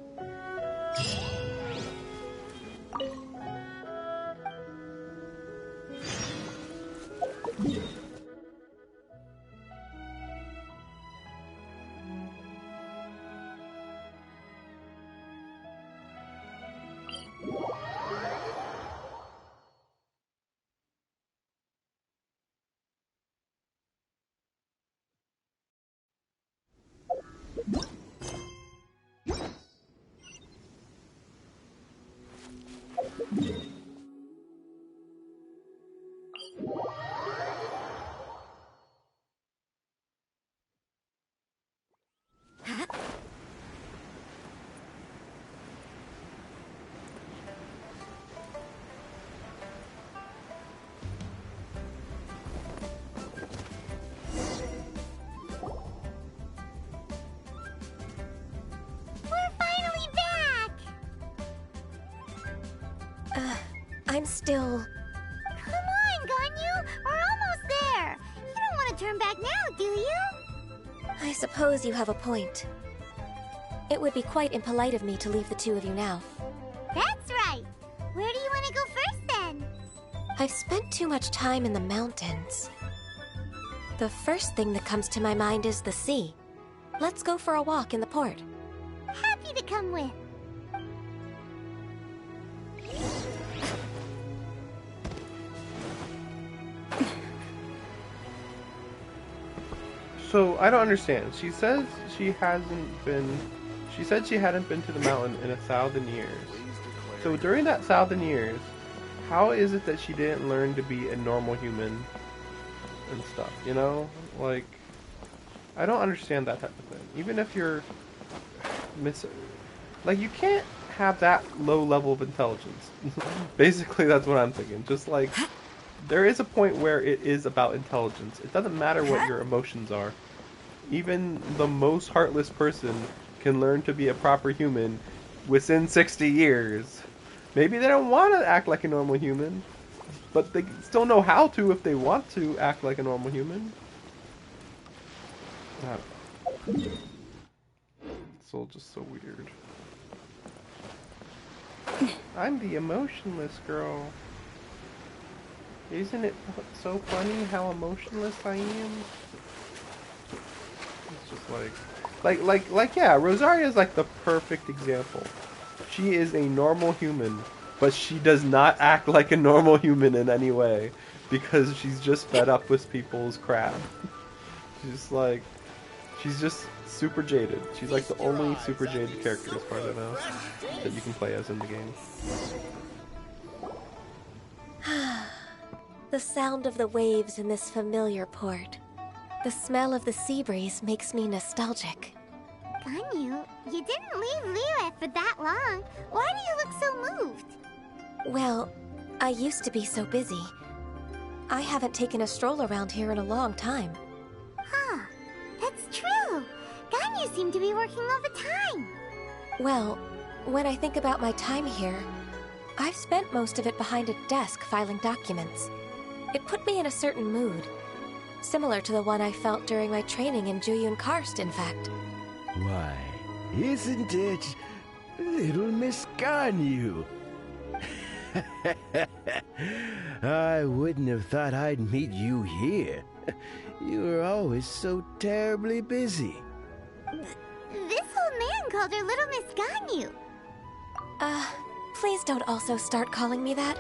I'm still... Come on, Ganyu! We're almost there! You don't want to turn back now, do you? I suppose you have a point. It would be quite impolite of me to leave the two of you now. That's right! Where do you want to go first, then? I've spent too much time in the mountains. The first thing that comes to my mind is the sea. Let's go for a walk in the port. Happy to come with. So, I don't understand. She says she hasn't been... She said she hadn't been to the mountain in 1,000 years. So during that 1,000 years, how is it that she didn't learn to be a normal human and stuff, you know? Like, I don't understand that type of thing. Even if you're... Like, you can't have that low level of intelligence. Basically, that's what I'm thinking. Just like... There is a point where it is about intelligence. It doesn't matter what your emotions are. Even the most heartless person can learn to be a proper human within 60 years. Maybe they don't want to act like a normal human, but they still know how to if they want to act like a normal human. I don't know. It's all just so weird. I'm the emotionless girl. Isn't it so funny how emotionless I am? It's just like yeah, Rosaria is like the perfect example. She is a normal human, but she does not act like a normal human in any way because she's just fed up with people's crap. She's just super jaded. She's like the only super jaded character as far as I know that you can play as in the game. The sound of the waves in this familiar port. The smell of the sea breeze makes me nostalgic. Ganyu, you didn't leave Liyue for that long. Why do you look so moved? Well, I used to be so busy. I haven't taken a stroll around here in a long time. Huh, that's true. Ganyu seemed to be working all the time. Well, When I think about my time here, I've spent most of it behind a desk filing documents. It put me in a certain mood, similar to the one I felt during my training in Juyun Karst, in fact. Why, isn't it little Miss Ganyu? I wouldn't have thought I'd meet you here. You were always so terribly busy. This old man called her Little Miss Ganyu. Please don't also start calling me that.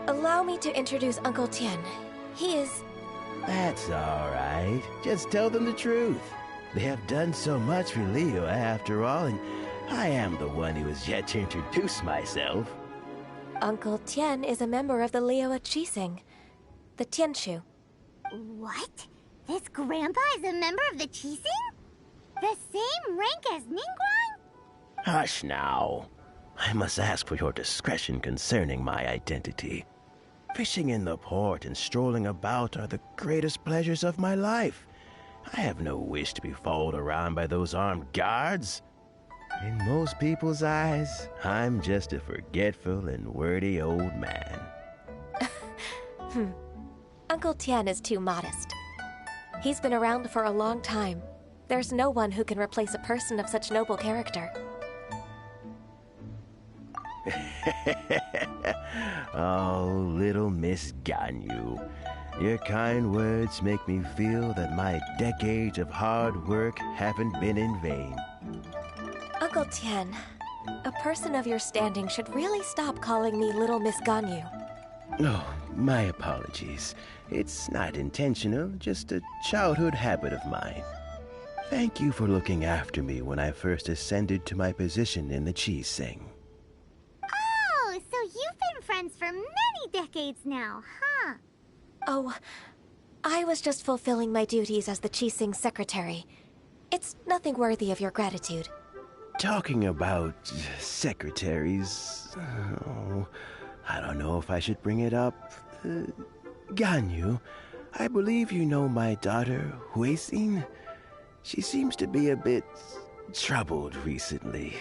Allow me to introduce Uncle Tien. He is... That's all right. Just tell them the truth. They have done so much for Leo after all, and I am the one who has yet to introduce myself. Uncle Tien is a member of the Liyue Qixing, the Tianshu. What? This grandpa is a member of the Qixing? The same rank as Ningguang? Hush now. I must ask for your discretion concerning my identity. Fishing in the port and strolling about are the greatest pleasures of my life. I have no wish to be followed around by those armed guards. In most people's eyes, I'm just a forgetful and wordy old man. Uncle Tien is too modest. He's been around for a long time. There's no one who can replace a person of such noble character. Oh, little Miss Ganyu. Your kind words make me feel that my decades of hard work haven't been in vain. Uncle Tien, a person of your standing should really stop calling me Little Miss Ganyu. Oh, my apologies. It's not intentional, just a childhood habit of mine. Thank you for looking after me when I first ascended to my position in the Qixing. Oh, so you've been friends for many decades now, huh? Oh, I was just fulfilling my duties as the Qixing secretary. It's nothing worthy of your gratitude. Talking about secretaries... Oh, I don't know if I should bring it up. Ganyu, I believe you know my daughter, Huixin. She seems to be a bit troubled recently.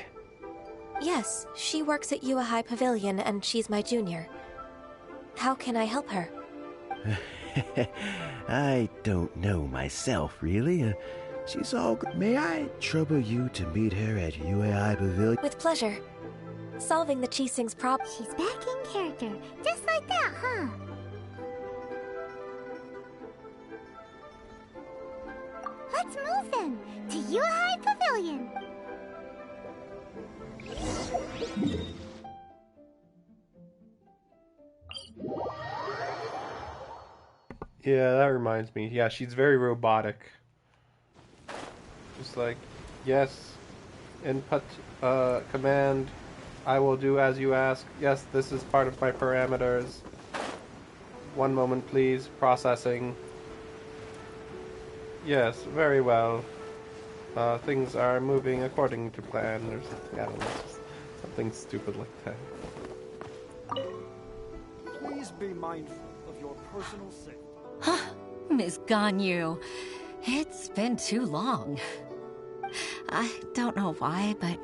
Yes, she works at Yue High Pavilion and she's my junior. How can I help her? I don't know myself, really. She's all good. May I trouble you to meet her at Yue High Pavilion? With pleasure. Solving the Qixing's problem. She's back in character, just like that, huh? Let's move then, to Yue High Pavilion. Yeah, that reminds me. Yeah, she's very robotic. Just like, yes, input, command, I will do as you ask. Yes, this is part of my parameters. One moment, please. Processing. Yes, very well. Things are moving according to plan. Or something, I don't know, just something stupid like that. Please be mindful of your personal safety. Miss Ganyu, it's been too long. I don't know why, but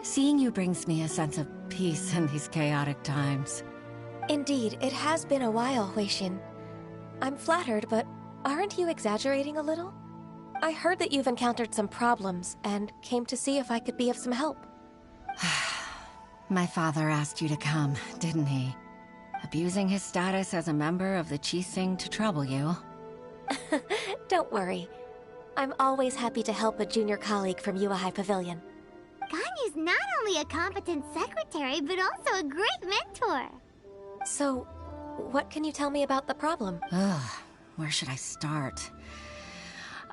seeing you brings me a sense of peace in these chaotic times. Indeed, it has been a while, Huixin. I'm flattered, but aren't you exaggerating a little? I heard that you've encountered some problems and came to see if I could be of some help. My father asked you to come, didn't he? Abusing his status as a member of the Qixing to trouble you. Don't worry. I'm always happy to help a junior colleague from Yue High Pavilion. Ganyu's not only a competent secretary, but also a great mentor. So, what can you tell me about the problem? Where should I start?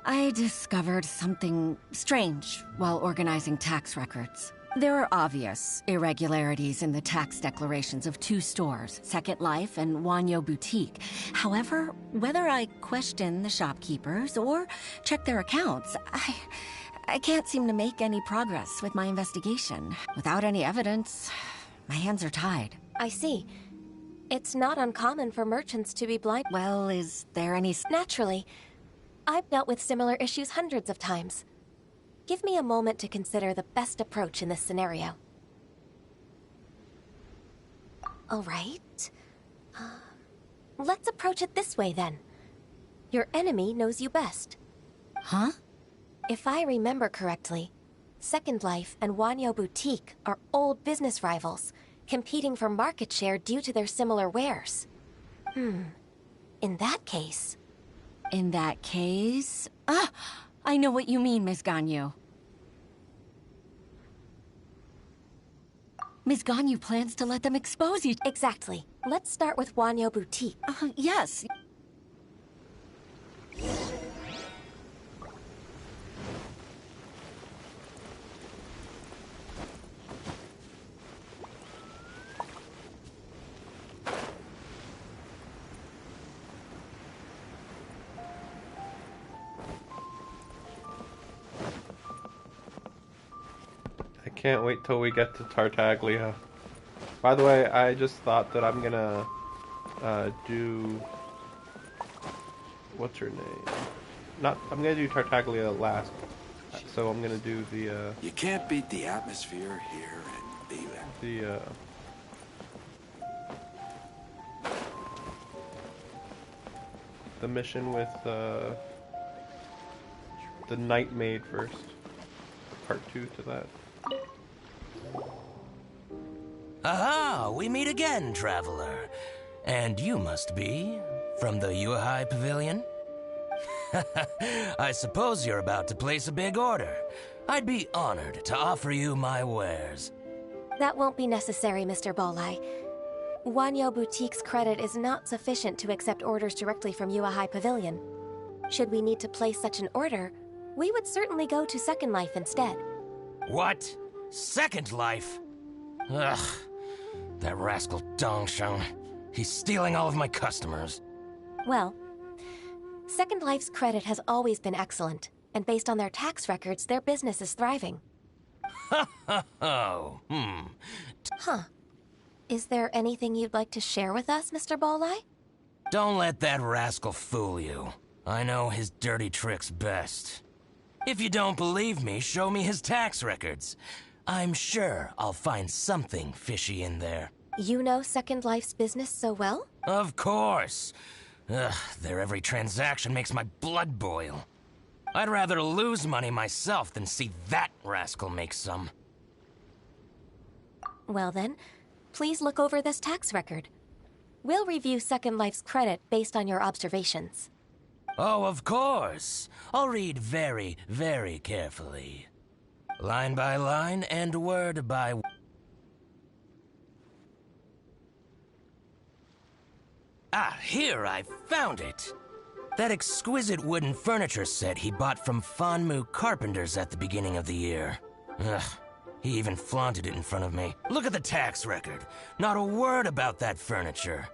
I discovered something strange while organizing tax records. There are obvious irregularities in the tax declarations of two stores, Second Life and Wanyo Boutique. However, whether I question the shopkeepers or check their accounts, I can't seem to make any progress with my investigation. Without any evidence, my hands are tied. I see. It's not uncommon for merchants to be blind. Well, is there any... Naturally. I've dealt with similar issues hundreds of times. Give me a moment to consider the best approach in this scenario. All right. Let's approach it this way, then. Your enemy knows you best. Huh? If I remember correctly, Second Life and Wanyo Boutique are old business rivals, competing for market share due to their similar wares. In that case... In that case... Ah! I know what you mean, Miss Ganyu. Miss Ganyu plans to let them expose you. Exactly. Let's start with Wanyo Boutique. Yes. I can't wait till we get to Tartaglia. By the way, I just thought that I'm gonna do... What's her name? I'm gonna do Tartaglia last. So I'm gonna do the You can't beat the atmosphere here in Liyue. The mission with the Night Maid first. Part 2 to that. Aha! We meet again, traveler. And you must be from the Yuehai Pavilion? I suppose you're about to place a big order. I'd be honored to offer you my wares. That won't be necessary, Mr. Bolai. Wanyo Boutique's credit is not sufficient to accept orders directly from Yuehai Pavilion. Should we need to place such an order, we would certainly go to Second Life instead. What? Second Life? Ugh. That rascal Dongsheng. He's stealing all of my customers. Well, Second Life's credit has always been excellent, and based on their tax records, their business is thriving. Oh, Huh. Is there anything you'd like to share with us, Mr. Bolai? Don't let that rascal fool you. I know his dirty tricks best. If you don't believe me, show me his tax records. I'm sure I'll find something fishy in there. You know Second Life's business so well? Of course. Ugh, their every transaction makes my blood boil. I'd rather lose money myself than see that rascal make some. Well then, please look over this tax record. We'll review Second Life's credit based on your observations. Oh, of course. I'll read very, very carefully. Line by line and word by word. Ah, here, I found it. That exquisite wooden furniture set he bought from Fanmu Carpenters at the beginning of the year. Ugh, he even flaunted it in front of me. Look at the tax record. Not a word about that furniture.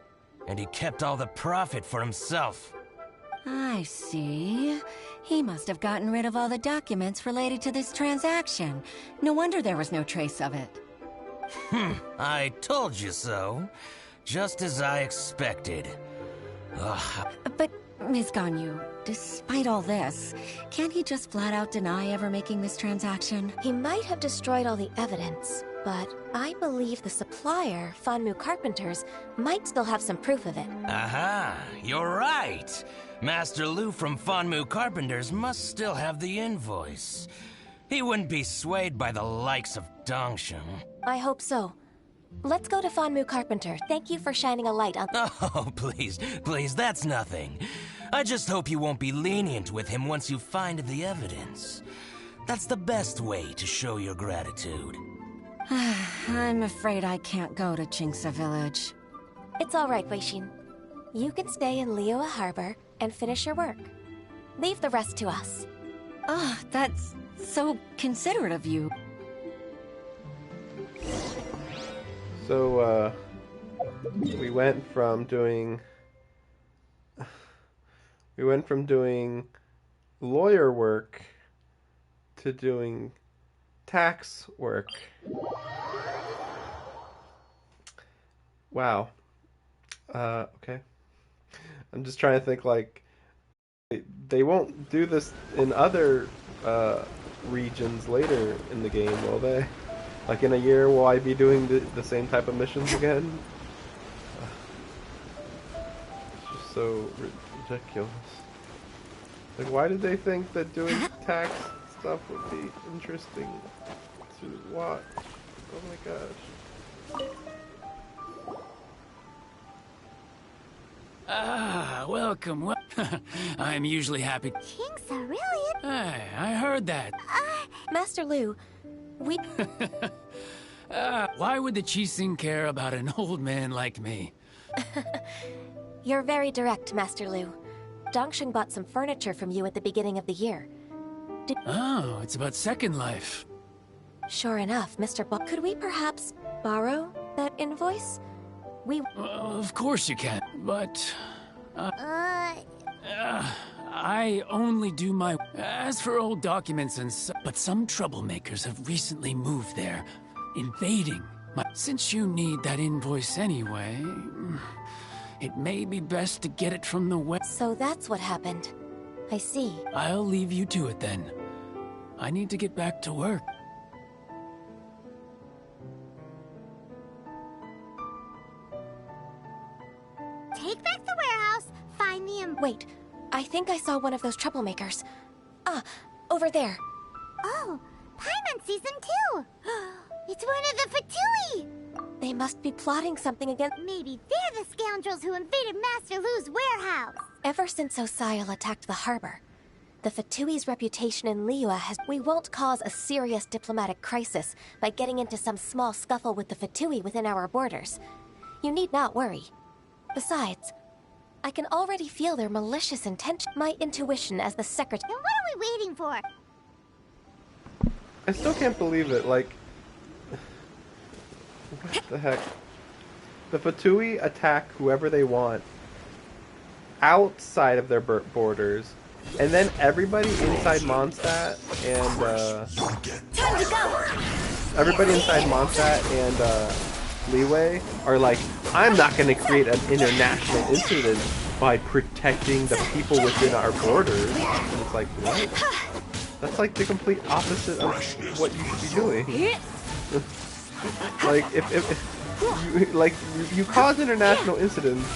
And he kept all the profit for himself. I see. He must have gotten rid of all the documents related to this transaction. No wonder there was no trace of it. I told you so. Just as I expected. Ugh. But, Ms. Ganyu, despite all this, can't he just flat out deny ever making this transaction? He might have destroyed all the evidence, but I believe the supplier, Fanmu Carpenters, might still have some proof of it. Aha, you're right. Master Lu from Fanmu Carpenters must still have the invoice. He wouldn't be swayed by the likes of Dongsheng. I hope so. Let's go to Fanmu Carpenter. Thank you for shining a light on... Oh, please, that's nothing. I just hope you won't be lenient with him once you find the evidence. That's the best way to show your gratitude. I'm afraid I can't go to Jingsa Village. It's all right, Weishin. You can stay in Liyue Harbor and finish your work. Leave the rest to us. Ah, that's so considerate of you. So, we went from doing lawyer work to doing tax work. Wow. Okay. I'm just trying to think, like, they won't do this in other regions later in the game, will they? Like in a year, will I be doing the same type of missions again? It's just so ridiculous. Like, why did they think that doing tax stuff would be interesting to watch? Oh my gosh. Ah, welcome. I'm usually happy. King's Aurelian? Hey, I heard that. Master Lu, we... Why would the Qixing care about an old man like me? You're very direct, Master Lu. Dongsheng bought some furniture from you at the beginning of the year. Oh, it's about Second Life. Sure enough, Mr. Could we perhaps borrow that invoice? Of course you can, but... I only do my... As for old documents and but some troublemakers have recently moved there, invading my... Since you need that invoice anyway, it may be best to get it from the west. So that's what happened. I see. I'll leave you to it then. I need to get back to work. Take back the warehouse, find the... Wait, I think I saw one of those troublemakers. Ah, over there. Oh, Paimon sees them too! It's one of the Fatui! They must be plotting something against... Maybe they're the scoundrels who invaded Master Lu's warehouse! Ever since Osial attacked the harbor, the Fatui's reputation in Liyue has... We won't cause a serious diplomatic crisis by getting into some small scuffle with the Fatui within our borders. You need not worry. Besides, I can already feel their malicious intention. My intuition as the secretary... Then what are we waiting for? I still can't believe it, like... What the heck? The Fatui attack whoever they want outside of their borders, and then everybody inside Mondstadt and, Time to go! everybody inside Mondstadt and, Liyue are like, I'm not going to create an international incident by protecting the people within our borders. And it's like, what? That's like the complete opposite of what you should be doing. Like, if you cause international incidents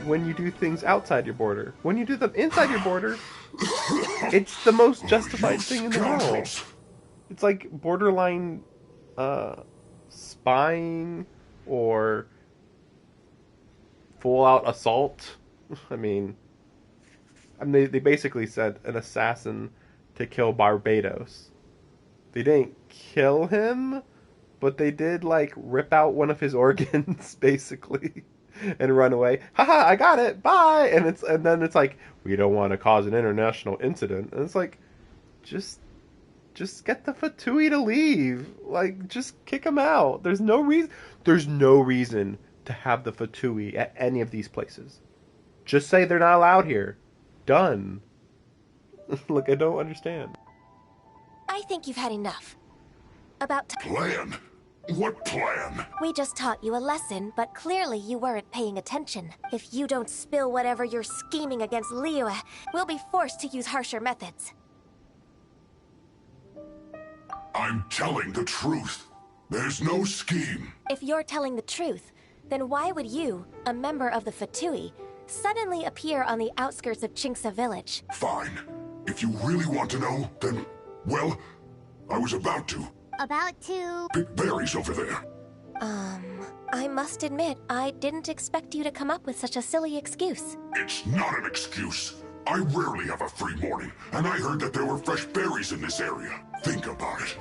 when you do things outside your border. When you do them inside your border, it's the most justified thing in the world. It's like borderline, spying or full-out assault. I mean, they basically said an assassin to kill Barbados. They didn't kill him, but they did, like, rip out one of his organs, basically, and run away. Haha, I got it, bye! And then it's like, we don't want to cause an international incident. And it's like, just get the Fatui to leave. Like, just kick them out. There's no reason to have the Fatui at any of these places. Just say they're not allowed here. Done. Look, I don't understand. I think you've had enough. About Plan? What plan? We just taught you a lesson, but clearly you weren't paying attention. If you don't spill whatever you're scheming against Liyue, we'll be forced to use harsher methods. I'm telling the truth. There's no scheme. If you're telling the truth, then why would you, a member of the Fatui, suddenly appear on the outskirts of Qingce village? Fine. If you really want to know, then, well, I was about to. About to... Pick berries over there. I must admit, I didn't expect you to come up with such a silly excuse. It's not an excuse. I rarely have a free morning, and I heard that there were fresh berries in this area. Think about it.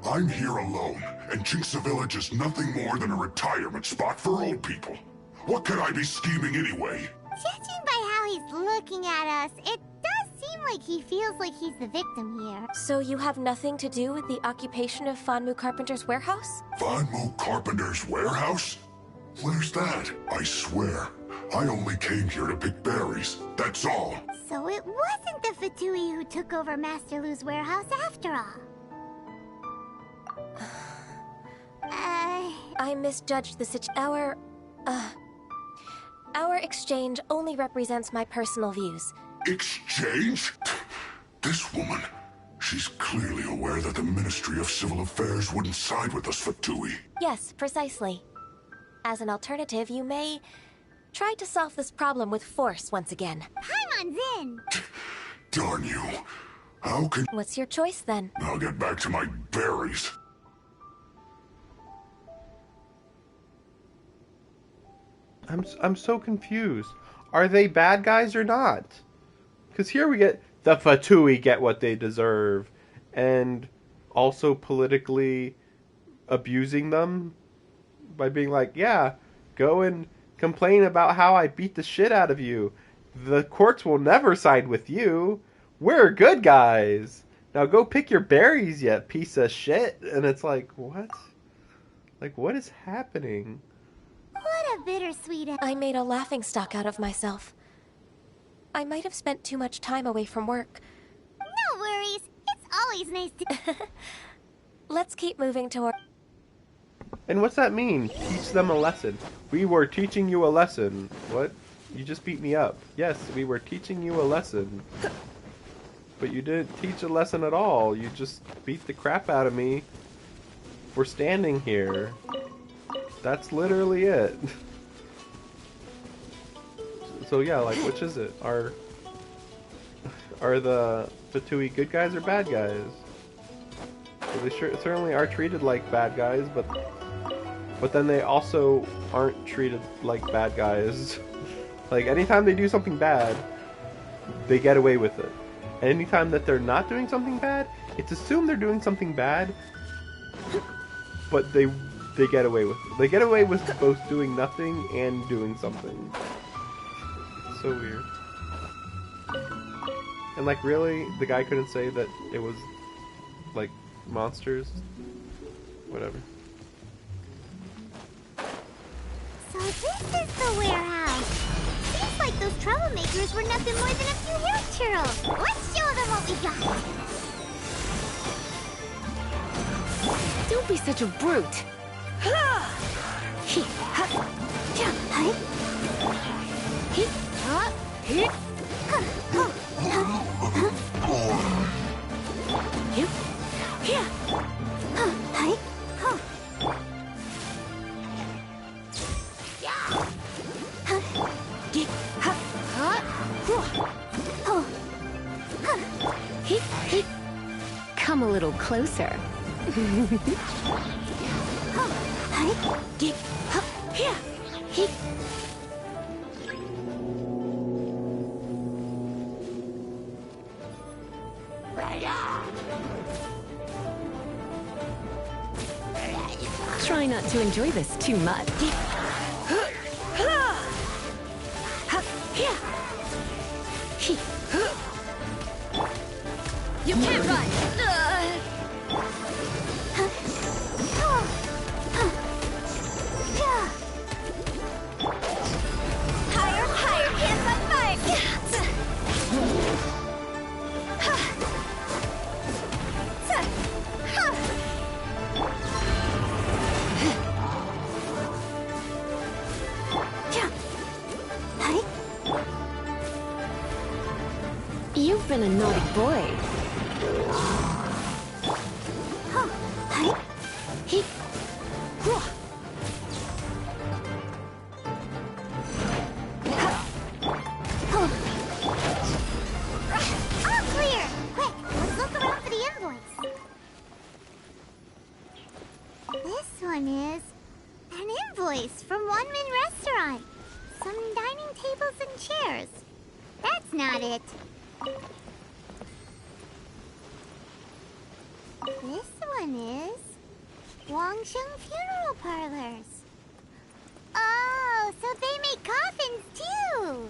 I'm here alone, and Qingce village is nothing more than a retirement spot for old people. What could I be scheming anyway? Judging by how he's looking at us, it does seem like he feels like he's the victim here. So you have nothing to do with the occupation of Fanmu Carpenter's warehouse? Fanmu Carpenter's warehouse? Where's that? I swear, I only came here to pick berries. That's all. So it wasn't the Fatui who took over Master Lu's warehouse after all. I misjudged the situation. Our exchange only represents my personal views. Exchange? This woman, She's clearly aware that the Ministry of Civil Affairs wouldn't side with us, Fatui. Yes, precisely. As an alternative, you may try to solve this problem with force once again. Paimon's in! Darn you. How can... What's your choice, then? I'll get back to my berries. I'm so confused. Are they bad guys or not? Because here we get the Fatui get what they deserve, and also politically abusing them by being like, yeah, go and complain about how I beat the shit out of you. The courts will never side with you. We're good guys. Now go pick your berries, you piece of shit. And it's like, what? Like, what is happening? What a bittersweet... I made a laughingstock out of myself. I might have spent too much time away from work. No worries. It's always nice to... Let's keep moving toward... And what's that mean? Teach them a lesson. We were teaching you a lesson. What? You just beat me up. Yes, we were teaching you a lesson. But you didn't teach a lesson at all. You just beat the crap out of me for standing here. That's literally it. So yeah, like, which is it? Are the Fatui good guys or bad guys? So they certainly are treated like bad guys, but then they also aren't treated like bad guys. Like, anytime they do something bad, they get away with it. And anytime that they're not doing something bad, it's assumed they're doing something bad, but they get away with it. They get away with both doing nothing and doing something. It's so weird. And like, really, the guy couldn't say that it was like monsters? Whatever. So this is the warehouse. Seems like those troublemakers were nothing more than a few hill churros. Let's show them what we got. Don't be such a brute. Come a little closer. Try not to enjoy this too much. You can't run! Higher, higher, hands on fire! You've been a naughty boy. All clear! Quick, let's look around for the invoice. This one is an invoice from One Min Restaurant. Some dining tables and chairs. That's not it. This one is Wangsheng Funeral Parlors. Oh, so they make coffins too.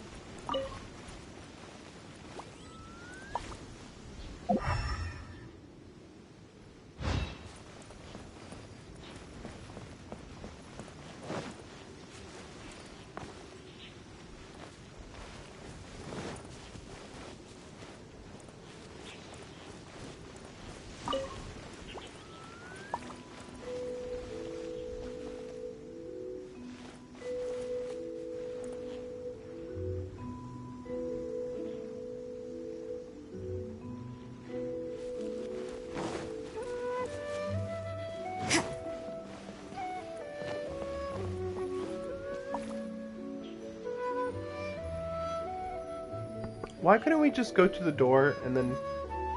Why couldn't we just go to the door and then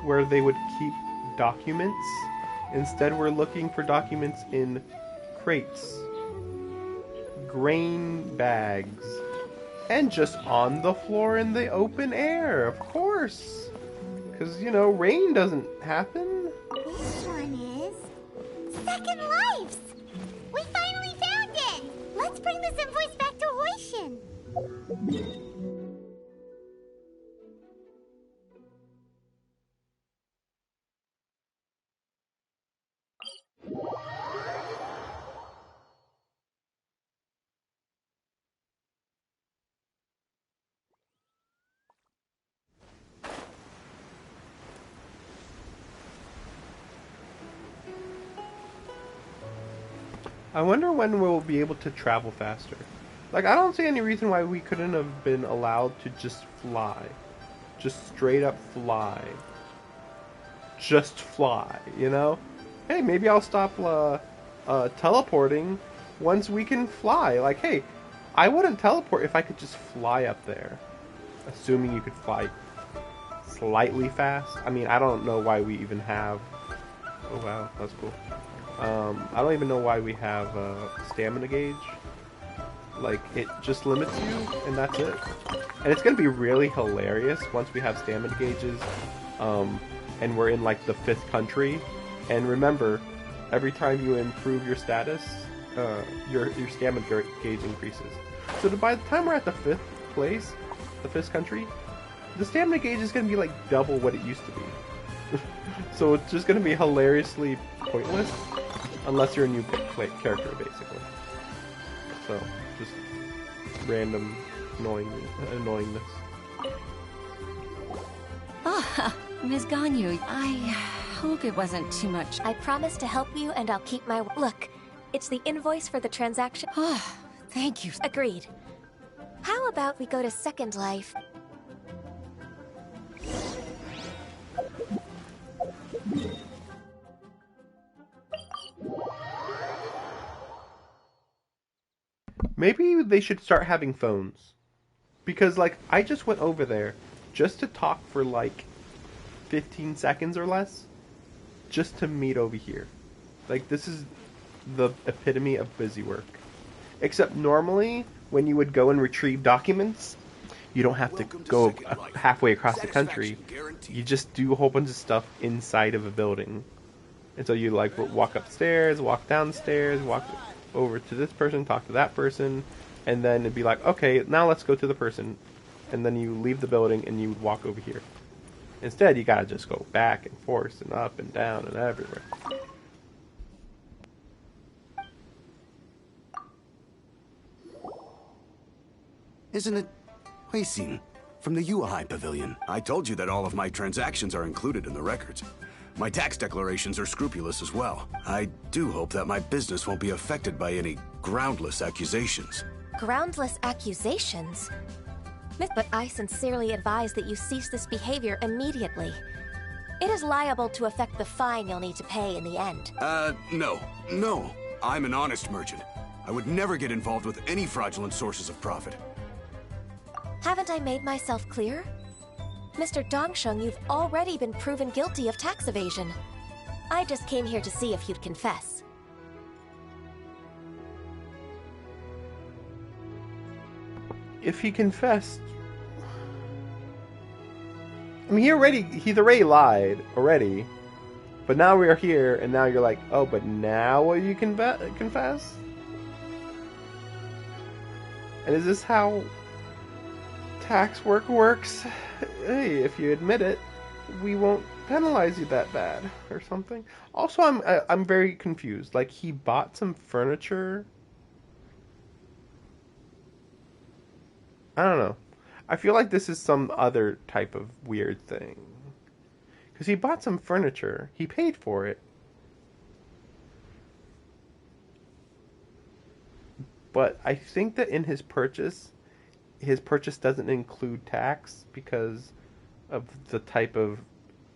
where they would keep documents? Instead, we're looking for documents in crates, grain bags, and just on the floor in the open air, of course. Because, you know, rain doesn't happen. This one is Second Lives. We finally found it. Let's bring this invoice back to Hoishin. I wonder when we'll be able to travel faster. Like, I don't see any reason why we couldn't have been allowed to just fly. Just straight up fly. Just fly, you know? Hey, maybe I'll stop teleporting once we can fly. Like, hey, I wouldn't teleport if I could just fly up there. Assuming you could fly slightly fast. I mean, I don't know why we even have... Oh, wow, that's cool. I don't even know why we have stamina gauge. Like, it just limits you, and that's it. And it's going to be really hilarious once we have stamina gauges, and we're in, like, the 5th country. And remember, every time you improve your status, your stamina gauge increases. So by the time we're at the 5th place, the 5th country, the stamina gauge is going to be, like, double what it used to be. So it's just going to be hilariously pointless. Unless you're a new character, basically. So, just random annoyingness. Ah, Ms. Ganyu, I hope it wasn't too much. I promise to help you, and I'll keep my... Look, it's the invoice for the transaction. Oh, thank you. Agreed. How about we go to Second Life? Maybe they should start having phones. Because, like, I just went over there just to talk for, like, 15 seconds or less. Just to meet over here. Like, this is the epitome of busy work. Except normally, when you would go and retrieve documents, you don't have to go halfway across the country. You just do a whole bunch of stuff inside of a building. And so you, like, walk upstairs, walk downstairs, walk over to this person, talk to that person, and then it'd be like, okay, now let's go to the person. And then you leave the building and you would walk over here. Instead, you gotta just go back and forth and up and down and everywhere. Isn't it Huixin from the Yuehai Pavilion? I told you that all of my transactions are included in the records. My tax declarations are scrupulous as well. I do hope that my business won't be affected by any groundless accusations. Groundless accusations? But I sincerely advise that you cease this behavior immediately. It is liable to affect the fine you'll need to pay in the end. No. I'm an honest merchant. I would never get involved with any fraudulent sources of profit. Haven't I made myself clear? Mr. Dongsheng, you've already been proven guilty of tax evasion. I just came here to see if you'd confess. If he confessed... I mean, he's already lied, already. But now we are here, and now you're like, oh, but now will you confess? And is this how tax work works? Hey, if you admit it, we won't penalize you that bad, or something. Also, I'm very confused. Like, he bought some furniture. I don't know. I feel like this is some other type of weird thing. Because he bought some furniture. He paid for it. But I think that in his purchase doesn't include tax because of the type of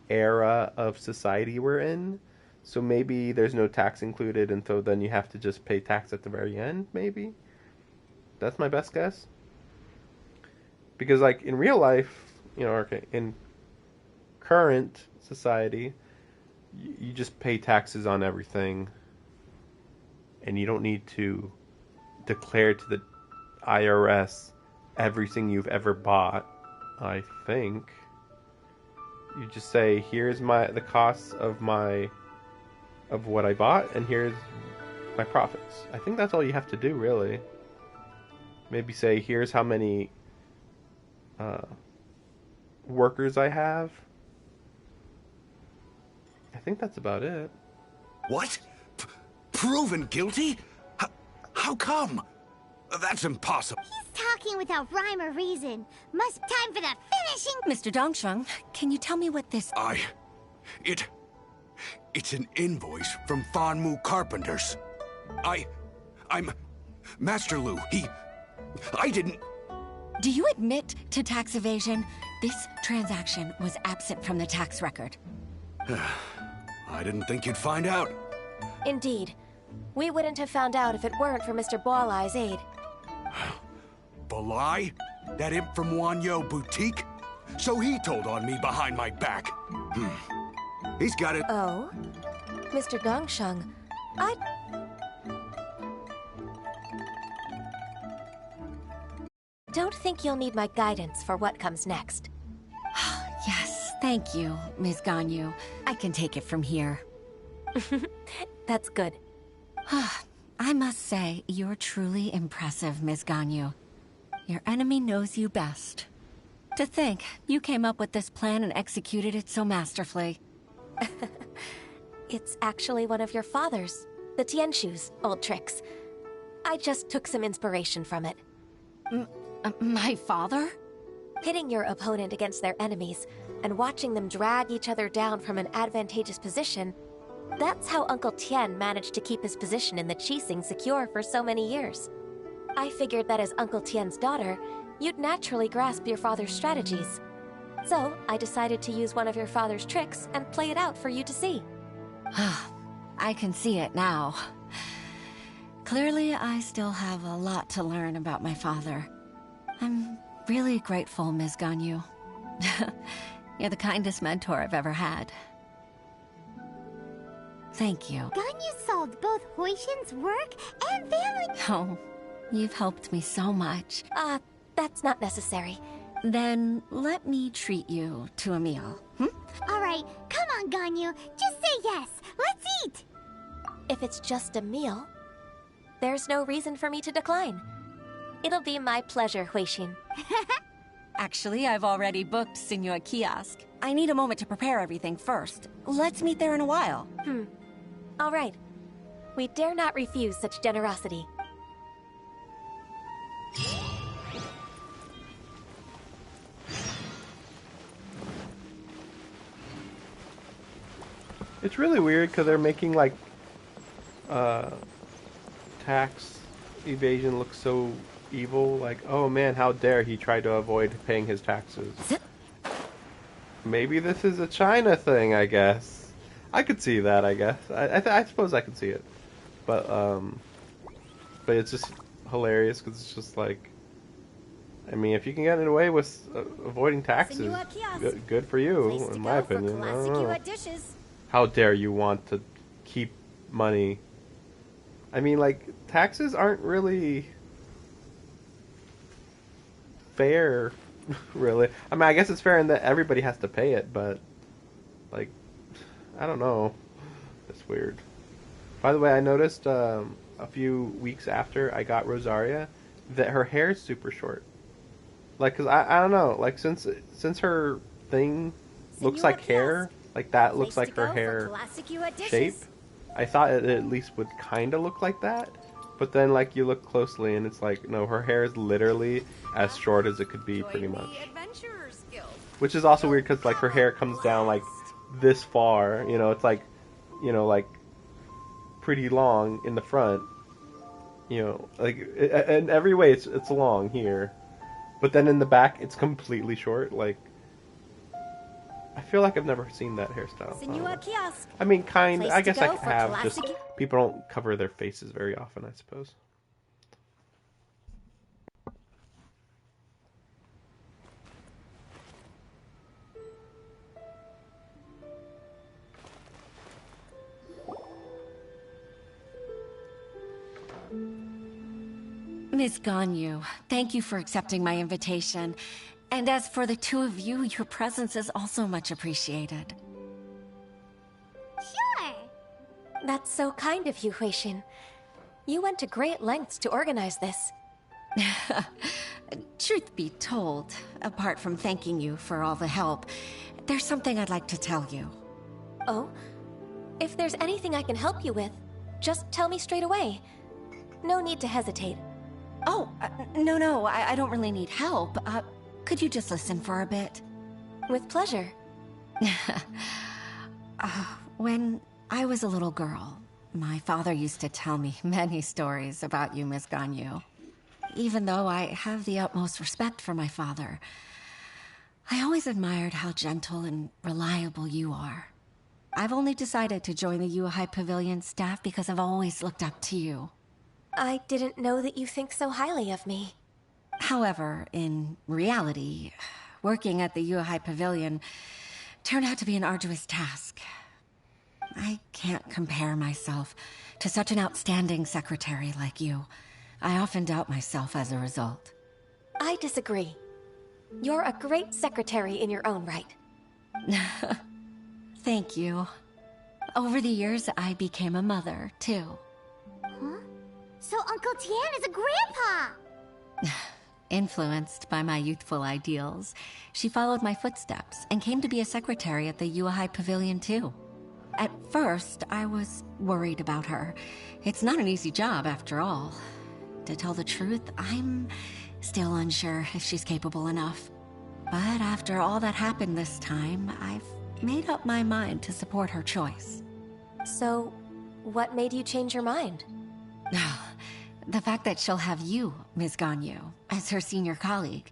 era of society we're in. So maybe there's no tax included, and so then you have to just pay tax at the very end, maybe? That's my best guess. Because, like, in real life, you know, okay, in current society, you just pay taxes on everything, and you don't need to declare to the IRS everything you've ever bought. I think you just say, here's the costs of what I bought, and here's my profits. I think that's all you have to do, really. Maybe say, here's how many workers I have. I think that's about it. What? Proven guilty? How come? That's impossible. He's talking without rhyme or reason. Must be time for the finishing. Mr. Dongsheng, can you tell me what this... It's an invoice from Fanmu Carpenters. I'm Master Lu. I didn't... Do you admit to tax evasion? This transaction was absent from the tax record. I didn't think you'd find out. Indeed. We wouldn't have found out if it weren't for Mr. Boalai's aid. Balai? That imp from Wanyo Boutique? So he told on me behind my back. He's got it. Oh? Mr. Dongsheng, I... don't think you'll need my guidance for what comes next. Yes, thank you, Ms. Ganyu. I can take it from here. That's good. I must say, you're truly impressive, Ms. Ganyu. Your enemy knows you best. To think, you came up with this plan and executed it so masterfully. It's actually one of your father's, the Tianshu's, old tricks. I just took some inspiration from it. My father? Pitting your opponent against their enemies and watching them drag each other down from an advantageous position, that's how Uncle Tian managed to keep his position in the Qixing secure for so many years. I figured that as Uncle Tian's daughter, you'd naturally grasp your father's strategies. So, I decided to use one of your father's tricks and play it out for you to see. I can see it now. Clearly, I still have a lot to learn about my father. I'm really grateful, Ms. Ganyu. You're the kindest mentor I've ever had. Thank you. Ganyu solved both Huixin's work and family... Oh, you've helped me so much. That's not necessary. Then let me treat you to a meal. All right, come on, Ganyu. Just say yes. Let's eat. If it's just a meal, there's no reason for me to decline. It'll be my pleasure, Huixin. Actually, I've already booked Senor Kiosk. I need a moment to prepare everything first. Let's meet there in a while. All right. We dare not refuse such generosity. It's really weird because they're making like tax evasion look so evil. Like, oh man, how dare he try to avoid paying his taxes. Maybe this is a China thing, I guess. I could see that, I guess. I suppose I could see it. But it's just hilarious because it's just like, I mean, if you can get away with avoiding taxes, good for you, in my opinion. I don't know. How dare you want to keep money? I mean, like, taxes aren't really fair, really. I mean, I guess it's fair in that everybody has to pay it, but, like, I don't know. It's weird. By the way, I noticed a few weeks after I got Rosaria that her hair is super short. Like, cause I don't know, like, since her thing looks like hair, like that looks like her hair shape, I thought it at least would kind of look like that. But then, like, you look closely and it's like, no, her hair is literally as short as it could be, pretty much. Which is also weird because, like, her hair comes down, like, this far, you know, it's like, you know, like, pretty long in the front, you know, like, in every way it's long here. But then in the back, it's completely short, like, I feel like I've never seen that hairstyle. I mean, I guess I have, just people don't cover their faces very often, I suppose. Miss Ganyu, thank you for accepting my invitation. And as for the two of you, your presence is also much appreciated. Sure. That's so kind of you, Huixin. You went to great lengths to organize this. Truth be told, apart from thanking you for all the help, there's something I'd like to tell you. Oh? If there's anything I can help you with, just tell me straight away. No need to hesitate. Oh, no, I don't really need help. Could you just listen for a bit? With pleasure. When I was a little girl, my father used to tell me many stories about you, Miss Ganyu. Even though I have the utmost respect for my father, I always admired how gentle and reliable you are. I've only decided to join the Yuehai Pavilion staff because I've always looked up to you. I didn't know that you think so highly of me. However, in reality, working at the Yuehai Pavilion turned out to be an arduous task. I can't compare myself to such an outstanding secretary like you. I often doubt myself as a result. I disagree. You're a great secretary in your own right. Thank you. Over the years, I became a mother, too. Huh? So Uncle Tian is a grandpa! Influenced by my youthful ideals, she followed my footsteps and came to be a secretary at the Yuehai Pavilion, too. At first, I was worried about her. It's not an easy job, after all. To tell the truth, I'm still unsure if she's capable enough. But after all that happened this time, I've made up my mind to support her choice. So, what made you change your mind? The fact that she'll have you, Ms. Ganyu, as her senior colleague.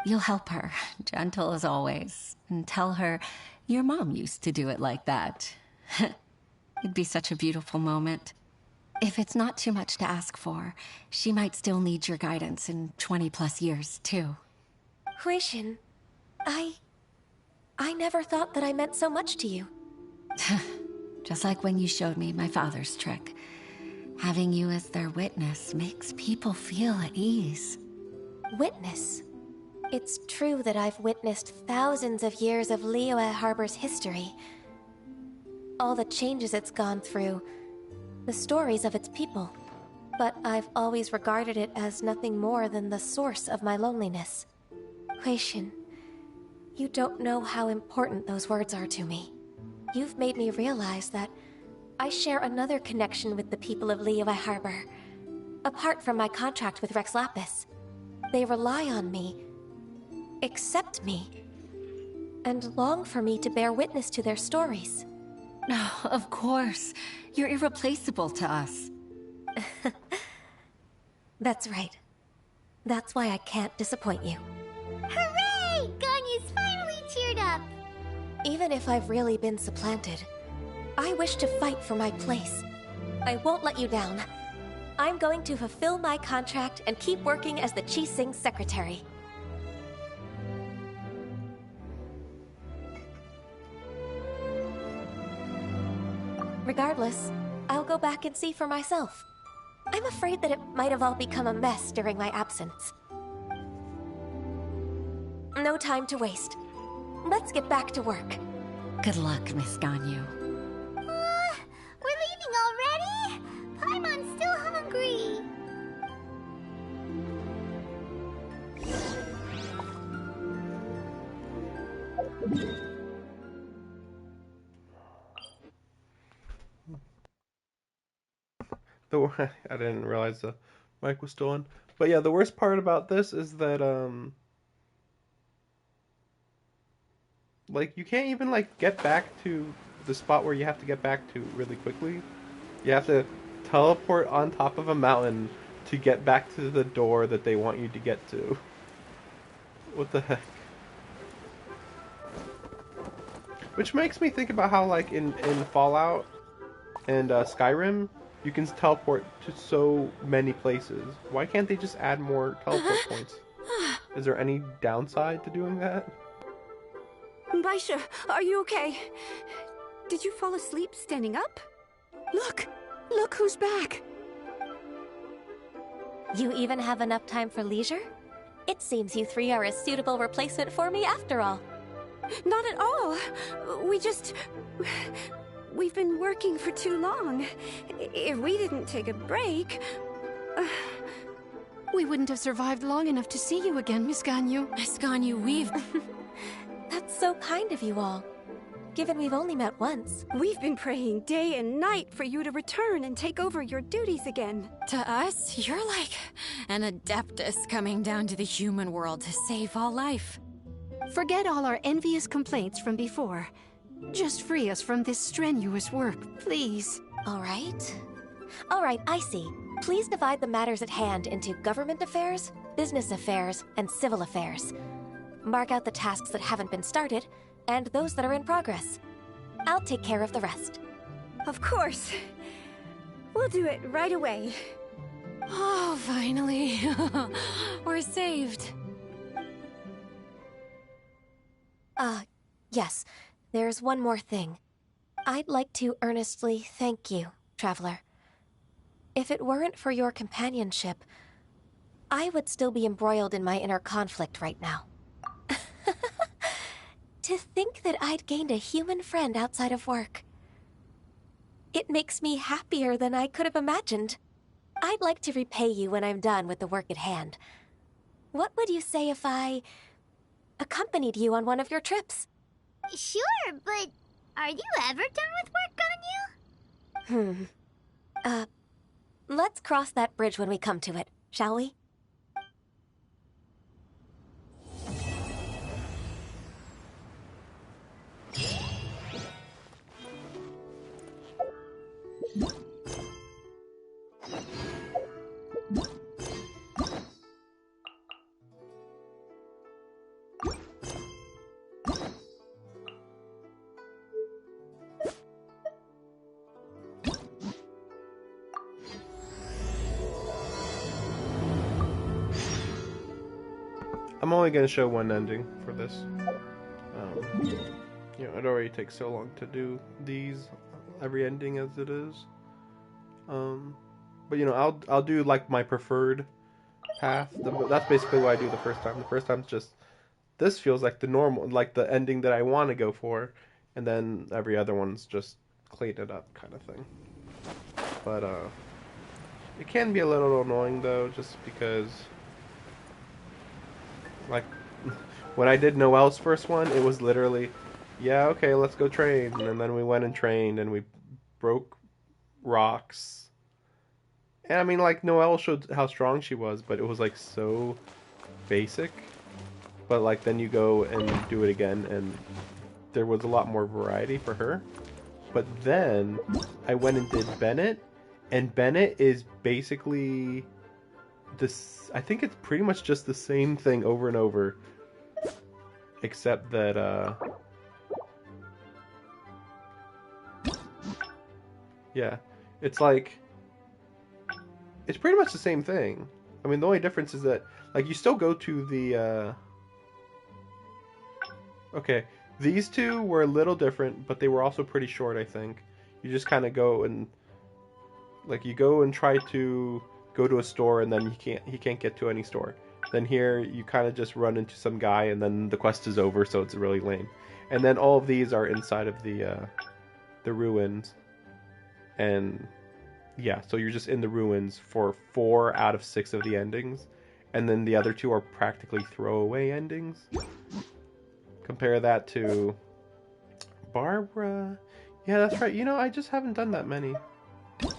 You'll help her, gentle as always, and tell her your mom used to do it like that. It'd be such a beautiful moment. If it's not too much to ask for, she might still need your guidance in 20+ years, too. Huixin, I never thought that I meant so much to you. Just like when you showed me my father's trick. Having you as their witness makes people feel at ease. Witness? It's true that I've witnessed thousands of years of Liyue Harbor's history. All the changes it's gone through, the stories of its people. But I've always regarded it as nothing more than the source of my loneliness. Huixin, you don't know how important those words are to me. You've made me realize that I share another connection with the people of Liyue Harbor. Apart from my contract with Rex Lapis, they rely on me, accept me, and long for me to bear witness to their stories. Oh, of course. You're irreplaceable to us. That's right. That's why I can't disappoint you. Hooray! Ganyu's finally cheered up! Even if I've really been supplanted, I wish to fight for my place. I won't let you down. I'm going to fulfill my contract and keep working as the Qixing secretary. Regardless, I'll go back and see for myself. I'm afraid that it might have all become a mess during my absence. No time to waste. Let's get back to work. Good luck, Miss Ganyu. We're leaving already? Paimon's still hungry. I didn't realize the mic was still on. But yeah, the worst part about this is that like you can't even like get back to the spot where you have to get back to really quickly. You have to teleport on top of a mountain to get back to the door that they want you to get to. What the heck? Which makes me think about how like in Fallout and Skyrim, you can teleport to so many places. Why can't they just add more teleport points? Is there any downside to doing that? Baisha, are you okay? Did you fall asleep standing up? Look! Look who's back! You even have enough time for leisure? It seems you three are a suitable replacement for me after all. Not at all. We've been working for too long. If we didn't take a break... We wouldn't have survived long enough to see you again, Miss Ganyu. Miss Ganyu, we've... That's so kind of you all. Given we've only met once. We've been praying day and night for you to return and take over your duties again. To us, you're like an adeptus coming down to the human world to save all life. Forget all our envious complaints from before. Just free us from this strenuous work, please. All right, I see. Please divide the matters at hand into government affairs, business affairs, and civil affairs. Mark out the tasks that haven't been started, and those that are in progress. I'll take care of the rest. Of course. We'll do it right away. Oh, finally. We're saved. Yes. There's one more thing. I'd like to earnestly thank you, Traveler. If it weren't for your companionship, I would still be embroiled in my inner conflict right now. To think that I'd gained a human friend outside of work. It makes me happier than I could have imagined. I'd like to repay you when I'm done with the work at hand. What would you say if I accompanied you on one of your trips? Sure, but are you ever done with work, Ganyu? Let's cross that bridge when we come to it, shall we? I'm only going to show one ending for this. You know, it already takes so long to do these, every ending as it is. But you know, I'll do like my preferred path. That's basically what I do the first time. The first time's just, this feels like the normal, like the ending that I want to go for, and then every other one's just clean it up kind of thing. But it can be a little annoying though, just because, like, when I did Noelle's first one, it was literally, yeah, okay, let's go train. And then we went and trained, and we broke rocks. And I mean, like, Noelle showed how strong she was, but it was, like, so basic. But, like, then you go and do it again, and there was a lot more variety for her. But then I went and did Bennett, and Bennett is basically this, I think it's pretty much just the same thing over and over, except that yeah, it's like, it's pretty much the same thing. I mean, the only difference is that, like, you still go to the okay, these two were a little different, but they were also pretty short, I think. You just kind of go and, like, you go and try to go to a store, and then he can't get to any store. Then here you kind of just run into some guy, and then the quest is over, so it's really lame. And then all of these are inside of the ruins, and yeah, so you're just in the ruins for 4 out of 6 of the endings, and then the other 2 are practically throwaway endings. Compare that to Barbara. Yeah, that's right. You know, I just haven't done that many.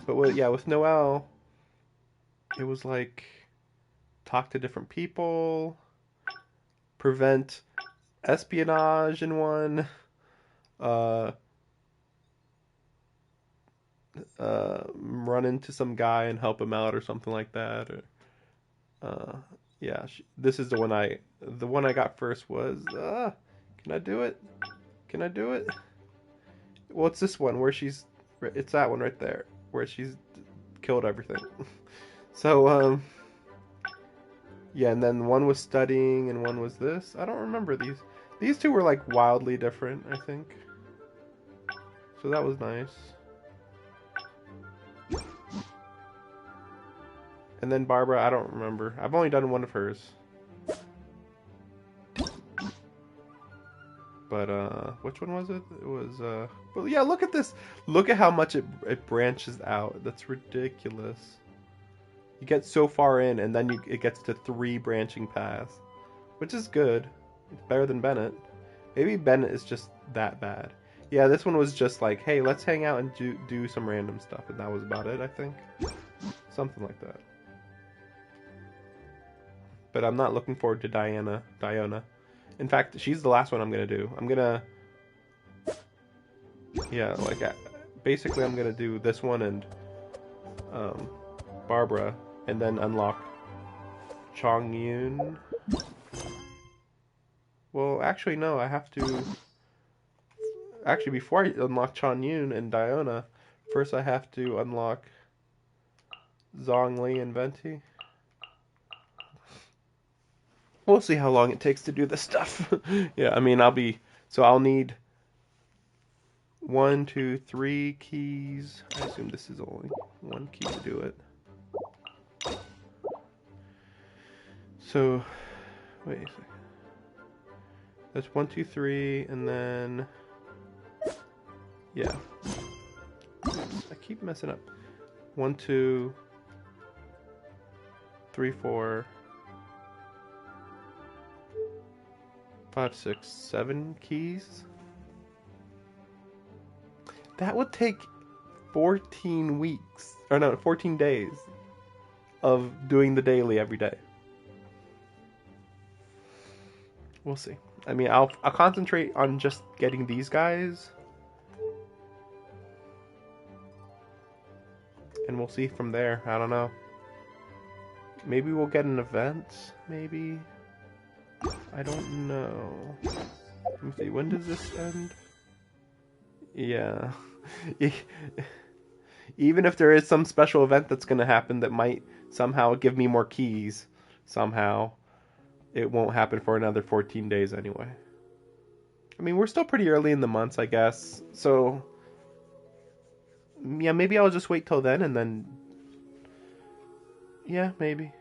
But with Noelle, it was like, talk to different people, prevent espionage in one, run into some guy and help him out or something like that. Or, yeah, this is the one I got first was, can I do it? Can I do it? Well, it's this one where it's that one right there, where she's killed everything. So, yeah, and then one was studying and one was this. I don't remember these. These 2 were, like, wildly different, I think. So that was nice. And then Barbara, I don't remember. I've only done one of hers. But, which one was it? It was, well, yeah, look at this. Look at how much it branches out. That's ridiculous. You get so far in, and then it gets to 3 branching paths. Which is good. It's better than Bennett. Maybe Bennett is just that bad. Yeah, this one was just like, hey, let's hang out and do some random stuff. And that was about it, I think. Something like that. But I'm not looking forward to Diona. In fact, she's the last one I'm going to do. I'm going to... Yeah, like, basically I'm going to do this one and Barbara. And then unlock Chongyun. Well, actually, no, I have to... Actually, before I unlock Chongyun and Diona, first I have to unlock Zhongli and Venti. We'll see how long it takes to do this stuff. Yeah, I mean, I'll need 1, 2, 3 keys. I assume this is only 1 key to do it. So, wait a second. That's 1, 2, 3, and then... Yeah. Oops, I keep messing up. 1, 2, 3, 4, 5, 6, 7 keys. That would take 14 weeks, or no, 14 days of doing the daily every day. We'll see. I mean, I'll concentrate on just getting these guys. And we'll see from there. I don't know. Maybe we'll get an event, maybe? I don't know. Let me see, when does this end? Yeah. Even if there is some special event that's going to happen that might somehow give me more keys, somehow, it won't happen for another 14 days anyway. I mean, we're still pretty early in the months, I guess. So, yeah, maybe I'll just wait till then and then... Yeah, maybe.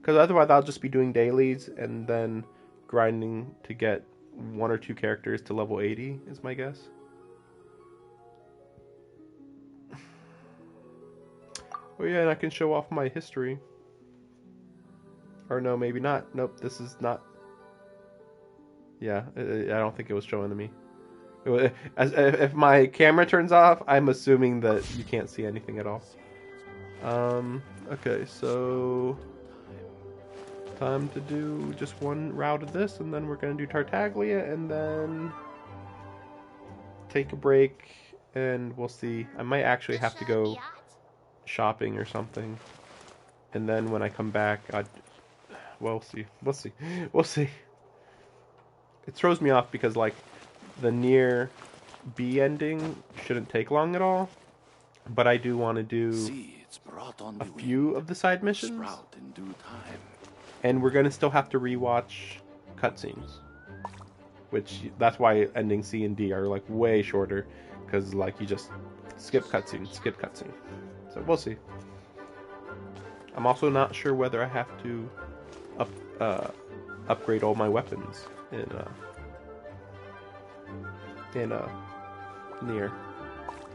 Because otherwise I'll just be doing dailies and then grinding to get 1 or 2 characters to level 80, is my guess. Oh yeah, and I can show off my history. Or no, maybe not. Nope, this is not... Yeah, I don't think it was showing to me. If my camera turns off, I'm assuming that you can't see anything at all. Okay, so... Time to do just 1 route of this, and then we're going to do Tartaglia, and then... take a break, and we'll see. I might actually have to go shopping or something. And then when I come back, we'll see. We'll see. It throws me off because, like, the near B ending shouldn't take long at all. But I do want to do a few of the side missions. And we're going to still have to rewatch cutscenes. Which, that's why ending C and D are, like, way shorter. Because, like, you just skip cutscene. So, we'll see. I'm also not sure whether I have to upgrade all my weapons in Nier.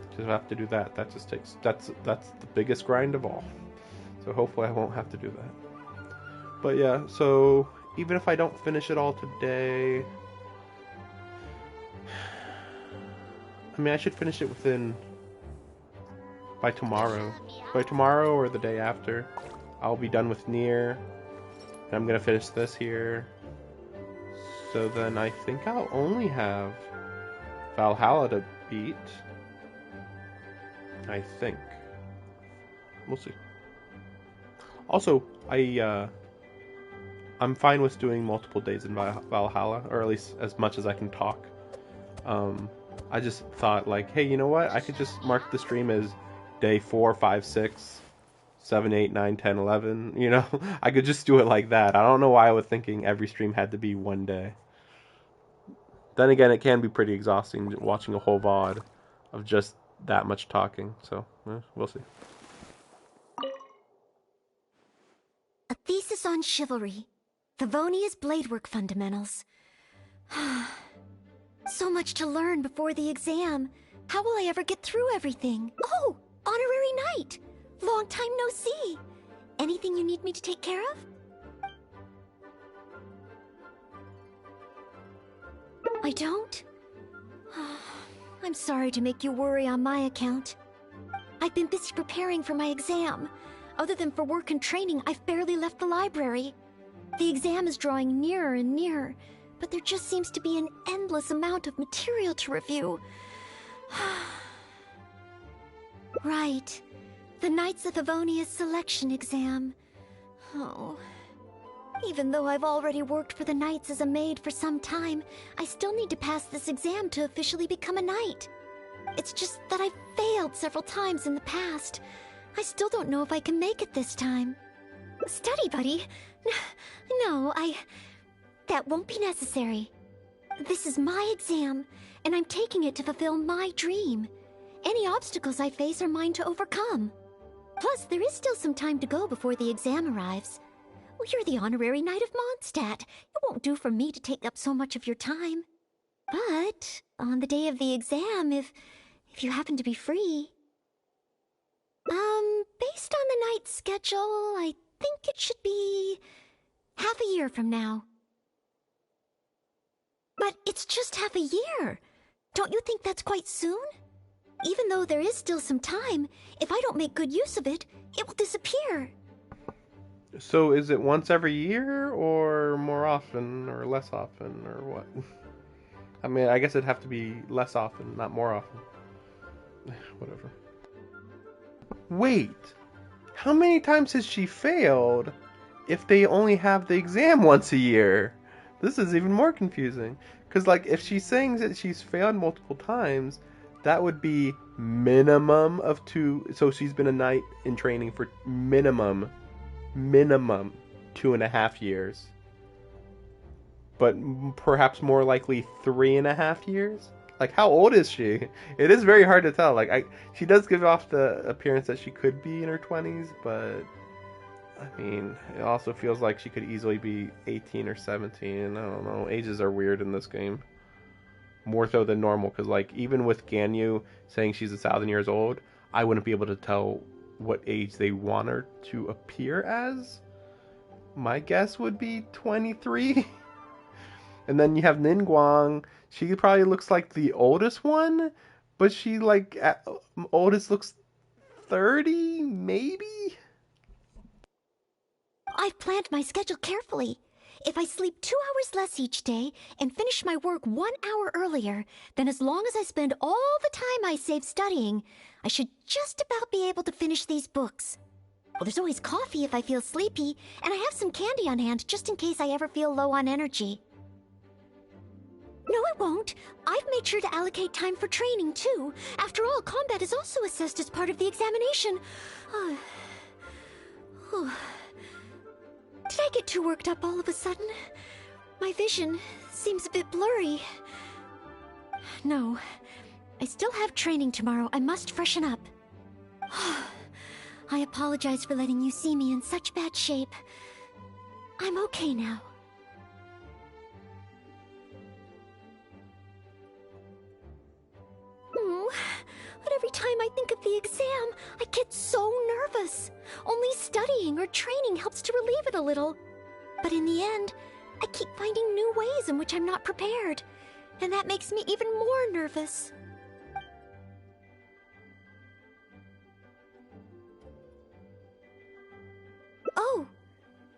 Because I have to do that. That just takes... That's the biggest grind of all. So hopefully I won't have to do that. But yeah, so even if I don't finish it all today... I mean, I should finish it by tomorrow. By tomorrow or the day after, I'll be done with Nier. And I'm gonna finish this here. So then I think I'll only have Valhalla to beat. I think. We'll see. Also, I'm fine with doing multiple days in Valhalla, or at least as much as I can talk. I just thought, like, hey, you know what? I could just mark the stream as day 4, 5, 6, 7, 8, 9, 10, 11. You know, I could just do it like that. I don't know why I was thinking every stream had to be one day. Then again, it can be pretty exhausting watching a whole VOD of just that much talking. So, we'll see. Thesis on Chivalry. Favonia's Bladework Fundamentals. So much to learn before the exam. How will I ever get through everything? Oh, Honorary Knight! Long time no see. Anything you need me to take care of? I don't? I'm sorry to make you worry on my account. I've been busy preparing for my exam. Other than for work and training, I've barely left the library. The exam is drawing nearer and nearer, but there just seems to be an endless amount of material to review. Right. The Knights of Favonia's selection exam. Oh. Even though I've already worked for the Knights as a maid for some time, I still need to pass this exam to officially become a knight. It's just that I've failed several times in the past. I still don't know if I can make it this time. Study buddy? No, that won't be necessary. This is my exam, and I'm taking it to fulfill my dream. Any obstacles I face are mine to overcome. Plus, there is still some time to go before the exam arrives. Well, you're the honorary knight of Mondstadt. It won't do for me to take up so much of your time. But on the day of the exam, if you happen to be free... based on the night's schedule, I think it should be half a year from now. But it's just half a year. Don't you think that's quite soon? Even though there is still some time, if I don't make good use of it, it will disappear. So is it once every year, or more often, or less often, or what? I mean, I guess it'd have to be less often, not more often. Whatever. Wait! How many times has she failed if they only have the exam once a year? This is even more confusing. Because, like, if she's saying that she's failed multiple times, that would be minimum of 2... So she's been a knight in training for minimum 2.5 years. But perhaps more likely 3.5 years? Like, how old is she? It is very hard to tell. Like, she does give off the appearance that she could be in her 20s, but... I mean, it also feels like she could easily be 18 or 17. I don't know. Ages are weird in this game. More so than normal, because, like, even with Ganyu saying she's 1,000 years old, I wouldn't be able to tell what age they want her to appear as. My guess would be 23. And then you have Ningguang. She probably looks like the oldest one, but she, like, oldest looks 30, maybe? I've planned my schedule carefully. If I sleep 2 hours less each day and finish my work 1 hour earlier, then as long as I spend all the time I save studying, I should just about be able to finish these books. Well, there's always coffee if I feel sleepy, and I have some candy on hand just in case I ever feel low on energy. No, it won't. I've made sure to allocate time for training, too. After all, combat is also assessed as part of the examination. Did I get too worked up all of a sudden? My vision seems a bit blurry. No, I still have training tomorrow. I must freshen up. I apologize for letting you see me in such bad shape. I'm okay now. But every time I think of the exam, I get so nervous. Only studying or training helps to relieve it a little. But in the end, I keep finding new ways in which I'm not prepared. And that makes me even more nervous. Oh,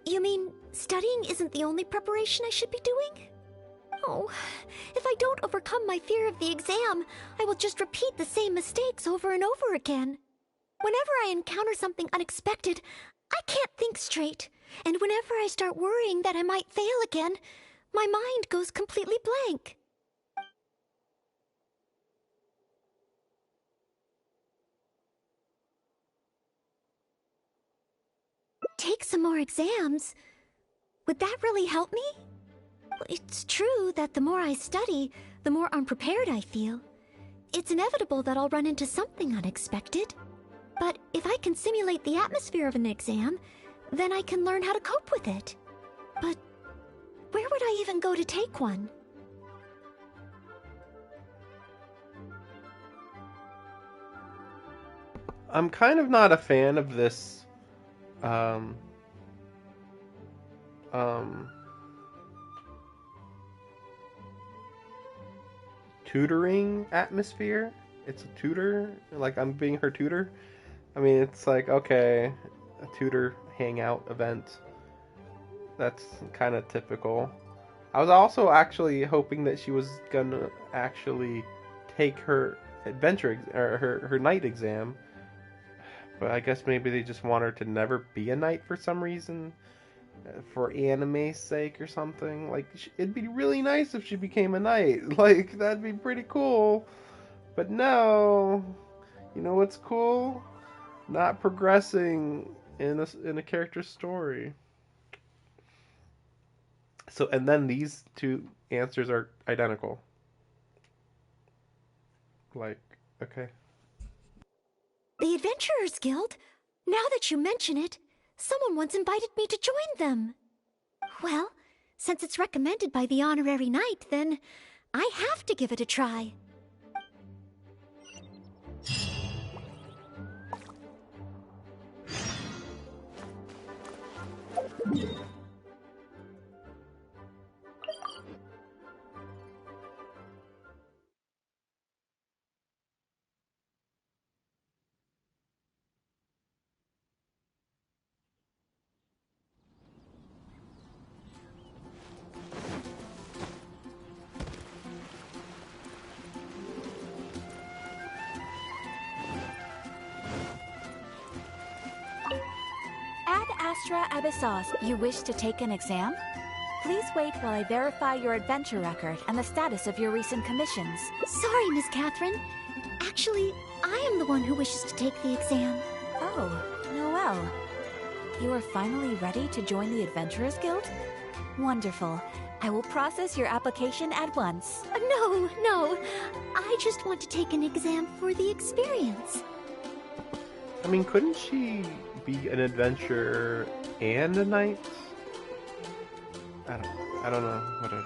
you mean studying isn't the only preparation I should be doing? Oh, if I don't overcome my fear of the exam, I will just repeat the same mistakes over and over again. Whenever I encounter something unexpected, I can't think straight. And whenever I start worrying that I might fail again, my mind goes completely blank. Take some more exams? Would that really help me? It's true that the more I study, the more unprepared I feel. It's inevitable that I'll run into something unexpected. But if I can simulate the atmosphere of an exam, then I can learn how to cope with it. But where would I even go to take one? I'm kind of not a fan of this tutoring atmosphere. It's a tutor, like I'm being her tutor. I mean, it's like, okay, a tutor hangout event. That's kind of typical. I was also actually hoping that she was gonna actually take her adventure or her knight exam, but I guess maybe they just want her to never be a knight for some reason, for anime's sake or something. Like, it'd be really nice if she became a knight. Like, that'd be pretty cool. But no, you know what's cool? Not progressing in a character's story. So, and then these two answers are identical. Like, okay. The Adventurers Guild? Now that you mention it, someone once invited me to join them. Well, since it's recommended by the honorary knight, then I have to give it a try. Ad Astra Abyssos, you wish to take an exam? Please wait while I verify your adventure record and the status of your recent commissions. Sorry, Miss Catherine. Actually, I am the one who wishes to take the exam. Oh, Noelle. You are finally ready to join the Adventurers Guild? Wonderful. I will process your application at once. No. I just want to take an exam for the experience. I mean, couldn't she be an adventurer and a knight? I don't know. Whatever.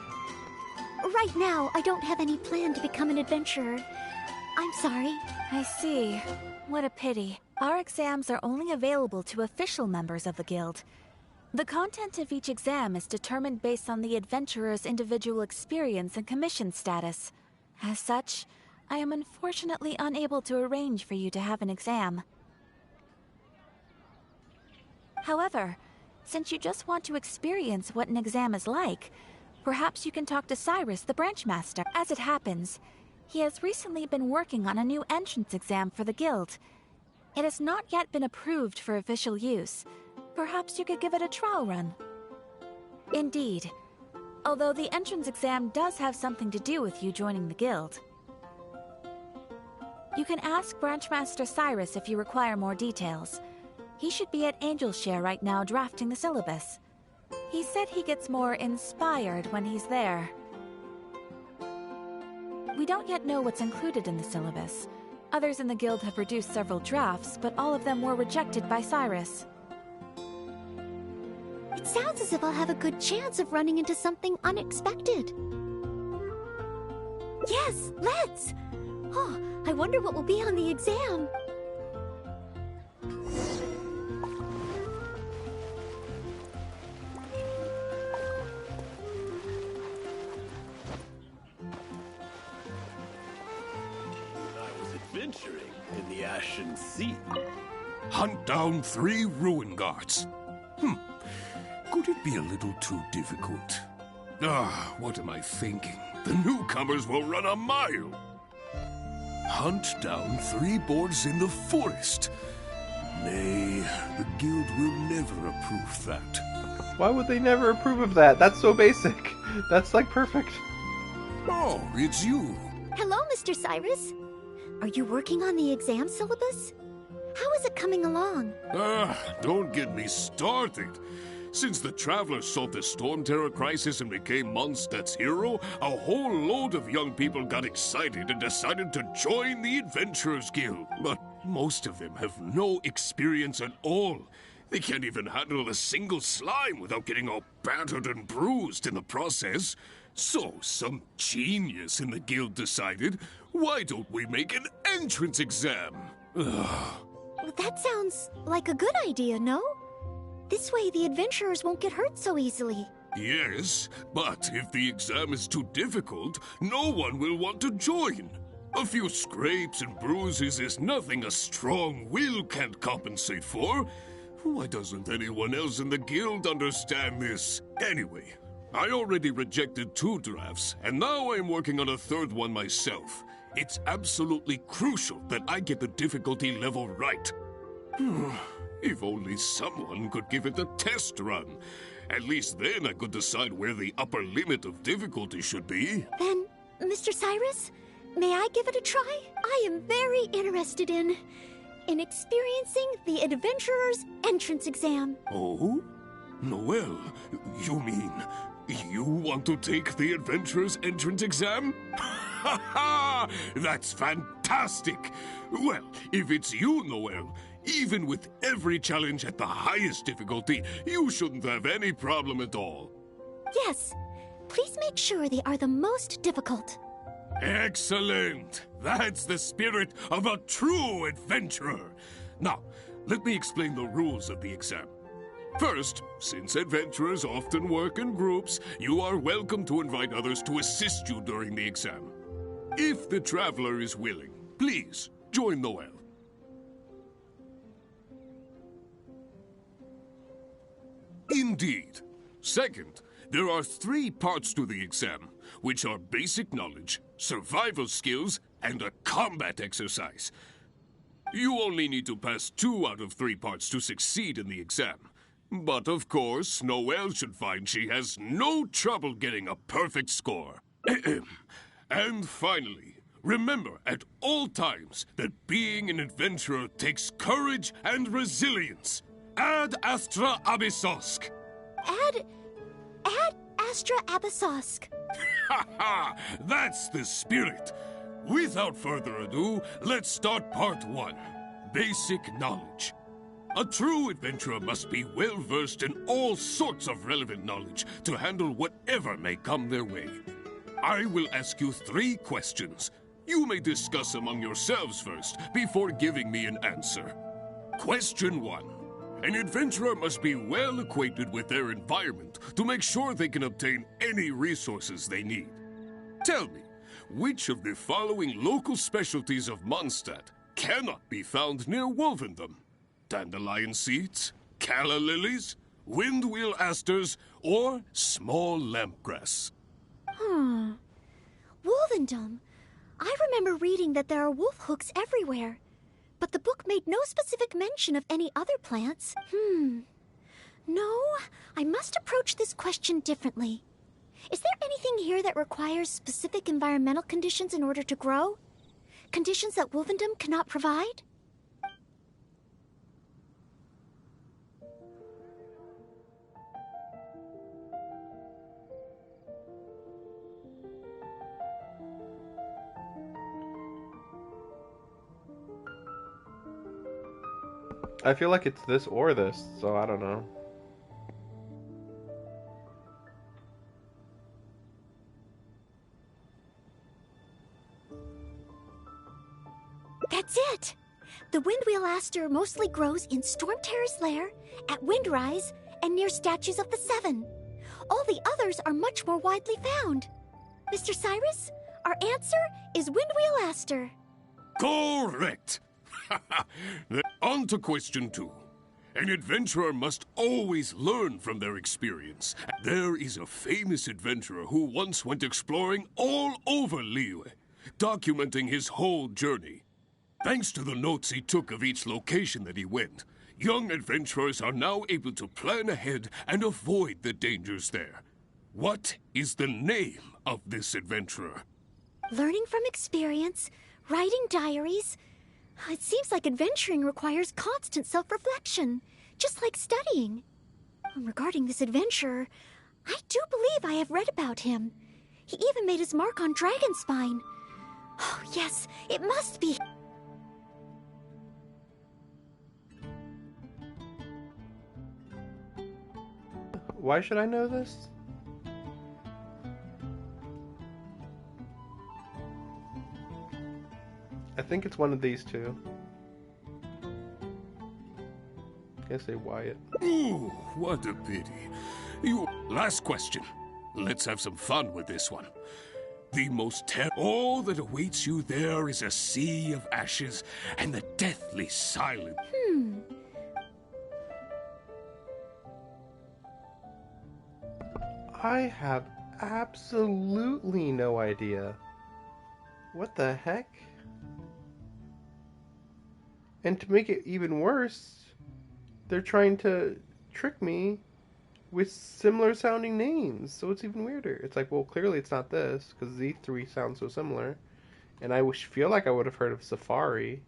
Right now, I don't have any plan to become an adventurer. I'm sorry. I see. What a pity. Our exams are only available to official members of the guild. The content of each exam is determined based on the adventurer's individual experience and commission status. As such, I am unfortunately unable to arrange for you to have an exam. However, since you just want to experience what an exam is like, perhaps you can talk to Cyrus, the branch master. As it happens, he has recently been working on a new entrance exam for the guild. It has not yet been approved for official use. Perhaps you could give it a trial run. Indeed, although the entrance exam does have something to do with you joining the guild. You can ask Branchmaster Cyrus if you require more details. He should be at Angel's Share right now drafting the syllabus. He said he gets more inspired when he's there. We don't yet know what's included in the syllabus. Others in the guild have produced several drafts, but all of them were rejected by Cyrus. It sounds as if I'll have a good chance of running into something unexpected. Yes, let's! Oh, I wonder what will be on the exam. Adventuring in the Ashen Sea. Hunt down 3 ruin guards. Could it be a little too difficult? What am I thinking? The newcomers will run a mile. Hunt down 3 boards in the forest. Nay, the guild will never approve that. Why would they never approve of that? That's so basic. That's like perfect. Oh, it's you. Hello, Mr. Cyrus. Are you working on the exam syllabus? How is it coming along? Don't get me started. Since the Travelers solved the Storm Terror crisis and became Mondstadt's hero, a whole load of young people got excited and decided to join the Adventurers Guild. But most of them have no experience at all. They can't even handle a single slime without getting all battered and bruised in the process. So, some genius in the guild decided, why don't we make an entrance exam? Ugh. That sounds like a good idea, no? This way the adventurers won't get hurt so easily. Yes, but if the exam is too difficult, no one will want to join. A few scrapes and bruises is nothing a strong will can't compensate for. Why doesn't anyone else in the guild understand this? Anyway, I already rejected 2 drafts, and now I'm working on a 3rd one myself. It's absolutely crucial that I get the difficulty level right. If only someone could give it a test run. At least then I could decide where the upper limit of difficulty should be. Then, Mr. Cyrus, may I give it a try? I am very interested in experiencing the adventurer's entrance exam. Oh? Noelle, you mean you want to take the adventurer's entrance exam? Ha ha! That's fantastic! Well, if it's you, Noelle, even with every challenge at the highest difficulty, you shouldn't have any problem at all. Yes. Please make sure they are the most difficult. Excellent! That's the spirit of a true adventurer. Now, let me explain the rules of the exam. First, since adventurers often work in groups, you are welcome to invite others to assist you during the exam. If the traveler is willing, please join Noelle. Indeed. Second, there are 3 parts to the exam, which are basic knowledge, survival skills, and a combat exercise. You only need to pass 2 out of 3 parts to succeed in the exam. But of course, Noelle should find she has no trouble getting a perfect score. And finally, remember at all times that being an adventurer takes courage and resilience. Ad Astra Abyssosk. Ad Astra Abyssosk. Ha ha! That's the spirit. Without further ado, let's start part 1. Basic knowledge. A true adventurer must be well versed in all sorts of relevant knowledge to handle whatever may come their way. I will ask you 3 questions. You may discuss among yourselves first before giving me an answer. Question 1. An adventurer must be well acquainted with their environment to make sure they can obtain any resources they need. Tell me, which of the following local specialties of Mondstadt cannot be found near Wolvendom? Dandelion seeds, calla lilies, windwheel asters, or small lampgrass? Wolvendom. I remember reading that there are wolf hooks everywhere. But the book made no specific mention of any other plants. No, I must approach this question differently. Is there anything here that requires specific environmental conditions in order to grow? Conditions that Wolvendom cannot provide? I feel like it's this or this, so I don't know. That's it! The windwheel aster mostly grows in Storm Terror's lair, at Windrise, and near statues of the Seven. All the others are much more widely found. Mr. Cyrus, our answer is windwheel aster. Correct! On to question 2. An adventurer must always learn from their experience. There is a famous adventurer who once went exploring all over Liyue, documenting his whole journey. Thanks to the notes he took of each location that he went, young adventurers are now able to plan ahead and avoid the dangers there. What is the name of this adventurer? Learning from experience, writing diaries. It seems like adventuring requires constant self-reflection, just like studying. Regarding this adventurer, I do believe I have read about him. He even made his mark on Dragonspine. Oh, yes, it must be. Why should I know this? I think it's one of these two. I say Wyatt. Ooh, what a pity. Last question. Let's have some fun with this one. The most all that awaits you there is a sea of ashes and the deathly silence. I have absolutely no idea. What the heck? And to make it even worse, they're trying to trick me with similar sounding names, so it's even weirder. It's like, well, clearly it's not this, because these three sound so similar. And I feel like I would have heard of Safari.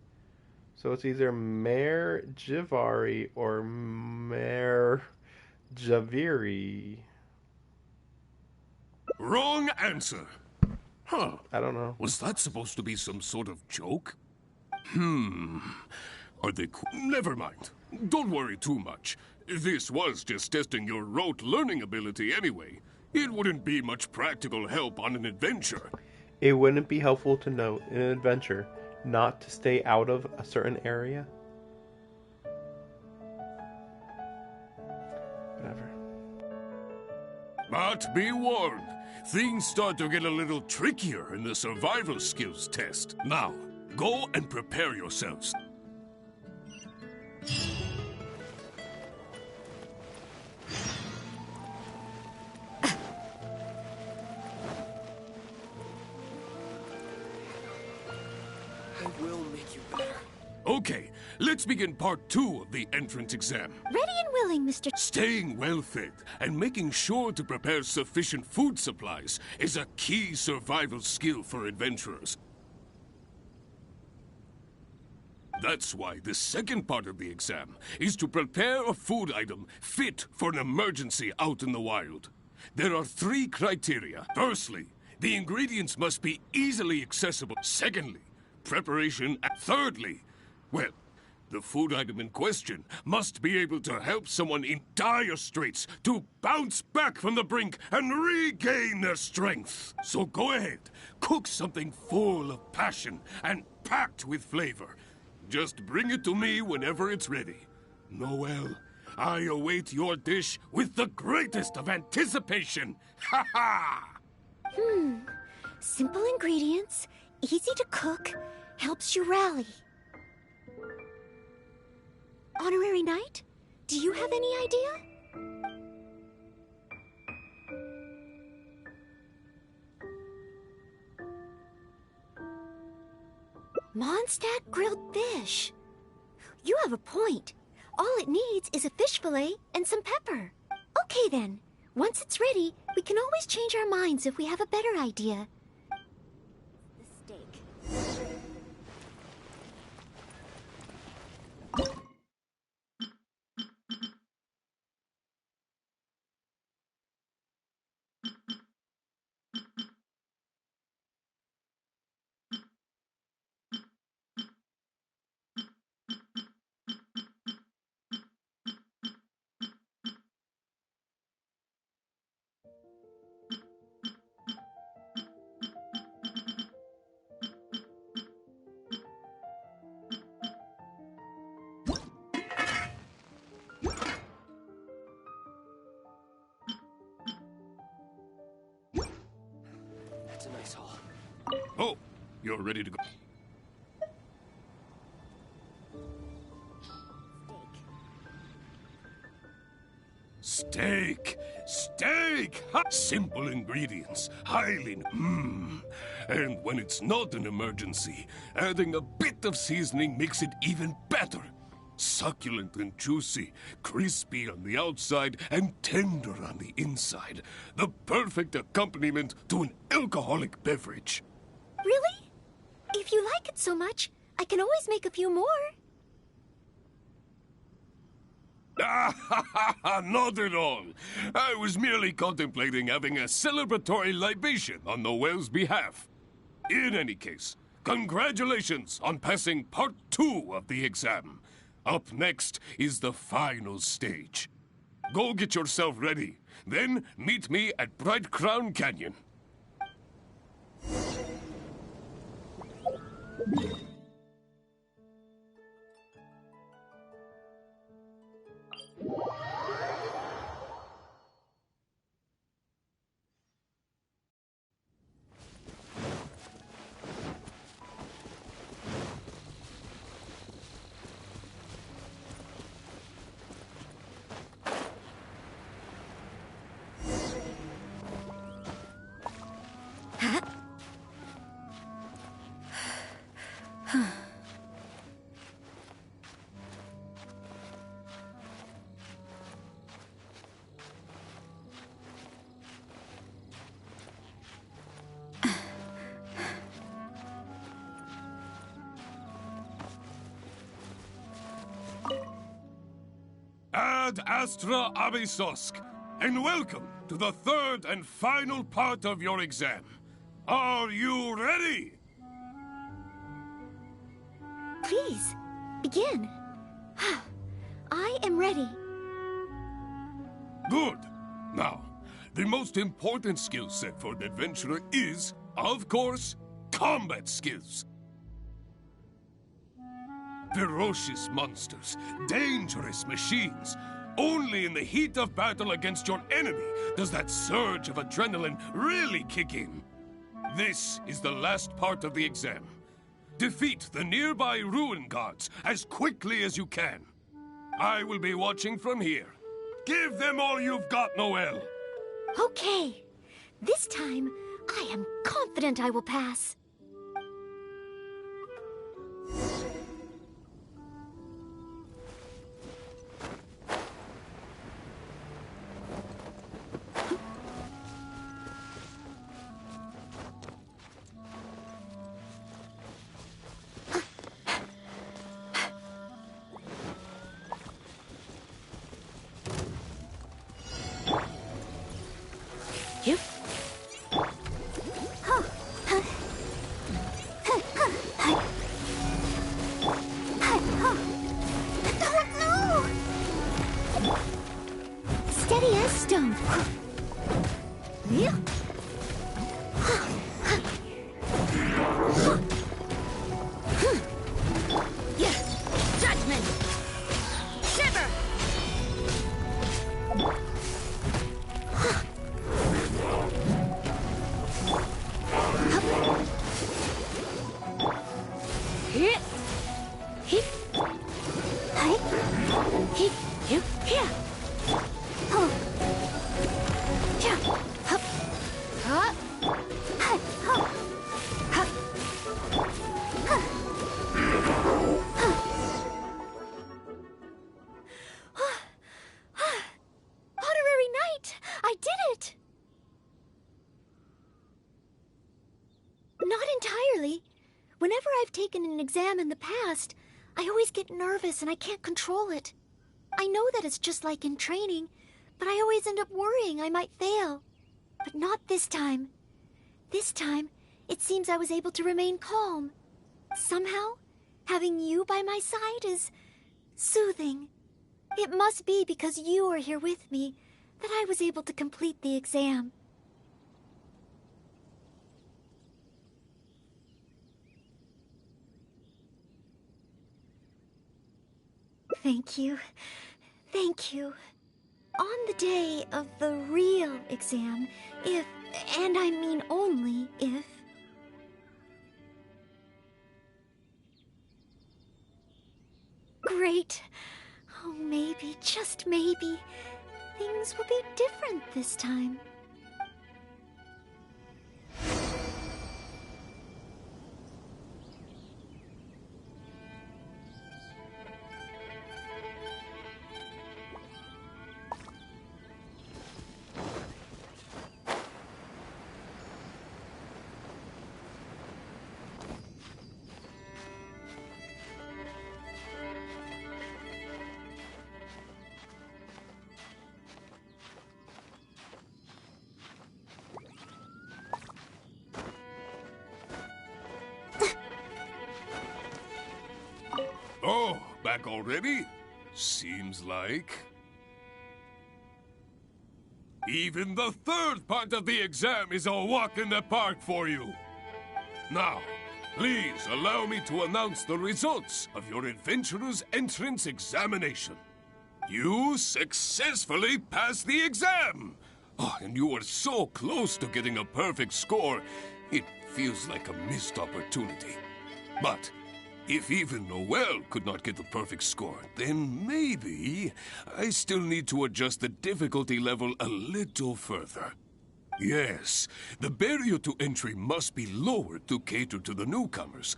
So it's either Mare Jivari or Mare Javiri. Wrong answer. Huh. I don't know. Was that supposed to be some sort of joke? Are they Never mind. Don't worry too much. This was just testing your rote learning ability anyway. It wouldn't be much practical help on an adventure. It wouldn't be helpful to note in an adventure not to stay out of a certain area. Whatever. But be warned, things start to get a little trickier in the survival skills test. Now, go and prepare yourselves. I will make you better. Okay, let's begin part 2 of the entrance exam. Ready and willing, Mr. Staying well fed and making sure to prepare sufficient food supplies is a key survival skill for adventurers. That's why the second part of the exam is to prepare a food item fit for an emergency out in the wild. There are 3 criteria. Firstly, the ingredients must be easily accessible. Secondly, preparation. And thirdly, well, the food item in question must be able to help someone in dire straits to bounce back from the brink and regain their strength. So go ahead, cook something full of passion and packed with flavor. Just bring it to me whenever it's ready. Noel, I await your dish with the greatest of anticipation. Ha ha! Simple ingredients, easy to cook, helps you rally. Honorary Knight, do you have any idea? Mondstadt grilled fish. You have a point. All it needs is a fish fillet and some pepper. Okay then. Once it's ready, we can always change our minds if we have a better idea. The steak. That's a nice haul. Oh, you're ready to go. Steak! Steak! Ha! Simple ingredients, highly... And when it's not an emergency, adding a bit of seasoning makes it even better. Succulent and juicy, crispy on the outside and tender on the inside. The perfect accompaniment to an alcoholic beverage. Really? If you like it so much, I can always make a few more. Not at all. I was merely contemplating having a celebratory libation on Noel's behalf. In any case, congratulations on passing part 2 of the exam. Up next is the final stage. Go get yourself ready. Then meet me at Bright Crown Canyon. Ad Astra Abysosk, and welcome to the third and final part of your exam. Are you ready? Please, begin. I am ready. Good. Now, the most important skill set for an adventurer is, of course, combat skills. Ferocious monsters, dangerous machines. Only in the heat of battle against your enemy does that surge of adrenaline really kick in. This is the last part of the exam. Defeat the nearby ruin guards as quickly as you can. I will be watching from here. Give them all you've got, Noelle. Okay. This time, I am confident I will pass. Steady as stone. Judgment! Shiver! Honorary Knight! I did it! Not entirely. Whenever I've taken an exam in the past, I always get nervous and I can't control it. I know that it's just like in training, but I always end up worrying I might fail. But not this time. This time, it seems I was able to remain calm. Somehow, having you by my side is soothing. It must be because you are here with me that I was able to complete the exam. Thank you. Thank you. On the day of the real exam, if, and I mean only if, great. Oh, maybe, just maybe, things will be different this time. Oh, back already? Seems like. Even the third part of the exam is a walk in the park for you. Now, please allow me to announce the results of your adventurer's entrance examination. You successfully passed the exam! Oh, and you were so close to getting a perfect score, it feels like a missed opportunity. But if even Noel could not get the perfect score, then maybe I still need to adjust the difficulty level a little further. Yes, the barrier to entry must be lowered to cater to the newcomers.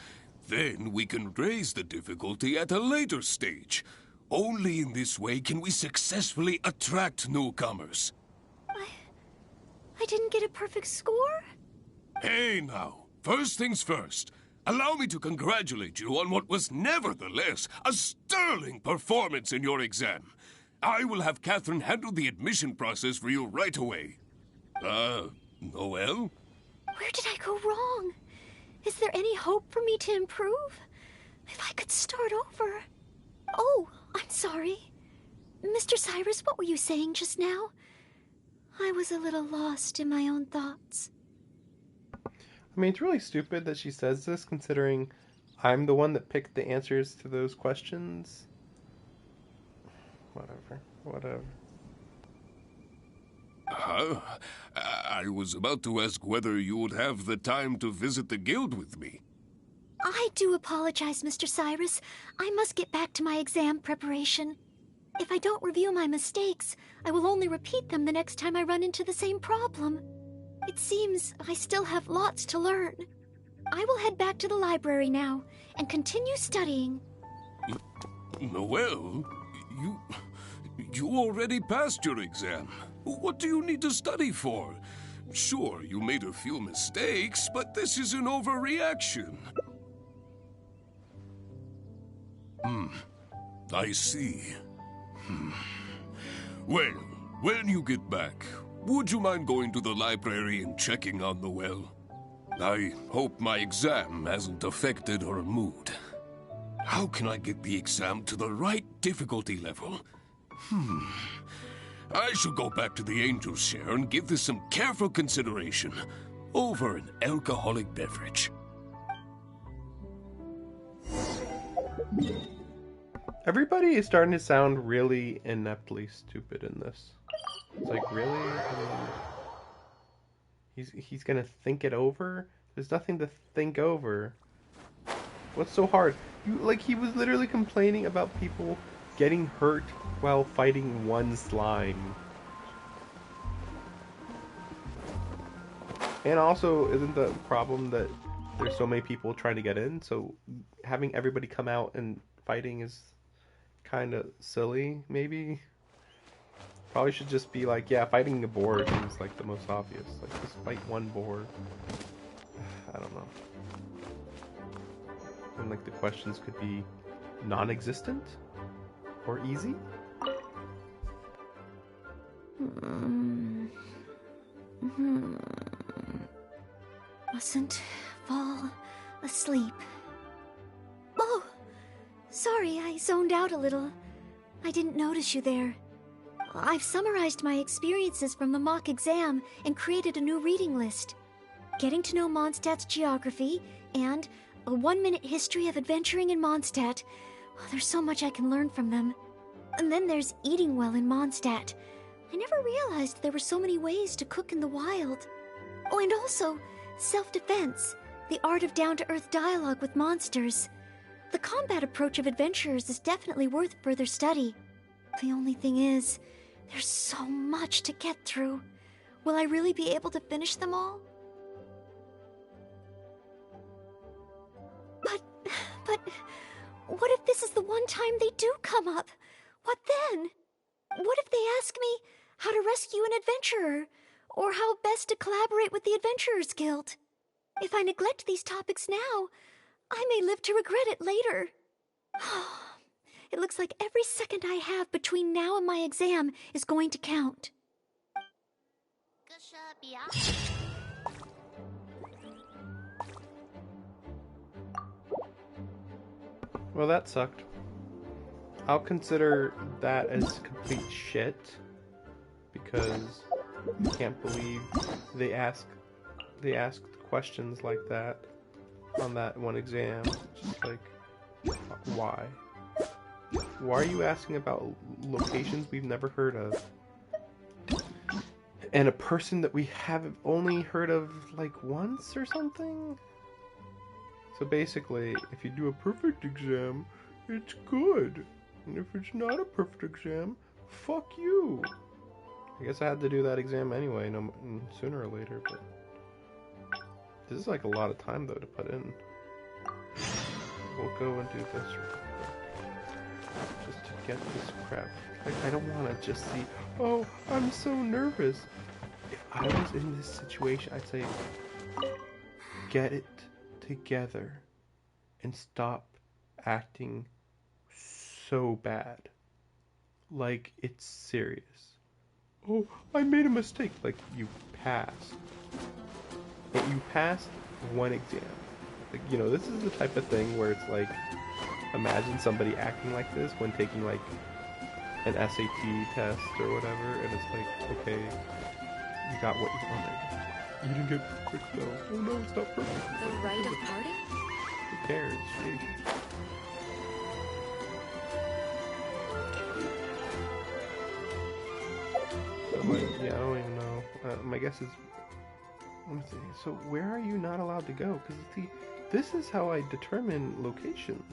Then we can raise the difficulty at a later stage. Only in this way can we successfully attract newcomers. I didn't get a perfect score? Hey now, first things first. Allow me to congratulate you on what was nevertheless a sterling performance in your exam. I will have Catherine handle the admission process for you right away. Noel? Where did I go wrong? Is there any hope for me to improve? If I could start over. Oh, I'm sorry. Mr. Cyrus, what were you saying just now? I was a little lost in my own thoughts. I mean, it's really stupid that she says this, considering I'm the one that picked the answers to those questions. Whatever. I was about to ask whether you would have the time to visit the guild with me. I do apologize, Mr. Cyrus. I must get back to my exam preparation. If I don't review my mistakes, I will only repeat them the next time I run into the same problem. It seems I still have lots to learn. I will head back to the library now and continue studying. Noel, you already passed your exam. What do you need to study for? Sure, you made a few mistakes, but this is an overreaction. I see. Well, when you get back, would you mind going to the library and checking on Noel? I hope my exam hasn't affected her mood. How can I get the exam to the right difficulty level? I should go back to the Angel's Share and give this some careful consideration over an alcoholic beverage. Everybody is starting to sound really ineptly stupid in this. It's like, really? I mean, he's gonna think it over? There's nothing to think over. What's so hard? He was literally complaining about people getting hurt while fighting one slime. And also, isn't the problem that there's so many people trying to get in? So having everybody come out and fighting is kind of silly, maybe? Probably should just be like, yeah, fighting a boar seems like the most obvious. Like, just fight one boar. I don't know. And like the questions could be non-existent? Or easy? Mustn't fall asleep. Oh! Sorry, I zoned out a little. I didn't notice you there. I've summarized my experiences from the mock exam and created a new reading list. Getting to know Mondstadt's geography and a 1-minute history of adventuring in Mondstadt. Oh, there's so much I can learn from them. And then there's eating well in Mondstadt. I never realized there were so many ways to cook in the wild. Oh, and also, self-defense, the art of down-to-earth dialogue with monsters. The combat approach of adventurers is definitely worth further study. The only thing is, there's so much to get through. Will I really be able to finish them all? But, what if this is the one time they do come up? What then? What if they ask me how to rescue an adventurer? Or how best to collaborate with the Adventurers Guild? If I neglect these topics now, I may live to regret it later. It looks like every second I have between now and my exam is going to count. Well, that sucked. I'll consider that as complete shit, because I can't believe they asked questions like that on that one exam. Just like, why? Why are you asking about locations we've never heard of? And a person that we have only heard of like once or something? So basically, if you do a perfect exam, it's good. And if it's not a perfect exam, fuck you. I guess I had to do that exam anyway, sooner or later, but this is like a lot of time though to put in. We'll go and do this real quick. Just to get this crap. Like, I don't want to just see, oh, I'm so nervous. If I was in this situation, I'd say, get it together and stop acting so bad. Like, it's serious. Oh, I made a mistake. Like, you passed. But you passed one exam. Like, you know, this is the type of thing where it's like, imagine somebody acting like this when taking like an SAT test or whatever, and it's like, okay, you got what you wanted. You didn't get perfect though. Oh no, it's not perfect. The rite of parting? Who cares? Jeez. So yeah, I don't even know. My guess is, let me see. So where are you not allowed to go? Because see, this is how I determine locations.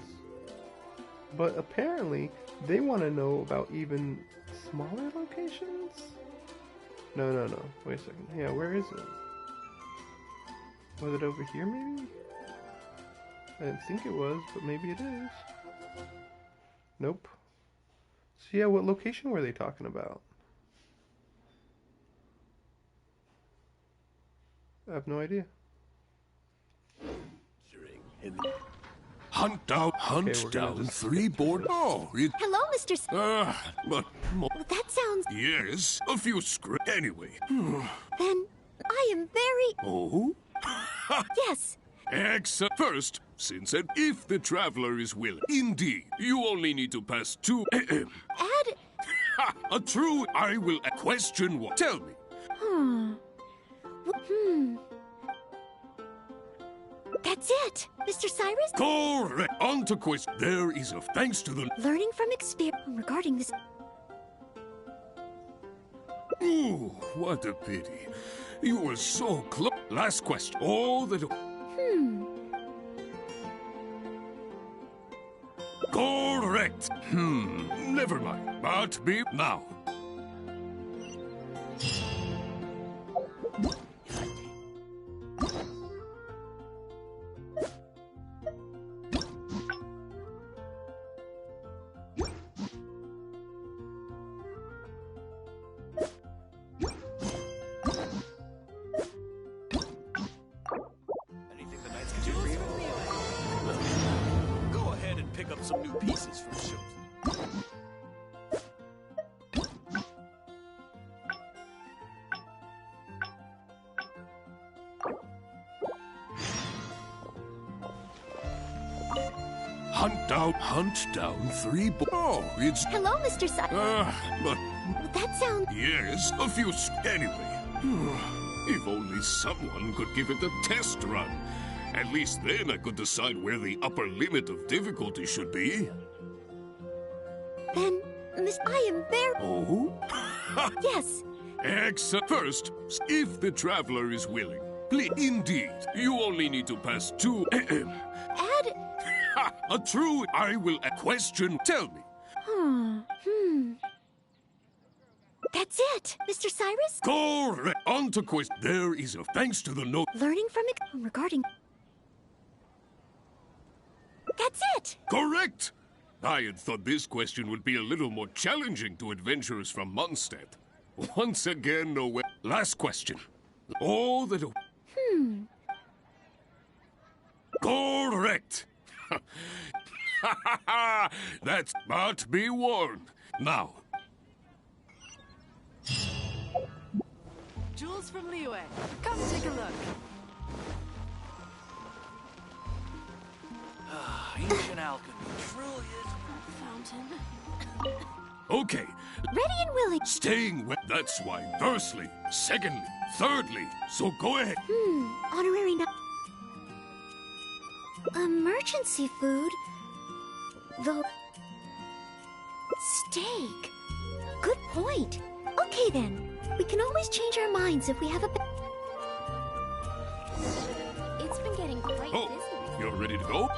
But apparently, they want to know about even smaller locations? No. Wait a second. Yeah, where is it? Was it over here, maybe? I didn't think it was, but maybe it is. Nope. So yeah, what location were they talking about? I have no idea. Hunt down 3 board. Oh, it. Hello, Mr. But that sounds. Yes, a few script. Anyway. Then I am very. Oh? Yes. Excellent. First, since and if the traveler is willing, indeed, you only need to pass 2. Add. A true. I will question what. Tell me. That's it, Mr. Cyrus? Correct. On to question. There is a thanks to the learning from experience regarding this. Ooh, what a pity. You were so close. Last question. All that. Correct. Never mind. But be now. Some new pieces from shows. Hunt down 3 Oh, it's. Hello, Mr. Cyrus. But. That sounds. Yes, a few. Anyway. If only someone could give it a test run. At least then I could decide where the upper limit of difficulty should be. Then, Miss, I am there. Oh? Yes. Excellent. First, if the traveler is willing, please. Indeed, you only need to pass 2. Add. A true. I will question. Tell me. That's it, Mr. Cyrus? Correct. On to question. There is a thanks to the note. Learning from regarding. That's it! Correct! I had thought this question would be a little more challenging to adventurers from Mondstadt. Once again, no way. Last question. All that. Correct! That's but be warned. Now. Jewels from Liyue. Come take a look. Ancient alchemy truly is a fountain. Okay. Ready and willing. Staying wet. That's why. Firstly. Secondly. Thirdly. So go ahead. Honorary emergency food? The steak. Good point. Okay then. We can always change our minds if we have a... It's been getting quite busy. Oh, you're ready to go?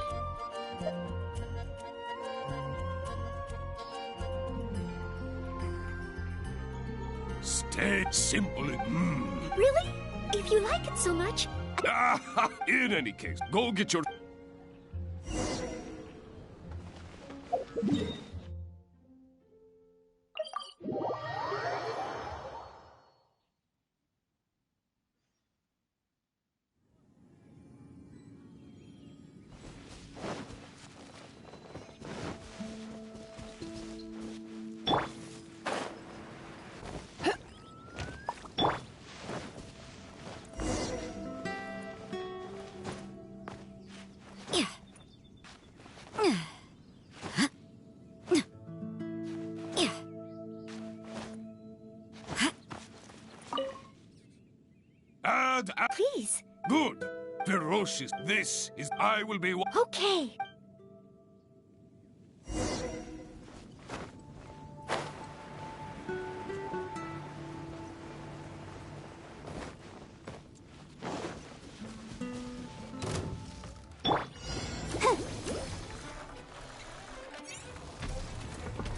Stay simple and Really? If you like it so much... In any case, go get your... Please. Good. Ferocious. This is... I will be... Okay.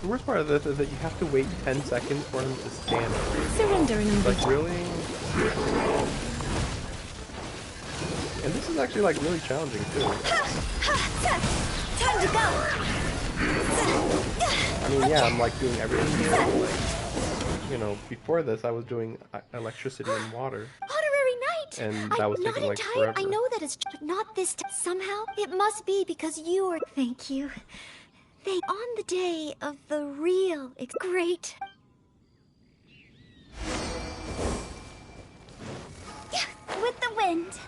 The worst part of this is that you have to wait 10 seconds for him to stand. Surrendering. Like, really? And this is actually, like, really challenging, too. Time to go! I mean, yeah, I'm, like, doing everything here, but, like, you know, before this, I was doing electricity and water. Honorary knight! And that was taking, like, tired. forever. I know that it's... But not this time. Somehow, it must be because you are... Thank you. On the day of the real... Great. With the wind.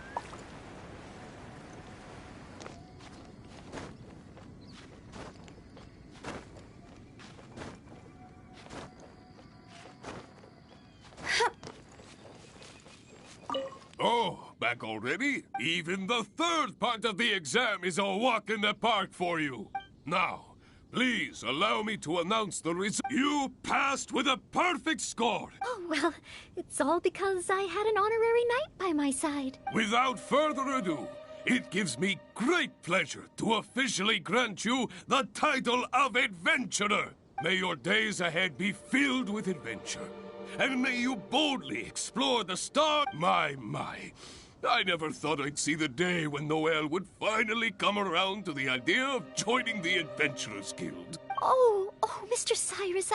Oh, back already? Even the third part of the exam is a walk in the park for you. Now, please allow me to announce the result. You passed with a perfect score. Oh, well, it's all because I had an honorary knight by my side. Without further ado, it gives me great pleasure to officially grant you the title of Adventurer. May your days ahead be filled with adventure. And may you boldly explore the star... My. I never thought I'd see the day when Noelle would finally come around to the idea of joining the Adventurers Guild. Oh, Mr. Cyrus,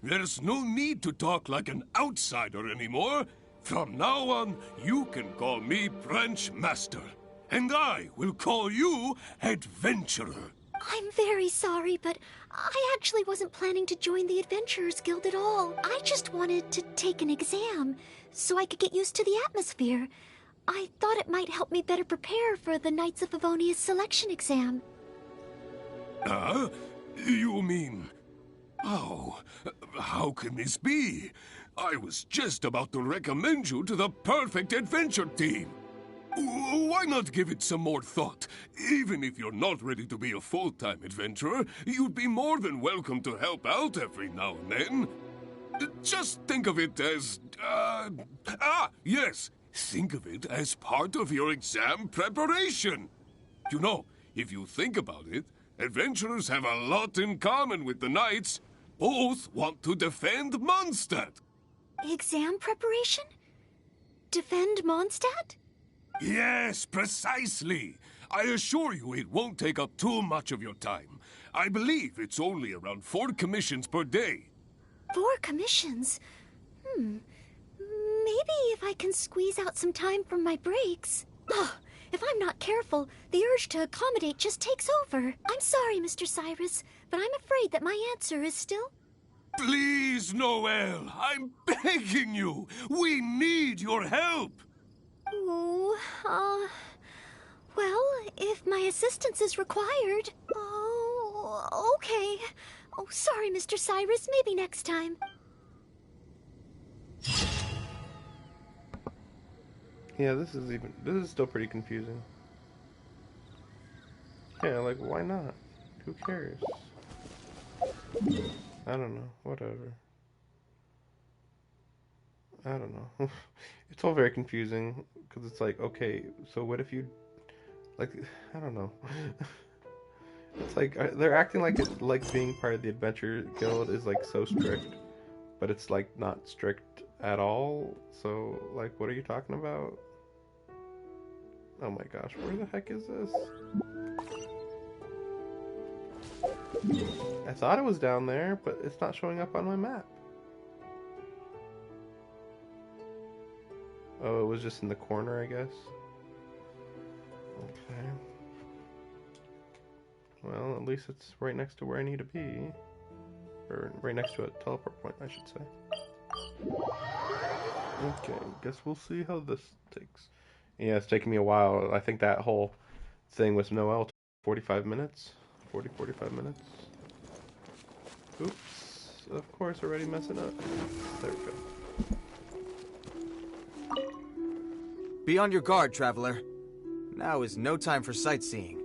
There's no need to talk like an outsider anymore. From now on, you can call me Branch Master. And I will call you Adventurer. I'm very sorry, but I actually wasn't planning to join the Adventurers Guild at all. I just wanted to take an exam so I could get used to the atmosphere. I thought it might help me better prepare for the Knights of Favonia's selection exam. You mean... Oh, how can this be? I was just about to recommend you to the perfect adventure team. Why not give it some more thought? Even if you're not ready to be a full-time adventurer, you'd be more than welcome to help out every now and then. Just think of it as... yes. Think of it as part of your exam preparation. You know, if you think about it, adventurers have a lot in common with the knights. Both want to defend Mondstadt. Exam preparation? Defend Mondstadt? Yes, precisely. I assure you it won't take up too much of your time. I believe it's only around 4 commissions per day. 4 commissions? Maybe if I can squeeze out some time from my breaks. Oh, if I'm not careful, the urge to accommodate just takes over. I'm sorry, Mr. Cyrus, but I'm afraid that my answer is still... Please, Noelle, I'm begging you. We need your help. Well, if my assistance is required... Oh, okay. Oh, sorry, Mr. Cyrus. Maybe next time. Yeah, this is still pretty confusing. Yeah, like, why not? Who cares? I don't know. Whatever. I don't know. It's all very confusing, because it's like, okay, so what if you... Like, I don't know. It's like, they're acting like it, like being part of the Adventure Guild is, like, so strict. But it's, like, not strict at all. So, like, what are you talking about? Oh my gosh, where the heck is this? I thought it was down there, but it's not showing up on my map. Oh, it was just in the corner, I guess. Okay. Well, at least it's right next to where I need to be. Or right next to a teleport point, I should say. Okay, guess we'll see how this takes. Yeah, it's taking me a while. I think that whole thing with Noelle took 45 minutes. 45 minutes. Oops. Of course, already messing up. There we go. Be on your guard, traveler. Now is no time for sightseeing.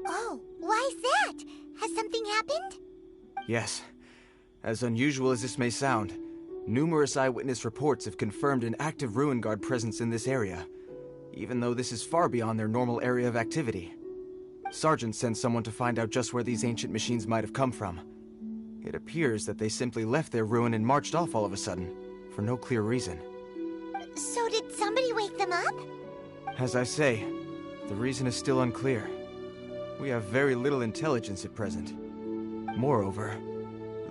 Oh, why's that? Has something happened? Yes. As unusual as this may sound, numerous eyewitness reports have confirmed an active Ruin Guard presence in this area, even though this is far beyond their normal area of activity. Sergeant sent someone to find out just where these ancient machines might have come from. It appears that they simply left their ruin and marched off all of a sudden, for no clear reason. So did somebody wake them up? As I say, the reason is still unclear. We have very little intelligence at present. Moreover,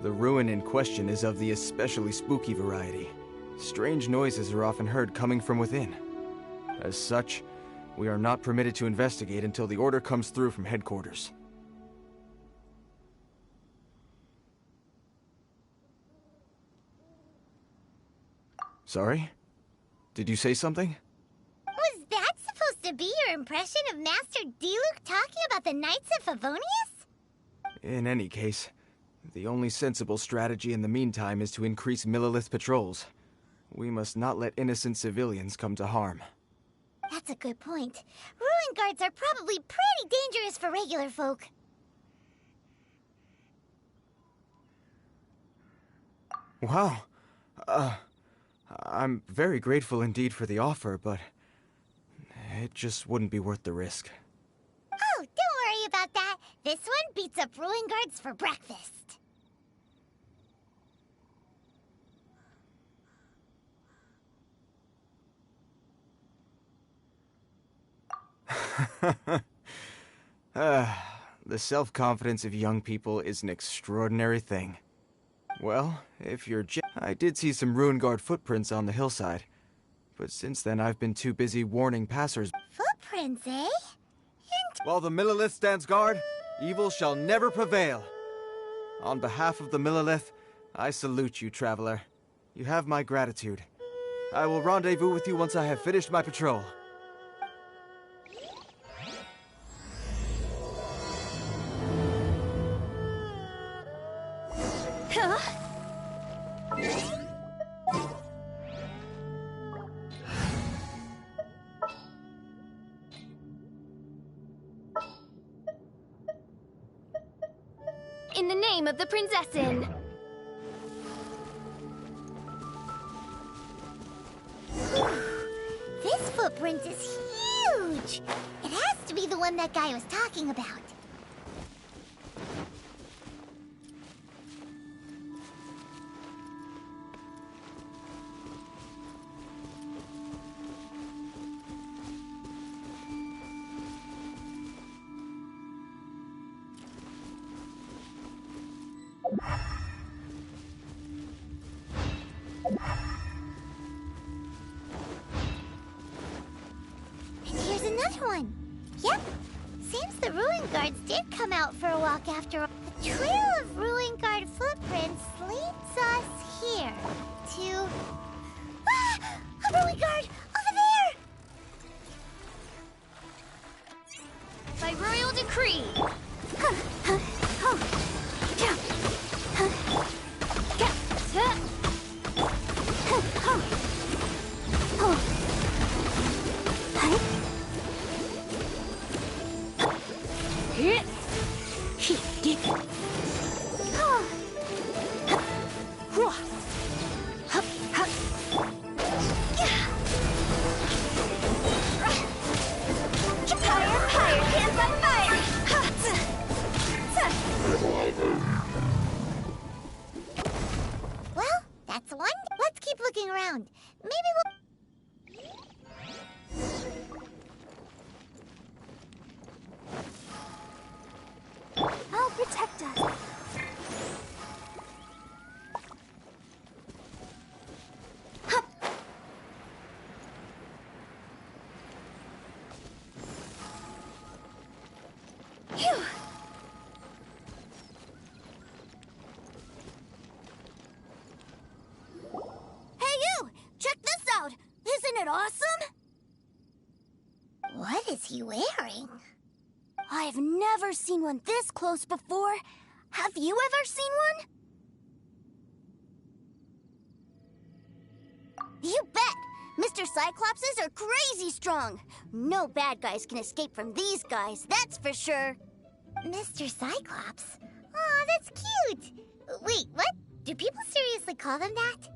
the ruin in question is of the especially spooky variety. Strange noises are often heard coming from within. As such, we are not permitted to investigate until the order comes through from headquarters. Sorry? Did you say something? Was that supposed to be your impression of Master Diluc talking about the Knights of Favonius? In any case, the only sensible strategy in the meantime is to increase Millilith patrols. We must not let innocent civilians come to harm. That's a good point. Ruin guards are probably pretty dangerous for regular folk. Wow. I'm very grateful indeed for the offer, but it just wouldn't be worth the risk. Oh, don't worry about that. This one beats up Ruin guards for breakfast. The self-confidence of young people is an extraordinary thing. Well, if you're I did see some Ruin Guard footprints on the hillside, but since then I've been too busy warning passers. Footprints, eh? While the Millilith stands guard, evil shall never prevail. On behalf of the Millilith, I salute you, traveler. You have my gratitude. I will rendezvous with you once I have finished my patrol. In the name of the Prinzessin! This footprint is huge! It has to be the one that guy was talking about. And here's another one. Yep. Seems the Ruin Guards did come out for a walk after all. The trail of Ruin Guard footprints leads us here to... Ah! A Ruin Guard! Over there! By royal decree! Yeah. looking around. Maybe we'll... I'll protect us. Phew. Hey you! Check this out! Isn't it awesome? What is he wearing? I've never seen one this close before. Have you ever seen one? You bet! Mr. Cyclopses are crazy strong. No bad guys can escape from these guys, that's for sure. Mr. Cyclops? Aw, that's cute! Wait, what? Do people seriously call them that?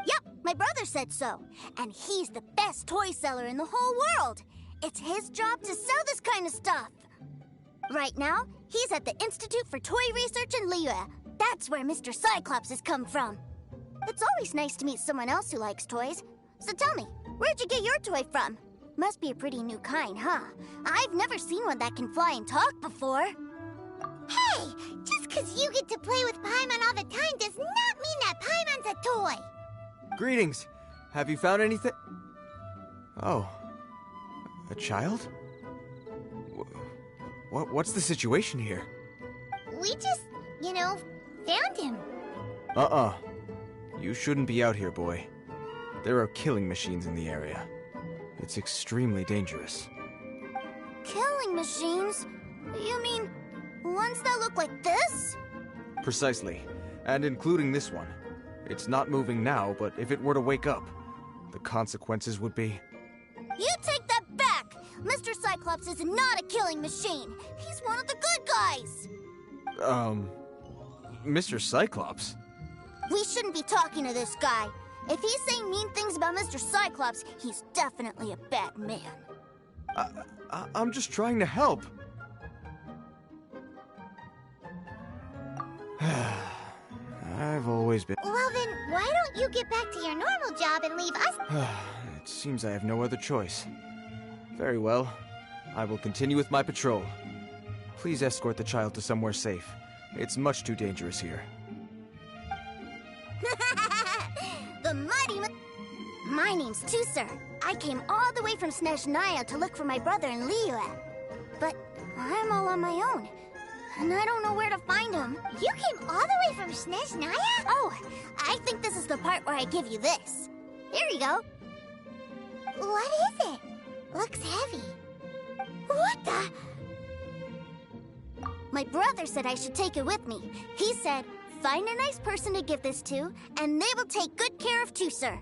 Yep, my brother said so. And he's the best toy seller in the whole world. It's his job to sell this kind of stuff. Right now, he's at the Institute for Toy Research in Liyue. That's where Mr. Cyclops has come from. It's always nice to meet someone else who likes toys. So tell me, where'd you get your toy from? Must be a pretty new kind, huh? I've never seen one that can fly and talk before. Hey! Just because you get to play with Paimon all the time does not mean that Paimon's a toy! Greetings. Have you found anything? Oh. A child? What's the situation here? We just, found him. You shouldn't be out here, boy. There are killing machines in the area. It's extremely dangerous. Killing machines? You mean ones that look like this? Precisely. And including this one. It's not moving now, but if it were to wake up, the consequences would be... You take that back! Mr. Cyclops is not a killing machine. He's one of the good guys. Mr. Cyclops? We shouldn't be talking to this guy. If he's saying mean things about Mr. Cyclops, he's definitely a bad man. I'm just trying to help. I've always been... Well then, why don't you get back to your normal job and leave us... It seems I have no other choice. Very well. I will continue with my patrol. Please escort the child to somewhere safe. It's much too dangerous here. The mighty... My name's Tusser. I came all the way from Snezhnaya to look for my brother in Liyue. But I'm all on my own. And I don't know where to find him. You came all the way from Snezhnaya? Oh, I think this is the part where I give you this. Here you go. What is it? Looks heavy. What the... My brother said I should take it with me. He said, find a nice person to give this to, and they will take good care of Tusser.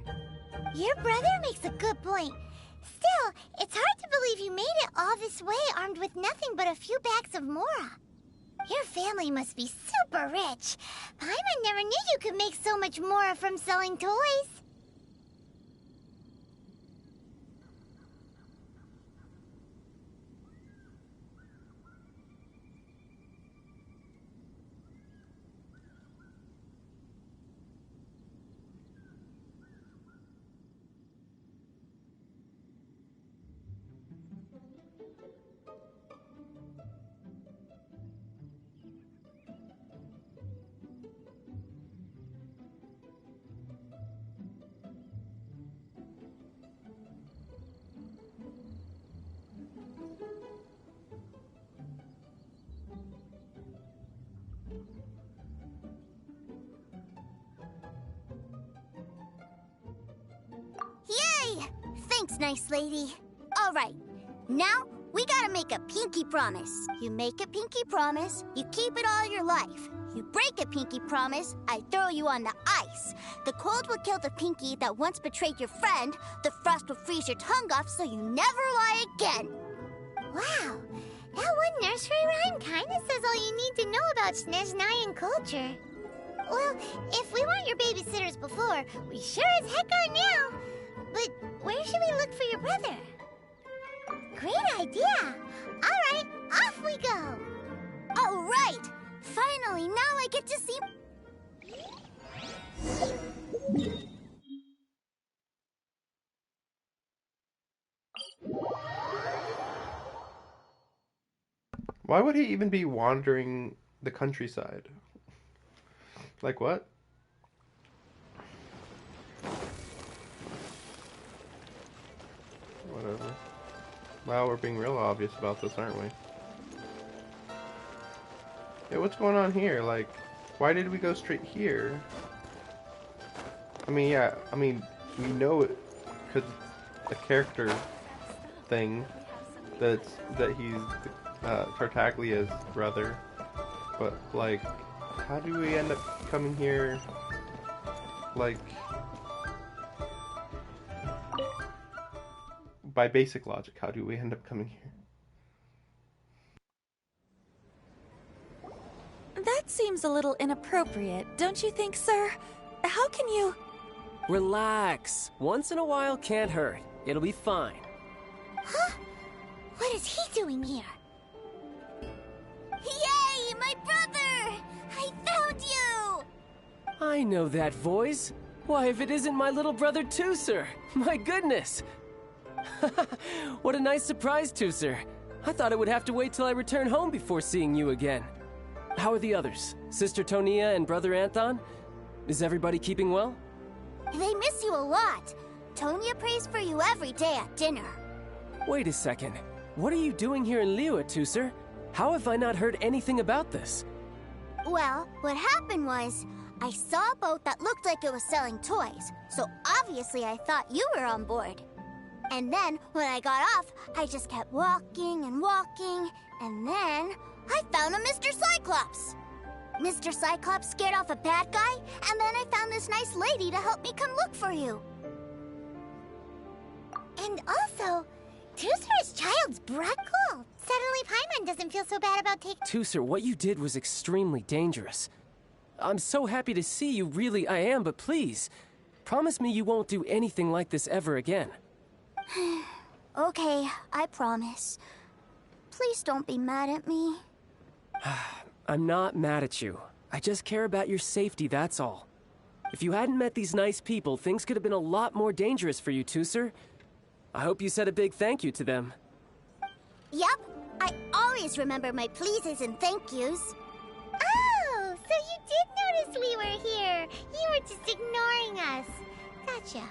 Your brother makes a good point. Still, it's hard to believe you made it all this way armed with nothing but a few bags of Mora. Your family must be super rich. Paimon never knew you could make so much Mora from selling toys. Yay! Thanks, nice lady. All right, now we gotta make a pinky promise. You make a pinky promise, you keep it all your life. You break a pinky promise, I throw you on the ice. The cold will kill the pinky that once betrayed your friend. The frost will freeze your tongue off so you never lie again. Wow, that one nursery rhyme kinda says all you need to know about Snezhnayan culture. Well, if we weren't your babysitters before, we sure as heck are now. But where should we look for your brother? Great idea! Alright, off we go! Alright! Finally, now I get to see... Why would he even be wandering the countryside? Like what? Whatever. Wow, we're being real obvious about this, aren't we? Yeah, what's going on here? Like, why did we go straight here? I mean, yeah, we know it because the character thing that he's Tartaglia's brother, but like, how do we end up coming here? Like, by basic logic, how do we end up coming here? That seems a little inappropriate, don't you think, sir? How can you... Relax. Once in a while can't hurt. It'll be fine. Huh? What is he doing here? Yay, my brother! I found you! I know that voice. Why, if it isn't my little brother Tooser! My goodness! What a nice surprise, Tooser. I thought I would have to wait till I return home before seeing you again. How are the others? Sister Tonia and Brother Anthon? Is everybody keeping well? They miss you a lot. Tonia prays for you every day at dinner. Wait a second. What are you doing here in Liyue, Tooser? How have I not heard anything about this? Well, what happened was, I saw a boat that looked like it was selling toys, so obviously I thought you were on board. And then, when I got off, I just kept walking and walking, and then I found a Mr. Cyclops. Mr. Cyclops scared off a bad guy, and then I found this nice lady to help me come look for you. And also, Tooser is Child's Bruckle. Suddenly Paimon doesn't feel so bad about taking... Tooser, what you did was extremely dangerous. I'm so happy to see you, really I am, but please, promise me you won't do anything like this ever again. Okay, I promise. Please don't be mad at me. I'm not mad at you. I just care about your safety, that's all. If you hadn't met these nice people, things could have been a lot more dangerous for you, Tooser. I hope you said a big thank you to them. Yep, I always remember my pleases and thank yous. Oh, so you did notice we were here. You were just ignoring us. Gotcha.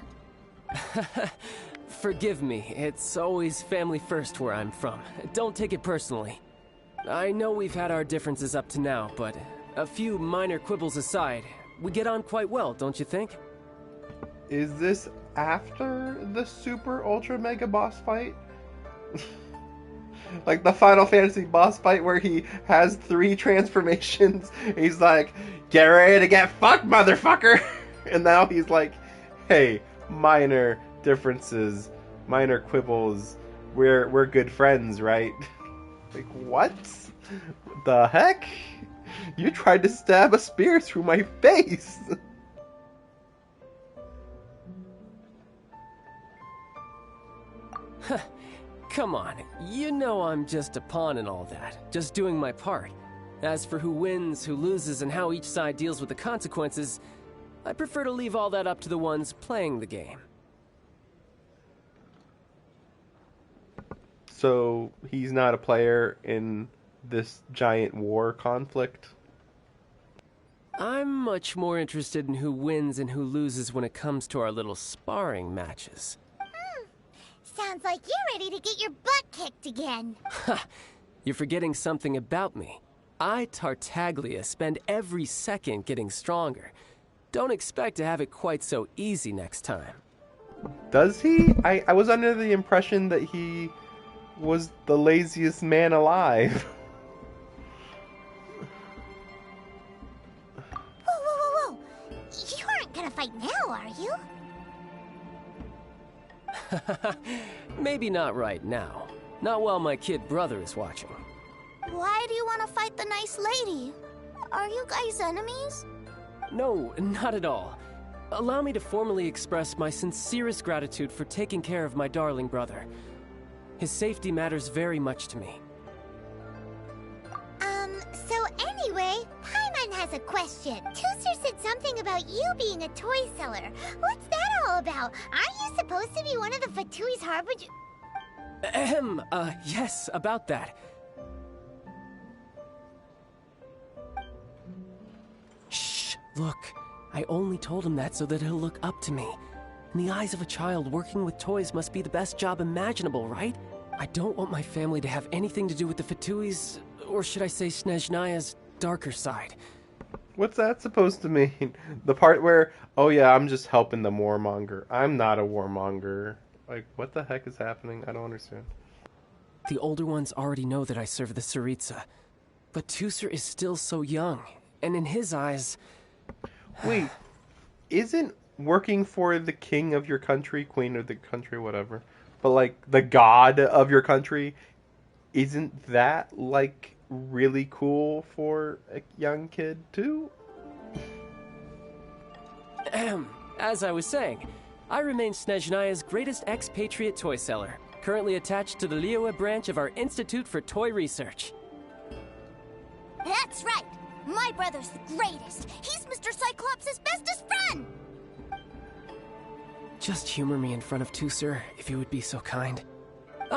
Forgive me, it's always family first where I'm from. Don't take it personally. I know we've had our differences up to now, but a few minor quibbles aside, we get on quite well, don't you think? Is this after the super ultra mega boss fight? Like the Final Fantasy boss fight where he has 3 transformations. He's like, get ready to get fucked, motherfucker! And now he's like, hey, minor differences, minor quibbles, we're good friends, right? Like, what? The heck? You tried to stab a spear through my face! Come on, you know I'm just a pawn and all that, just doing my part. As for who wins, who loses, and how each side deals with the consequences, I prefer to leave all that up to the ones playing the game. So, he's not a player in this giant war conflict? I'm much more interested in who wins and who loses when it comes to our little sparring matches. Sounds like you're ready to get your butt kicked again. Ha! You're forgetting something about me. I, Tartaglia, spend every second getting stronger. Don't expect to have it quite so easy next time. Does he? I was under the impression that he was the laziest man alive. Whoa. You aren't gonna fight now, are you? Maybe not right now. Not while my kid brother is watching. Why do you want to fight the nice lady? Are you guys enemies? No, not at all. Allow me to formally express my sincerest gratitude for taking care of my darling brother. His safety matters very much to me. So anyway, Paimon has a question. Tooser said something about you being a toy seller. What's that all about? Aren't you supposed to be one of the Fatui's harbinger? Yes, about that. Look, I only told him that so that he'll look up to me. In the eyes of a child, working with toys must be the best job imaginable, right? I don't want my family to have anything to do with the Fatui's, or should I say Snezhnaya's, darker side. What's that supposed to mean? The part where, oh yeah, I'm just helping the warmonger. I'm not a warmonger. Like, what the heck is happening? I don't understand. The older ones already know that I serve the Tsaritsa. But Tusser is still so young, and in his eyes... Wait, isn't working for the king of your country, queen of the country, whatever, but like the god of your country, isn't that like really cool for a young kid too? As I was saying, I remain Snezhnaya's greatest expatriate toy seller, currently attached to the Liyue branch of our Institute for Toy Research. That's right! My brother's the greatest! He's Mr. Cyclops' bestest friend! Just humor me in front of Tusser, if you would be so kind.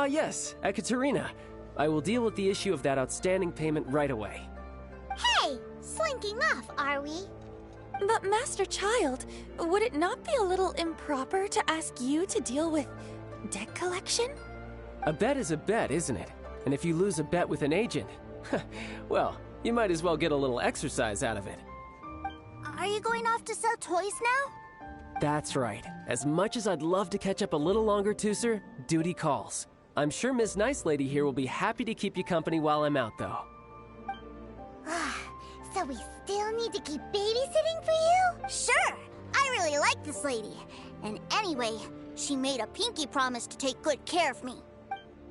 Yes, Ekaterina. I will deal with the issue of that outstanding payment right away. Hey! Slinking off, are we? But Master Child, would it not be a little improper to ask you to deal with debt collection? A bet is a bet, isn't it? And if you lose a bet with an agent, well, you might as well get a little exercise out of it. Are you going off to sell toys now? That's right. As much as I'd love to catch up a little longer, Tusser, duty calls. I'm sure Miss Nice Lady here will be happy to keep you company while I'm out, though. So we still need to keep babysitting for you? Sure! I really like this lady. And anyway, she made a pinky promise to take good care of me.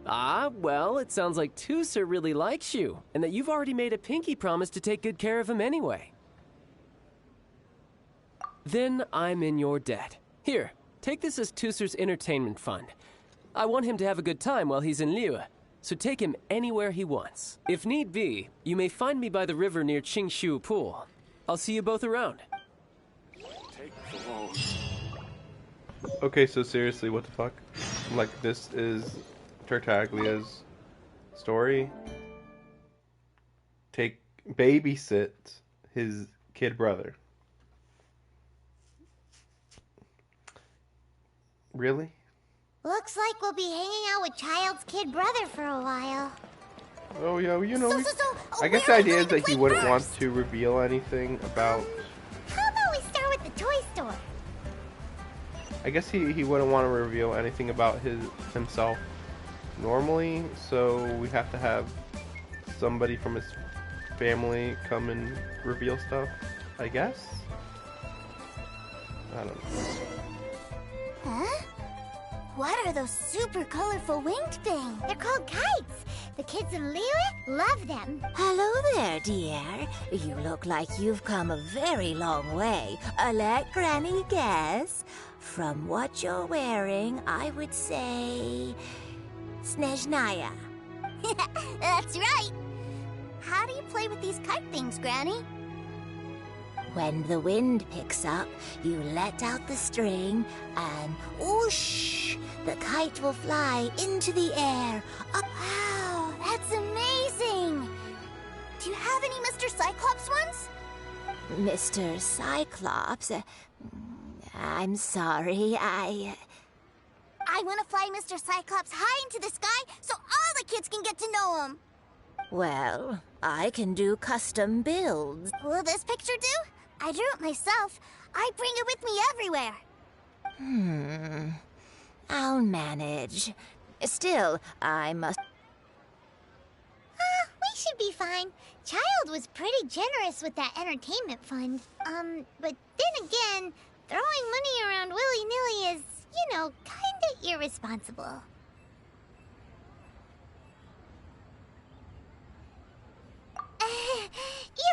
Ah, well, it sounds like Tusser really likes you, and that you've already made a pinky promise to take good care of him anyway. Then I'm in your debt. Here, take this as Tusser's entertainment fund. I want him to have a good time while he's in Liyue, so take him anywhere he wants. If need be, you may find me by the river near Qingshu Pool. I'll see you both around. Take the loan. Okay, so seriously, what the fuck? Like, this is Tartaglia's story? Babysit his kid brother. Really? Looks like we'll be hanging out with Child's kid brother for a while. Oh yeah, you know, I where guess the are we idea is going that to he play wouldn't first? want to reveal anything about... How about we start with the toy store? I guess he wouldn't want to reveal anything about himself normally, so we have to have somebody from his family come and reveal stuff, I guess? I don't know. Huh? What are those super colorful winged things? They're called kites. The kids in Liyue love them. Hello there, dear. You look like you've come a very long way. Let Granny guess. From what you're wearing, I would say... Snezhnaya. That's right. How do you play with these kite things, Granny? When the wind picks up, you let out the string, and whoosh! The kite will fly into the air. Up. Wow, that's amazing! Do you have any Mr. Cyclops ones? Mr. Cyclops? I'm sorry, I want to fly Mr. Cyclops high into the sky so all the kids can get to know him. Well, I can do custom builds. Will this picture do? I drew it myself. I bring it with me everywhere. I'll manage. Still, I must... We should be fine. Child was pretty generous with that entertainment fund. But then again, throwing money around willy-nilly is, you know, kinda irresponsible.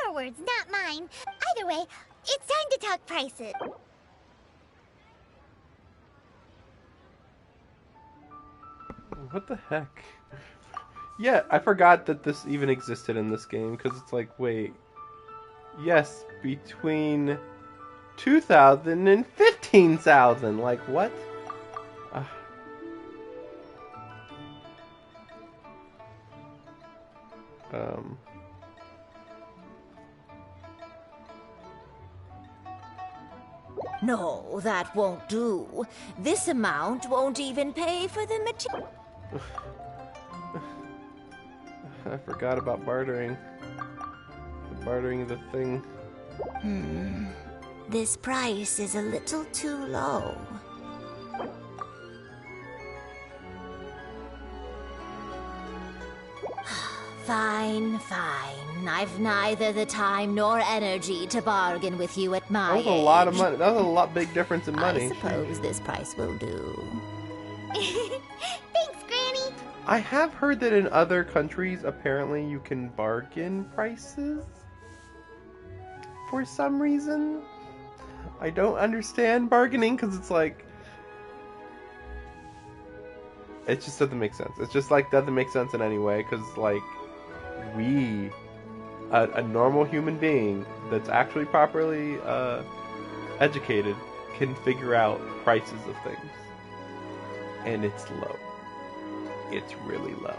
Your words, not mine. Either way, it's time to talk prices. What the heck? Yeah, I forgot that this even existed in this game, because it's like, wait. Yes, between 2,000 and 15,000. Like, what? No, that won't do. This amount won't even pay for the material. I forgot about bartering. Bartering the thing. This price is a little too low. Fine, fine. I've neither the time nor energy to bargain with you at my That was a lot of money. That was a lot big difference in money. I suppose this price will do. Thanks, Granny. I have heard that in other countries, apparently you can bargain prices for some reason. I don't understand bargaining because it's like, it just doesn't make sense. It's just like doesn't make sense in any way because like a normal human being that's actually properly educated can figure out prices of things, and it's low. It's really low.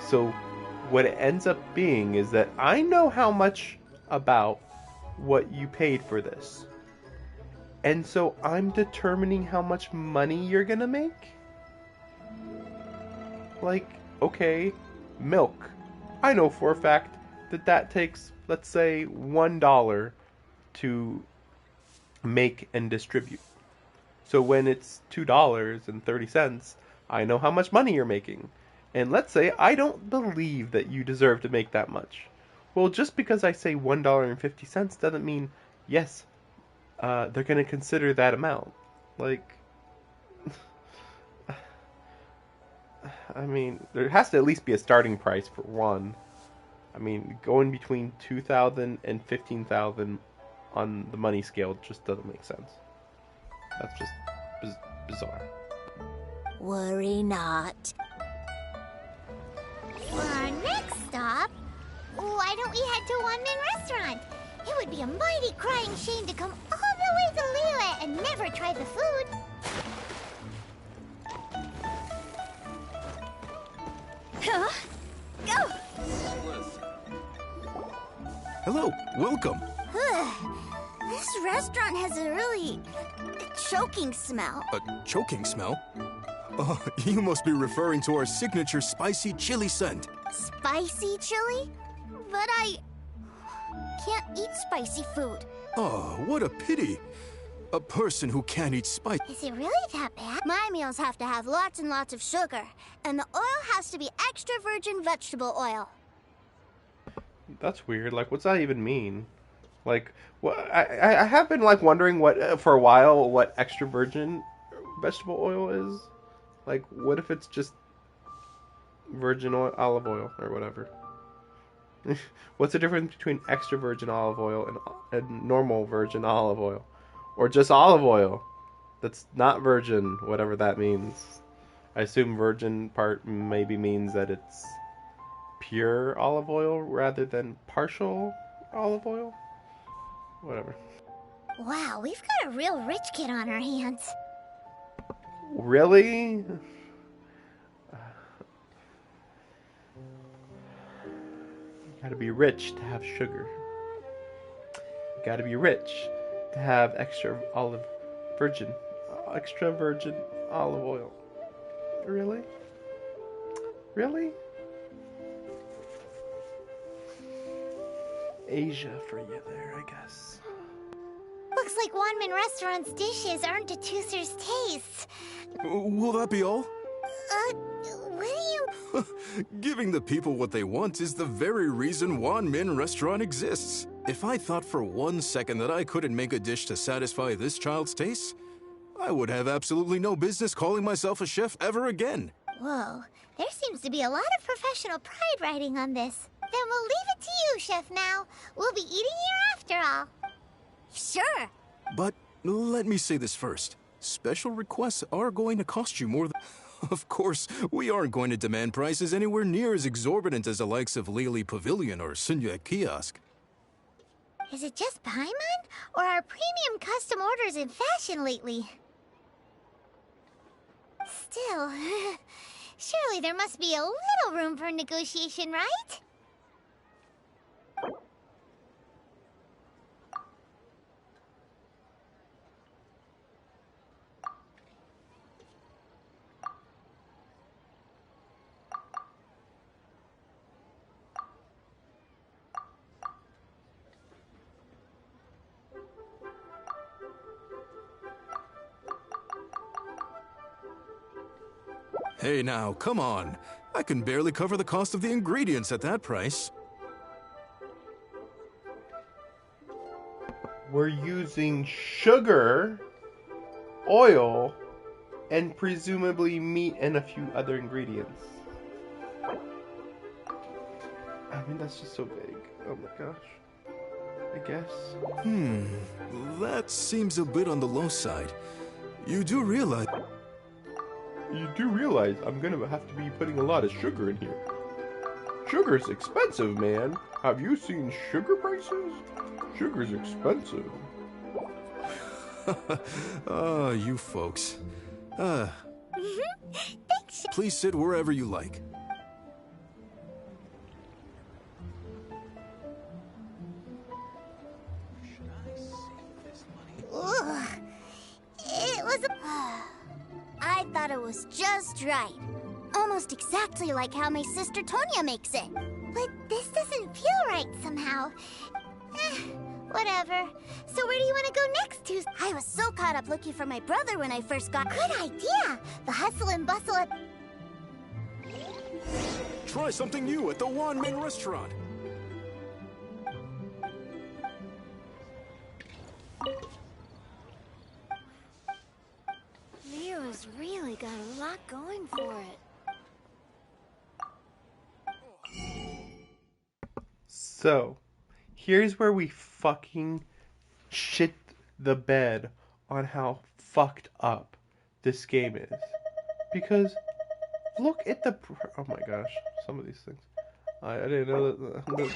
So what it ends up being is that I know how much about what you paid for this. And so I'm determining how much money you're gonna make? Like, okay, milk. I know for a fact that that takes, let's say, $1 to make and distribute. So when it's $2.30, I know how much money you're making. And let's say I don't believe that you deserve to make that much. Well, just because I say $1.50 doesn't mean, yes, they're going to consider that amount. Like, I mean, there has to at least be a starting price for one. I mean, going between 2,000 and 15,000 on the money scale just doesn't make sense. That's just bizarre. Worry not. For our next stop, why don't we head to One Man Restaurant? It would be a mighty crying shame to come all the way to Liyue and never try the food. Huh? Go! Hello, welcome. This restaurant has a really choking smell. A choking smell? Oh, you must be referring to our signature spicy chili scent. Spicy chili? But I can't eat spicy food. Oh, what a pity. A person who can't eat spice. Is it really that bad? My meals have to have lots and lots of sugar, and the oil has to be extra virgin vegetable oil. That's weird. Like, what's that even mean? Like, what? I have been like wondering what for a while what extra virgin vegetable oil is. Like, what if it's just virgin oil, olive oil, or whatever? What's the difference between extra virgin olive oil and normal virgin olive oil? Or just olive oil that's not virgin, whatever that means. I assume virgin part maybe means that it's pure olive oil rather than partial olive oil? Whatever. Wow, we've got a real rich kid on our hands. Really? You gotta be rich to have sugar. You gotta be rich to have extra virgin olive oil. Really? Really? Asia for you there, I guess. Looks like Wanman Restaurant's dishes aren't to Tooser's taste. Will that be all? What do you... Giving the people what they want is the very reason Wan Min Restaurant exists. If I thought for 1 second that I couldn't make a dish to satisfy this child's taste, I would have absolutely no business calling myself a chef ever again. Whoa, there seems to be a lot of professional pride riding on this. Then we'll leave it to you, Chef Mao. We'll be eating here after all. Sure. But let me say this first. Special requests are going to cost you more than... Of course, we aren't going to demand prices anywhere near as exorbitant as the likes of Lily Pavilion or Sunya Kiosk. Is it just Paimon? Or are premium custom orders in fashion lately? Still, surely there must be a little room for negotiation, right? Hey now, come on. I can barely cover the cost of the ingredients at that price. We're using sugar, oil, and presumably meat and a few other ingredients. I mean, that's just so vague. Oh my gosh. I guess. That seems a bit on the low side. You do realize I'm gonna have to be putting a lot of sugar in here. Sugar's expensive, man. Have you seen sugar prices? Sugar's expensive. Ah, you folks. Thanks. Please sit wherever you like. Ugh. It was I thought it was just right. Almost exactly like how my sister Tonya makes it. But this doesn't feel right somehow. Whatever. So where do you want to go next, Tuesday? I was so caught up looking for my brother when I first got... Good idea! The hustle and bustle at... Try something new at the Wan Ming restaurant. Leo's really got a lot going for it. So, here's where we fucking shit the bed on how fucked up this game is. Because, look at the... Oh my gosh, some of these things. I didn't know that there was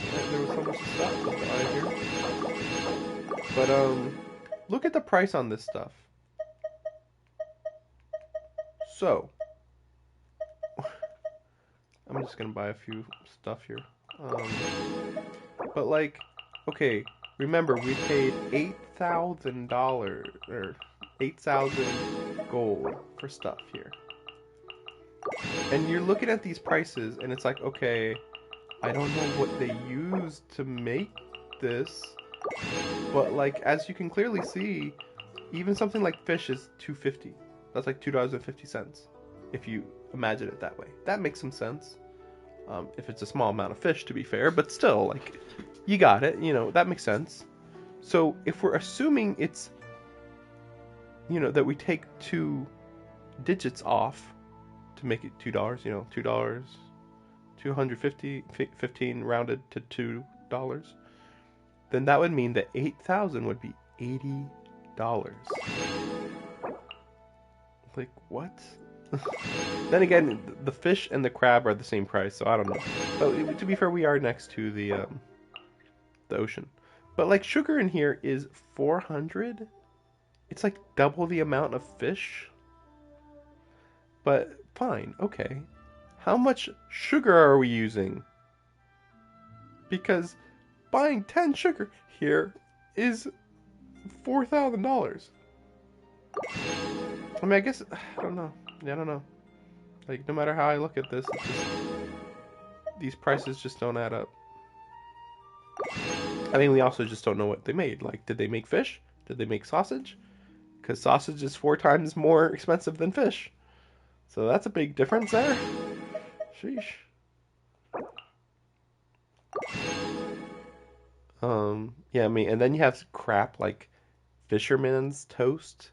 so much stuff behind here. But, look at the price on this stuff. So, I'm just gonna buy a few stuff here. But like, okay, remember we paid $8,000 or 8,000 gold for stuff here. And you're looking at these prices and it's like, okay, I don't know what they used to make this, but like, as you can clearly see, even something like fish is $2.50. That's like $2.50 if you imagine it that way. That makes some sense. If it's a small amount of fish, to be fair, but still, like, you got it, you know, that makes sense. So if we're assuming it's, you know, that we take 2 digits off to make it $2, you know, $2, 215 rounded to $2, then that would mean that 8,000 would be $80. Like, what? Then again, the fish and the crab are the same price, so I don't know. But to be fair, we are next to the ocean. But like, sugar in here is 400. It's like double the amount of fish. But fine, okay. How much sugar are we using? Because buying 10 sugar here is $4,000. I mean, I guess, I don't know. Yeah, I don't know. Like, no matter how I look at this, it's just, these prices just don't add up. I mean, we also just don't know what they made. Like, did they make fish? Did they make sausage? Because sausage is 4 times more expensive than fish. So that's a big difference there. Sheesh. Yeah, I mean, and then you have crap like fisherman's toast,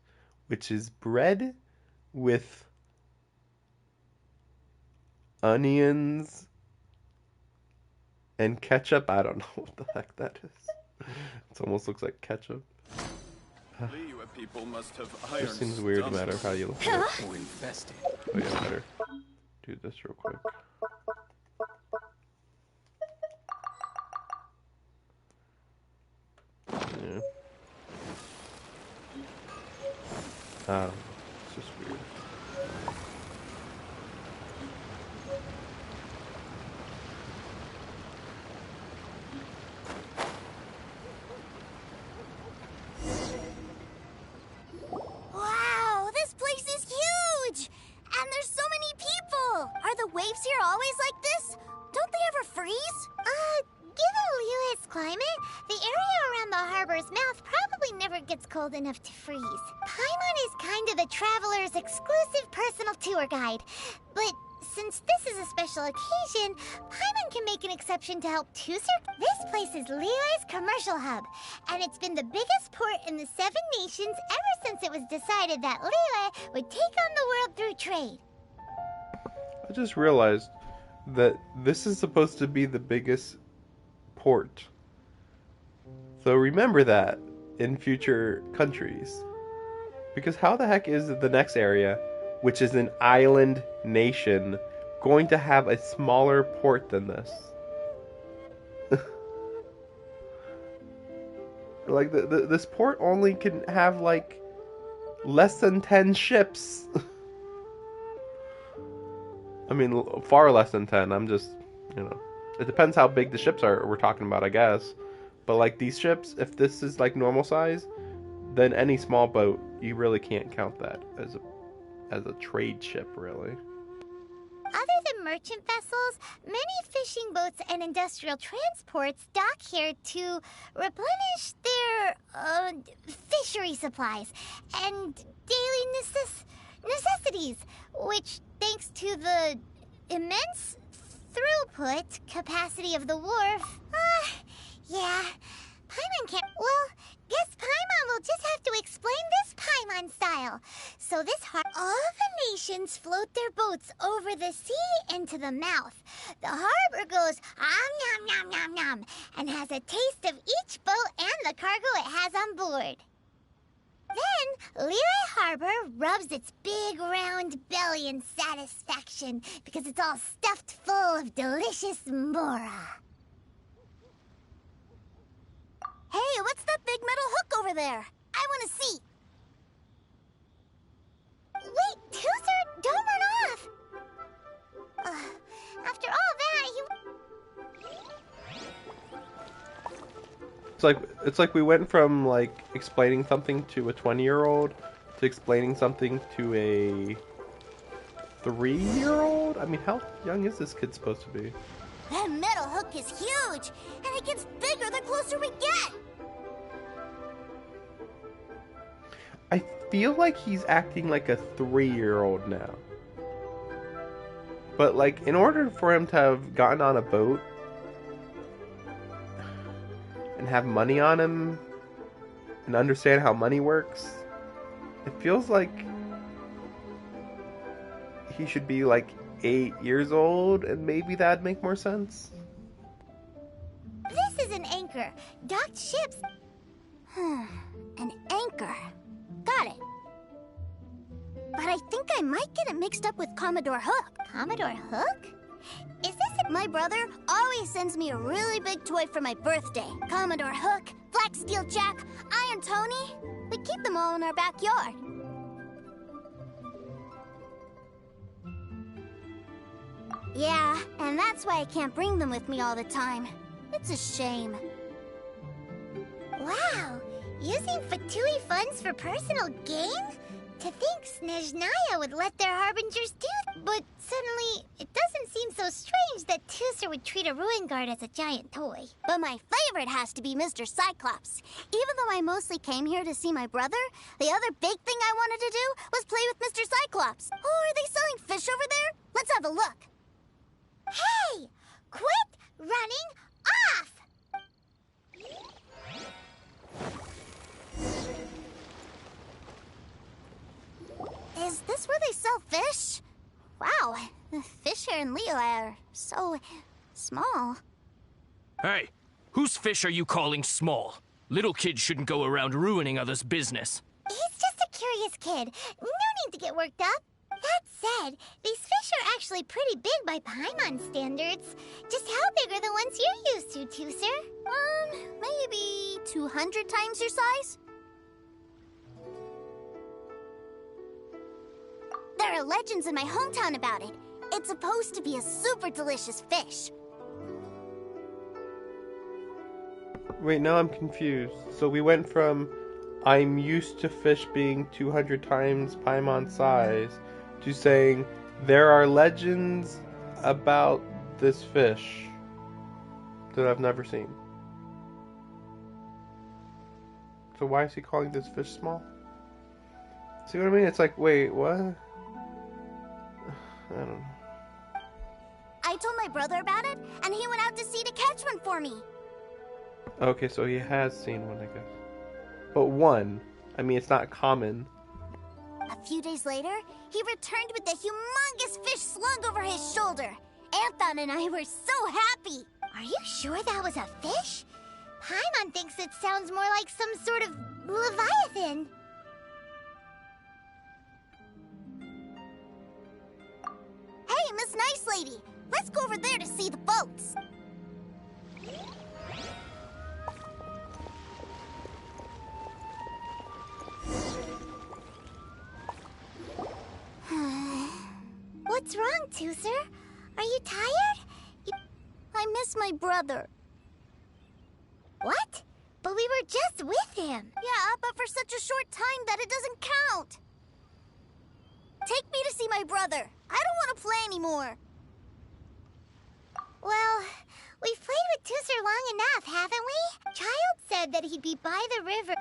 which is bread with onions and ketchup. I don't know what the heck that is. It almost looks like ketchup. People must have This seems weird no matter how you look at it. Oh yeah, better do this real quick. Yeah. It's just weird. Wow, this place is huge! And there's so many people! Are the waves here always like this? Don't they ever freeze? Given Liyue's climate, the area around the harbor's mouth probably never gets cold enough to freeze. Paimon is kind of the traveler's exclusive personal tour guide. But since this is a special occasion, Paimon can make an exception to help Tusser. This place is Liyue's commercial hub, and it's been the biggest port in the Seven Nations ever since it was decided that Liyue would take on the world through trade. I just realized that this is supposed to be the biggest port. So remember that in future countries. Because how the heck is the next area, which is an island nation, going to have a smaller port than this? Like, this port only can have, like, less than 10 ships. I mean, far less than 10. I'm just, you know. It depends how big the ships are we're talking about, I guess. But, like, these ships, if this is, like, normal size, then any small boat, you really can't count that as a trade ship, really. Other than merchant vessels, many fishing boats and industrial transports dock here to replenish their fishery supplies and daily necessities, which, thanks to the immense throughput capacity of the wharf, yeah, Paimon can't. Well, guess Paimon will just have to explain this Paimon style. So all the nations float their boats over the sea into the mouth. The harbor goes nom nom nom nom and has a taste of each boat and the cargo it has on board. Then Liyue Harbor rubs its big round belly in satisfaction because it's all stuffed full of delicious mora. Hey, what's that big metal hook over there? I want to see. Wait, Tusser, don't run off. After all that, It's like we went from, like, explaining something to a 20-year-old to explaining something to a 3-year-old? I mean, how young is this kid supposed to be? That metal hook is huge, and it gets bigger the closer we get. I feel like he's acting like a 3-year-old now. But, like, in order for him to have gotten on a boat and have money on him and understand how money works, it feels like he should be, like, 8 years old, and maybe that'd make more sense. This is an anchor. Docked ships. An anchor. Got it. But I think I might get it mixed up with Commodore Hook. Commodore Hook? Is this it? My brother always sends me a really big toy for my birthday. Commodore Hook, Black Steel Jack, Iron Tony. We keep them all in our backyard. Yeah, and that's why I can't bring them with me all the time. It's a shame. Wow, using Fatui funds for personal gain? To think Snezhnaya would let their harbingers do that. But suddenly, it doesn't seem so strange that Tusser would treat a ruin guard as a giant toy. But my favorite has to be Mr. Cyclops. Even though I mostly came here to see my brother, the other big thing I wanted to do was play with Mr. Cyclops. Oh, are they selling fish over there? Let's have a look. Hey! Quit running off! Is this where they sell fish? Wow, the fish here in Liyue are so small. Hey, whose fish are you calling small? Little kids shouldn't go around ruining others' business. He's just a curious kid. No need to get worked up. That said, these fish are actually pretty big by Paimon standards. Just how big are the ones you're used to, Tusser? Maybe 200 times your size? There are legends in my hometown about it. It's supposed to be a super delicious fish. Wait, now I'm confused. So we went from I'm used to fish being 200 times Paimon size to saying there are legends about this fish that I've never seen. So why is he calling this fish small? See what I mean? It's like, wait, what? I don't know. I told my brother about it, and he went out to sea to catch one for me. Okay, so he has seen one, I guess. But one. I mean, it's not common. A few days later, he returned with a humongous fish slung over his shoulder. Anthon and I were so happy. Are you sure that was a fish? Paimon thinks it sounds more like some sort of leviathan. Hey, Miss Nice Lady, let's go over there to see the boats. What's wrong, Tooser? Are you tired? I miss my brother. What? But we were just with him. Yeah, but for such a short time that it doesn't count. Take me to see my brother. I don't want to play anymore. Well, we've played with Tooser long enough, haven't we? Child said that he'd be by the river.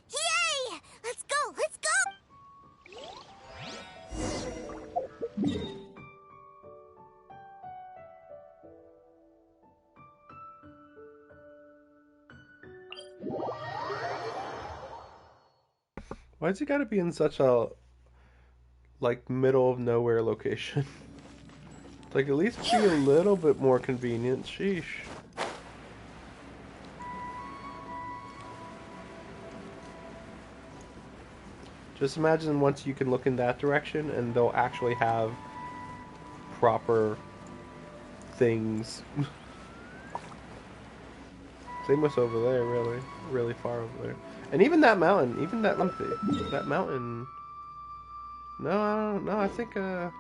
Yay! Let's go! Let's go! Why's he gotta be in such a, like, middle of nowhere location? Like, at least be a little bit more convenient. Sheesh. Just imagine once you can look in that direction and they'll actually have proper things. Same with over there, really. Really far over there. And even that mountain, even that mountain. No, I don't know. I think, well,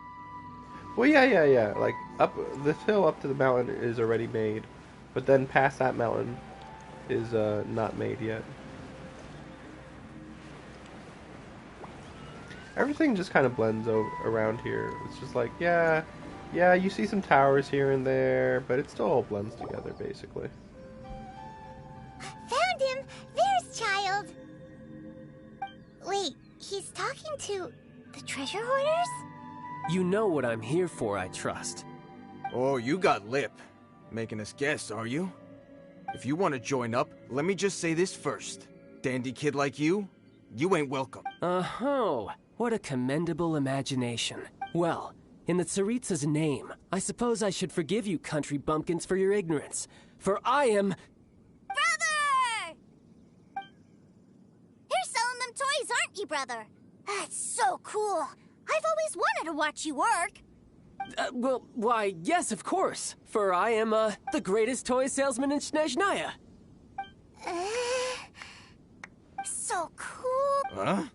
yeah. Like, up, this hill up to the mountain is already made. But then past that mountain is, not made yet. Everything just kind of blends around here. It's just like, yeah, you see some towers here and there, but it still all blends together, basically. Found him! There's Child! Wait, he's talking to the treasure hoarders? You know what I'm here for, I trust. Oh, you got lip. Making us guess, are you? If you want to join up, let me just say this first. Dandy kid like you ain't welcome. Oh, what a commendable imagination. Well, in the Tsaritsa's name, I suppose I should forgive you country bumpkins for your ignorance. For I am... Brother! You're selling them toys, aren't you, brother? That's so cool. I've always wanted to watch you work. Well, why, yes, of course. For I am, the greatest toy salesman in Snezhnaya. So cool. Huh?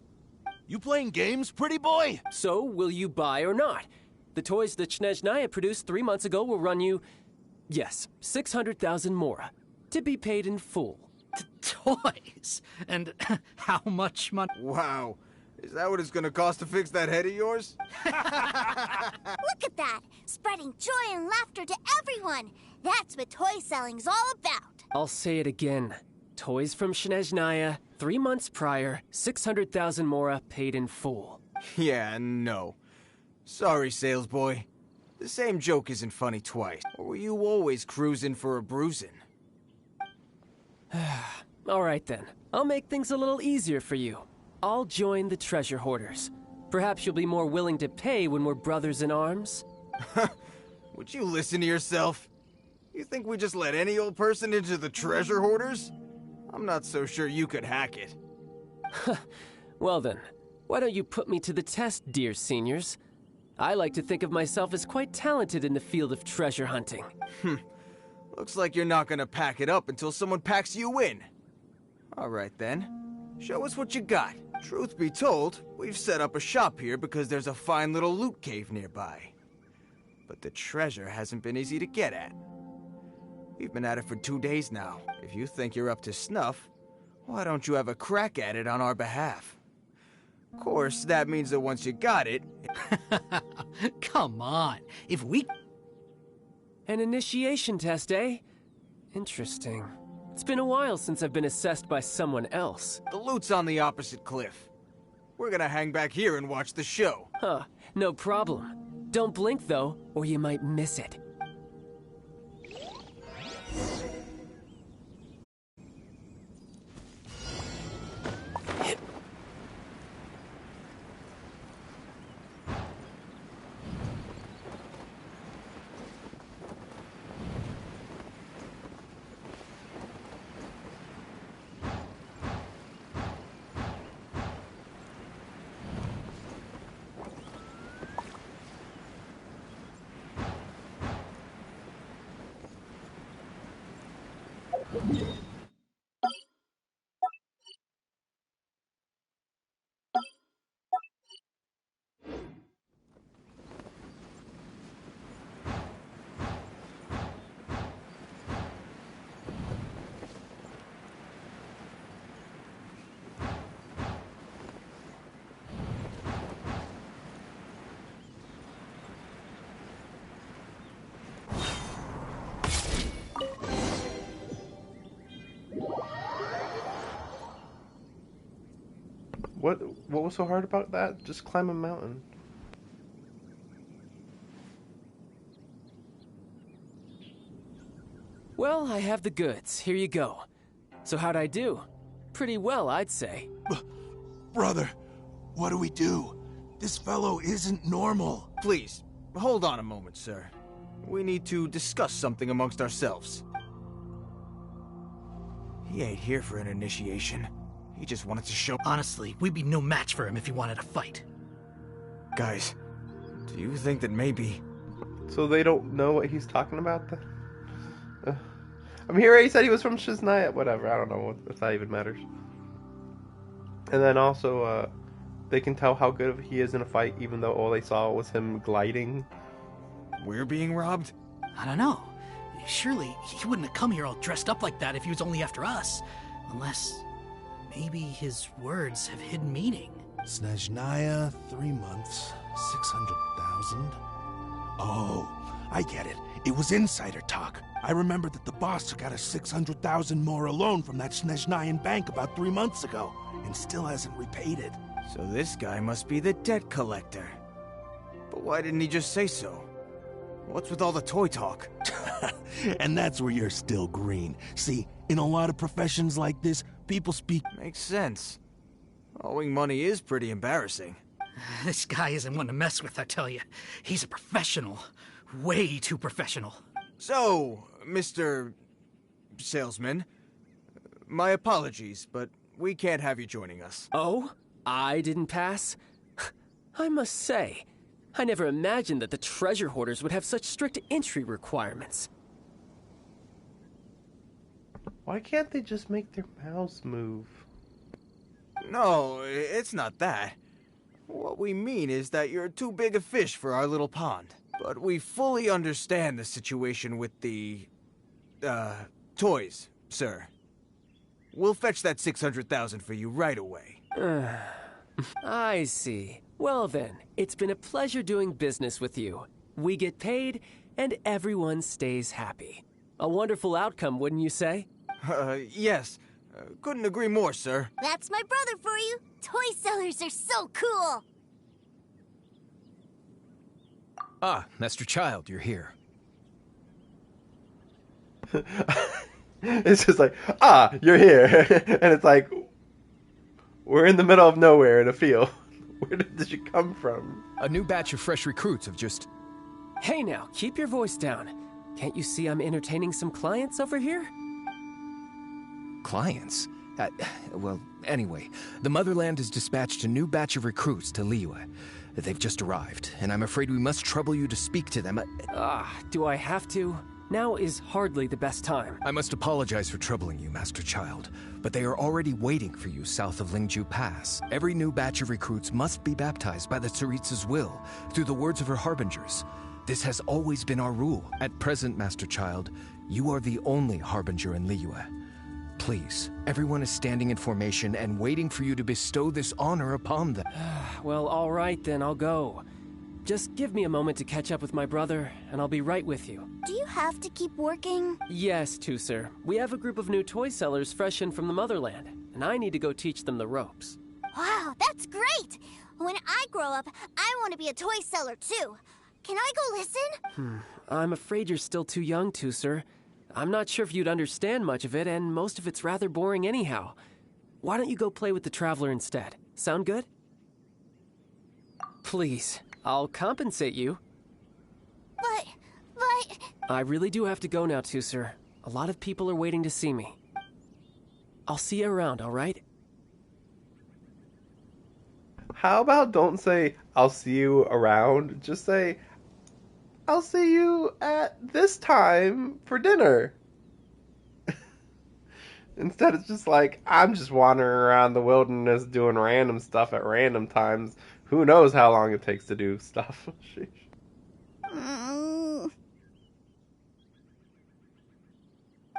You playing games, pretty boy? So, will you buy or not? The toys that Snezhnaya produced 3 months ago will run you, yes, 600,000 mora, to be paid in full. Toys? And how much money? Wow. Is that what it's gonna cost to fix that head of yours? Look at that! Spreading joy and laughter to everyone! That's what toy selling's all about! I'll say it again. Toys from Snezhnaya, 3 months prior, 600,000 mora paid in full. Yeah, no. Sorry, sales boy. The same joke isn't funny twice. Or were you always cruising for a bruising? All right then. I'll make things a little easier for you. I'll join the treasure hoarders. Perhaps you'll be more willing to pay when we're brothers in arms? Would you listen to yourself? You think we just let any old person into the treasure hoarders? I'm not so sure you could hack it. Well then, why don't you put me to the test, dear seniors? I like to think of myself as quite talented in the field of treasure hunting. Looks like you're not gonna pack it up until someone packs you in. All right then. Show us what you got. Truth be told, we've set up a shop here because there's a fine little loot cave nearby. But the treasure hasn't been easy to get at. We've been at it for 2 days now. If you think you're up to snuff, why don't you have a crack at it on our behalf? Of course, that means that once you got it... Come on, if we... An initiation test, eh? Interesting. It's been a while since I've been assessed by someone else. The loot's on the opposite cliff. We're gonna hang back here and watch the show. Huh, no problem. Don't blink, though, or you might miss it. What was so hard about that? Just climb a mountain. Well, I have the goods. Here you go. So how'd I do? Pretty well, I'd say. Brother, what do we do? This fellow isn't normal. Please, hold on a moment, sir. We need to discuss something amongst ourselves. He ain't here for an initiation. He just wanted to show— Honestly, we'd be no match for him if he wanted a fight. Guys, do you think that maybe— So they don't know what he's talking about then? I mean, he already said he was from Shiznaya. Whatever, I don't know if that even matters. And then also, they can tell how good he is in a fight, even though all they saw was him gliding. We're being robbed? I don't know. Surely he wouldn't have come here all dressed up like that if he was only after us. Unless maybe his words have hidden meaning. Snezhnaya, 3 months, 600,000. Oh, I get it. It was insider talk. I remember that the boss took out a 600,000 more loan from that Snezhnayan bank about 3 months ago, and still hasn't repaid it. So this guy must be the debt collector. But why didn't he just say so? What's with all the toy talk? And that's where you're still green. See, in a lot of professions like this, people speak— Makes sense. Owing money is pretty embarrassing. This guy isn't one to mess with, I tell you. He's a professional. Way too professional. So, Mr. Salesman, my apologies, but we can't have you joining us. Oh? I didn't pass? I must say, I never imagined that the treasure hoarders would have such strict entry requirements. Why can't they just make their mouths move? No, it's not that. What we mean is that you're too big a fish for our little pond. But we fully understand the situation with the, toys, sir. We'll fetch that 600,000 for you right away. I see. Well then, it's been a pleasure doing business with you. We get paid, and everyone stays happy. A wonderful outcome, wouldn't you say? Yes. Couldn't agree more, sir. That's my brother for you. Toy sellers are so cool. Ah, Master Child, you're here. It's just like, you're here. And it's like, we're in the middle of nowhere in a field. Where did you come from? A new batch of fresh recruits have just... Hey now, keep your voice down. Can't you see I'm entertaining some clients over here? Clients? Well, anyway, the Motherland has dispatched a new batch of recruits to Liyue. They've just arrived, and I'm afraid we must trouble you to speak to them. Do I have to? Now is hardly the best time. I must apologize for troubling you, Master Child, but they are already waiting for you south of Lingju Pass. Every new batch of recruits must be baptized by the Tsaritsa's will, through the words of her harbingers. This has always been our rule. At present, Master Child, you are the only harbinger in Liyue. Please, everyone is standing in formation and waiting for you to bestow this honor upon them. Well, all right then, I'll go. Just give me a moment to catch up with my brother, and I'll be right with you. Do you have to keep working? Yes, Tusser. We have a group of new toy sellers fresh in from the Motherland, and I need to go teach them the ropes. Wow, that's great! When I grow up, I want to be a toy seller too. Can I go listen? I'm afraid you're still too young to, sir. I'm not sure if you'd understand much of it, and most of it's rather boring anyhow. Why don't you go play with the Traveler instead? Sound good? Please, I'll compensate you. But... I really do have to go now, too, sir. A lot of people are waiting to see me. I'll see you around, all right? How about don't say, I'll see you around, just say, I'll see you at this time for dinner. Instead, it's just like, I'm just wandering around the wilderness doing random stuff at random times. Who knows how long it takes to do stuff.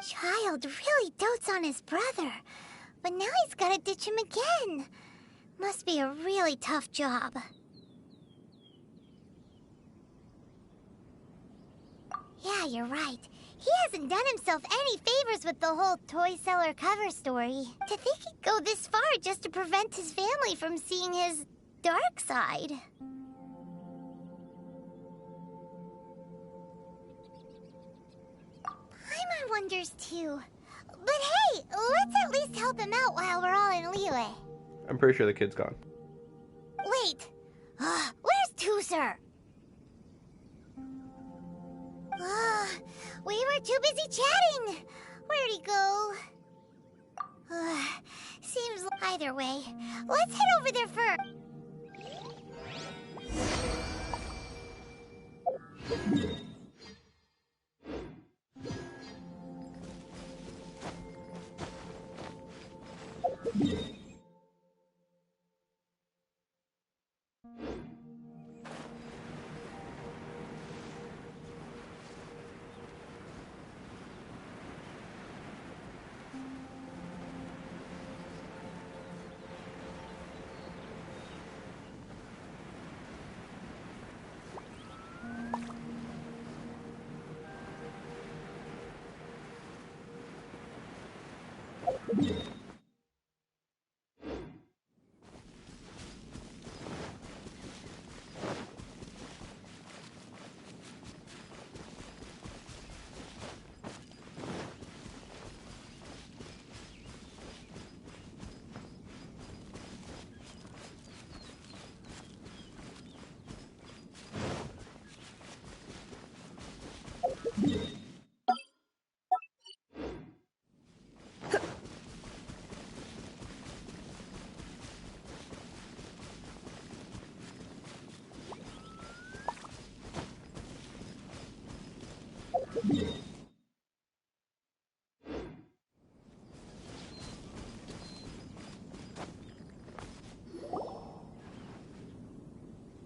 Child really dotes on his brother, but now he's gotta ditch him again. Must be a really tough job. Yeah, you're right. He hasn't done himself any favors with the whole toy seller cover story. To think he'd go this far just to prevent his family from seeing his dark side. Paimon wonders too. But hey, let's at least help him out while we're all in Liyue. I'm pretty sure the kid's gone. Wait! Where's Tooser? We were too busy chatting. Where'd he go? Seems either way. Let's head over there first.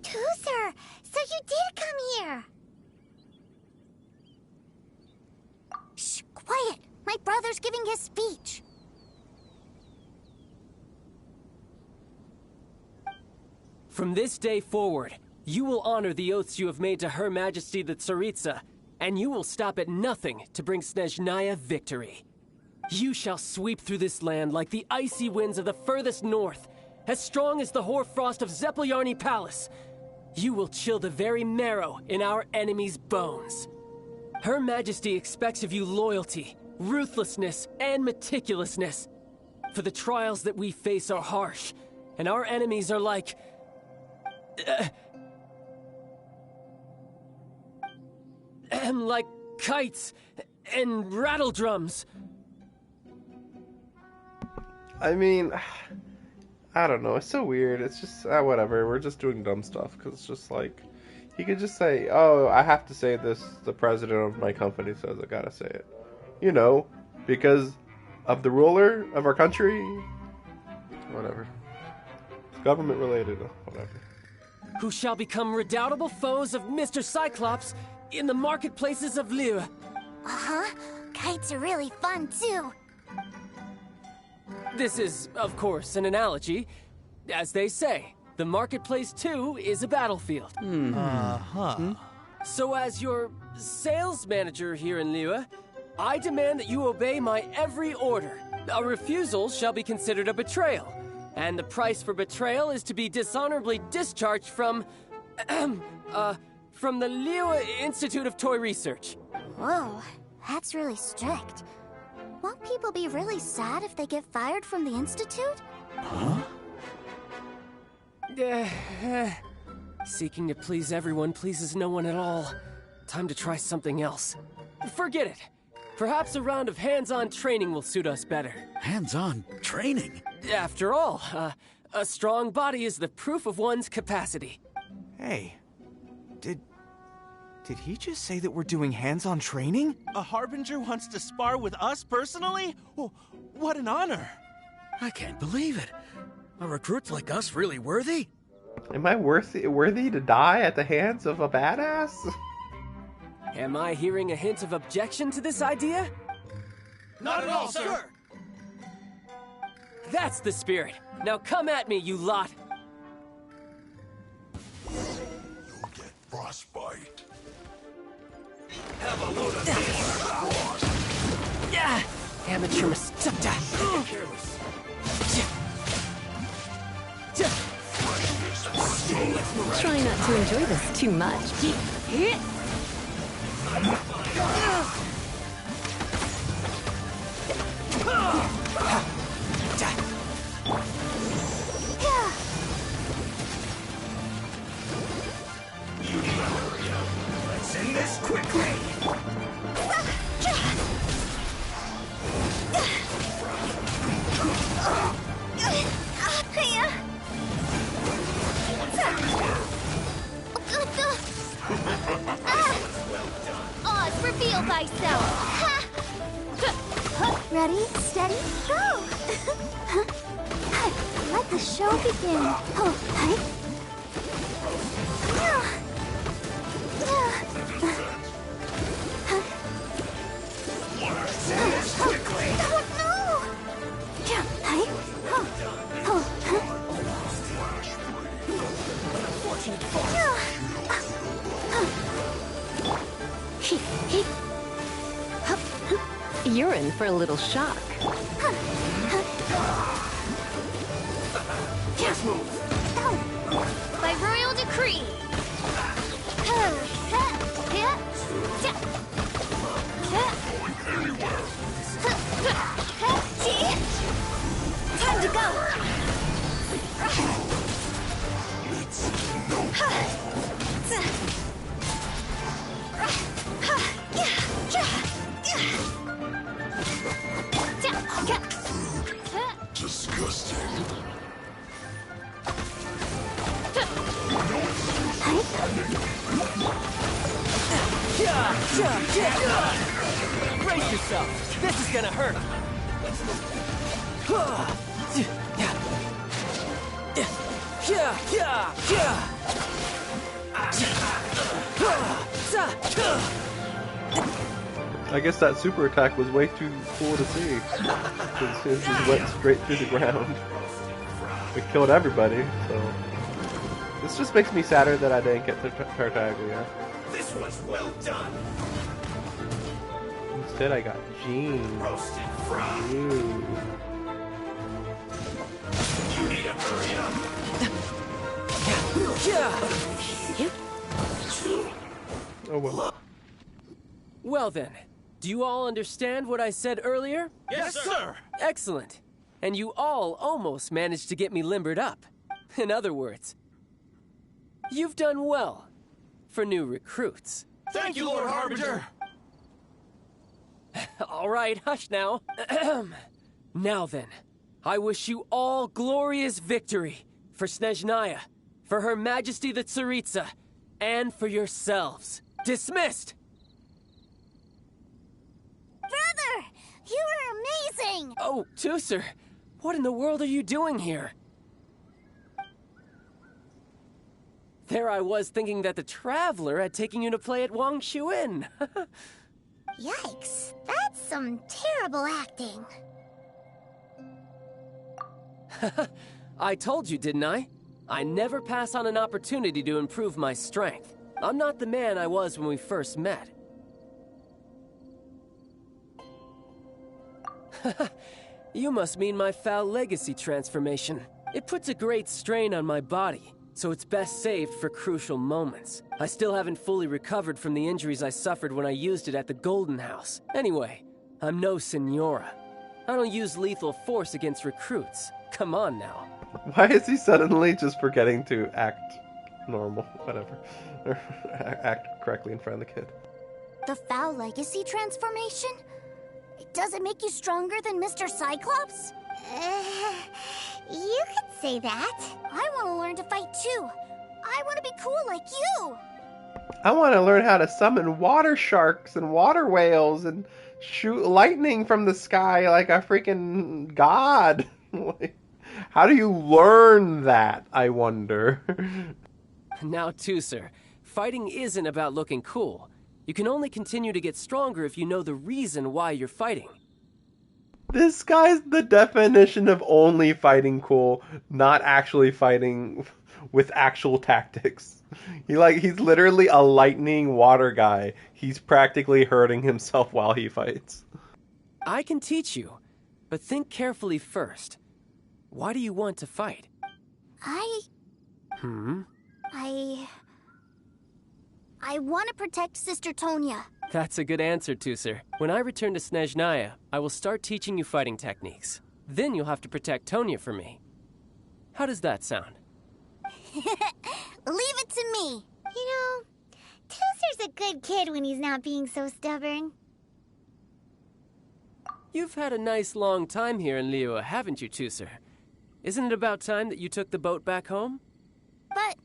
Tooser, so you did come here. Shh, quiet. My brother's giving his speech. From this day forward, you will honor the oaths you have made to Her Majesty the Tsaritsa, and you will stop at nothing to bring Snezhnaya victory. You shall sweep through this land like the icy winds of the furthest north, as strong as the hoarfrost of Zeppeljärni Palace. You will chill the very marrow in our enemies' bones. Her Majesty expects of you loyalty, ruthlessness, and meticulousness. For the trials that we face are harsh, and our enemies are like... like kites and rattle drums. I mean, I don't know. It's so weird. It's just, whatever. We're just doing dumb stuff. Because it's just like, he could just say, oh, I have to say this. The president of my company says I gotta say it. You know, because of the ruler of our country. Whatever. It's government related. Whatever. Who shall become redoubtable foes of Mr. Cyclops in the marketplaces of Liyue. Uh-huh. Kites are really fun, too. This is, of course, an analogy. As they say, the marketplace, too, is a battlefield. So as your sales manager here in Liyue, I demand that you obey my every order. A refusal shall be considered a betrayal, And the price for betrayal is to be dishonorably discharged from the Liu Institute of Toy Research. Whoa, that's really strict. Won't people be really sad if they get fired from the Institute? Huh? Seeking to please everyone pleases no one at all. Time to try something else. Forget it. Perhaps a round of hands-on training will suit us better. Hands-on training? After all, a strong body is the proof of one's capacity. Hey, did he just say that we're doing hands-on training? A Harbinger wants to spar with us personally? Oh, what an honor! I can't believe it. Are recruits like us really worthy? Am I worthy to die at the hands of a badass? Am I hearing a hint of objection to this idea? Not at all, sir! That's the spirit. Now come at me, you lot! You'll get frostbite. Have a load of frost. Yeah! Amateur mistake. Careless. Try not to enjoy this too much. Let's end this quickly. Oz, reveal thyself! Ready, steady, go! Let the show begin. Oh, hey. You're in for a little shock. By royal decree! Time to go! Disgusting. Brace yourself. This is gonna hurt. I guess that super attack was way too cool to see. Because his just went straight through the ground. It killed everybody, so... This just makes me sadder that I didn't get the Tartaglia. This was well done. Instead I got Jean. Roasted frog. Ooh. You need to hurry up. Oh well. Well then, do you all understand what I said earlier? Yes, sir! Excellent. And you all almost managed to get me limbered up. In other words, you've done well for new recruits. Thank you, Lord Harbinger! All right, hush now. Now then, I wish you all glorious victory for Snezhnaya, for Her Majesty the Tsaritsa, and for yourselves. Dismissed! Brother! You were amazing! Oh, Tooser, what in the world are you doing here? There I was thinking that the Traveler had taken you to play at Wang Shuin. Yikes, that's some terrible acting. I told you, didn't I? I never pass on an opportunity to improve my strength. I'm not the man I was when we first met. You must mean my foul legacy transformation. It puts a great strain on my body, so it's best saved for crucial moments. I still haven't fully recovered from the injuries I suffered when I used it at the Golden House. Anyway, I'm no senora. I don't use lethal force against recruits. Come on now. Why is he suddenly just forgetting to act normal? Whatever. Or act correctly in front of the kid. The Foul Legacy transformation? Does it make you stronger than Mr. Cyclops? You could say that. I want to learn to fight too. I want to be cool like you. I want to learn how to summon water sharks and water whales and shoot lightning from the sky like a freaking god. Like, how do you learn that, I wonder? Now, Tooser, fighting isn't about looking cool. You can only continue to get stronger if you know the reason why you're fighting. This guy's the definition of only fighting cool, not actually fighting with actual tactics. He's literally a lightning water guy. He's practically hurting himself while he fights. I can teach you, but think carefully first. Why do you want to fight? I want to protect Sister Tonya. That's a good answer, Tooser. When I return to Snezhnaya, I will start teaching you fighting techniques. Then you'll have to protect Tonya for me. How does that sound? Leave it to me. You know, Tooser's a good kid when he's not being so stubborn. You've had a nice long time here in Liyue, haven't you, Tooser? Isn't it about time that you took the boat back home? But,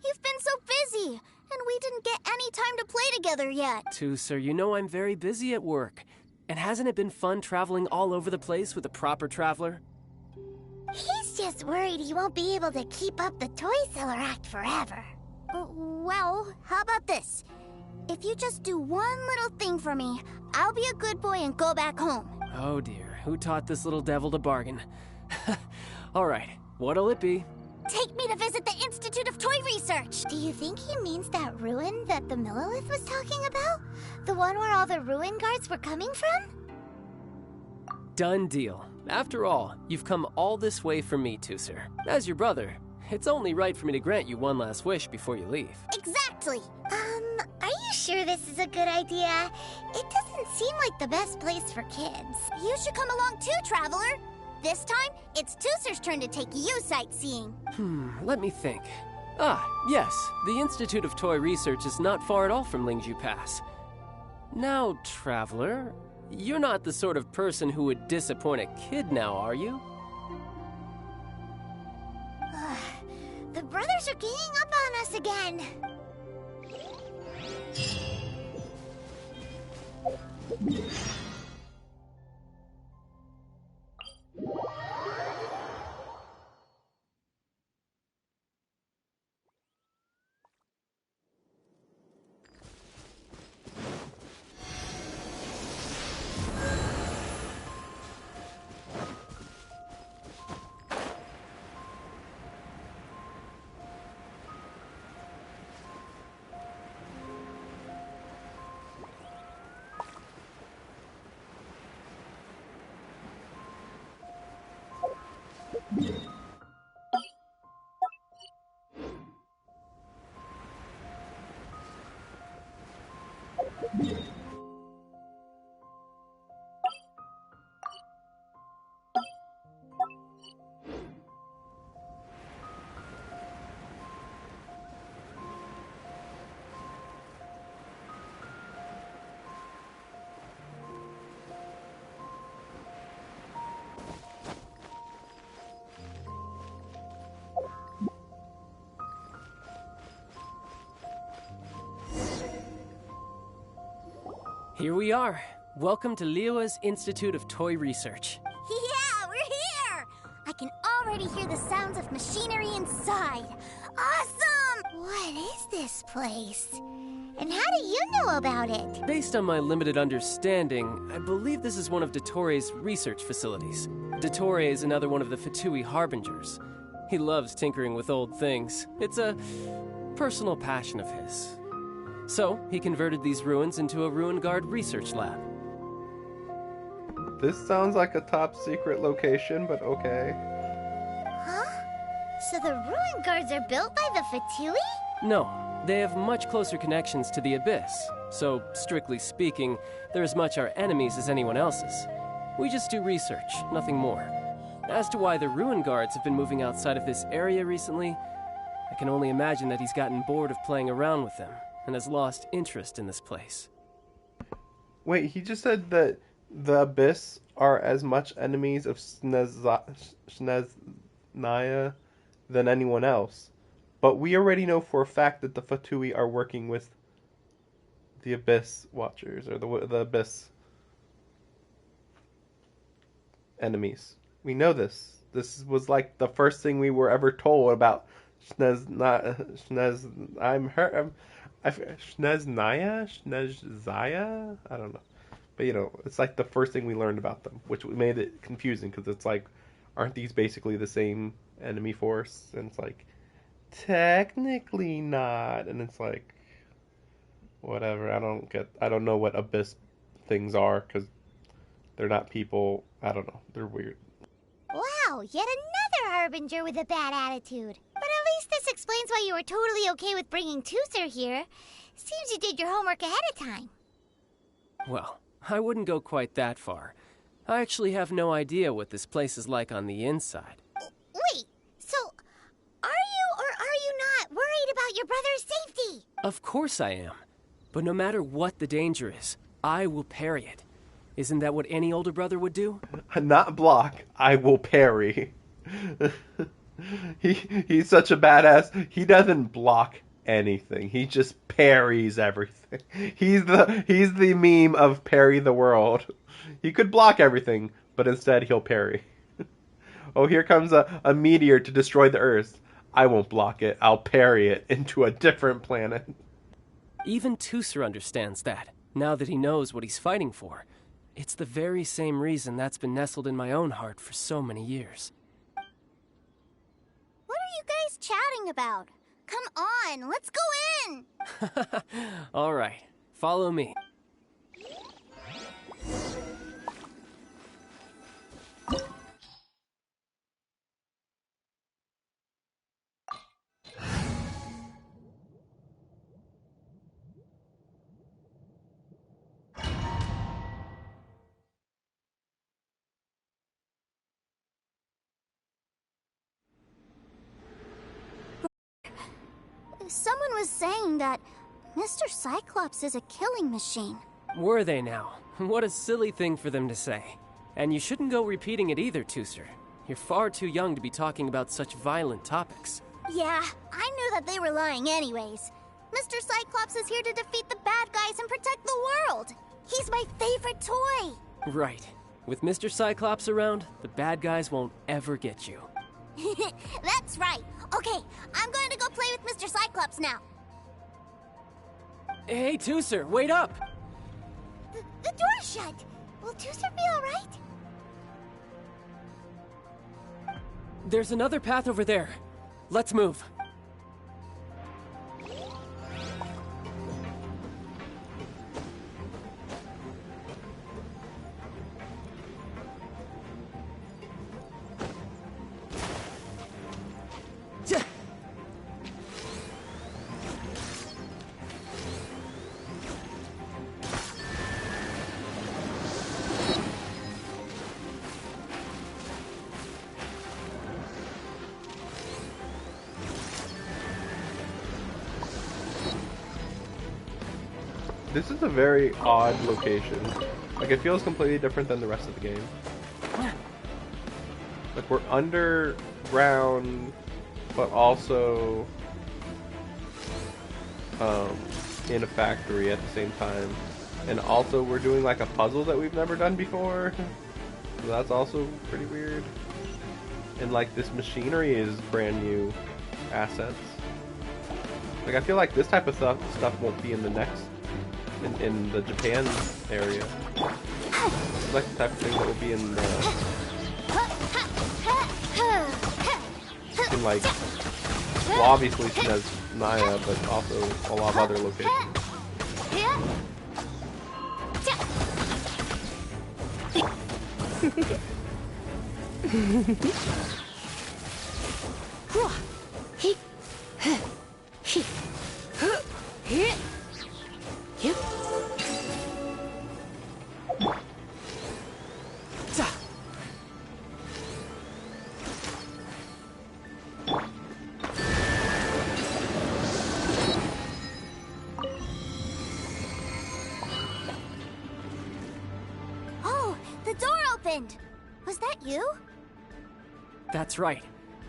you've been so busy, and we didn't get any time to play together yet. Tooser, you know I'm very busy at work. And hasn't it been fun traveling all over the place with a proper traveler? He's just worried he won't be able to keep up the toy seller act forever. Well, how about this? If you just do one little thing for me, I'll be a good boy and go back home. Oh dear, who taught this little devil to bargain? All right, what'll it be? Take me to visit the Institute of Toy Research. Do you think he means that ruin that the Millilith was talking about? The one where all the ruin guards were coming from? Done deal. After all, you've come all this way for me, Tooser. As your brother, it's only right for me to grant you one last wish before you leave. Exactly. Are you sure this is a good idea? It doesn't seem like the best place for kids. You should come along too, Traveler. This time, it's Tooser's turn to take you sightseeing. Let me think. Ah, yes, the Institute of Toy Research is not far at all from Lingju Pass. Now, Traveler, you're not the sort of person who would disappoint a kid now, are you? The brothers are ganging up on us again. Here we are. Welcome to Liyue's Institute of Toy Research. Yeah, we're here! I can already hear the sounds of machinery inside. Awesome! What is this place? And how do you know about it? Based on my limited understanding, I believe this is one of Dottoro's research facilities. Dottore is another one of the Fatui Harbingers. He loves tinkering with old things. It's a personal passion of his. So, he converted these ruins into a Ruin Guard research lab. This sounds like a top secret location, but okay. So the ruin guards are built by the Fatui? No, they have much closer connections to the Abyss. So, strictly speaking, they're as much our enemies as anyone else's. We just do research, nothing more. As to why the ruin guards have been moving outside of this area recently, I can only imagine that he's gotten bored of playing around with them and has lost interest in this place. Wait, he just said that the Abyss are as much enemies of Snezhnaya than anyone else. But we already know for a fact that the Fatui are working with the Abyss Watchers, or the Abyss enemies. We know this. This was like the first thing we were ever told about Snezhnaya? I don't know. But, you know, it's like the first thing we learned about them, which made it confusing, because it's like, aren't these basically the same enemy force? And it's like, technically not. And it's like, whatever. I don't know what Abyss things are, because they're not people. I don't know. They're weird. Wow, yet another Harbinger with a bad attitude. But at least this explains why you were totally okay with bringing Tooser here. Seems you did your homework ahead of time. Well, I wouldn't go quite that far. I actually have no idea what this place is like on the inside. Wait, so are you or are you not worried about your brother's safety? Of course I am. But no matter what the danger is, I will parry it. Isn't that what any older brother would do? Not block, I will parry. He's such a badass. He doesn't block anything. He just parries everything. He's the meme of parry the world. He could block everything, but instead he'll parry. Oh, here comes a meteor to destroy the Earth. I won't block it. I'll parry it into a different planet. Even Tooser understands that, now that he knows what he's fighting for. It's the very same reason that's been nestled in my own heart for so many years. What are you guys chatting about? Come on, let's go in! All right, follow me. Someone was saying that Mr. Cyclops is a killing machine. Were they now? What a silly thing for them to say. And you shouldn't go repeating it either, Tooser. You're far too young to be talking about such violent topics. Yeah, I knew that they were lying anyways. Mr. Cyclops is here to defeat the bad guys and protect the world. He's my favorite toy. Right. With Mr. Cyclops around, the bad guys won't ever get you. That's right. Okay, I'm going to go play with Mr. Cyclops now. Hey, Tooser, wait up! The door's shut. Will Tooser be all right? There's another path over there. Let's move. This is a very odd location. Like, it feels completely different than the rest of the game. Like, we're underground, but also in a factory at the same time. And also we're doing like a puzzle that we've never done before. So that's also pretty weird. And like, this machinery is brand new assets. Like, I feel like this type of stuff won't be in the next in the Japan area. It's like the type of thing that will be in the like, well, obviously Snezhnaya, but also a lot of other locations. Oh, the door opened! Was that you? That's right.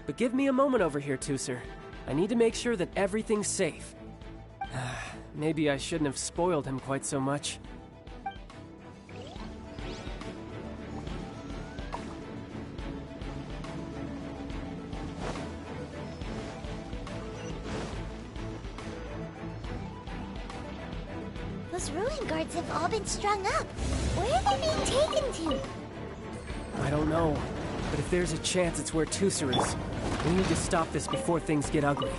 But give me a moment over here, Tooser. I need to make sure that everything's safe. Maybe I shouldn't have spoiled him quite so much. Those ruin guards have all been strung up. Where are they being taken to? I don't know, but if there's a chance it's where Tooser is, we need to stop this before things get ugly.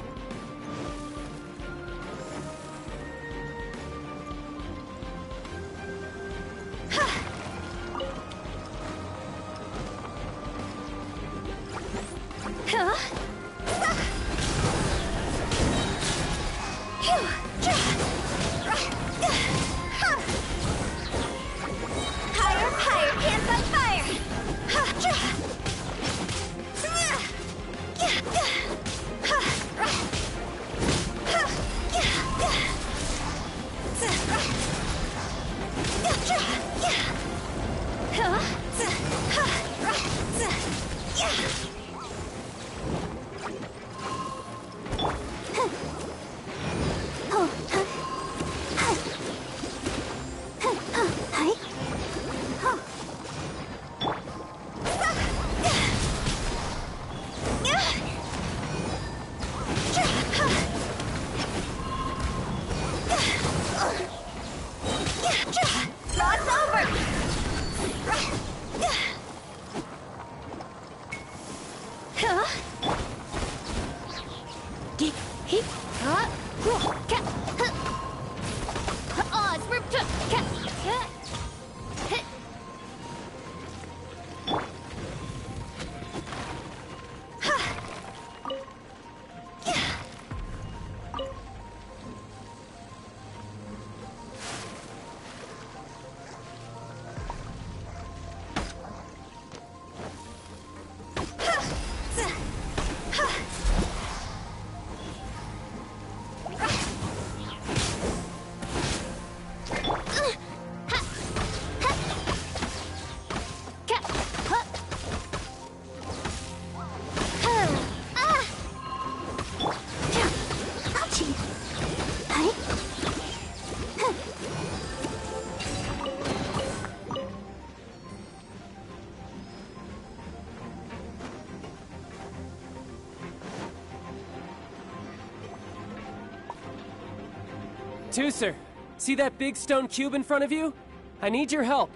Tooser, see that big stone cube in front of you? I need your help.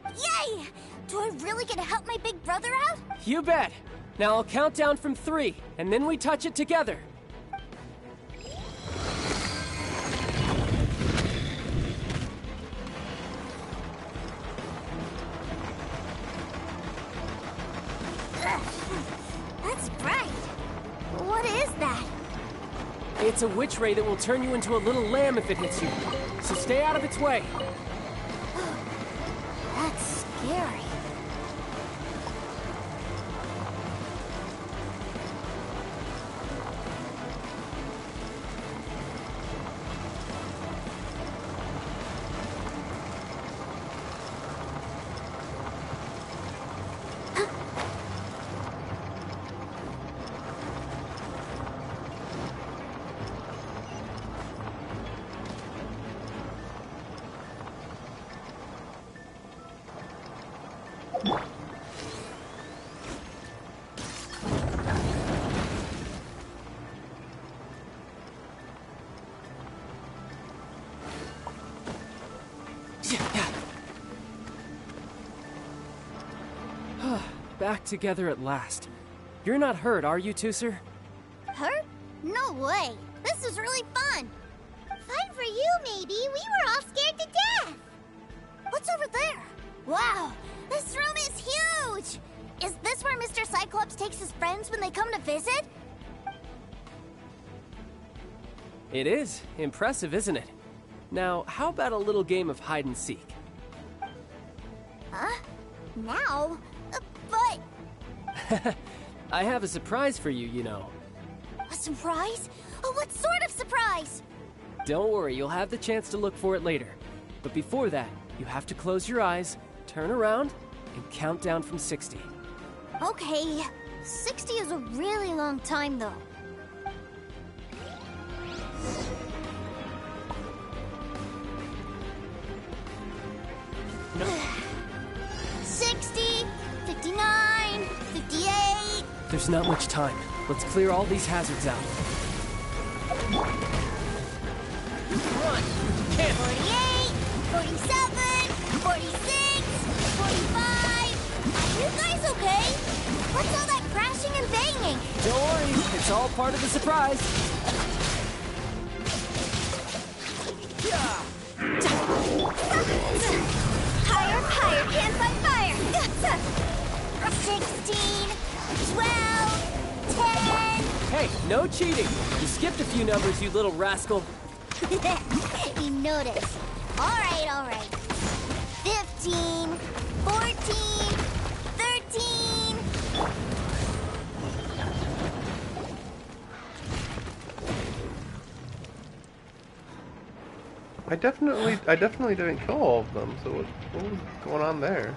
Yay! Do I really get to help my big brother out? You bet. Now I'll count down from 3, and then we touch it together. That's bright. What is that? It's a witch ray that will turn you into a little lamb if it hits you. So stay out of its way. That's scary. Back together at last. You're not hurt, are you, Tooser? Hurt? No way. This was really fun. Fun for you, maybe. We were all scared to death. What's over there? Wow, this room is huge. Is this where Mr. Cyclops takes his friends when they come to visit? It is. Impressive, isn't it? Now, how about a little game of hide and seek? Huh? Now? But... I have a surprise for you, you know. A surprise? Oh, what sort of surprise? Don't worry, you'll have the chance to look for it later. But before that, you have to close your eyes, turn around, and count down from 60. Okay. 60 is a really long time, though. No. 60, 59, 58... There's not much time. Let's clear all these hazards out. Run! Can't. 48, 47, 46, 45... Are you guys okay? What's all that crashing and banging? Don't worry, it's all part of the surprise. Higher, higher, can't fight fire! 16, 12, 10... Hey, no cheating! You skipped a few numbers, you little rascal. You noticed. All right. 15, 14, 13... I definitely didn't kill all of them, so what was going on there?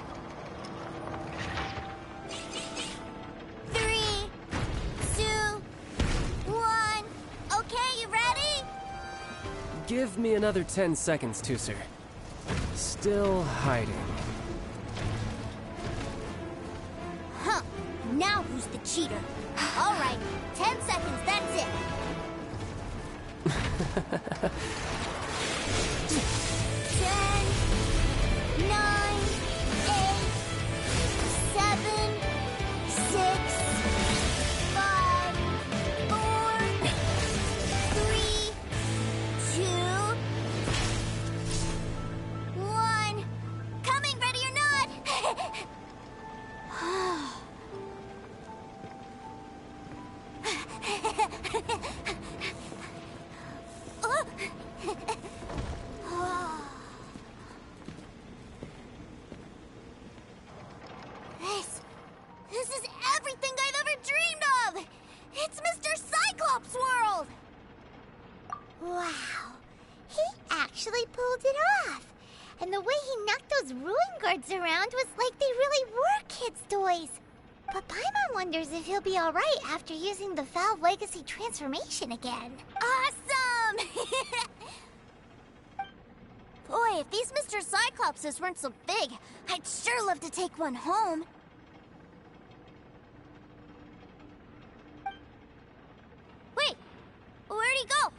3, 2, 1... Okay, you ready? Give me another 10 seconds, Tooser. Still hiding. Huh. Now who's the cheater? All right, 10 seconds, that's it. 10, 9, 8, 7, 6, 5, 4, 3, 2, 1. Coming, ready or not? This is everything I've ever dreamed of! It's Mr. Cyclops' world! Wow, he actually pulled it off. And the way he knocked those ruin guards around was like they really were kids' toys. But Paimon wonders if he'll be alright after using the Valve Legacy transformation again. Awesome! Boy, if these Mr. Cyclopses weren't so big, I'd sure love to take one home. Wait, where'd he go?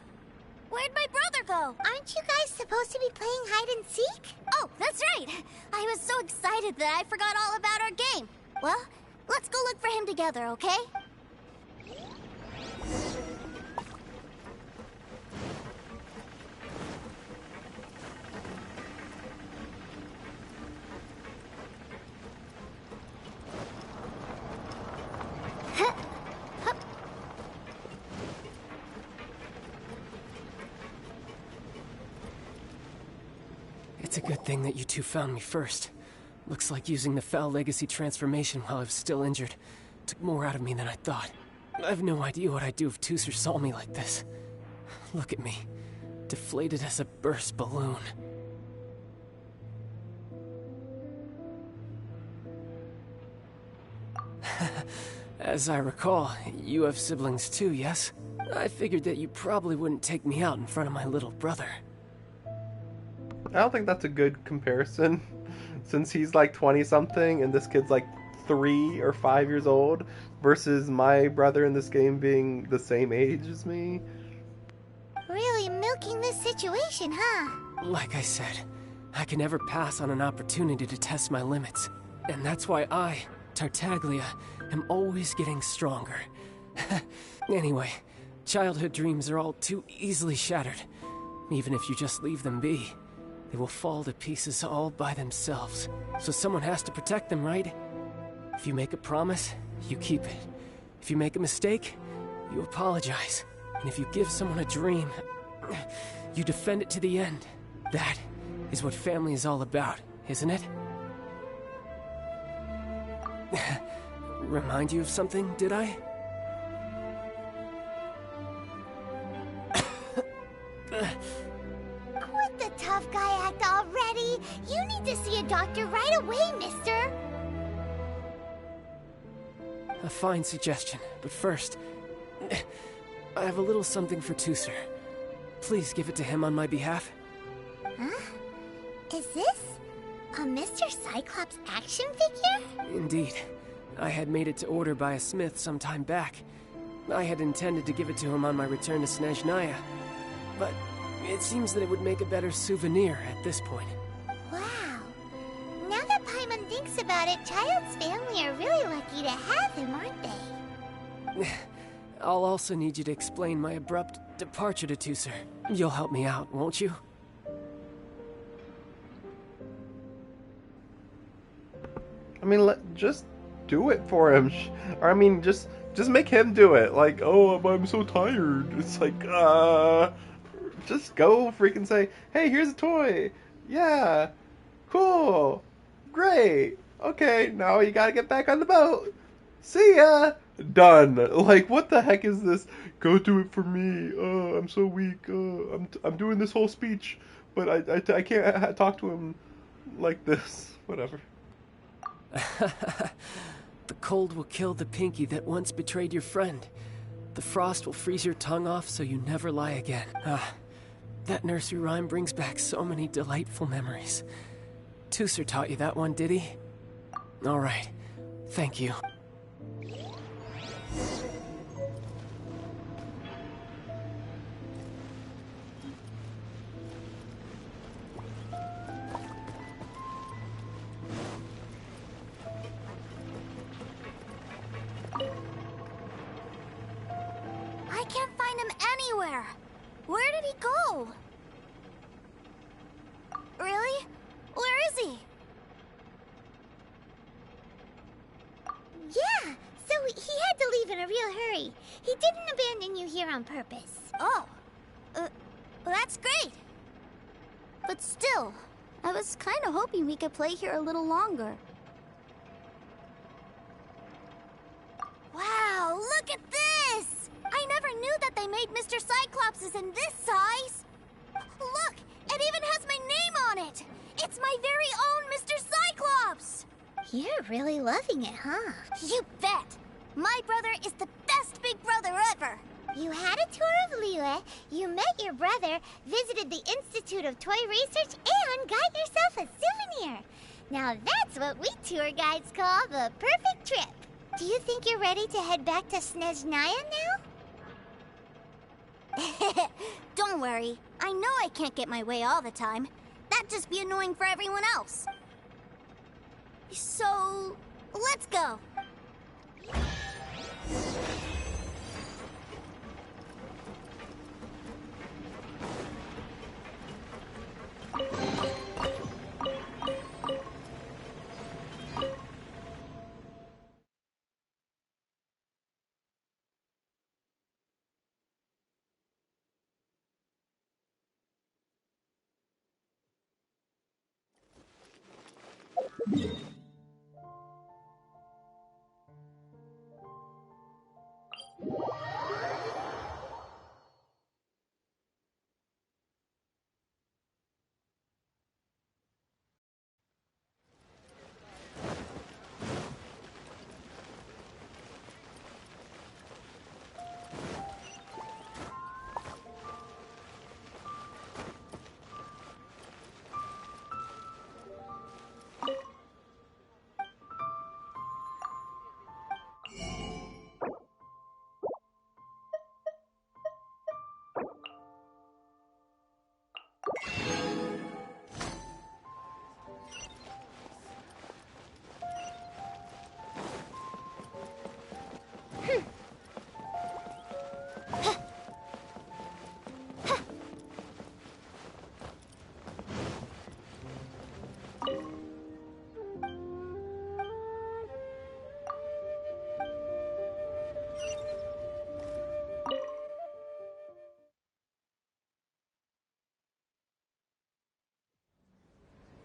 Where'd my brother go? Aren't you guys supposed to be playing hide and seek? Oh, that's right. I was so excited that I forgot all about our game. Well, let's go look for him together, okay? It's a good thing that you two found me first. Looks like using the Foul Legacy transformation while I was still injured took more out of me than I thought. I have no idea what I'd do if Tooser saw me like this. Look at me, deflated as a burst balloon. As I recall, you have siblings too, yes? I figured that you probably wouldn't take me out in front of my little brother. I don't think that's a good comparison, since he's like 20-something and this kid's like 3 or 5 years old, versus my brother in this game being the same age as me. Really milking this situation, huh? Like I said, I can never pass on an opportunity to test my limits. And that's why I, Tartaglia, am always getting stronger. Anyway, childhood dreams are all too easily shattered. Even if you just leave them be, they will fall to pieces all by themselves. So someone has to protect them, right? If you make a promise, you keep it. If you make a mistake, you apologize. And if you give someone a dream, you defend it to the end. That is what family is all about, isn't it? Remind you of something, did I? Quit the tough guy act already. You need to see a doctor right away, mister. A fine suggestion, but first, I have a little something for Tusser. Please give it to him on my behalf. Huh? Is this a Mr. Cyclops action figure? Indeed. I had made it to order by a smith some time back. I had intended to give it to him on my return to Snezhnaya, but it seems that it would make a better souvenir at this point. Wow. Now that Paimon thinks about it, Child's family are really lucky to have him, aren't they? I'll also need you to explain my abrupt departure to Tusser. You'll help me out, won't you? I mean, just do it for him. Or I mean, just make him do it. Like, oh, I'm so tired. It's like, just go freaking say, hey, here's a toy. Yeah, cool, great. Okay, now you gotta get back on the boat. See ya. Done. Like, what the heck is this? Go do it for me. I'm so weak. I'm doing this whole speech, but I can't talk to him like this. Whatever. The cold will kill the pinky that once betrayed your friend. The frost will freeze your tongue off so you never lie again. That nursery rhyme brings back so many delightful memories. Tusser taught you that one, did he? All right. Thank you. I can't find him anywhere. Where did he go? Really? Where is he? Yeah, so he had to leave in a real hurry. He didn't abandon you here on purpose. Oh. That's great. But still, I was kind of hoping we could play here a little longer. Wow, look at this! I never knew that they made Mr. Cyclopses in this size. Look, it even has my name on it. It's my very own Mr. Cyclops. You're really loving it, huh? You bet. My brother is the best big brother ever. You had a tour of Liyue, you met your brother, visited the Institute of Toy Research, and got yourself a souvenir. Now that's what we tour guides call the perfect trip. Do you think you're ready to head back to Snezhnaya now? Don't worry. I know I can't get my way all the time. That'd just be annoying for everyone else. So, let's go.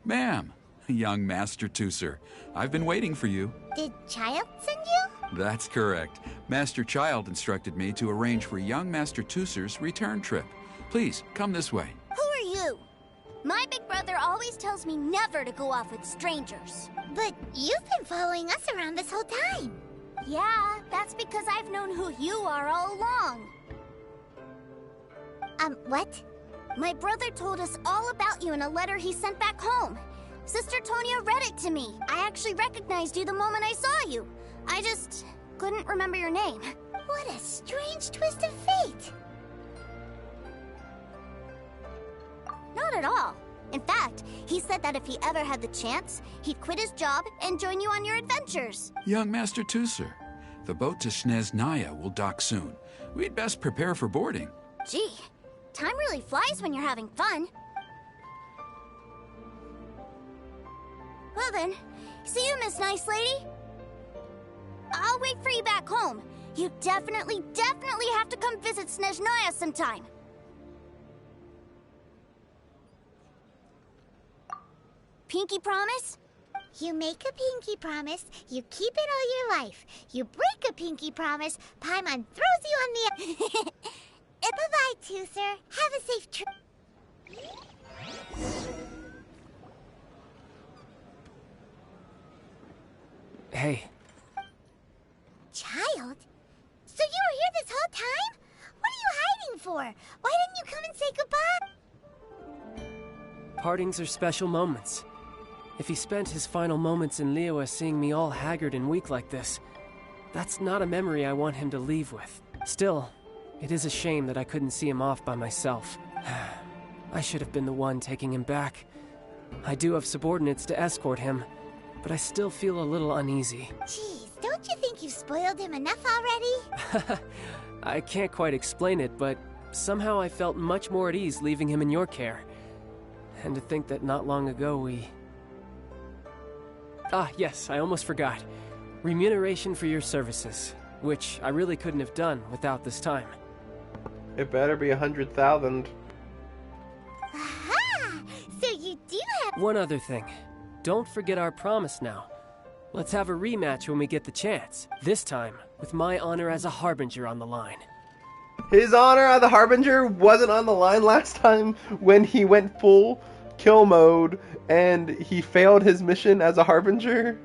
Ma'am, young Master Tooser, I've been waiting for you. Did Child send you? That's correct. Master Child instructed me to arrange for young Master Tooser's return trip. Please, come this way. Who are you? My big brother always tells me never to go off with strangers. But you've been following us around this whole time. Yeah, that's because I've known who you are all along. What? My brother told us all about you in a letter he sent back home. Sister Tonya read it to me. I actually recognized you the moment I saw you. I just couldn't remember your name. What a strange twist of fate. Not at all. In fact, he said that if he ever had the chance, he'd quit his job and join you on your adventures. Young Master Tooser, the boat to Sneznaya will dock soon. We'd best prepare for boarding. Gee, time really flies when you're having fun. Well then, see you, Miss Nice Lady. I'll wait for you back home. You definitely have to come visit Sneznaya sometime. Pinky promise? You make a pinky promise, you keep it all your life. You break a pinky promise, Paimon throws you on the... Bye-bye, Tooser. Have a safe trip. Hey. Child? So you were here this whole time? What are you hiding for? Why didn't you come and say goodbye? Partings are special moments. If he spent his final moments in Liyue seeing me all haggard and weak like this, that's not a memory I want him to leave with. Still, it is a shame that I couldn't see him off by myself. I should have been the one taking him back. I do have subordinates to escort him, but I still feel a little uneasy. Jeez, don't you think you've spoiled him enough already? I can't quite explain it, but somehow I felt much more at ease leaving him in your care. And to think that not long ago we... Ah, yes, I almost forgot. Remuneration for your services, which I really couldn't have done without this time. It better be 100,000. Aha! So you do have... One other thing. Don't forget our promise now. Let's have a rematch when we get the chance. This time, with my honor as a Harbinger on the line. His honor as a Harbinger wasn't on the line last time when he went full kill mode and he failed his mission as a Harbinger.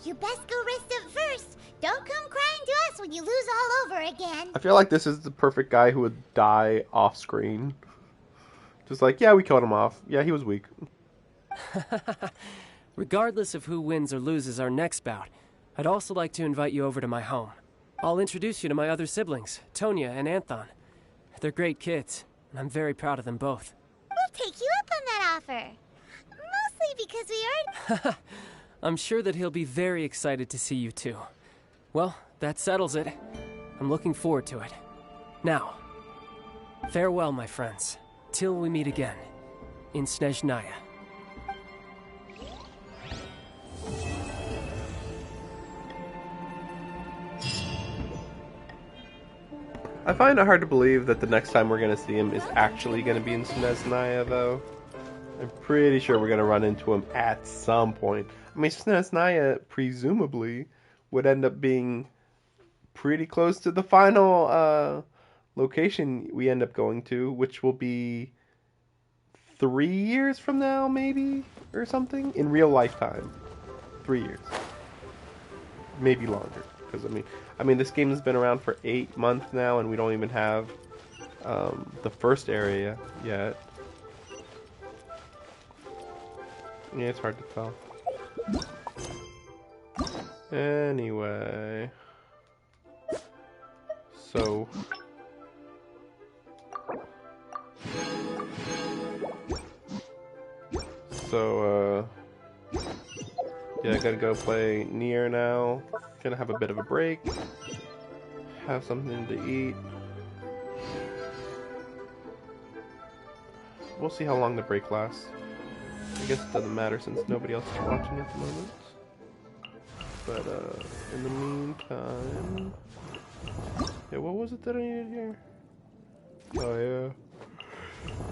You best go rest up first. Don't come crying to us when you lose all over again. I feel like this is the perfect guy who would die off screen. Just like, yeah, we killed him off. Yeah, he was weak. Regardless of who wins or loses our next bout, I'd also like to invite you over to my home. I'll introduce you to my other siblings, Tonya and Anthon. They're great kids, and I'm very proud of them both. We'll take you up on that offer. Mostly because we already... I'm sure that he'll be very excited to see you too. Well, that settles it. I'm looking forward to it. Now, farewell, my friends, till we meet again in Sneznaya. I find it hard to believe that the next time we're going to see him is actually going to be in Sneznaya, though. I'm pretty sure we're going to run into him at some point. I mean, Sneznaya, presumably, would end up being pretty close to the final location we end up going to, which will be 3 years from now, maybe, or something? In real lifetime. 3 years. Maybe longer, because, I mean, this game has been around for 8 months now, and we don't even have the first area yet. Yeah, it's hard to tell. Anyway. So... yeah, I gotta go play Nier now. Gonna have a bit of a break. Have something to eat. We'll see how long the break lasts. I guess it doesn't matter since nobody else is watching at the moment. But, in the meantime... Yeah, what was it that I needed here? Oh, yeah.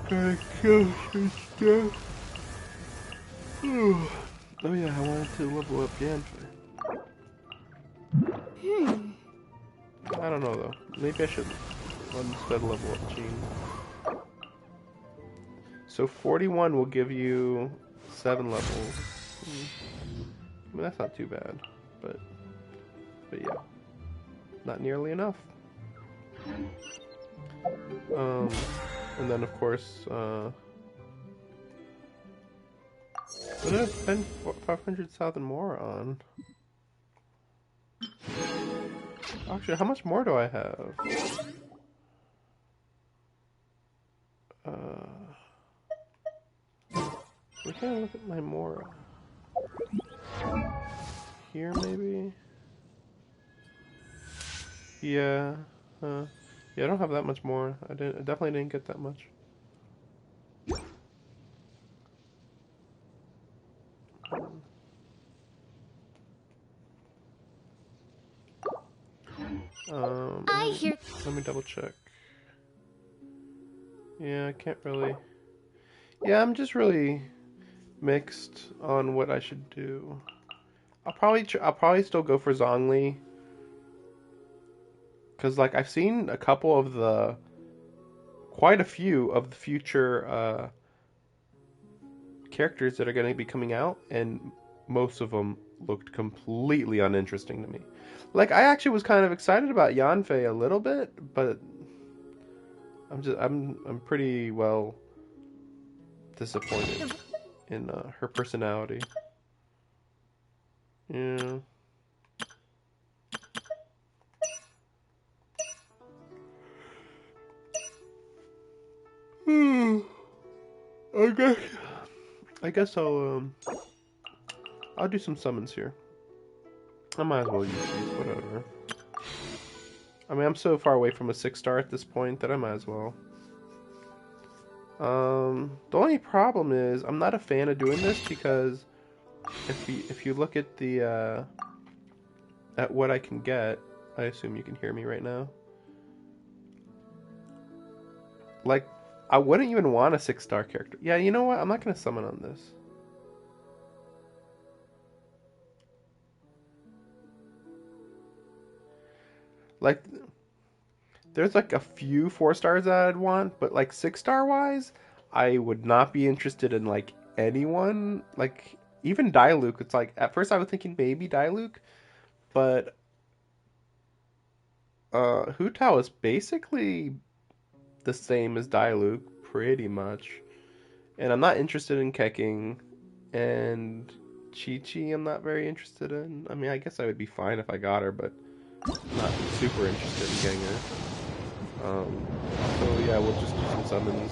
Gotta kill some stuff. Oh yeah, I wanted to level up Yanfei. I don't know though. Maybe I should instead level up Jean. So 41 will give you 7 levels. I mean, that's not too bad, but yeah, not nearly enough. And then of course, what did I spend 500,000 more on? Actually, how much more do I have? We can look at my Mora. Here, maybe? Yeah. Yeah, I don't have that much more. I definitely didn't get that much. Let me double check. Yeah, I can't really. Yeah, I'm just really mixed on what I should do. I'll probably still go for Zhongli, cause like I've seen a couple of quite a few of the future characters that are going to be coming out, and most of them looked completely uninteresting to me. Like I actually was kind of excited about Yanfei a little bit, but I'm pretty well disappointed in her personality. Yeah. I guess I'll do some summons here. I might as well use these, whatever. I mean, I'm so far away from a 6-star at this point that I might as well. The only problem is I'm not a fan of doing this because if you look at the at what I can get, I assume you can hear me right now. Like, I wouldn't even want a 6-star character. Yeah, you know what? I'm not gonna summon on this. Like, there's like a few 4-stars that I'd want, but like 6-star wise, I would not be interested in like anyone. Like even Diluc, it's like at first I was thinking maybe Diluc, but Hu Tao is basically the same as Diluc, pretty much. And I'm not interested in Keking, and Chi-Chi I'm not very interested in. I mean, I guess I would be fine if I got her, but not super interested in getting her. So yeah, we'll just do some summons.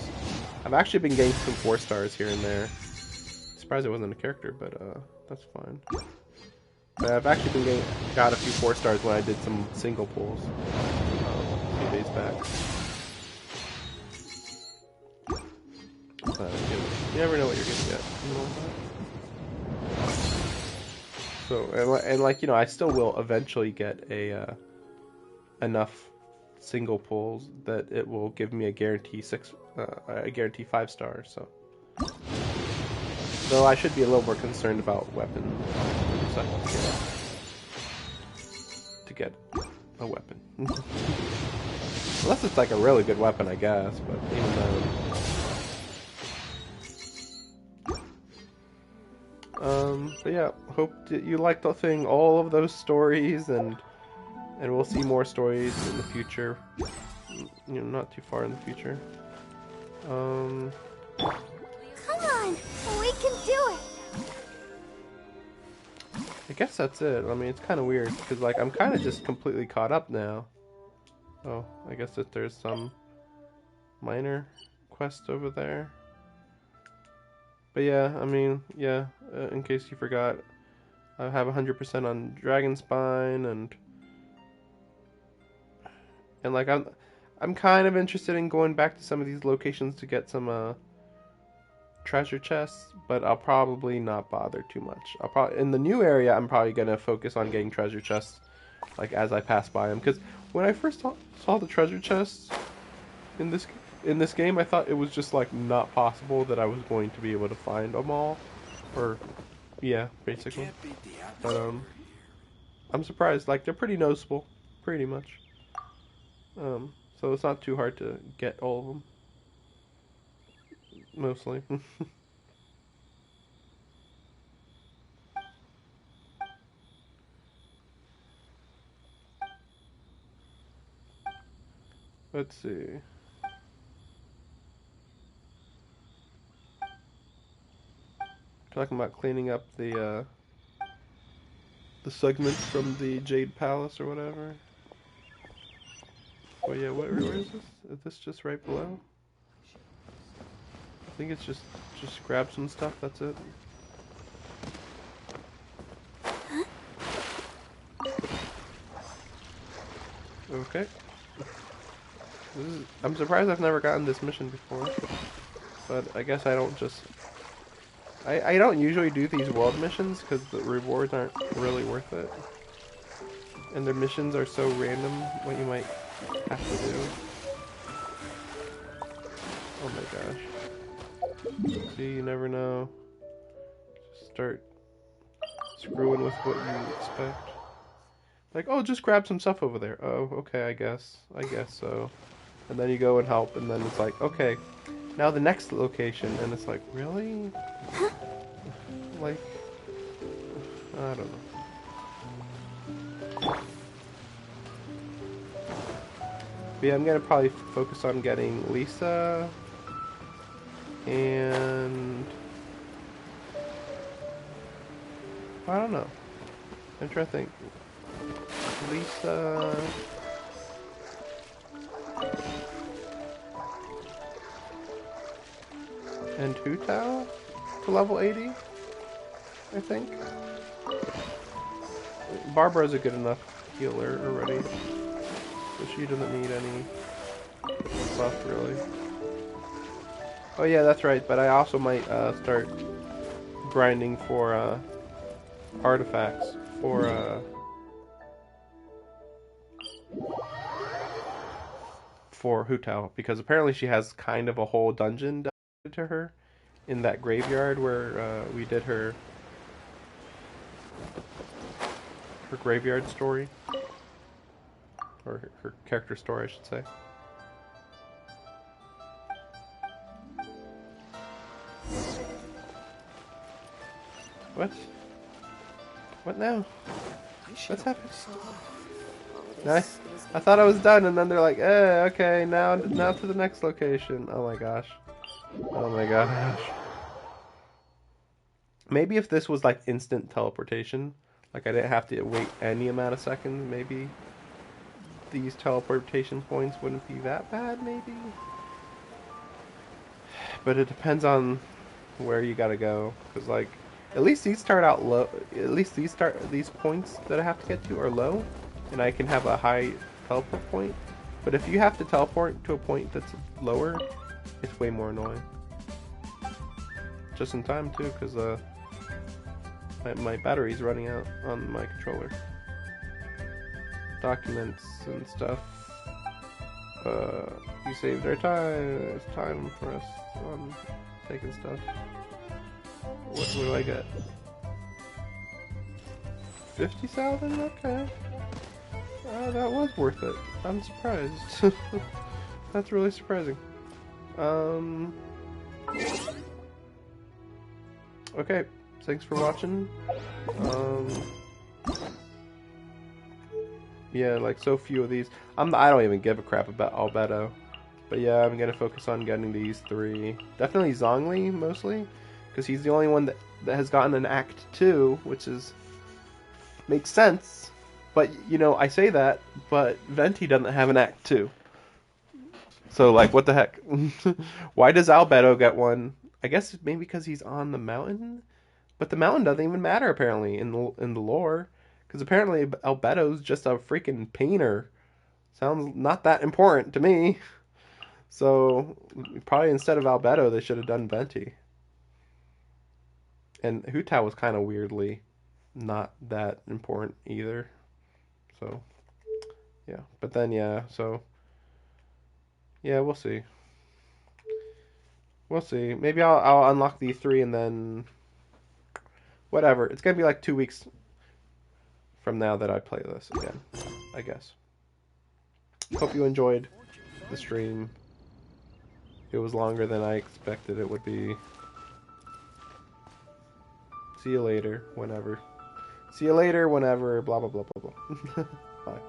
I've actually been getting some 4-stars here and there. Surprised it wasn't a character, but that's fine. But I've actually got a few 4-stars when I did some single pulls a few days back. But you never know what you're gonna get. You know? So and like, you know, I still will eventually get a enough single pulls that it will give me a guarantee 5 stars. So, though I should be a little more concerned about weapon to get a weapon. Unless it's like a really good weapon, I guess. But even then. But yeah, hope that you liked all of those stories, and we'll see more stories in the future. You know, not too far in the future. Come on, we can do it. I guess that's it. I mean, it's kind of weird because like I'm kind of just completely caught up now. Oh, I guess that there's some minor quest over there. But yeah, I mean, yeah. In case you forgot, I have 100% on Dragon Spine, and like I'm kind of interested in going back to some of these locations to get some treasure chests, but I'll probably not bother too much. In the new area, I'm probably gonna focus on getting treasure chests, like as I pass by them. Because when I first saw the treasure chests in this game, I thought it was just like not possible that I was going to be able to find them all. Or, yeah, basically. But, I'm surprised. Like, they're pretty noticeable. Pretty much. So it's not too hard to get all of them. Mostly. Let's see. Talking about cleaning up the segments from the Jade Palace or whatever. Oh yeah, where is this? Is this just right below? I think it's just grab some stuff, that's it. Okay. I'm surprised I've never gotten this mission before. But I guess I don't just... I don't usually do these world missions because the rewards aren't really worth it. And their missions are so random what you might have to do. Oh my gosh. See, you never know. Just start screwing with what you expect. Like, oh, just grab some stuff over there. Oh, okay, I guess so. And then you go and help, and then it's like, okay, now the next location, and it's like, really? Like, I don't know. But yeah, I'm gonna probably focus on getting Lisa, and I don't know. I'm trying to think. Lisa. And Hutao to level 80, I think. Barbara's a good enough healer already, so she doesn't need any buff really. Oh yeah, that's right, but I also might start grinding for artifacts for Hutao, because apparently she has kind of a whole dungeon dedicated to her in that graveyard where we did her graveyard story, or her character story, I should say. What? What now? What's happening? Nice. I thought I was done, and then they're like, okay, now to the next location. Oh my gosh. Oh my gosh. Maybe if this was like instant teleportation, like I didn't have to wait any amount of seconds, maybe these teleportation points wouldn't be that bad, maybe? But it depends on where you gotta go, because like, at least these start out low, at least these points that I have to get to are low, and I can have a high teleport point. But if you have to teleport to a point that's lower, it's way more annoying. Just in time too, because my battery's running out on my controller. Documents and stuff. You saved our time. It's time for us on taking stuff. What do I get? 50,000? Okay. That was worth it. I'm surprised. That's really surprising. Okay. Thanks for watching. Yeah, like so few of these. I don't even give a crap about Albedo. But yeah, I'm gonna focus on getting these 3. Definitely Zhongli, mostly. Because he's the only one that has gotten an Act 2, which makes sense. But, you know, I say that, but Venti doesn't have an Act 2. So, like, what the heck? Why does Albedo get one? I guess maybe because he's on the mountain? But the mountain doesn't even matter, apparently, in the lore. Because apparently Albedo's just a freaking painter. Sounds not that important to me. So, probably instead of Albedo, they should have done Venti. And Hutao was kind of weirdly not that important either. So, yeah. But then, yeah, so... Yeah, we'll see. We'll see. Maybe I'll unlock these 3 and then whatever. It's gonna be like 2 weeks from now that I play this again, I guess. Hope you enjoyed the stream. It was longer than I expected it would be. See you later, whenever. See you later, whenever, blah, blah, blah, blah, blah. Bye.